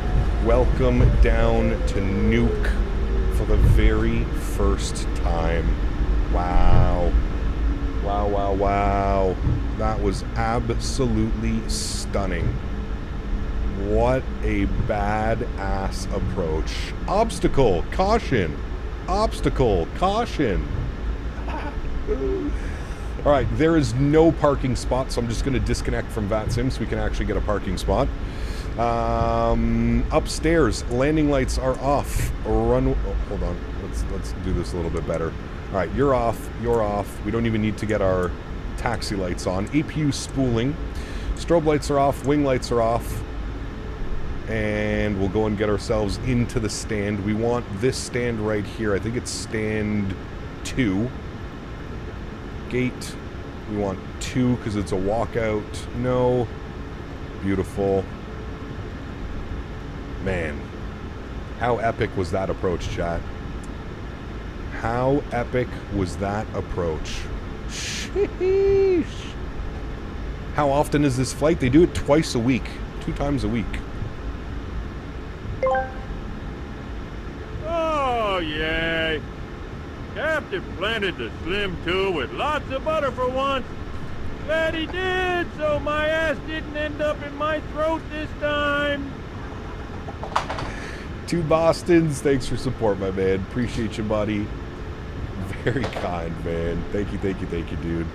Welcome down to Nuuk for the very first time. Wow. Wow, wow, wow. That was absolutely stunning. What a badass approach. Obstacle, caution. Obstacle, caution. Alright, there is no parking spot, so I'm just going to disconnect from VATSIM so we can actually get a parking spot. Upstairs, landing lights are off. Run. Oh, hold on. Let's do this a little bit better. All right, you're off. You're off. We don't even need to get our taxi lights on. APU spooling. Strobe lights are off. Wing lights are off. And we'll go and get ourselves into the stand. We want this stand right here. I think it's stand 2. Gate. We want 2 because it's a walkout. No. Beautiful. Man, how epic was that approach, chat? How epic was that approach? Sheesh. How often is this flight? They do it twice a week. 2 times a week. Oh, yay. Captain planted the Slim 2 with lots of butter for once. Glad he did, so my ass didn't end up in my throat this time. 2 Bostons, thanks for support, my man. Appreciate you, buddy. Very kind, man. Thank you, dude.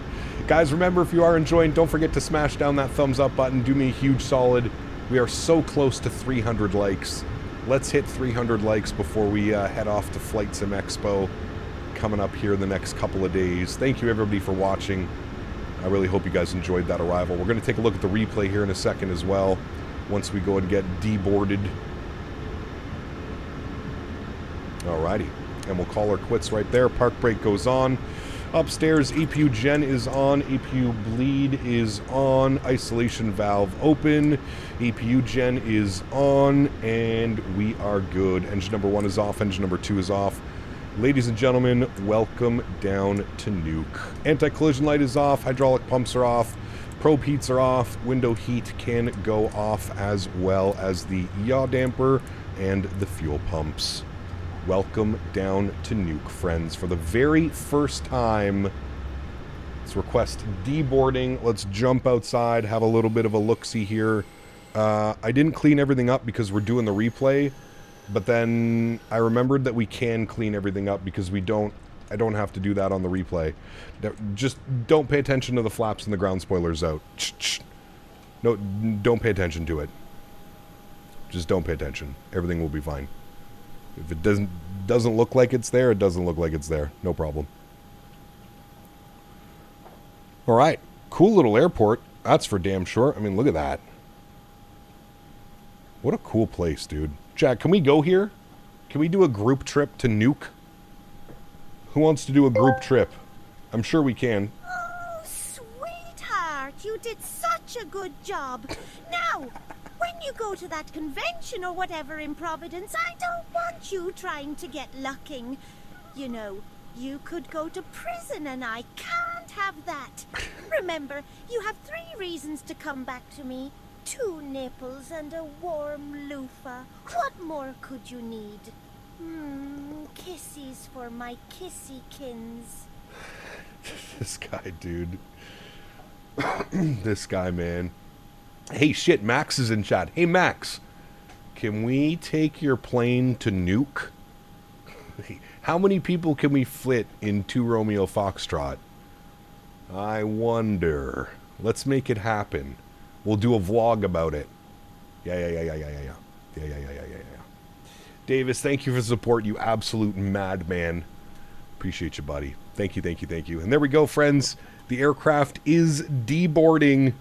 Guys, remember, if you are enjoying, don't forget to smash down that thumbs up button. Do me a huge solid. We are so close to 300 likes. Let's hit 300 likes before we head off to Flight Sim Expo coming up here in the next couple of days. Thank you, everybody, for watching. I really hope you guys enjoyed that arrival. We're going to take a look at the replay here in a second as well, once we go and get deboarded. Alrighty, and we'll call her quits right there. Park brake goes on. Upstairs, APU gen is on. APU bleed is on. Isolation valve open. APU gen is on, and we are good. Engine number 1 is off. Engine number 2 is off. Ladies and gentlemen, welcome down to Nuuk. Anti-collision light is off. Hydraulic pumps are off. Probe heats are off. Window heat can go off, as well as the yaw damper and the fuel pumps. Welcome down to Nuuk, friends. For the very first time, let's request deboarding. Let's jump outside, have a little bit of a look-see here. I didn't clean everything up because we're doing the replay, but then I remembered that we can clean everything up because I don't have to do that on the replay. Just don't pay attention to the flaps and the ground spoilers out. No, don't pay attention to it. Just don't pay attention. Everything will be fine. If it doesn't look like it's there, it doesn't look like it's there. No problem. All right. Cool little airport. That's for damn sure. I mean, look at that. What a cool place, dude. Jack, can we go here? Can we do a group trip to Nuuk? Who wants to do a group trip? I'm sure we can. Oh, sweetheart. You did such a good job. Now, when you go to that convention or whatever in Providence, I don't want you trying to get lucking. You know, you could go to prison and I can't have that. Remember, you have 3 reasons to come back to me. 2 nipples and a warm loofah. What more could you need? Kissies for my kissykins. This guy, dude. This guy, man. Hey, shit, Max is in chat. Hey, Max, can we take your plane to Nuuk? How many people can we fit in 2 Romeo Foxtrot? I wonder. Let's make it happen. We'll do a vlog about it. Yeah. Davis, thank you for the support, you absolute madman. Appreciate you, buddy. Thank you. And there we go, friends. The aircraft is deboarding.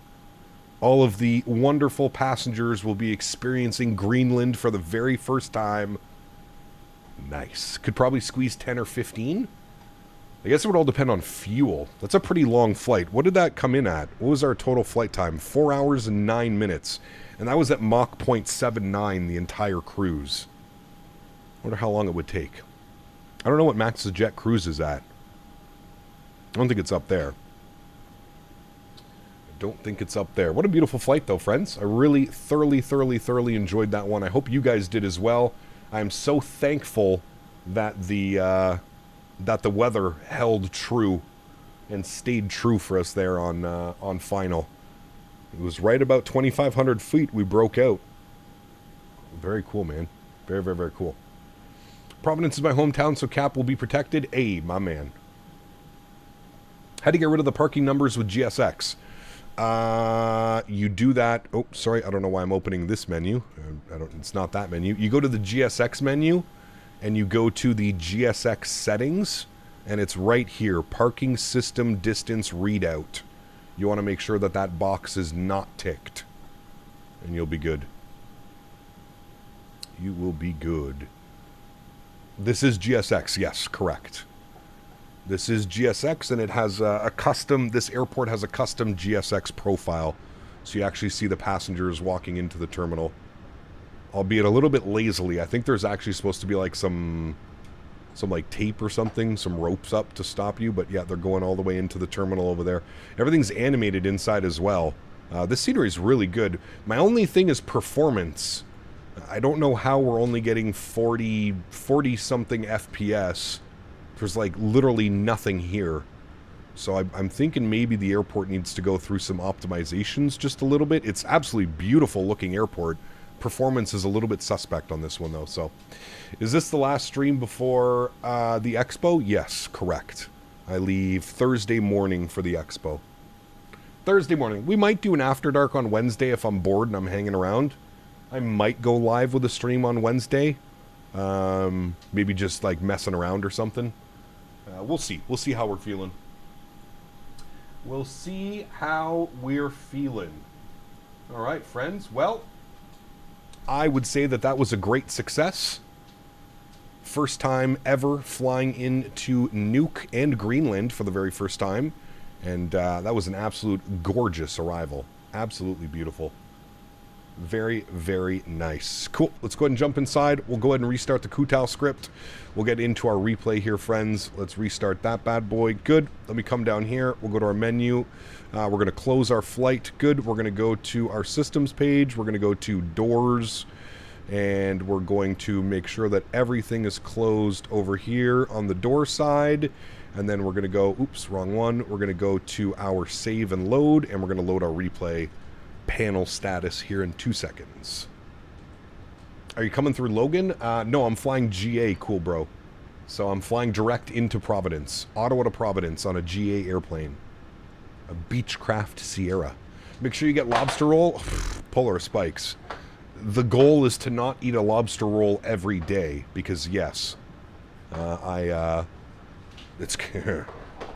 All of the wonderful passengers will be experiencing Greenland for the very first time. Nice. Could probably squeeze 10 or 15. I guess it would all depend on fuel. That's a pretty long flight. What did that come in at? What was our total flight time? 4 hours and 9 minutes. And that was at Mach 0.79 the entire cruise. I wonder how long it would take. I don't know what Max's jet cruise is at. I don't think it's up there. Don't think it's up there. What a beautiful flight, though, friends. I really thoroughly enjoyed that one. I hope you guys did as well. I'm so thankful that the weather held true and stayed true for us there on final. It was right about 2,500 feet we broke out. Very cool, man. Very cool. Providence is my hometown, so Cap will be protected. Hey, my man. How to get rid of the parking numbers with GSX? You do that. Oh, sorry. I don't know why I'm opening this menu. It's not that menu. You go to the GSX menu, and you go to the GSX settings, and it's right here. Parking system distance readout. You want to make sure that that box is not ticked, and you'll be good. You will be good. This is GSX. Yes, correct. This is GSX, and it has a custom, this airport has a custom GSX profile. So you actually see the passengers walking into the terminal. Albeit a little bit lazily. I think there's actually supposed to be like some like tape or something, some ropes up to stop you. But yeah, they're going all the way into the terminal over there. Everything's animated inside as well. This scenery is really good. My only thing is performance. I don't know how we're only getting 40 something FPS. There's like literally nothing here. So I'm thinking maybe the airport needs to go through some optimizations just a little bit. It's absolutely beautiful looking airport. Performance is a little bit suspect on this one though. So is this the last stream before the expo? Yes, correct. I leave Thursday morning for the expo. Thursday morning. We might do an after dark on Wednesday if I'm bored and I'm hanging around. I might go live with a stream on Wednesday. Maybe just like messing around or something. We'll see. We'll see how we're feeling. We'll see how we're feeling. All right, friends. Well, I would say that that was a great success. First time ever flying into Nuuk and Greenland for the very first time. And that was an absolute gorgeous arrival. Absolutely beautiful. Very nice. Cool. Let's go ahead and jump inside. We'll go ahead and restart the Kutal script. We'll get into our replay here, friends. Let's restart that bad boy. Good. Let me come down here. We'll go to our menu. We're going to close our flight. Good. We're going to go to our systems page. We're going to go to doors. And we're going to make sure that everything is closed over here on the door side. And then we're going to go, oops, wrong one. We're going to go to our save and load. And we're going to load our replay panel status here in 2 seconds. Are you coming through Logan? No, I'm flying GA, cool bro. So I'm flying direct into Providence. Ottawa to Providence on a GA airplane. A Beechcraft Sierra. Make sure you get lobster roll. Polar spikes. The goal is to not eat a lobster roll every day. Because yes, it's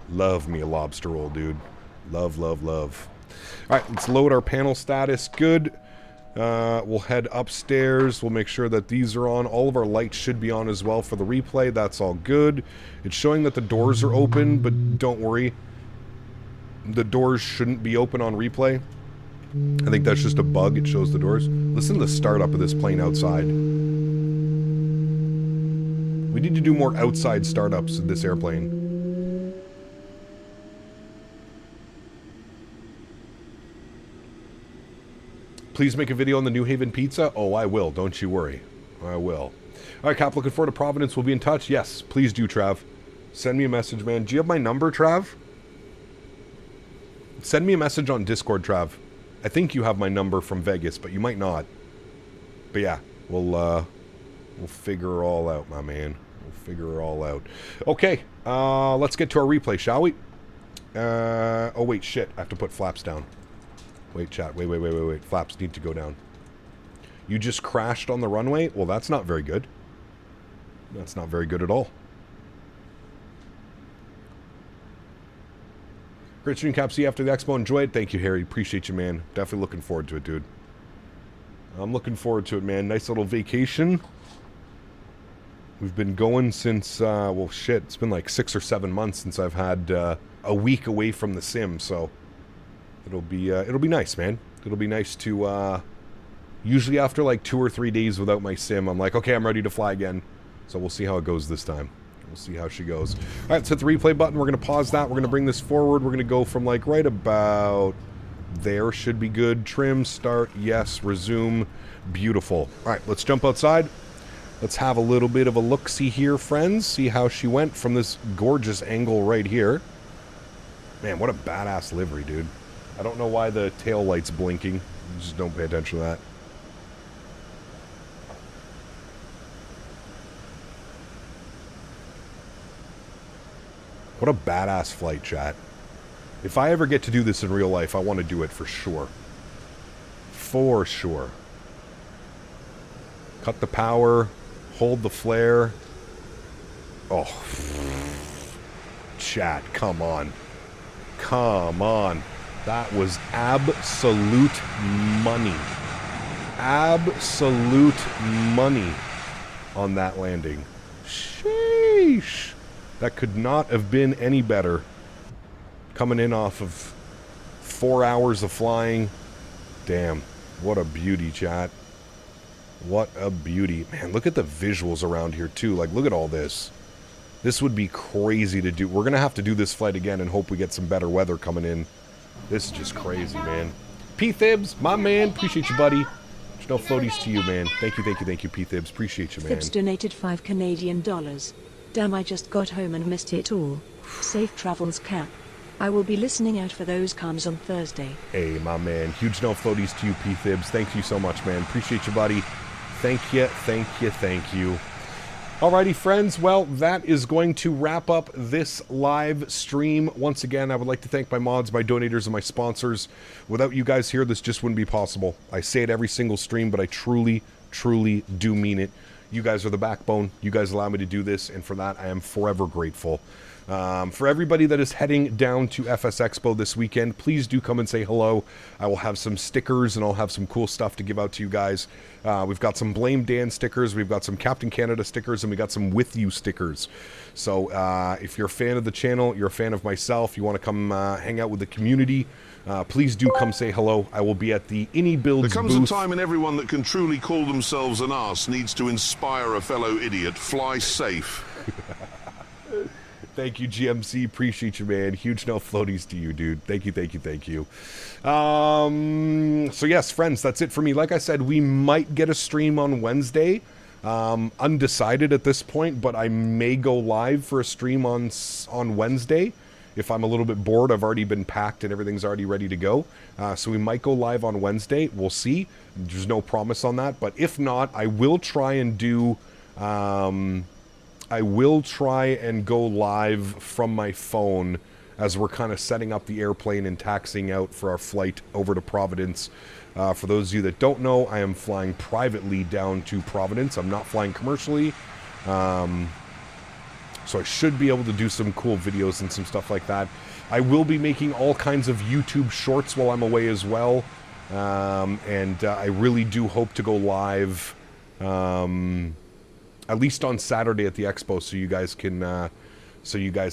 love me a lobster roll, dude. Love. Alright, let's load our panel status. Good. We'll head upstairs. We'll make sure that these are on. All of our lights should be on as well for the replay. That's all good. It's showing that the doors are open, but don't worry. The doors shouldn't be open on replay. I think that's just a bug. It shows the doors. Listen to the startup of this plane outside. We need to do more outside startups of this airplane. Please make a video on the New Haven pizza. Oh, I will. Don't you worry. I will. All right, Cap. Looking forward to Providence. We'll be in touch. Yes, please do, Trav. Send me a message, man. Do you have my number, Trav? Send me a message on Discord, Trav. I think you have my number from Vegas, but you might not. But yeah, we'll figure it all out, my man. We'll figure it all out. Okay, let's get to our replay, shall we? Oh, wait, shit. I have to put flaps down. Wait, chat. Wait. Flaps need to go down. You just crashed on the runway? Well, that's not very good. That's not very good at all. Great stream, Cap. See you after the expo. Enjoy it. Thank you, Harry. Appreciate you, man. Definitely looking forward to it, dude. I'm looking forward to it, man. Nice little vacation. We've been going since, well, shit. It's been like 6 or 7 months since I've had a week away from the sim, so it'll be nice, man. It'll be nice to, usually after like 2 or 3 days without my sim, I'm like, okay, I'm ready to fly again. So we'll see how it goes this time. We'll see how she goes. All right, let's hit the replay button. We're going to pause that. We're going to bring this forward. We're going to go from like right about there should be good. Trim, start, yes, resume, beautiful. All right, let's jump outside. Let's have a little bit of a look-see here, friends. See how she went from this gorgeous angle right here. Man, what a badass livery, dude. I don't know why the tail light's blinking. Just don't pay attention to that. What a badass flight, chat. If I ever get to do this in real life, I want to do it for sure. For sure. Cut the power. Hold the flare. Oh. Chat, come on. Come on. That was absolute money. Absolute money on that landing. Sheesh. That could not have been any better. Coming in off of 4 hours of flying. Damn. What a beauty, chat. What a beauty. Man, look at the visuals around here, too. Like, look at all this. This would be crazy to do. We're going to have to do this flight again and hope we get some better weather coming in. This is just crazy, man. P-Thibs, my man. Appreciate you, buddy. There's no floaties to you, man. Thank you, P-Thibs. Appreciate you, man. Thibs donated $5 Canadian. Damn, I just got home and missed it all. Safe travels, Cap. I will be listening out for those comms on Thursday. Hey, my man. Huge no floaties to you, P-Thibs. Thank you so much, man. Appreciate you, buddy. Thank you, thank you, thank you. Alrighty, friends. Well, that is going to wrap up this live stream. Once again, I would like to thank my mods, my donators, and my sponsors. Without you guys here, this just wouldn't be possible. I say it every single stream, but I truly, truly do mean it. You guys are the backbone. You guys allow me to do this, and for that, I am forever grateful. For everybody that is heading down to FS Expo this weekend, please do come and say hello. I will have some stickers and I'll have some cool stuff to give out to you guys. We've got some Blame Dan stickers, we've got some Captain Canada stickers, and we got some With You stickers. So if you're a fan of the channel, you're a fan of myself, you want to come hang out with the community, please do come say hello. I will be at the InnyBuilds booth. There comes a time when everyone that can truly call themselves an arse needs to inspire a fellow idiot. Fly safe. Thank you, GMC. Appreciate you, man. Huge no floaties to you, dude. Thank you, thank you, thank you. So yes, friends, that's it for me. Like I said, we might get a stream on Wednesday. Undecided at this point, but I may go live for a stream on Wednesday. If I'm a little bit bored, I've already been packed and everything's already ready to go. So we might go live on Wednesday. We'll see. There's no promise on that. But if not, I will try and do... I will try and go live from my phone as we're kind of setting up the airplane and taxiing out for our flight over to Providence. For those of you that don't know, I am flying privately down to Providence. I'm not flying commercially. So I should be able to do some cool videos and some stuff like that. I will be making all kinds of YouTube shorts while I'm away as well. I really do hope to go live... at least on Saturday at the expo, so you guys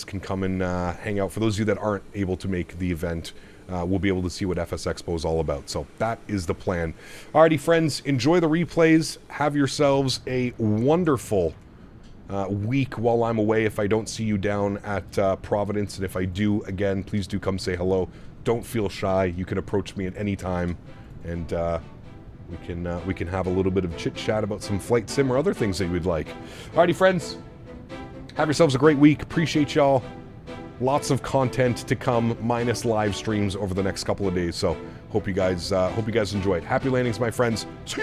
can come and hang out. For those of you that aren't able to make the event, we'll be able to see what FS Expo is all about. So that is the plan. Alrighty, friends, enjoy the replays. Have yourselves a wonderful week while I'm away. If I don't see you down at Providence, and if I do, again, please do come say hello. Don't feel shy. You can approach me at any time, and we can have a little bit of chit-chat about some flight sim or other things that you would like. Alrighty, friends. Have yourselves a great week. Appreciate y'all. Lots of content to come, minus live streams over the next couple of days. So hope you guys enjoy it. Happy landings, my friends. See